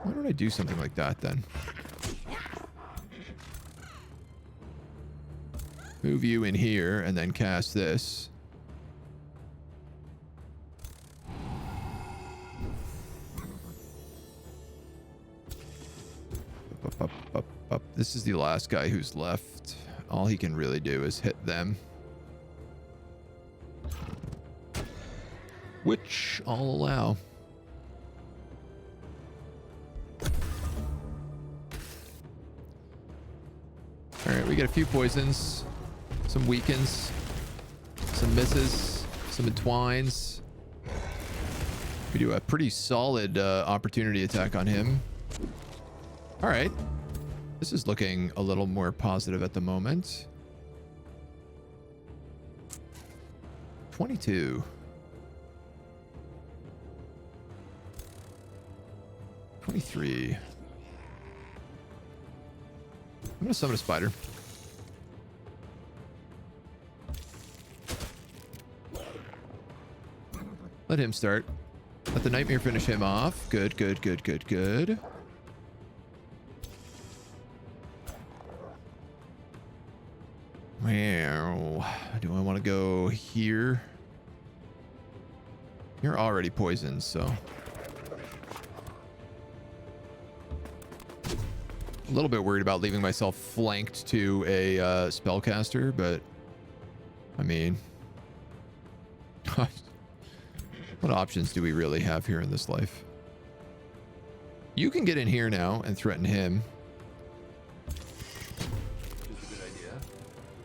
Why don't I do something like that then? Move you in here and then cast this. Up. This is the last guy who's left. All he can really do is hit them. which I'll allow. All right, we got a few poisons, some weakens, some misses, some entwines. We do a pretty solid opportunity attack on him. All right. This is looking a little more positive at the moment. 22. 23. I'm gonna summon a spider. Let him start. Let the nightmare finish him off. Good, good, good, good, good. Well, do I want to go here? You're already poisoned, so. A little bit worried about leaving myself flanked to a spellcaster, but I mean, what options do we really have here in this life? You can get in here now and threaten him. Which is a good idea.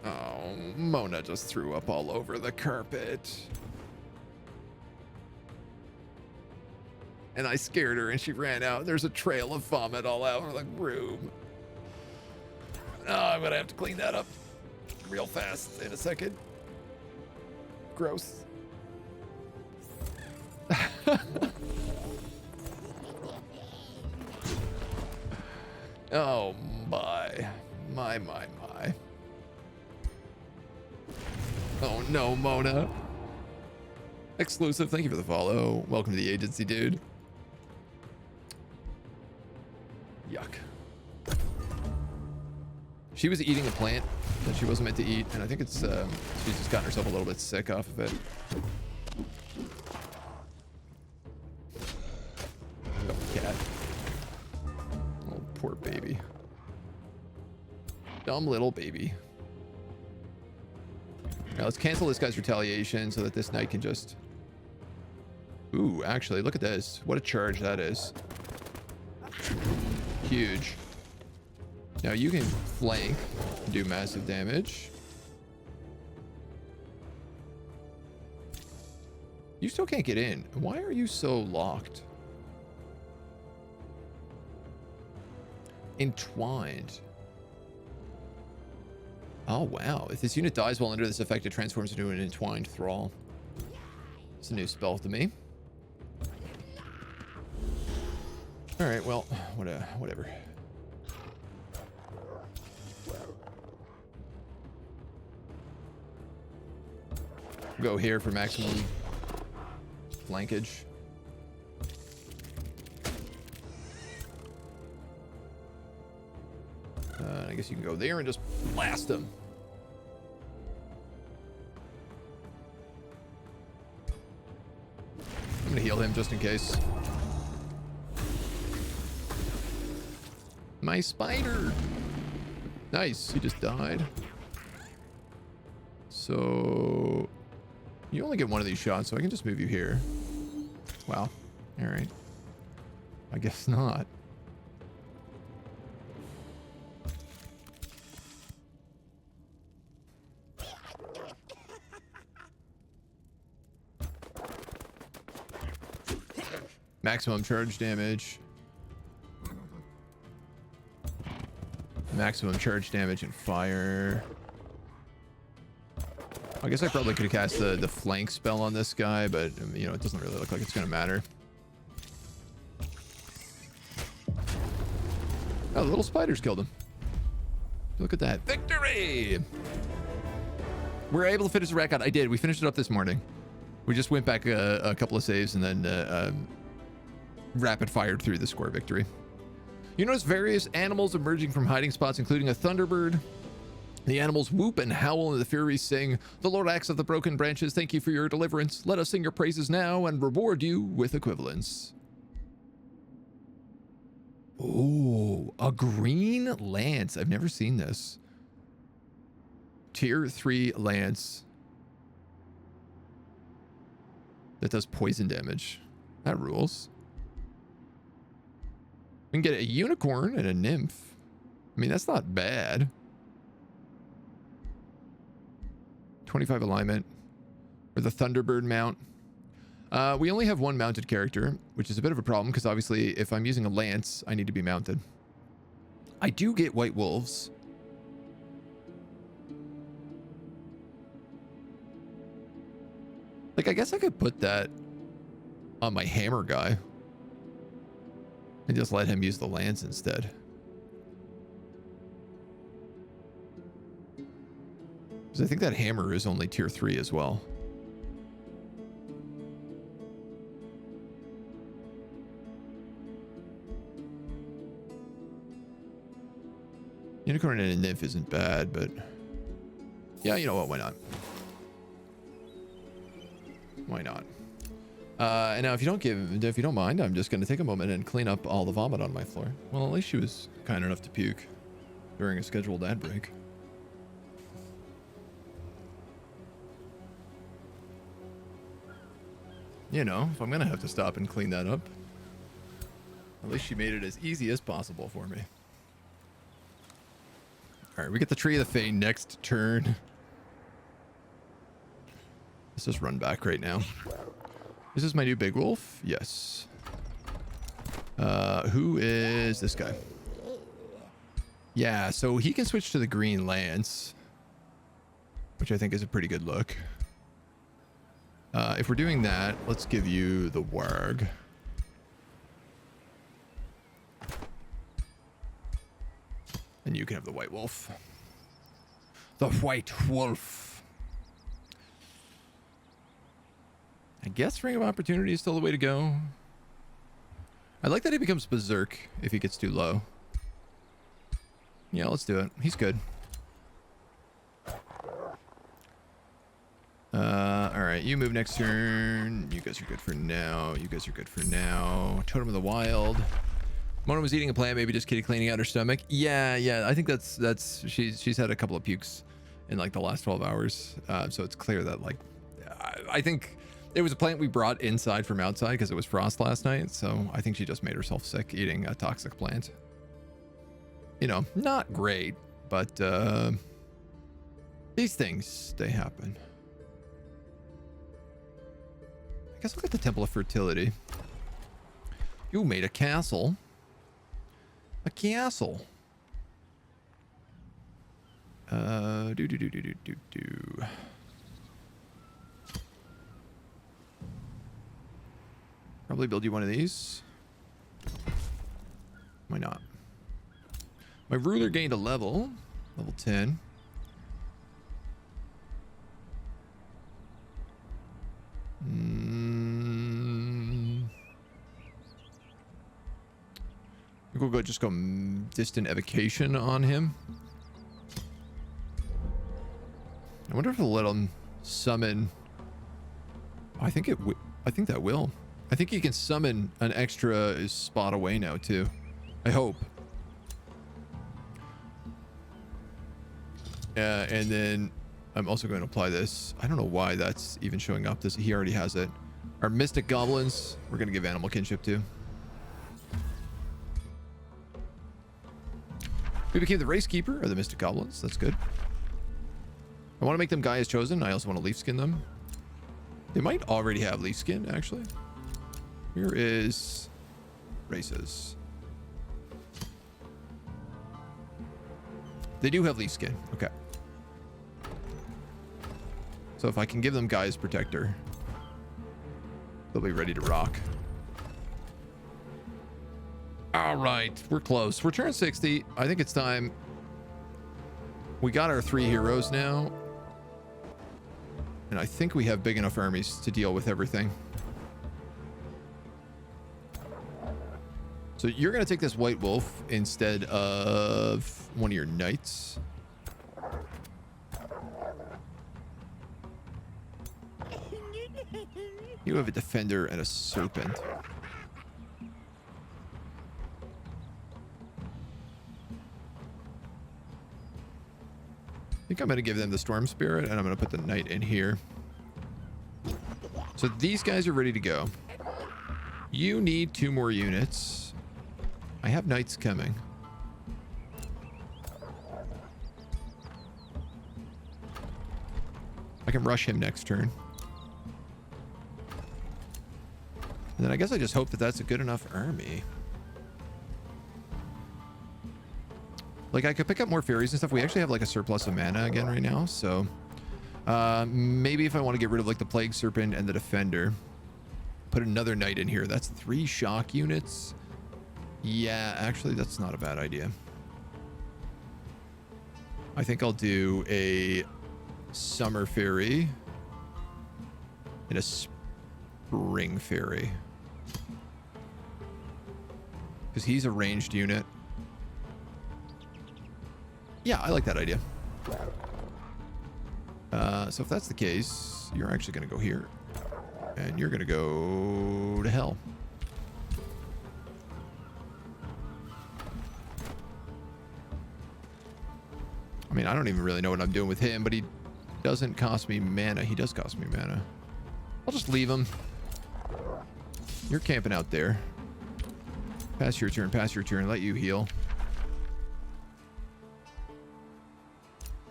Oh, Mona just threw up all over the carpet. And I scared her and she ran out. There's a trail of vomit all over the room. Oh, I'm gonna have to clean that up real fast in a second. Gross. Oh my. My. Oh no, Mona. Exclusive, thank you for the follow. Welcome to the agency, dude. Yuck. She was eating a plant that she wasn't meant to eat, and I think it's she's just gotten herself a little bit sick off of it. Oh, cat. Oh, poor baby. Dumb little baby. Now let's cancel this guy's retaliation so that this knight can just... Ooh, actually, look at this. What a charge that is. Huge. Now you can flank, do massive damage. You still can't get in. Why are you so locked? Entwined. Oh, wow. If this unit dies while under this effect, it transforms into an entwined thrall. It's a new spell to me. All right, well, whatever. Go here for maximum flankage. I guess you can go there and just blast him. I'm gonna heal him just in case. My spider! Nice, he just died. So... You only get one of these shots, so I can just move you here. Wow. Alright. I guess not. Maximum charge damage. Maximum charge damage and fire. I guess I probably could have cast the flank spell on this guy, but you know, it doesn't really look like it's gonna matter. Oh, the little spiders killed him. Look at that. Victory! We're able to finish the record. I did. We finished it up this morning. We just went back a couple of saves and then rapid fired through the score victory. You notice various animals emerging from hiding spots, including a thunderbird. The animals whoop and howl, and the Furies sing, "The Lord acts of the broken branches, thank you for your deliverance. Let us sing your praises now and reward you with equivalence." Oh, a green lance. I've never seen this. Tier 3 lance. that does poison damage. That rules. We can get a unicorn and a nymph. I mean, that's not bad. 25 alignment. Or the Thunderbird mount. We only have one mounted character, which is a bit of a problem because obviously if I'm using a lance, I need to be mounted. I do get white wolves. Like, I guess I could put that on my hammer guy and just let him use the lance instead. Because I think that hammer is only tier 3 as well. Unicorn and a nymph isn't bad, but yeah, you know what? Why not? Why not? And now, if you don't mind, I'm just going to take a moment and clean up all the vomit on my floor. Well, at least she was kind enough to puke during a scheduled ad break. You know, if I'm going to have to stop and clean that up, at least she made it as easy as possible for me. All right, we get the Tree of the Fae next turn. Let's just run back right now. Is this my new big wolf? Yes. Who is this guy? Yeah, so he can switch to the green lance, which I think is a pretty good look. If we're doing that, let's give you the warg. And you can have the white wolf. The white wolf. I guess Ring of Opportunity is still the way to go. I like that he becomes berserk if he gets too low. Yeah, let's do it. He's good. Alright, you move next turn. You guys are good for now. You guys are good for now. Totem of the Wild. Mona was eating a plant, maybe just kitty cleaning out her stomach. Yeah, I think that's she's had a couple of pukes in like the last 12 hours. So it's clear that like I think it was a plant we brought inside from outside because it was frost last night. So I think she just made herself sick eating a toxic plant. You know, not great, but these things, they happen. I guess we'll get the Temple of Fertility. You made a castle. A castle. Probably build you one of these. Why not? My ruler gained a level 10. I think we'll just go distant evocation on him. I wonder if it'll let him summon. I think that will. I think he can summon an extra spot away now too. I hope. And then I'm also going to apply this. I don't know why that's even showing up. He already has it. Our mystic goblins, we're going to give animal kinship to. We became the race keeper of the mystic goblins. That's good. I want to make them Gaia's chosen. I also want to leaf skin them. They might already have leaf skin, actually. Here is races. They do have leaf skin. Okay. So if I can give them Gaia's protector, they'll be ready to rock. All right, we're close. We're turn 60. I think it's time. We got our 3 heroes now. And I think we have big enough armies to deal with everything. So you're going to take this white wolf instead of one of your knights. You have a defender and a serpent. I think I'm going to give them the storm spirit and I'm going to put the knight in here. So these guys are ready to go. You need 2 more units. I have knights coming. I can rush him next turn. And then I guess I just hope that that's a good enough army. Like, I could pick up more fairies and stuff. We actually have, like, a surplus of mana again right now, so... maybe if I want to get rid of, like, the Plague Serpent and the Defender, put another knight in here. That's 3 shock units. Yeah, actually, that's not a bad idea. I think I'll do a Summer Fairy and a Spring Fairy. Because he's a ranged unit. Yeah, I like that idea. So if that's the case, you're actually going to go here. And you're going to go to hell. I mean, I don't even really know what I'm doing with him, but he doesn't cost me mana. He does cost me mana. I'll just leave him. You're camping out there. Pass your turn, let you heal.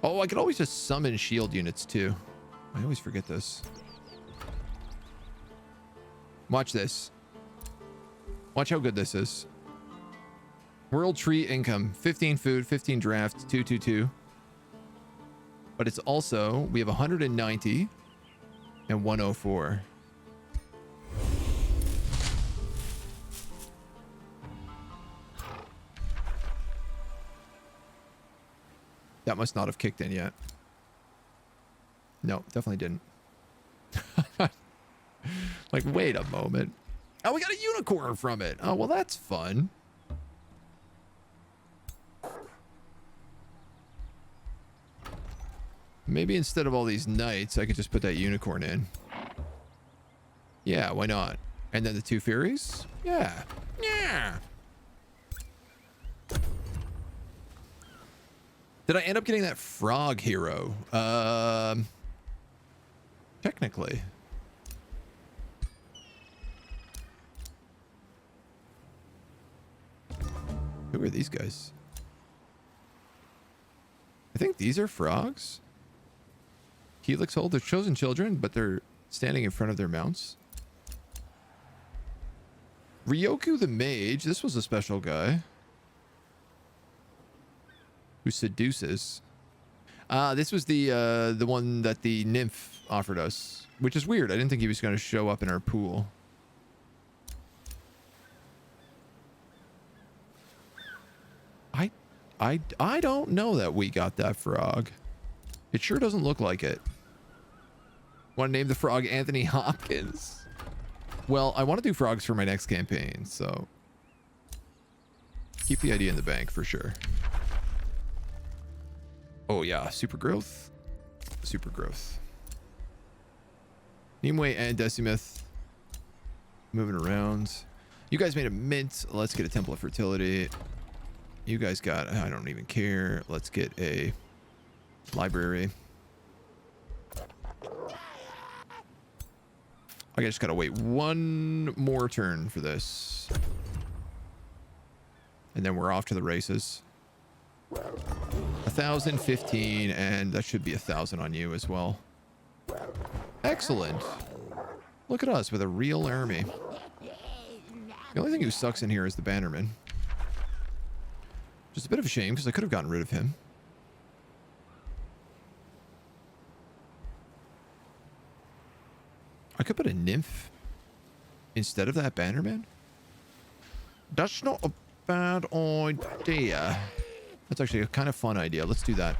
Oh, I could always just summon shield units too. I always forget this. Watch this. Watch how good this is. World tree income. 15 food, 15 draft, 222. But it's also, we have 190 and 104. That must not have kicked in yet. No, definitely didn't. Like, wait a moment. Oh, we got a unicorn from it. Oh, well, that's fun. Maybe instead of all these knights, I could just put that unicorn in. Yeah, why not? And then the 2 fairies? Yeah. Yeah. Did I end up getting that frog hero? Technically. Who are these guys? I think these are frogs. Helix hold. They're chosen children, but they're standing in front of their mounts. Ryoku the mage. This was a special guy. Who seduces. This was the one that the nymph offered us, which is weird. I didn't think he was going to show up in our pool. I don't know that we got that frog. It sure doesn't look like it. Want to name the frog Anthony Hopkins? Well, I want to do frogs for my next campaign, so keep the idea in the bank for sure. Oh yeah, super growth. Super growth. Nimue and Decimith moving around. You guys made a mint. Let's get a Temple of Fertility. You guys got, I don't even care. Let's get a library. I just gotta wait 1 more turn for this. And then we're off to the races. 1,015, and that should be 1,000 on you as well. Excellent. Look at us with a real army. The only thing who sucks in here is the Bannerman. Just a bit of a shame, because I could have gotten rid of him. I could put a nymph instead of that Bannerman. That's not a bad idea. That's actually a kind of fun idea. Let's do that.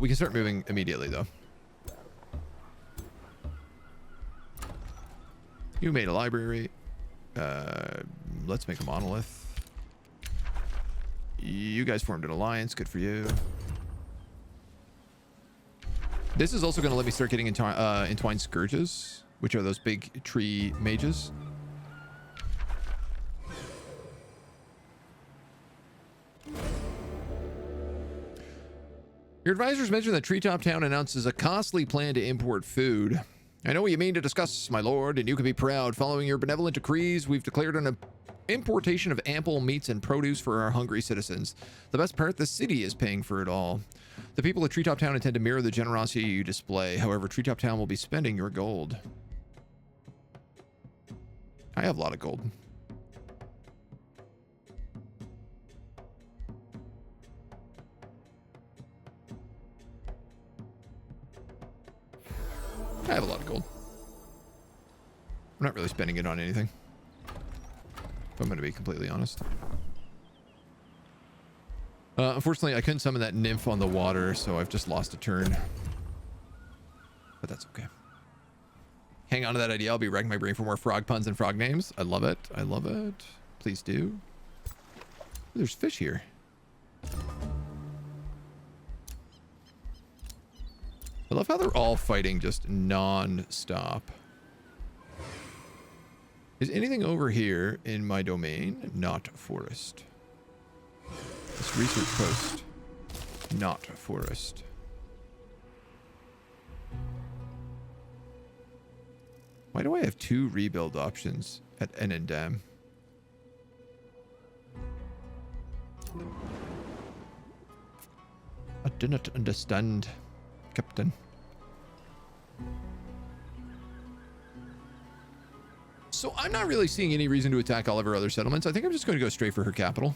We can start moving immediately, though. You made a library. Let's make a monolith. You guys formed an alliance. Good for you. This is also going to let me start getting entwined scourges, which are those big tree mages. Your advisors mentioned that Treetop Town announces a costly plan to import food. I know what you mean to discuss, my lord, and you can be proud. Following your benevolent decrees, we've declared an importation of ample meats and produce for our hungry citizens. The best part, the city is paying for it all. The people of Treetop Town intend to mirror the generosity you display. However, Treetop Town will be spending your gold. I have a lot of gold. I have a lot of gold. I'm not really spending it on anything, if I'm going to be completely honest. Unfortunately, I couldn't summon that nymph on the water, so I've just lost a turn. But that's okay. Hang on to that idea. I'll be racking my brain for more frog puns and frog names. I love it. I love it. Please do. There's fish here. I love how they're all fighting just non-stop. Is anything over here in my domain? Not forest. This research post. Not forest. Why do I have 2 rebuild options at N and Dam? I do not understand, Captain. So I'm not really seeing any reason to attack all of her other settlements. I think I'm just going to go straight for her capital.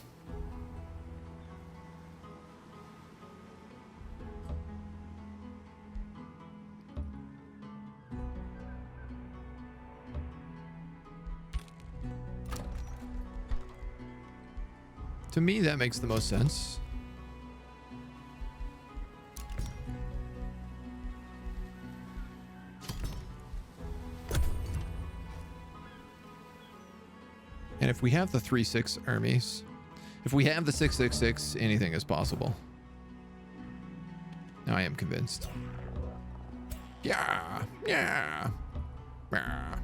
To me, that makes the most sense. And if we have the 3-6 armies, if we have the 6-6-6, anything is possible. Now I am convinced. Yeah, yeah, yeah.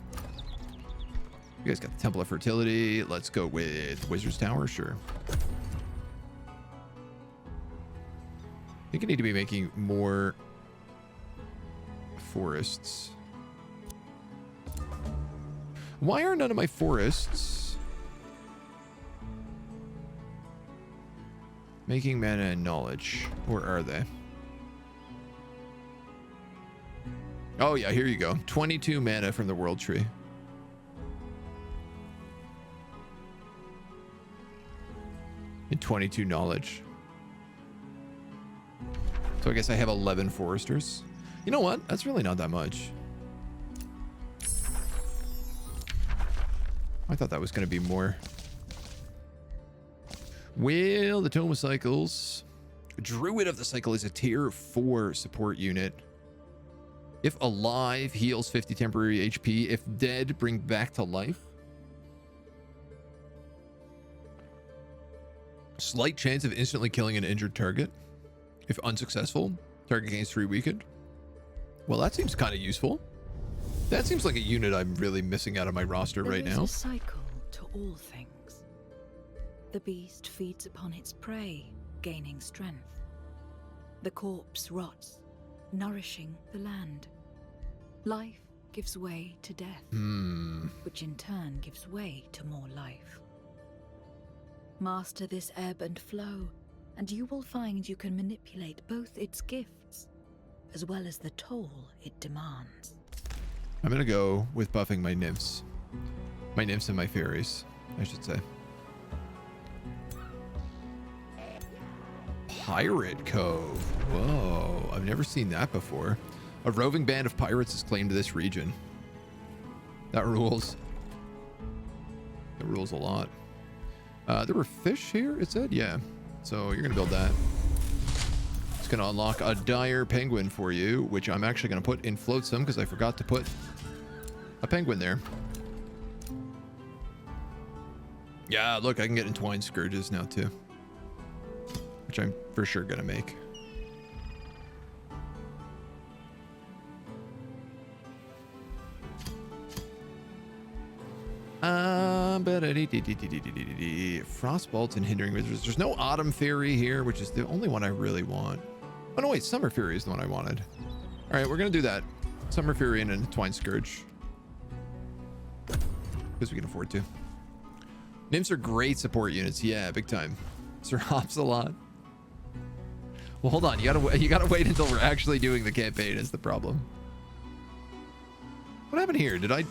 You guys got the Temple of Fertility. Let's go with Wizard's Tower, sure. I think I need to be making more forests. Why are none of my forests making mana and knowledge? Or are they? Oh yeah, here you go. 22 mana from the World Tree. And 22 knowledge. So I guess I have 11 foresters. You know what? That's really not that much. I thought that was going to be more. Well, the Tome of Cycles. Druid of the Cycle is a tier 4 support unit. If alive, heals 50 temporary HP. If dead, bring back to life. Slight chance of instantly killing an injured target. If unsuccessful, target gains 3 weakened. Well, that seems kind of useful. That seems like a unit I'm really missing out of my roster right now. There is a cycle to all things. The beast feeds upon its prey, gaining strength. The corpse rots, nourishing the land. Life gives way to death, which in turn gives way to more life. Master this ebb and flow, and you will find you can manipulate both its gifts, as well as the toll it demands. I'm going to go with buffing my nymphs. My nymphs and my fairies, I should say. Pirate Cove. Whoa, I've never seen that before. A roving band of pirates has claimed this region. That rules. That rules a lot. There were fish here, it said? Yeah. So you're going to build that. It's going to unlock a dire penguin for you, which I'm actually going to put in floatsome because I forgot to put a penguin there. Yeah, look, I can get entwined scourges now too, which I'm for sure going to make. Frostbolts and hindering wizards. There's no autumn fairy here, which is the only one I really want. Oh no, wait, Summer Fury is the one I wanted. All right, we're gonna do that. Summer Fury and a Twine Scourge. Because we can afford to. Nymphs are great support units. Yeah, big time. Sir Hops a lot. Well, hold on. You gotta wait until we're actually doing the campaign is the problem. What happened here? I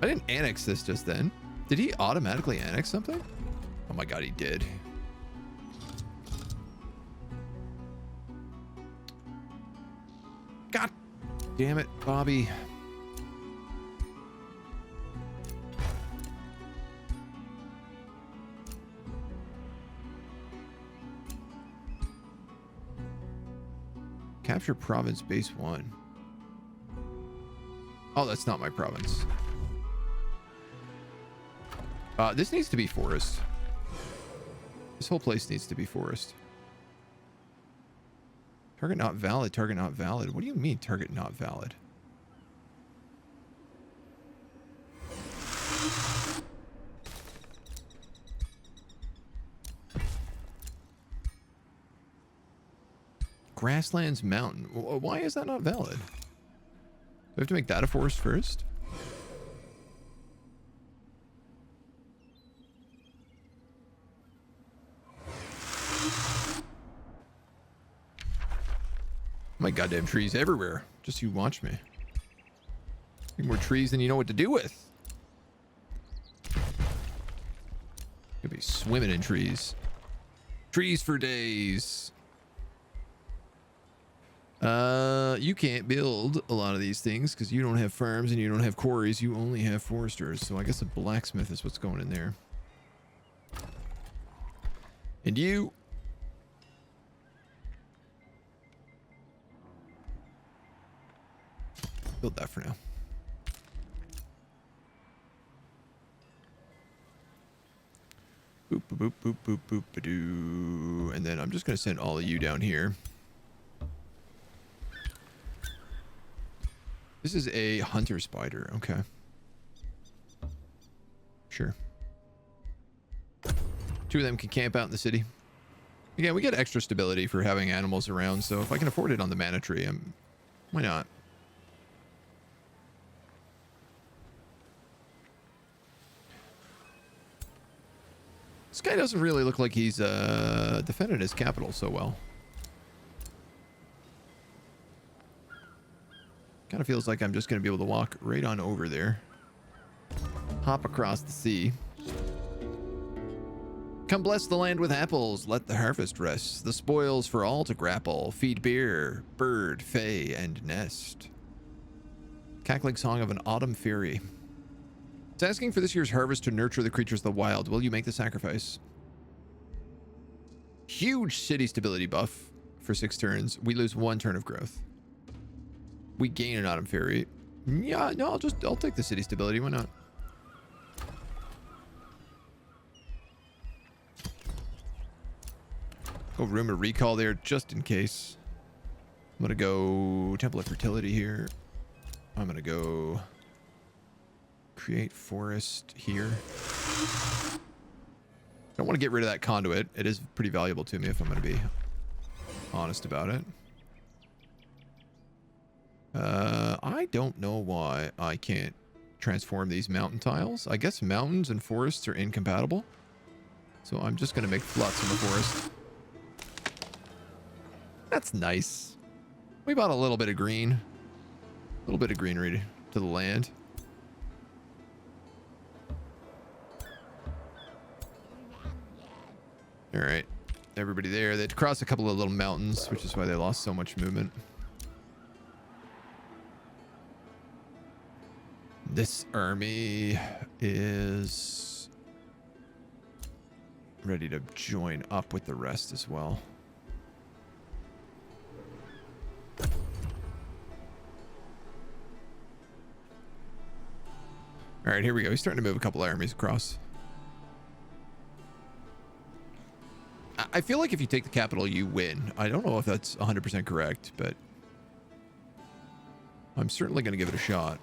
didn't annex this just then. Did he automatically annex something? Oh my god, he did. God damn it, Bobby. Capture province base 1. Oh, that's not my province. This needs to be forest. This whole place needs to be forest. Target not valid, target not valid. What do you mean target not valid? Grasslands Mountain. Why is that not valid? Do I have to make that a forest first? My goddamn trees everywhere. Just you watch me. More trees than you know what to do with. Could be swimming in trees. Trees for days. You can't build a lot of these things because you don't have farms and you don't have quarries. You only have foresters. So I guess a blacksmith is what's going in there. And you. Build that for now. Boop, boop, boop, boop, boop, ba-doo. And then I'm just going to send all of you down here. This is a hunter spider. Okay. Sure. 2 of them can camp out in the city. Again, we get extra stability for having animals around, so if I can afford it on the mana tree, why not? This guy doesn't really look like he's defended his capital so well. Kind of feels like I'm just going to be able to walk right on over there. Hop across the sea. Come bless the land with apples, let the harvest rest. The spoils for all to grapple. Feed beer, bird, fay, and nest. Cackling song of an autumn fury. It's asking for this year's harvest to nurture the creatures of the wild. Will you make the sacrifice? Huge city stability buff for 6 turns. We lose 1 turn of growth. We gain an autumn fury. Yeah, no, I'll take the city stability. Why not? Go rumor recall there just in case. I'm gonna go Temple of Fertility here. I'm gonna go create forest here. I don't want to get rid of that conduit. It is pretty valuable to me if I'm gonna be honest about it. I don't know why I can't transform these mountain tiles. I guess mountains and forests are incompatible. So I'm just gonna make fluts in the forest. That's nice. We bought a little bit of green. A little bit of greenery to the land. All right. Everybody there. They had to cross a couple of little mountains, which is why they lost so much movement. This army is ready to join up with the rest as well. All right, here we go. He's starting to move a couple of armies across. I feel like if you take the capital, you win. I don't know if that's 100% correct, but I'm certainly going to give it a shot.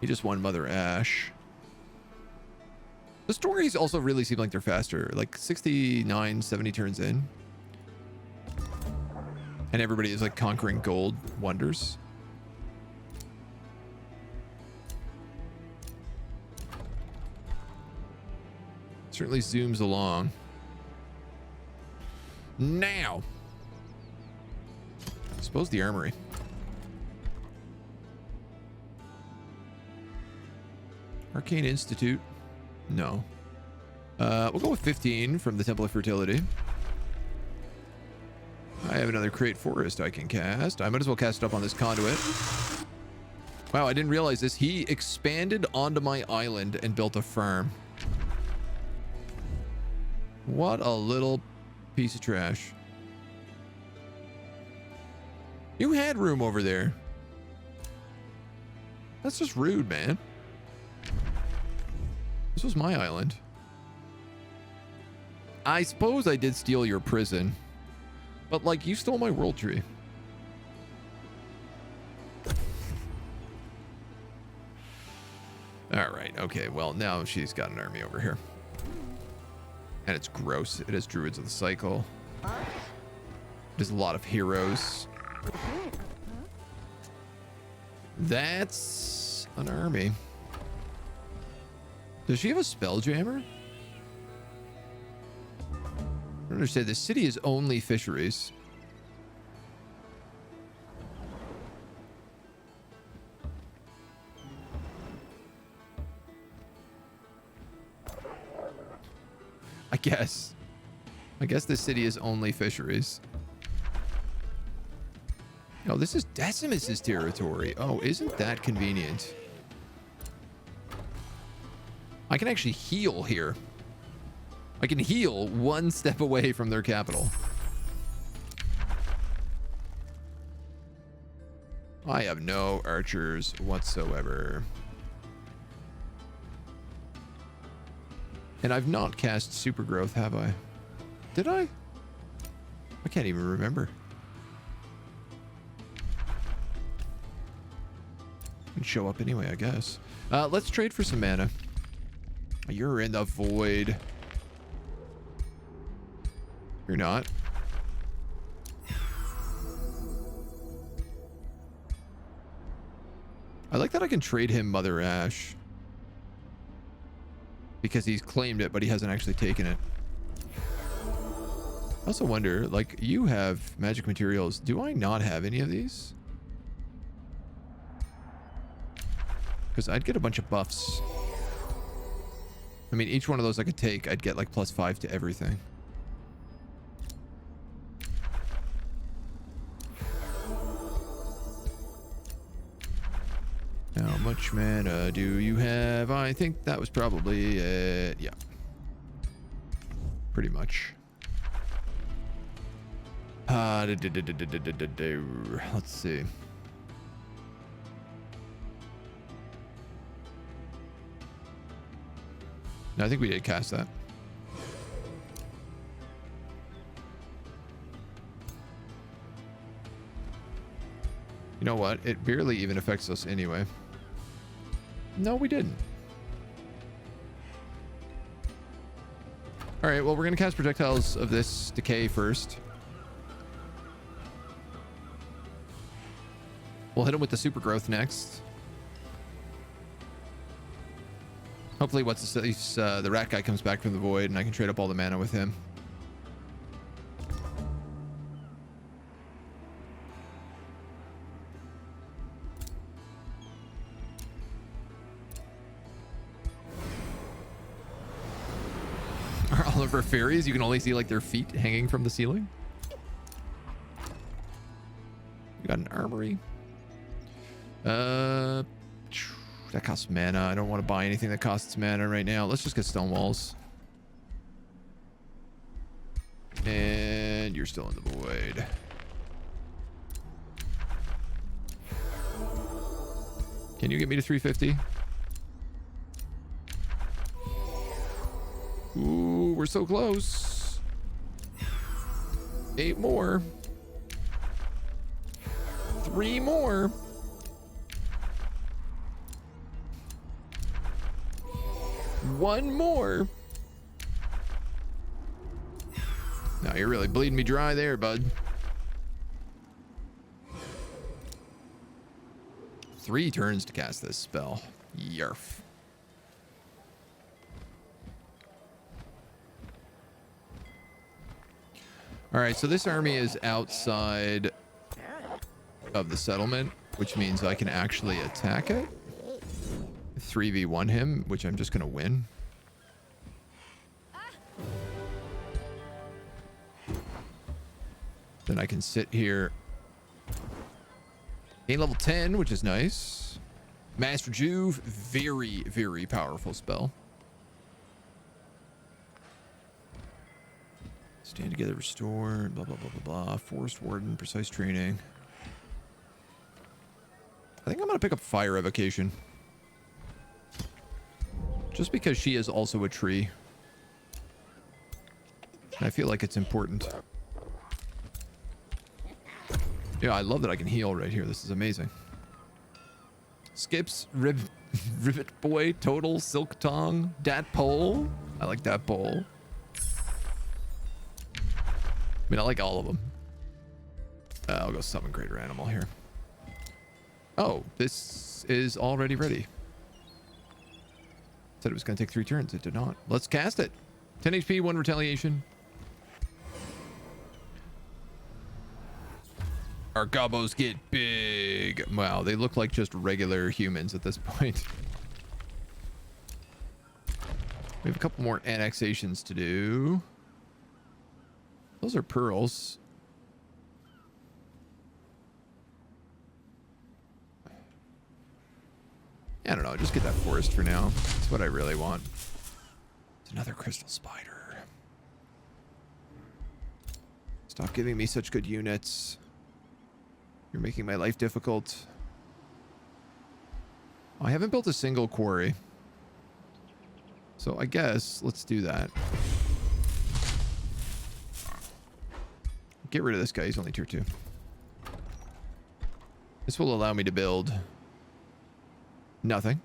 He just won Mother Ash. The stories also really seem like they're faster, like 69, 70 turns in. And everybody is like conquering gold wonders. Certainly zooms along. Now, I suppose the armory. Arcane Institute. No. We'll go with 15 from the Temple of Fertility. I have another Create Forest I can cast. I might as well cast it up on this conduit. Wow, I didn't realize this. He expanded onto my island and built a farm. What a little piece of trash. You had room over there. That's just rude, man. This was my island. I suppose I did steal your prison. But, like, you stole my world tree. Alright, okay. Well, now she's got an army over here. And it's gross. It has Druids of the Cycle. There's a lot of heroes. That's an army. Does she have a Spelljammer? I don't understand. The city is only fisheries. I guess this city is only fisheries. No, this is Decimus's territory. Oh, isn't that convenient? I can actually heal here. I can heal one step away from their capital. I have no archers whatsoever. And I've not cast super growth, have I? Did I? I can't even remember. Can show up anyway, I guess. Let's trade for some mana. You're in the void. You're not. I like that I can trade him Mother Ash. Because he's claimed it, but he hasn't actually taken it. I also wonder, like, you have magic materials. Do I not have any of these? Because I'd get a bunch of buffs. I mean, each one of those I could take, I'd get like +5 to everything. How much mana do you have? I think that was probably it. Yeah. Pretty much. Let's see. No, I think we did cast that. You know what? It barely even affects us anyway. No, we didn't. All right, well, we're going to cast Projectiles of this Decay first. We'll hit him with the Super Growth next. Hopefully, the rat guy comes back from the void and I can trade up all the mana with him. Are all of our fairies, you can only see like their feet hanging from the ceiling? We got an armory. That costs mana. I don't want to buy anything that costs mana right now. Let's just get stone walls. And you're still in the void. Can you get me to 350? Ooh, we're so close. 8 more. 3 more. one more. Now you're really bleeding me dry there, bud. 3 turns to cast this spell. Yarf. All right, so this army is outside of the settlement, which means I can actually attack it. 3v1 him, which I'm just going to win. Then I can sit here. Gain level 10, which is nice. Master Juve, very, very powerful spell. Stand together, restore, blah, blah, blah, blah, blah. Forest Warden, precise training. I think I'm going to pick up Fire Evocation. Just because she is also a tree. And I feel like it's important. Yeah, I love that I can heal right here. This is amazing. Skips, Rivet Boy, Total, Silk Tongue, Dat Pole. I like Dat Pole. I mean, I like all of them. I'll go summon Greater Animal here. Oh, this is already ready. Said it was going to take 3 turns. It did not. Let's cast it. 10 HP, 1 retaliation. Our gobos get big. Wow, they look like just regular humans at this point. We have a couple more annexations to do. Those are pearls. I don't know. Just get that forest for now. That's what I really want. It's another crystal spider. Stop giving me such good units. You're making my life difficult. I haven't built a single quarry. So I guess let's do that. Get rid of this guy. He's only tier 2. This will allow me to build nothing.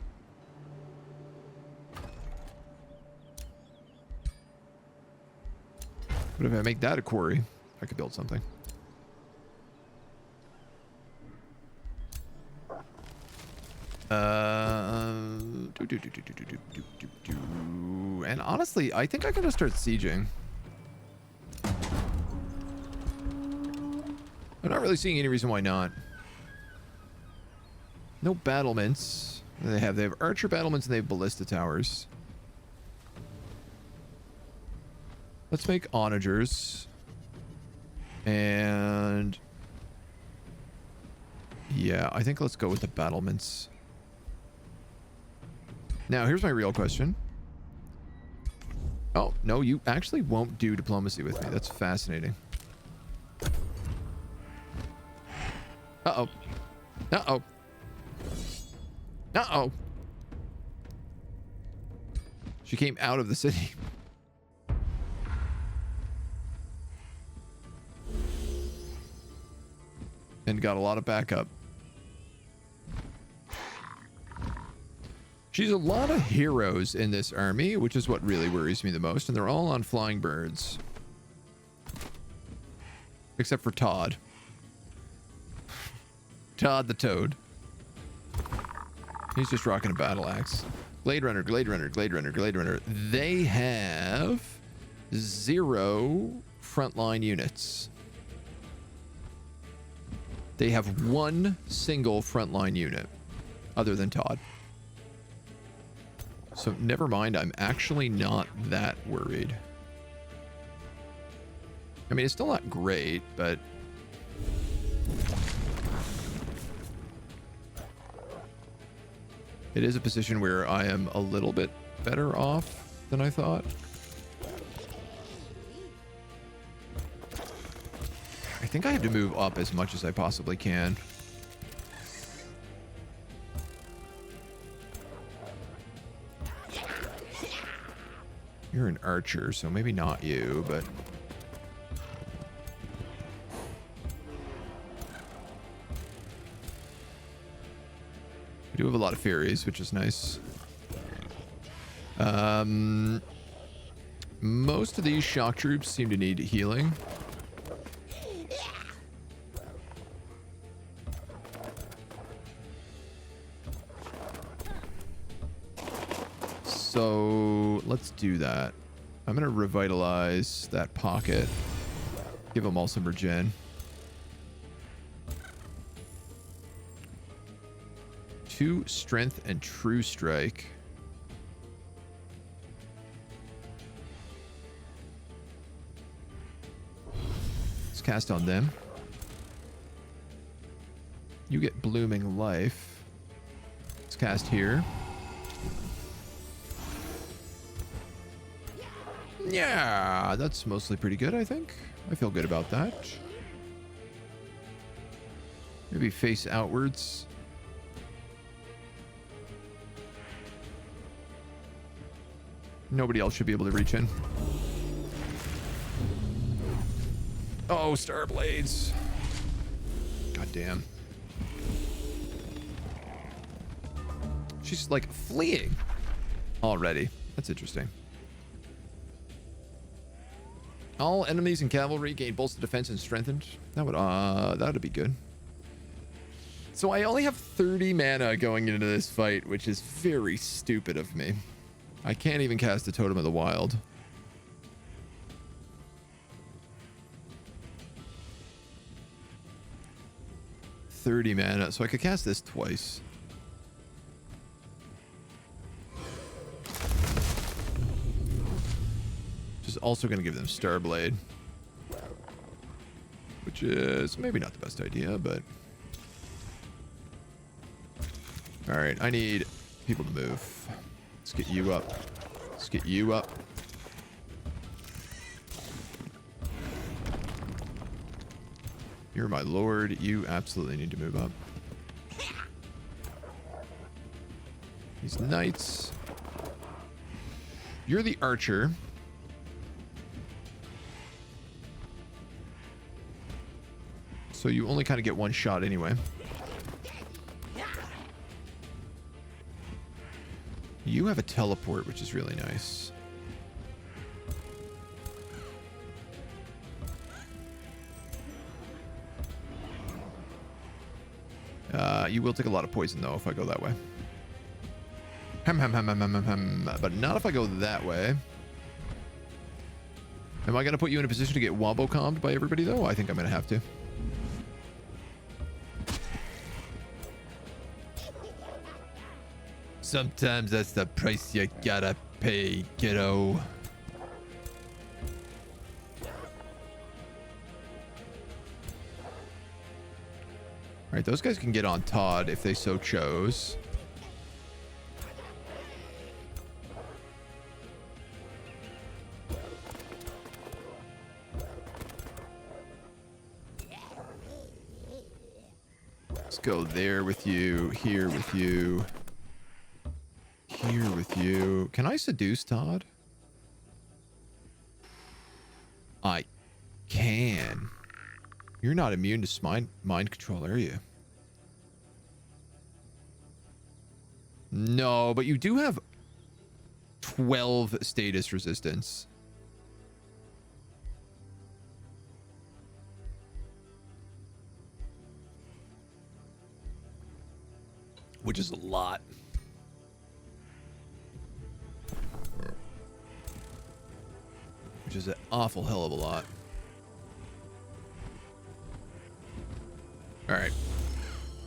But if I make that a quarry, I could build something. And honestly, I think I can just start sieging. I'm not really seeing any reason why not. No battlements. They have archer battlements and they have ballista towers. Let's make onagers. And yeah, I think let's go with the battlements. Now, here's my real question. Oh, no, you actually won't do diplomacy with me. That's fascinating. Uh-oh. Uh-oh. Uh-oh. She came out of the city. And got a lot of backup. She's a lot of heroes in this army, which is what really worries me the most. And they're all on flying birds. Except for Todd. Todd the Toad. He's just rocking a battle axe. Glade Runner, Glade Runner, Glade Runner, Glade Runner. They have 0 frontline units. They have 1 single frontline unit, other than Todd. So never mind, I'm actually not that worried. I mean, it's still not great, but it is a position where I am a little bit better off than I thought. I think I have to move up as much as I possibly can. You're an archer, so maybe not you, but we do have a lot of fairies, which is nice. Most of these shock troops seem to need healing. So let's do that. I'm going to revitalize that pocket. Give them all some regen. 2 strength and true strike. Let's cast on them. You get blooming life. Let's cast here. Yeah, that's mostly pretty good, I think. I feel good about that. Maybe face outwards. Nobody else should be able to reach in. Oh, star blades. God damn. She's like fleeing already. That's interesting. All enemies and cavalry gain bolstered defense and strengthened. That'd be good. So I only have 30 mana going into this fight, which is very stupid of me. I can't even cast a Totem of the Wild. $30 mana, so I could cast this twice. Which is also going to give them Starblade. Which is maybe not the best idea, but... Alright, I need people to move. Let's get you up. Let's get you up. You're my lord. You absolutely need to move up. These knights. You're the archer. So you only kind of get one shot anyway. You have a teleport, which is really nice. You will take a lot of poison, though, if I go that way. But not if I go that way. Am I going to put you in a position to get wombo-combed by everybody, though? I think I'm going to have to. Sometimes that's the price you gotta pay, kiddo. Alright, those guys can get on Todd if they so chose. Let's go there with you, here with you. Here with you. Can I seduce Todd? I can. You're not immune to mind control, are you? No, but you do have 12 status resistance. Which is a lot. Which is an awful hell of a lot. Alright.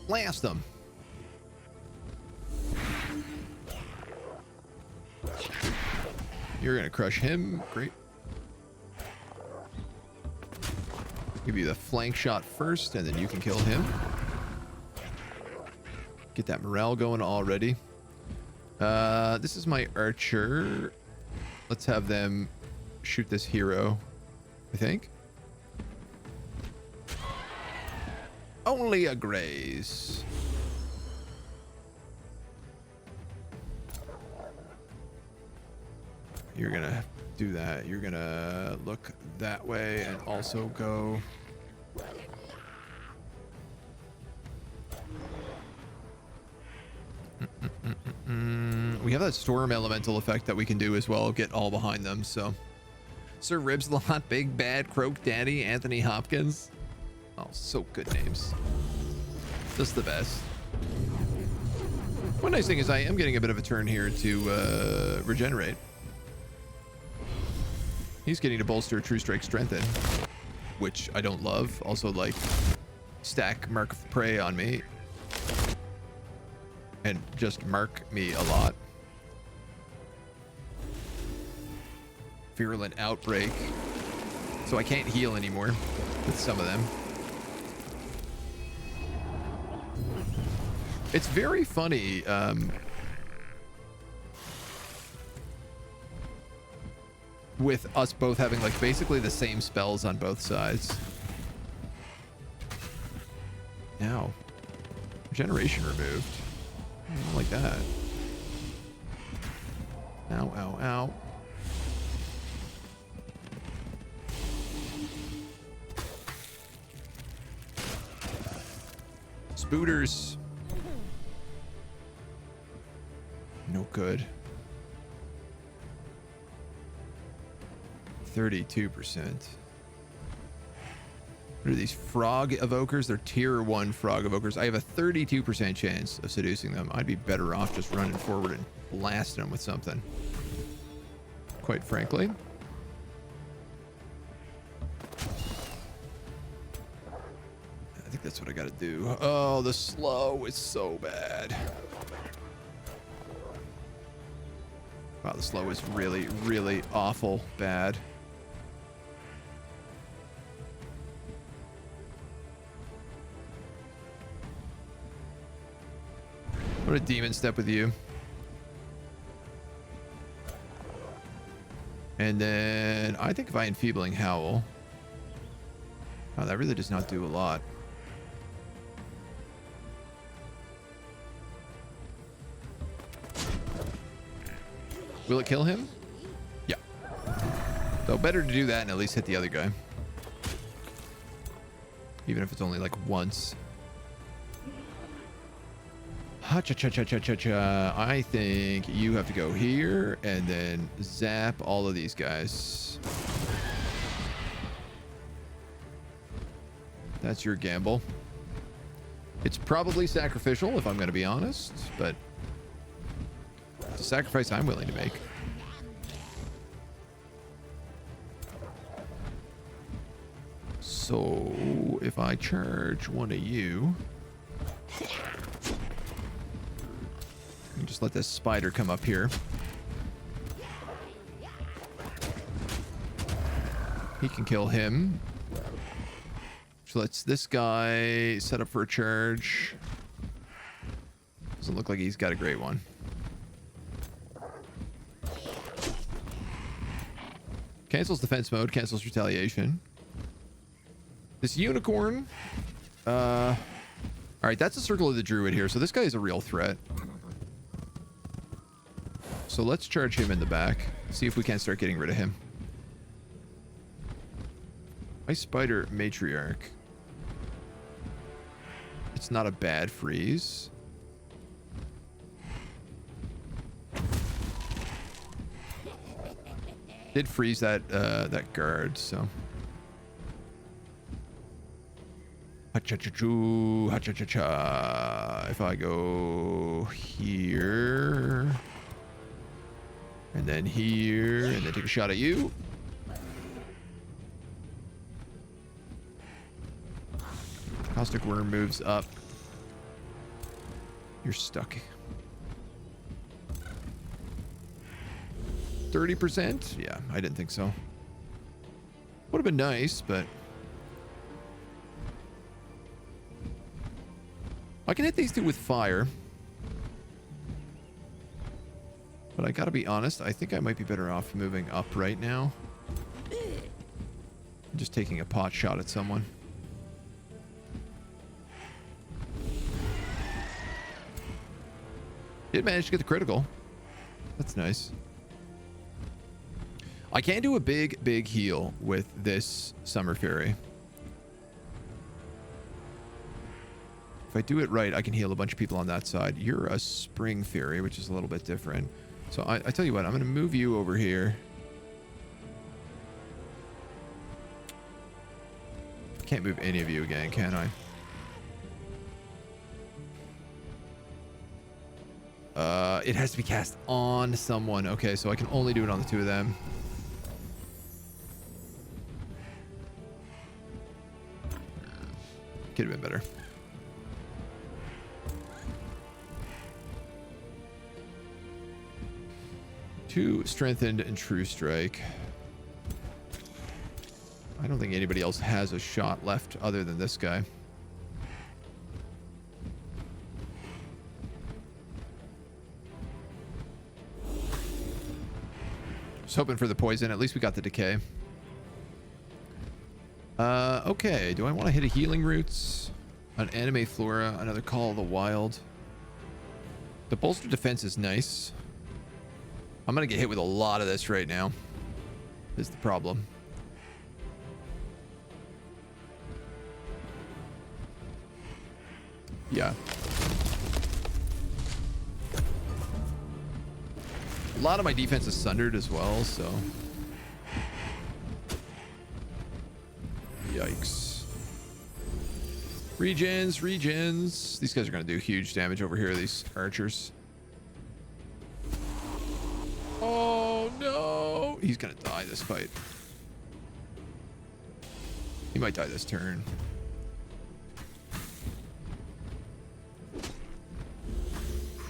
Blast them. You're gonna crush him. Great. Give you the flank shot first, and then you can kill him. Get that morale going already. This is my archer. Let's have them shoot this hero, I think. Only a graze. You're gonna do that. You're gonna look that way and also go. We We have that storm elemental effect that we can do as well. Get all behind them. So, Sir Ribslot, Big Bad, Croak Daddy, Anthony Hopkins. Oh, so good names. Just the best. One nice thing is I am getting a bit of a turn here to regenerate. He's getting to bolster True Strike strength in, which I don't love. Also, like, stack Mark of Prey on me and just mark me a lot. Virulent Outbreak. So I can't heal anymore with some of them. It's very funny. With us both having like basically the same spells on both sides. Now, regeneration removed. I don't like that. Ow, ow, ow. Spooters. No good. 32%. What are these frog evokers? They're tier 1 frog evokers. I have a 32% chance of seducing them. I'd be better off just running forward and blasting them with something. Quite frankly. I think that's what I gotta do. Oh, the slow is so bad. Wow, the slow is really, really awful bad. What a demon step with you. And then I think if I enfeebling howl. Wow, that really does not do a lot. Will it kill him? Yeah. So better to do that and at least hit the other guy. Even if it's only like once. Ha-cha-cha-cha-cha-cha-cha. I think you have to go here and then zap all of these guys. That's your gamble. It's probably sacrificial if I'm going to be honest, but it's a sacrifice I'm willing to make. So if I charge one of you, and just let this spider come up here. He can kill him. So let's this guy set up for a charge. Doesn't look like he's got a great one. Cancels defense mode, cancels retaliation. This unicorn. All right, that's a circle of the druid here. So this guy is a real threat. So let's charge him in the back. See if we can't start getting rid of him. Ice Spider Matriarch. It's not a bad freeze. Did freeze that that guard, so. Ha-cha-cha-choo, ha-cha-cha-cha. If I go here, and then here, and then take a shot at you. Caustic Worm moves up. You're stuck. 30%? Yeah, I didn't think so. Would have been nice, but I can hit these two with fire. But I gotta be honest, I think I might be better off moving up right now. Just taking a pot shot at someone. Did manage to get the critical. That's nice. I can do a big heal with this Summer Fury. If I do it right, I can heal a bunch of people on that side. You're a spring fairy, which is a little bit different. So I tell you what, I'm going to move you over here. Can't move any of you again, can I? It has to be cast on someone. Okay, so I can only do it on the 2 of them. Could have been better. Two strengthened and true strike. I don't think anybody else has a shot left other than this guy. Just hoping for the poison. At least we got the decay. Okay. Do I want to hit a healing roots? An anime flora, another call of the wild. The bolster defense is nice. I'm gonna get hit with a lot of this right now. Is the problem. Yeah. A lot of my defense is sundered as well, so. Yikes. Regions, regions. These guys are going to do huge damage over here, these archers. Oh, no. He's going to die this fight. He might die this turn.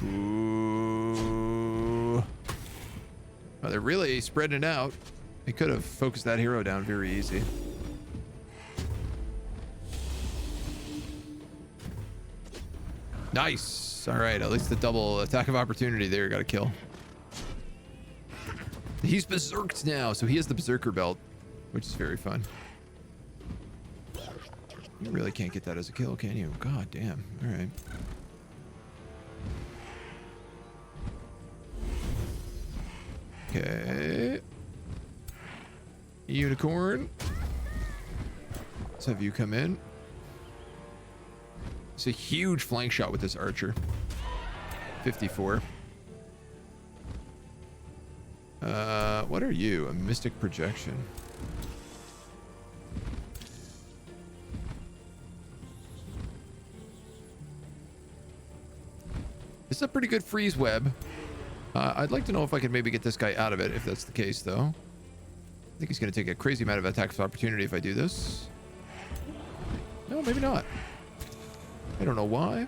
Ooh. Oh, they're really spreading it out. They could have focused that hero down very easy. Nice. All right, at least the double attack of opportunity there got a kill. He's berserked now, so he has the berserker belt, which is very fun. You really can't get that as a kill, can you? God damn. All right. Okay. Unicorn. Let's have you come in. It's a huge flank shot with this archer. 54. What are you? A mystic projection. This is a pretty good freeze web. I'd like to know if I could maybe get this guy out of it, if that's the case, though. I think he's going to take a crazy amount of attacks of opportunity if I do this. No, maybe not. I don't know why.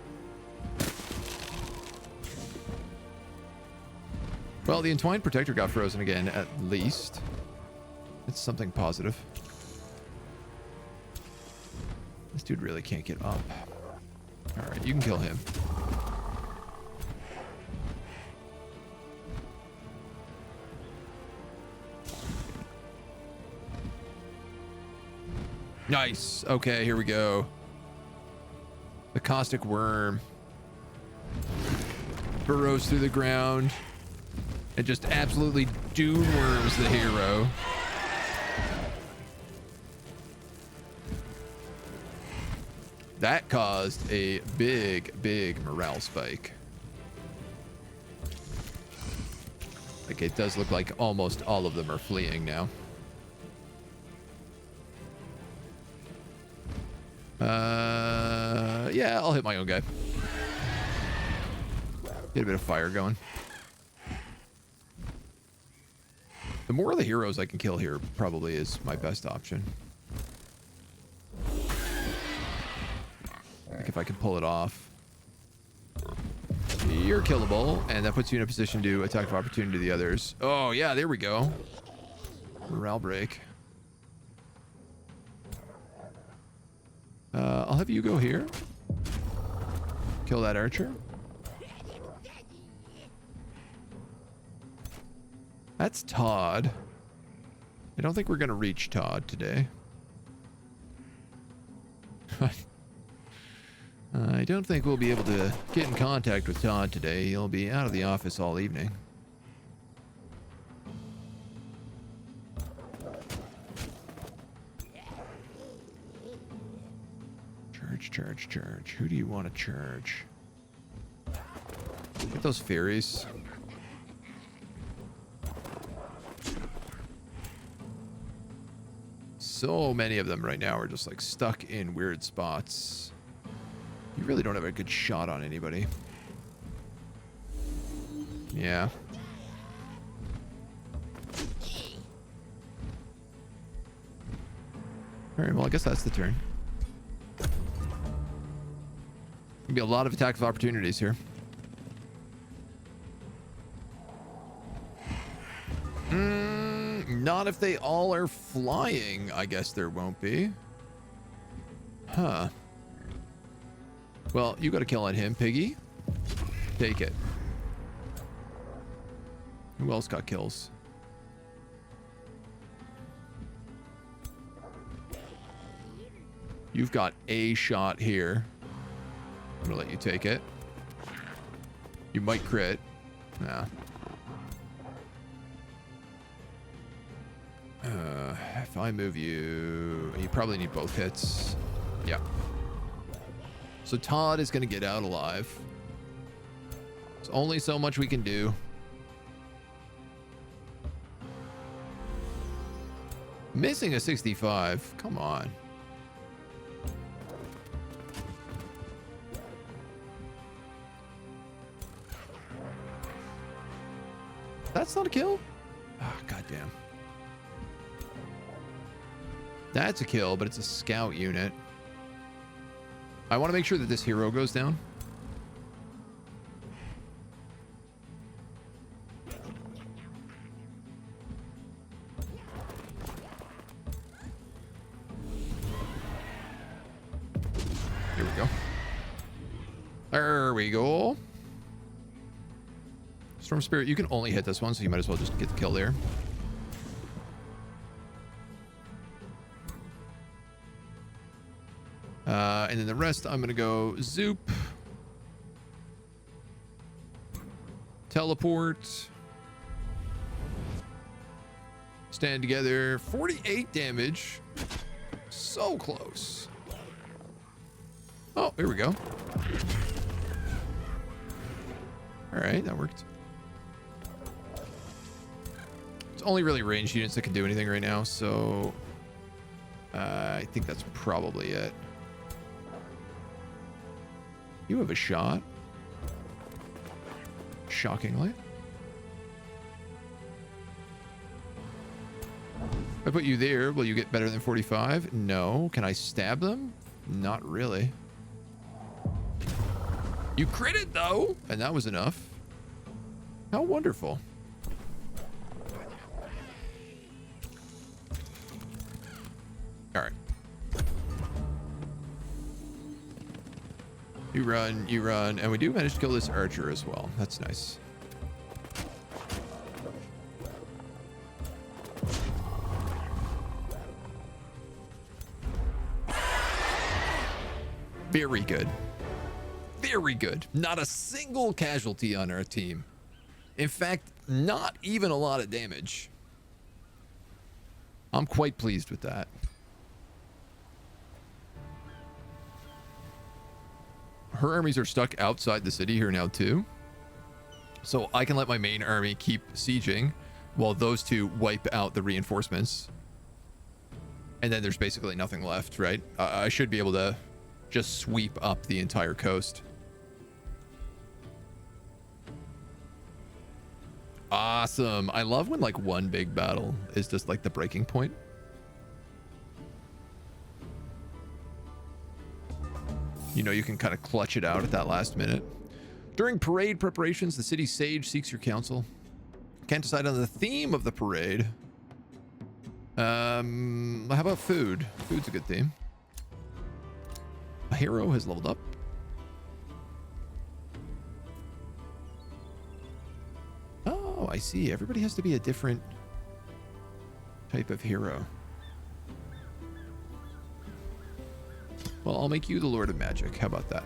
Well, the Entwined Protector got frozen again, at least. It's something positive. This dude really can't get up. Alright, you can kill him. Nice. Okay, here we go. The caustic worm burrows through the ground and just absolutely dune worms the hero. That caused a big, big morale spike. Like, it does look like almost all of them are fleeing now. Yeah, I'll hit my own guy. Get a bit of fire going. The more of the heroes I can kill here probably is my best option. Like if I can pull it off. You're killable, and that puts you in a position to attack of opportunity to the others. Oh, yeah, there we go. Morale break. I'll have you go here. Kill that archer. That's Todd. I don't think we're going to reach Todd today. I don't think we'll be able to get in contact with Todd today. He'll be out of the office all evening. Charge. Who do you want to charge? Get those fairies. So many of them right now are just like stuck in weird spots. You really don't have a good shot on anybody. Yeah. Alright, well, I guess that's the turn. Gonna be a lot of attacks of opportunities here. Not if they all are flying. I guess there won't be. Huh. Well, you got a kill on him, Piggy. Take it. Who else got kills? You've got a shot here. I'm gonna let you take it. You might crit. Nah. If I move you, you probably need both hits. Yeah. So Todd is gonna get out alive. There's only so much we can do. Missing a 65. Come on. That's not a kill? Oh, goddamn. That's a kill, but it's a scout unit. I want to make sure that this hero goes down. Here we go. There we go. Storm Spirit, you can only hit this one, so you might as well just get the kill there. And then the rest, I'm going to go Zoop. Teleport. Stand together. 48 damage. So close. Oh, here we go. All right, that worked. It's only really ranged units that can do anything right now, so I think that's probably it. You have a shot. Shockingly. If I put you there, will you get better than 45? No. Can I stab them? Not really. You critted though, and that was enough. How wonderful. All right. You run, and we do manage to kill this archer as well. That's nice. Very good. Very good. Not a single casualty on our team. In fact, not even a lot of damage. I'm quite pleased with that. Her armies are stuck outside the city here now too. So I can let my main army keep sieging while those two wipe out the reinforcements. And then there's basically nothing left, right? I should be able to just sweep up the entire coast. Awesome. I love when like one big battle is just like the breaking point. You know, you can kind of clutch it out at that last minute. During parade preparations, the city sage seeks your counsel. Can't decide on the theme of the parade. How about food? Food's a good theme. A hero has leveled up. Oh, I see. Everybody has to be a different type of hero. Well, I'll make you the Lord of Magic. How about that?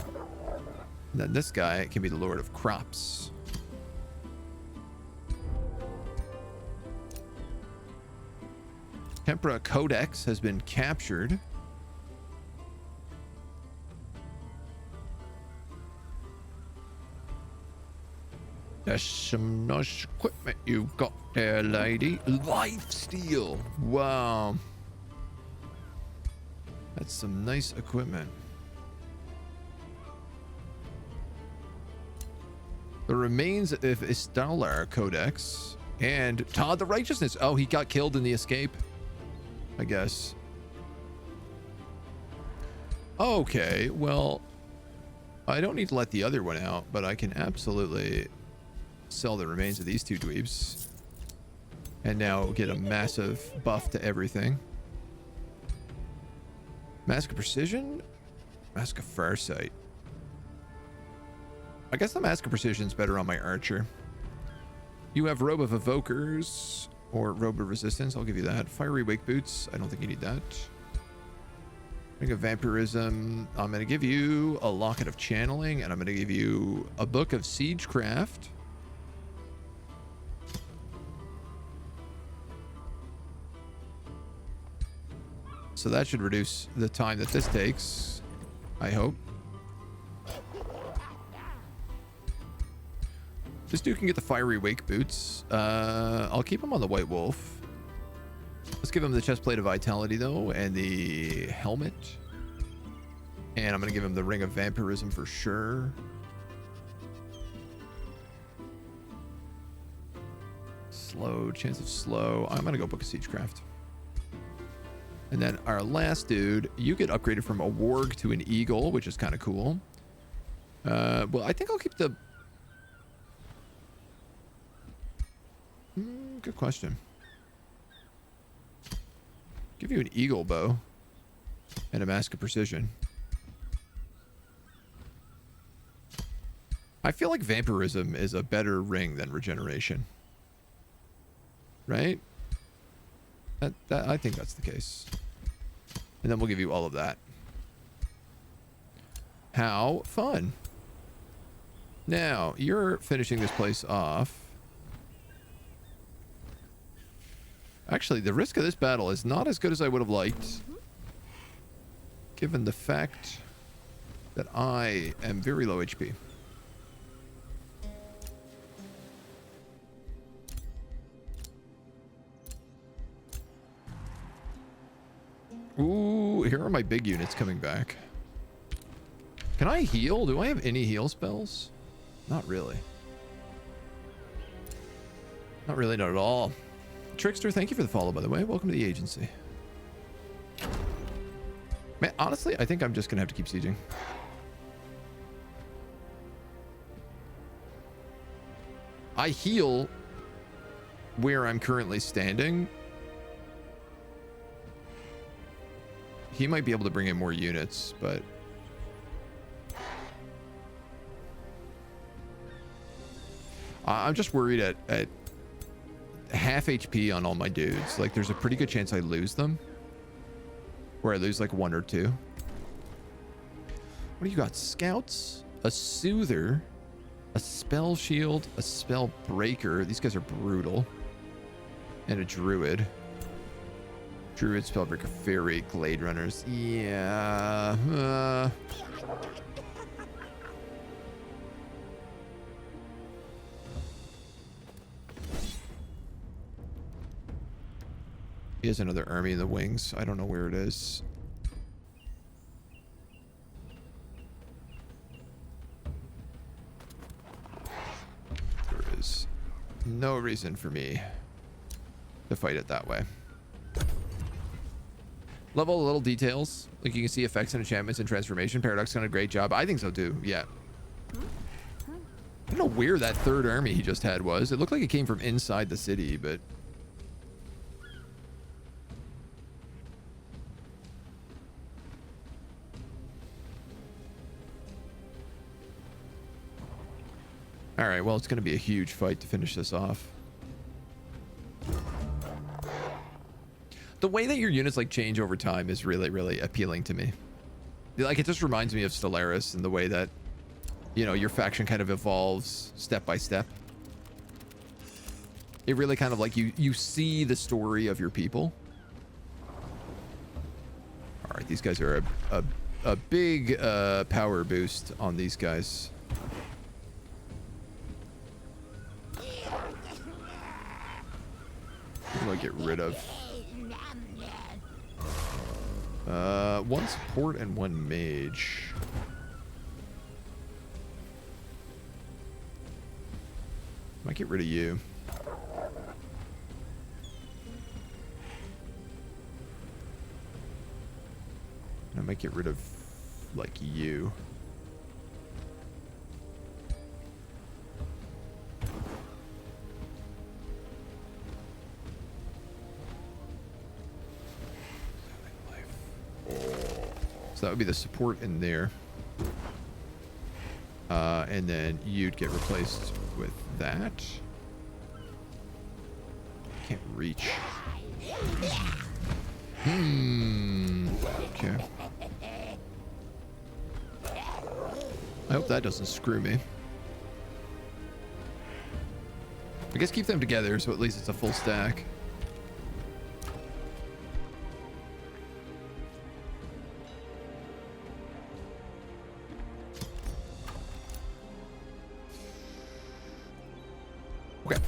And then this guy can be the Lord of Crops. Tempera Codex has been captured. That's some nice equipment you've got there, lady. Lifesteal. Wow. That's some nice equipment. The remains of Istalar Codex and Todd the Righteousness. Oh, he got killed in the escape, I guess. Okay, well, I don't need to let the other one out, but I can absolutely sell the remains of these two dweebs. And now get a massive buff to everything. Mask of Precision? Mask of Farsight. I guess the Mask of Precision is better on my Archer. You have Robe of Evokers or Robe of Resistance. I'll give you that. Fiery Wake Boots. I don't think you need that. Ring of Vampirism. I'm going to give you a Locket of Channeling, and I'm going to give you a Book of Siegecraft. So that should reduce the time that this takes, I hope. This dude can get the Fiery Wake Boots. I'll keep him on the White Wolf. Let's give him the Chestplate of Vitality, though, and the Helmet. And I'm going to give him the Ring of Vampirism for sure. Slow, chance of slow. I'm going to go Book of Siegecraft. And then our last dude, you get upgraded from a warg to an eagle, which is kind of cool. Well, I think I'll keep the... good question. Give you an eagle bow and a Mask of Precision. I feel like Vampirism is a better ring than Regeneration. Right? That I think that's the case. And then we'll give you all of that. How fun. Now, you're finishing this place off. Actually, the risk of this battle is not as good as I would have liked, given the fact that I am very low HP. Ooh, here are my big units coming back. Can I heal? Do I have any heal spells? Not really. Not really, not at all. Trickster, thank you for the follow, by the way. Welcome to the agency. Man, honestly, I think I'm just going to have to keep sieging. I heal where I'm currently standing. He might be able to bring in more units, but... I'm just worried at half HP on all my dudes. Like, there's a pretty good chance I lose them. Or I lose, like, 1 or 2. What do you got? Scouts? A Soother? A Spell Shield? A Spell Breaker? These guys are brutal. And a Druid. Druid, Spellbreaker, Fairy, Glade Runners. Yeah. He has another army in the wings. I don't know where it is. There is no reason for me to fight it that way. Love all the little details. Like, you can see effects and enchantments and transformation. Paradox done a great job. I think so too. Yeah. I don't know where that third army he just had was. It looked like it came from inside the city, but... Alright, well, it's going to be a huge fight to finish this off. The way that your units, like, change over time is really, really appealing to me. Like, it just reminds me of Stellaris and the way that, you know, your faction kind of evolves step by step. It really kind of, like, you see the story of your people. Alright, these guys are a big power boost on these guys. What do I get rid of? One support and one mage. Might get rid of you. I might get rid of, like, you. So that would be the support in there. And then you'd get replaced with that. Can't reach. Okay. I hope that doesn't screw me. I guess keep them together so at least it's a full stack. Okay.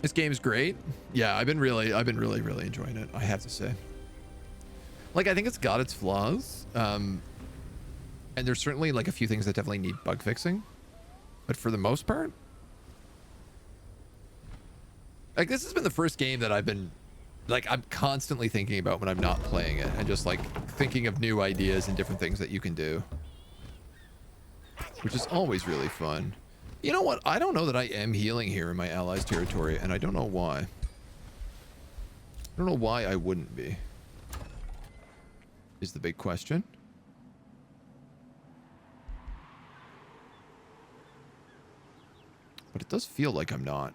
This game's great. Yeah, I've been really enjoying it, I have to say. Like, I think it's got its flaws. And there's certainly like a few things that definitely need bug fixing. But for the most part, like, this has been the first game that I've been, like, I'm constantly thinking about when I'm not playing it and just like thinking of new ideas and different things that you can do, which is always really fun. You know what? I don't know that I am healing here in my allies' territory, and I don't know why. I don't know why I wouldn't be, is the big question. But it does feel like I'm not.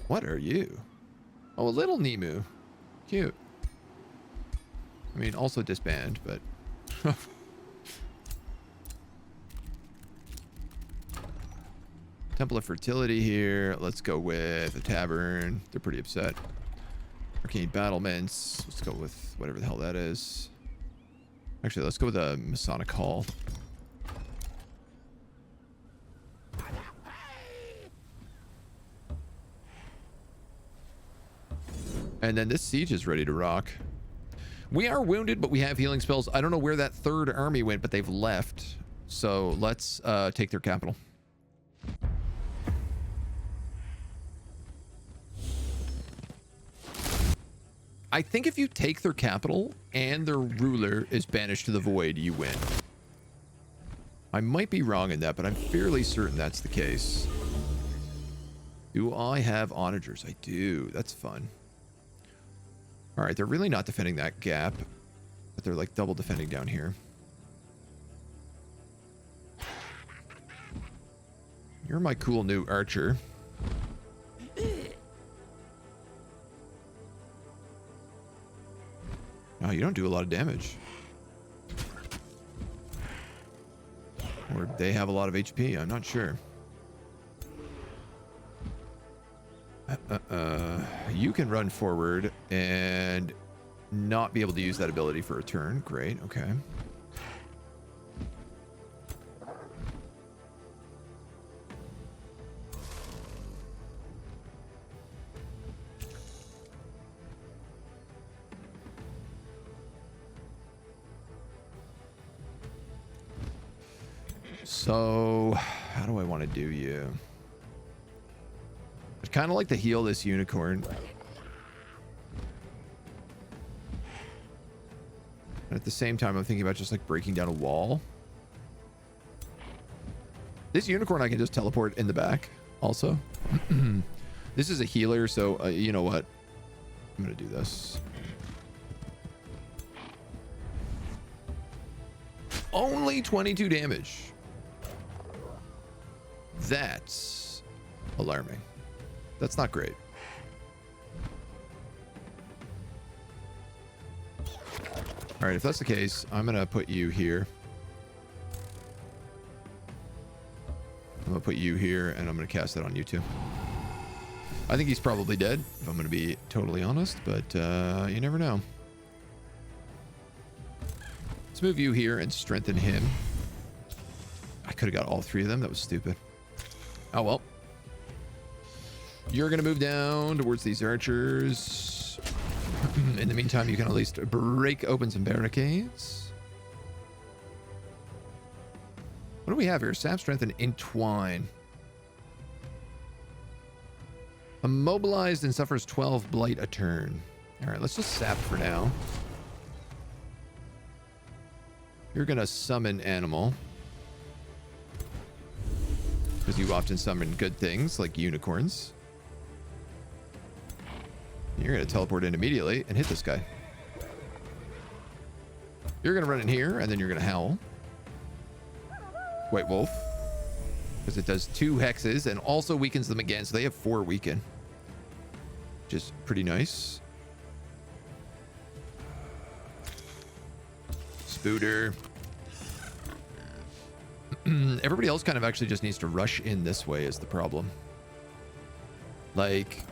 What are you? Oh, a little Nemu. Cute. I mean, also disband, but... Temple of Fertility here. Let's go with a tavern. They're pretty upset. Arcane battlements. Let's go with whatever the hell that is. Actually, let's go with a Masonic Hall. And then this siege is ready to rock. We are wounded, but we have healing spells. I don't know where that third army went, but they've left. So let's take their capital. I think if you take their capital and their ruler is banished to the void, you win. I might be wrong in that, but I'm fairly certain that's the case. Do I have onagers? I do. That's fun. All right, they're really not defending that gap, but they're like double defending down here. You're my cool new archer. Oh, you don't do a lot of damage. Or they have a lot of HP, I'm not sure. You can run forward and not be able to use that ability for a turn. Great, okay. So, how do I want to do you? I'd kind of like to heal this unicorn. And at the same time, I'm thinking about just like breaking down a wall. This unicorn I can just teleport in the back also. This is a healer, so you know what? I'm going to do this. Only 22 damage. That's alarming. That's not great. All right, if that's the case, I'm going to put you here. I'm going to put you here, and I'm going to cast that on you too. I think he's probably dead, if I'm going to be totally honest, but you never know. Let's move you here and strengthen him. I could have got all 3 of them. That was stupid. Oh, well. You're going to move down towards these archers. In the meantime, you can at least break open some barricades. What do we have here? Sap, strength, and entwine. Immobilized and suffers 12 blight a turn. All right, let's just sap for now. You're going to summon animal. Because you often summon good things like unicorns. You're going to teleport in immediately and hit this guy. You're going to run in here, and then you're going to howl. White Wolf. Because it does 2 hexes and also weakens them again, so they have 4 weaken. Which is pretty nice. Spooter. Everybody else kind of actually just needs to rush in this way is the problem. Like...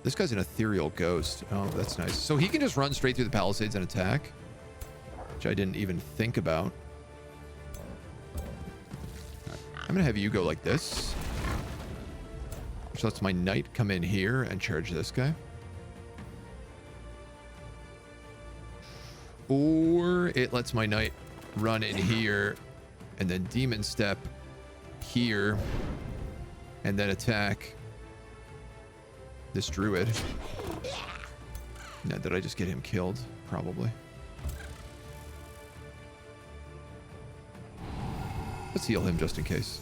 This guy's an ethereal ghost. Oh, that's nice. So he can just run straight through the palisades and attack. Which I didn't even think about. I'm going to have you go like this. Which lets my knight come in here and charge this guy. Or it lets my knight run in here and then demon step here and then attack this druid. Now, did I just get him killed? Probably. Let's heal him just in case.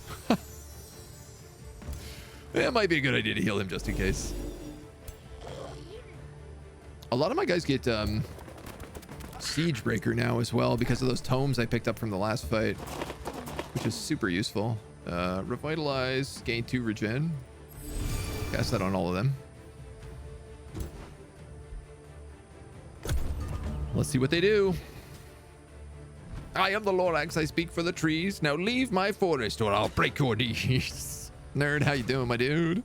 It might be a good idea to heal him just in case. A lot of my guys get Siegebreaker now as well because of those tomes I picked up from the last fight, which is super useful. Revitalize, gain 2 regen. Cast that on all of them. Let's see what they do. I am the Lorax. I speak for the trees. Now leave my forest or I'll break your knees. Nerd, how you doing, my dude?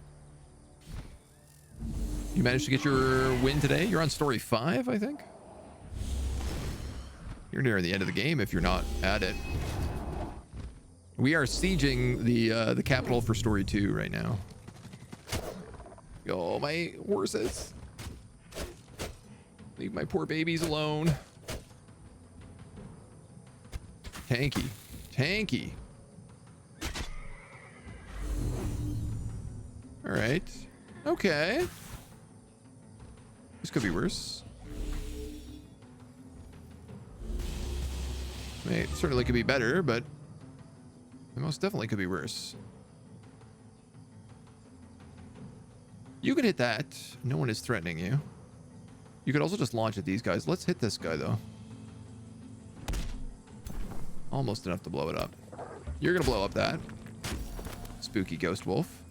You managed to get your win today? You're on story 5, I think? You're near the end of the game if you're not at it. We are sieging the capital for story 2 right now. Oh, my horses. Leave my poor babies alone. Tanky. Tanky. All right. Okay. This could be worse. I mean, it certainly could be better, but it most definitely could be worse. You could hit that. No one is threatening you. You could also just launch at these guys. Let's hit this guy, though. Almost enough to blow it up. You're going to blow up that. Spooky ghost wolf.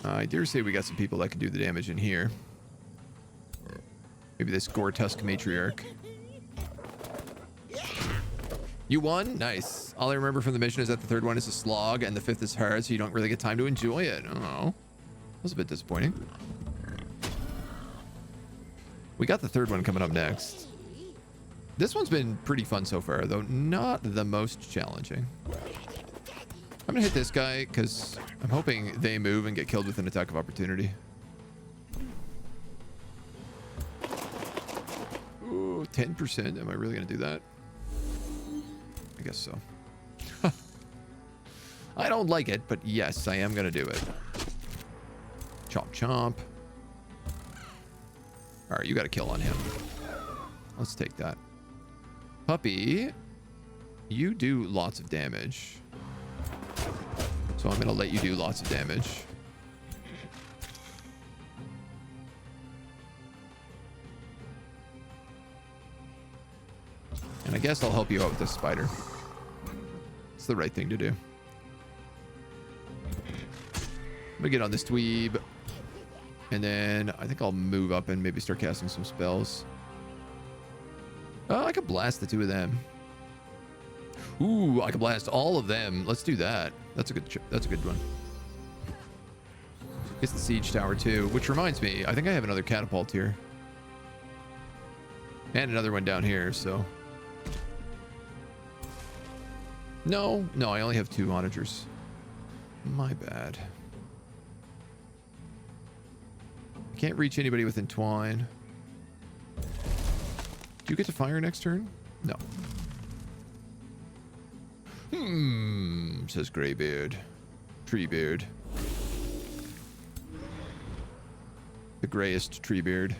I dare say we got some people that can do the damage in here. Maybe this Gore-Tusk matriarch. You won? Nice. All I remember from the mission is that the 3rd one is a slog and the 5th is hard, so you don't really get time to enjoy it. Oh. That was a bit disappointing. We got the 3rd one coming up next. This one's been pretty fun so far, though not the most challenging. I'm gonna hit this guy because I'm hoping they move and get killed with an attack of opportunity. Ooh, 10%. Am I really gonna do that? I guess so. I don't like it, but yes, I am gonna do it. Chomp chomp. All right, you got a kill on him. Let's take that. Puppy, you do lots of damage. So I'm going to let you do lots of damage. And I guess I'll help you out with this spider. It's the right thing to do. I'm going to get on this dweeb. And then I think I'll move up and maybe start casting some spells. Oh, I could blast the 2 of them. Ooh, I could blast all of them. Let's do that. That's a good one. It's the siege tower too, which reminds me, I think I have another catapult here. And another one down here, so. No, I only have 2 onagers. My bad. I can't reach anybody with entwine. Do you get to fire next turn? No. Says Greybeard. Treebeard. The grayest Treebeard.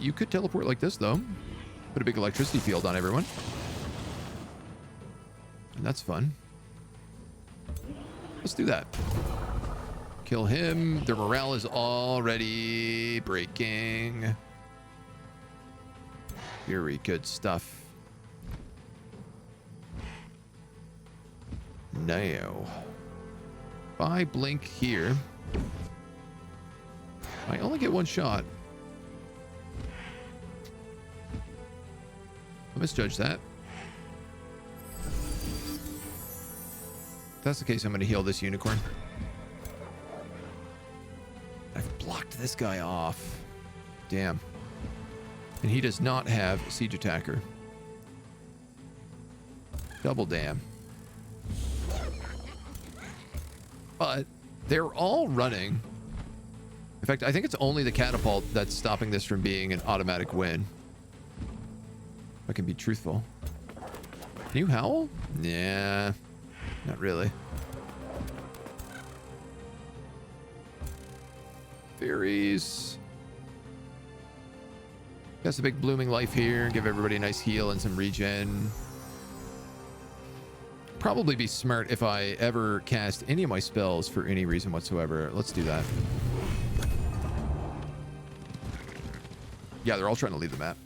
You could teleport like this, though. Put a big electricity field on everyone. And that's fun. Let's do that. Kill him. Their morale is already breaking. Very good stuff. Now, if I blink here, I only get 1 shot. I misjudged that. If that's the case, I'm going to heal this unicorn. I've blocked this guy off. Damn. And he does not have siege attacker. Double damn. But they're all running. In fact, I think it's only the catapult that's stopping this from being an automatic win. If I can be truthful. Can you howl? Nah, not really. Fairies. Got some big blooming life here. Give everybody a nice heal and some regen. Probably be smart if I ever cast any of my spells for any reason whatsoever. Let's do that. Yeah, they're all trying to leave the map.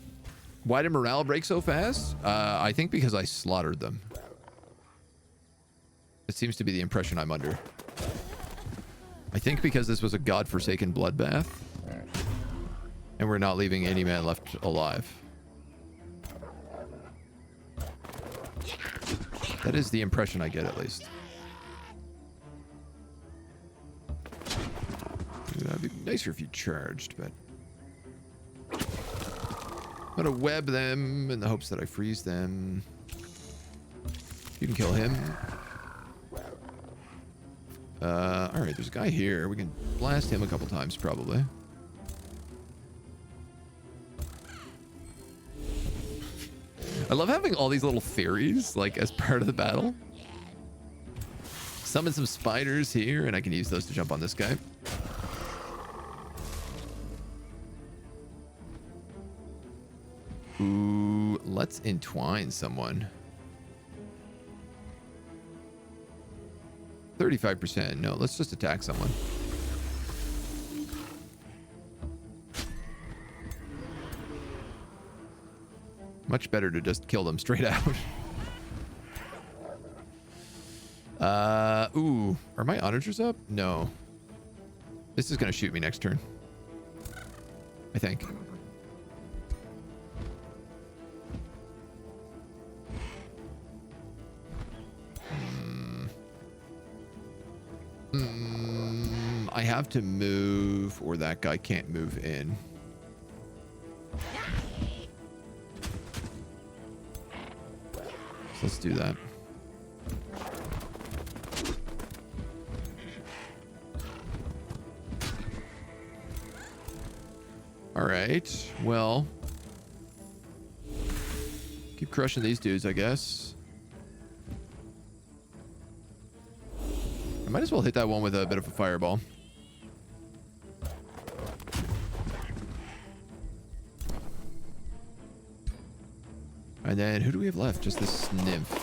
Why did morale break so fast? I think because I slaughtered them. It seems to be the impression I'm under. I think because this was a godforsaken bloodbath. And we're not leaving any man left alive. That is the impression I get, at least. That'd be nicer if you charged, but... I'm gonna web them in the hopes that I freeze them. You can kill him. Alright, there's a guy here. We can blast him a couple times, probably. I love having all these little fairies, like, as part of the battle. Summon some spiders here, and I can use those to jump on this guy. Ooh, let's entwine someone. 35%. No, let's just attack someone. Much better to just kill them straight out. Ooh. Are my onagers up? No. This is going to shoot me next turn. I think. I have to move, or that guy can't move in. So let's do that. All right. Well, keep crushing these dudes, I guess. I might as well hit that one with a bit of a fireball. And then who do we have left? Just this nymph.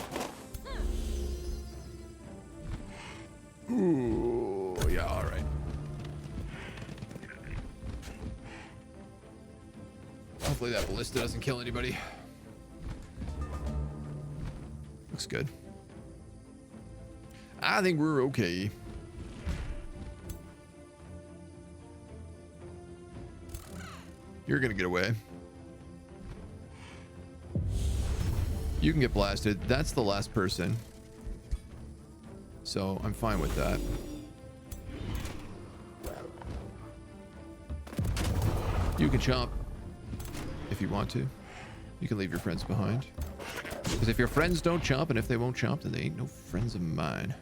Ooh, yeah, all right. Hopefully that ballista doesn't kill anybody. Looks good. I think we're okay. You're gonna get away. You can get blasted. That's the last person. So I'm fine with that. You can chomp if you want to. You can leave your friends behind. Because if your friends don't chomp, and if they won't chomp, then they ain't no friends of mine.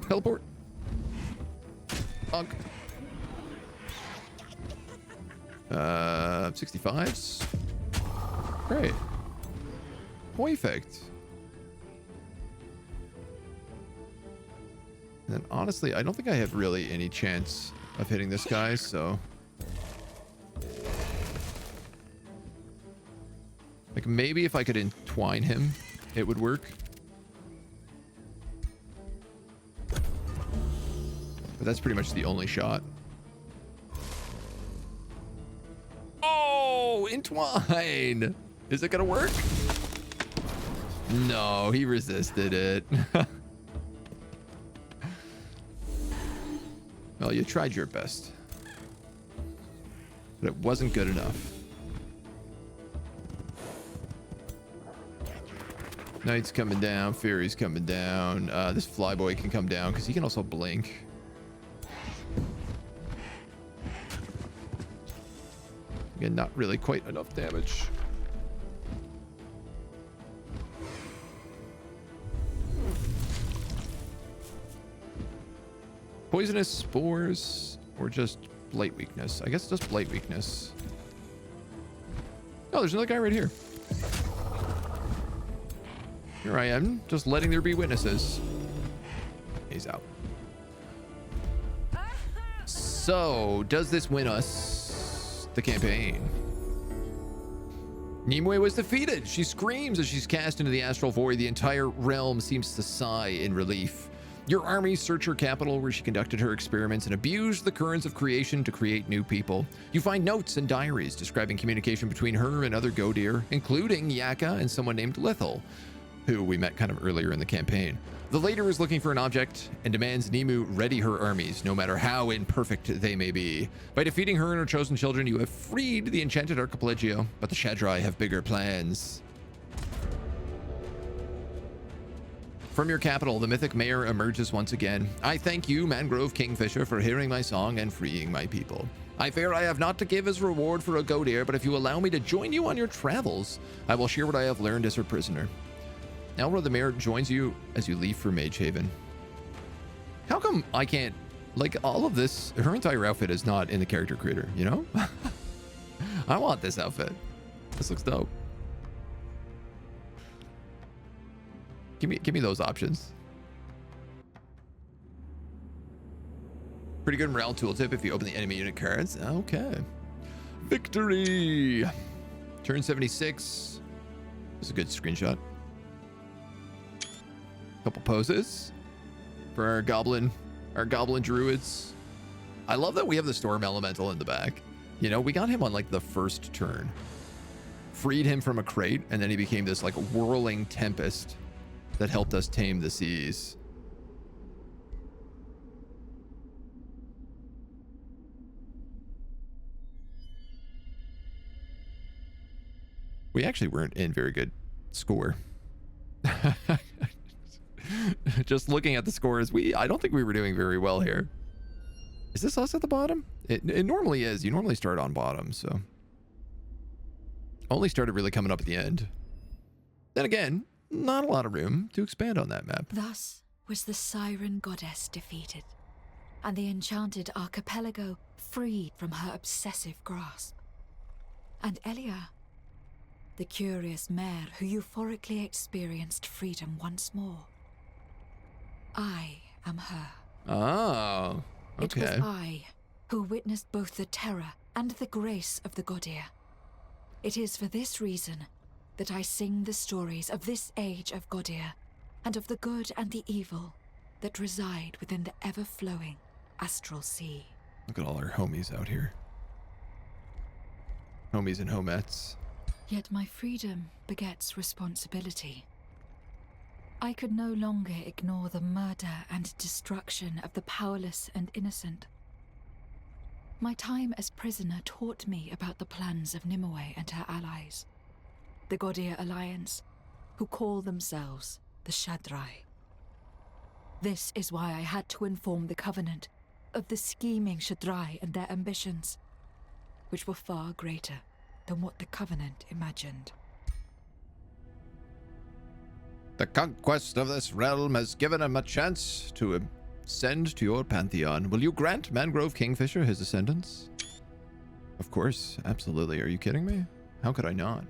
Teleport. Bonk. 65s. Great. Perfect. And then honestly, I don't think I have really any chance of hitting this guy, so... Like, maybe if I could entwine him, it would work. But that's pretty much the only shot. Oh, entwine! Is it gonna work? No, he resisted it. Well, you tried your best. But it wasn't good enough. Knight's coming down. Fury's coming down. This flyboy can come down because he can also blink. Again, not really quite enough damage. Poisonous spores or just blight weakness? I guess just blight weakness. Oh, there's another guy right here. Here I am, just letting there be witnesses. He's out. So, does this win us the campaign? Nimue was defeated. She screams as she's cast into the astral void. The entire realm seems to sigh in relief. Your armies search her capital where she conducted her experiments and abused the currents of creation to create new people. You find notes and diaries describing communication between her and other Godir, including Yaka and someone named Lithal, who we met kind of earlier in the campaign. The later is looking for an object and demands Nimue ready her armies, no matter how imperfect they may be. By defeating her and her chosen children, you have freed the enchanted archipelago, but the Shadrai have bigger plans. From your capital, the mythic mayor emerges once again. I thank you, Mangrove Kingfisher, for hearing my song and freeing my people. I fear I have not to give as reward for a Godir, but if you allow me to join you on your travels, I will share what I have learned as her prisoner. Elro the mayor joins you as you leave for Mage Haven. How come I can't, like, all of this, her entire outfit is not in the character creator, you know? I want this outfit. This looks dope. Give me those options. Pretty good morale tooltip if you open the enemy unit cards. Okay. Victory. Turn 76. This is a good screenshot. Couple poses for our goblin druids. I love that we have the storm elemental in the back. You know, we got him on like the first turn. Freed him from a crate, and then he became this like whirling tempest that helped us tame the seas. We actually weren't in very good score. Just looking at the scores, I don't think we were doing very well here. Is this us at the bottom? It normally is. You normally start on bottom, so. Only started really coming up at the end. Then again, not a lot of room to expand on that map. Thus was the Siren Goddess defeated, and the enchanted archipelago freed from her obsessive grasp. And Elia, the curious mare who euphorically experienced freedom once more. I am her. Oh, okay. It was I who witnessed both the terror and the grace of the Godir. It is for this reason that I sing the stories of this age of Godir, and of the good and the evil that reside within the ever-flowing astral sea. Look at all our homies out here. Homies and homettes. Yet my freedom begets responsibility. I could no longer ignore the murder and destruction of the powerless and innocent. My time as prisoner taught me about the plans of Nimue and her allies, the Godir Alliance, who call themselves the Shadrai. This is why I had to inform the Covenant of the scheming Shadrai and their ambitions, which were far greater than what the Covenant imagined. The conquest of this realm has given him a chance to ascend to your pantheon. Will you grant Mangrove Kingfisher his ascendance? Of course, absolutely. Are you kidding me? How could I not?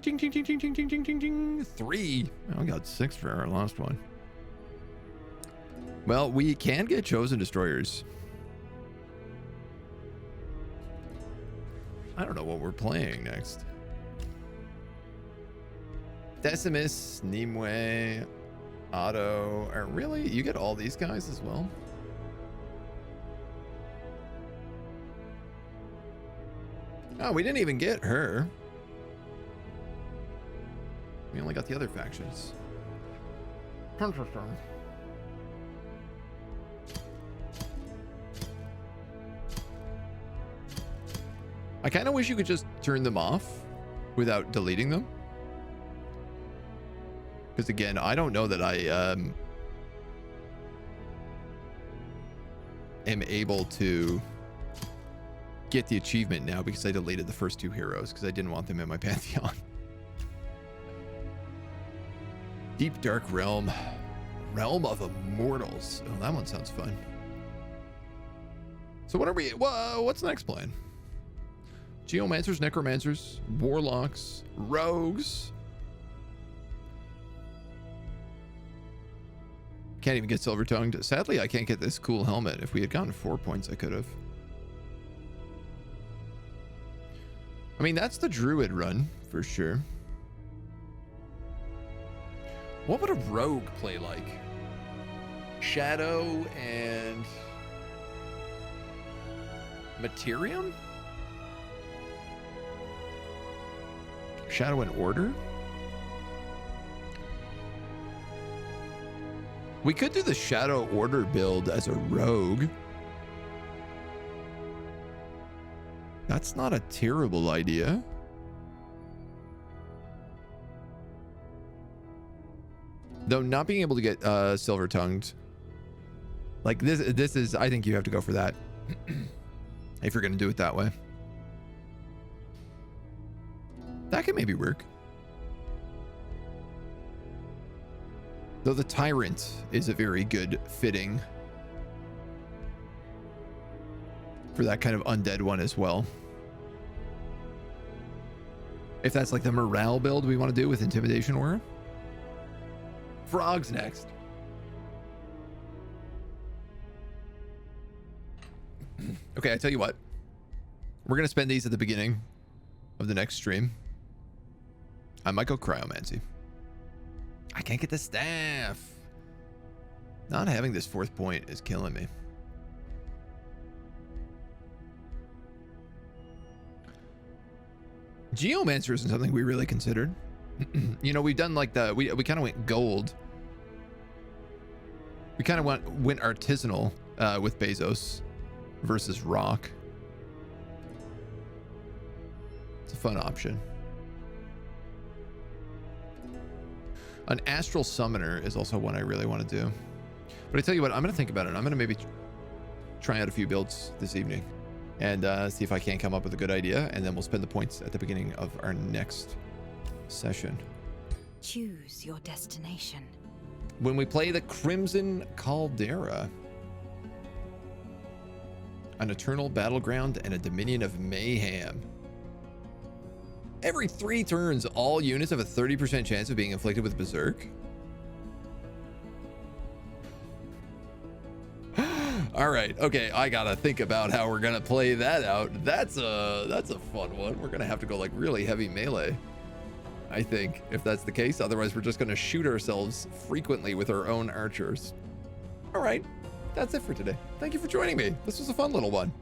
Ching, ching, ching, ching, ching, ching, ching, ching, ching. 3. Oh, we got 6 for our last one. Well, we can get chosen destroyers. I don't know what we're playing next. Decimus, Nimue, Otto. Really? You get all these guys as well? Oh, we didn't even get her. We only got the other factions. I kind of wish you could just turn them off without deleting them. Because again, I don't know that I am able to get the achievement now because I deleted the first 2 heroes because I didn't want them in my pantheon. Deep Dark Realm. Realm of Immortals. Oh, that one sounds fun. So what are we... what's the next plan? Geomancers, Necromancers, Warlocks, Rogues. Can't even get Silver-Tongued. Sadly, I can't get this cool helmet. If we had gotten 4 points, I could have. I mean, that's the Druid run, for sure. What would a rogue play like? Shadow and Materium? Shadow and Order? We could do the Shadow Order build as a rogue. That's not a terrible idea. Though not being able to get Silver-Tongued, like this is, I think you have to go for that if you're going to do it that way. That could maybe work. Though the Tyrant is a very good fitting for that kind of undead one as well. If that's like the morale build we want to do with Intimidation Aura. Frogs next. Okay, I tell you what. We're going to spend these at the beginning of the next stream. I might go Cryomancy. I can't get the staff. Not having this 4th point is killing me. Geomancer isn't something we really considered. You know, we've done like we kind of went gold. We kind of went artisanal with Bezos versus rock. It's a fun option. An astral summoner is also one I really want to do. But I tell you what, I'm going to think about it. I'm going to maybe try out a few builds this evening and see if I can't come up with a good idea, and then we'll spend the points at the beginning of our next session. Choose your destination. When we play the Crimson Caldera, an eternal battleground and a dominion of mayhem. Every 3 turns, all units have a 30% chance of being inflicted with Berserk. All right, okay, I gotta think about how we're gonna play that out. That's a fun one. We're gonna have to go like really heavy melee, I think, if that's the case. Otherwise, we're just gonna shoot ourselves frequently with our own archers. All right, that's it for today. Thank you for joining me. This was a fun little one.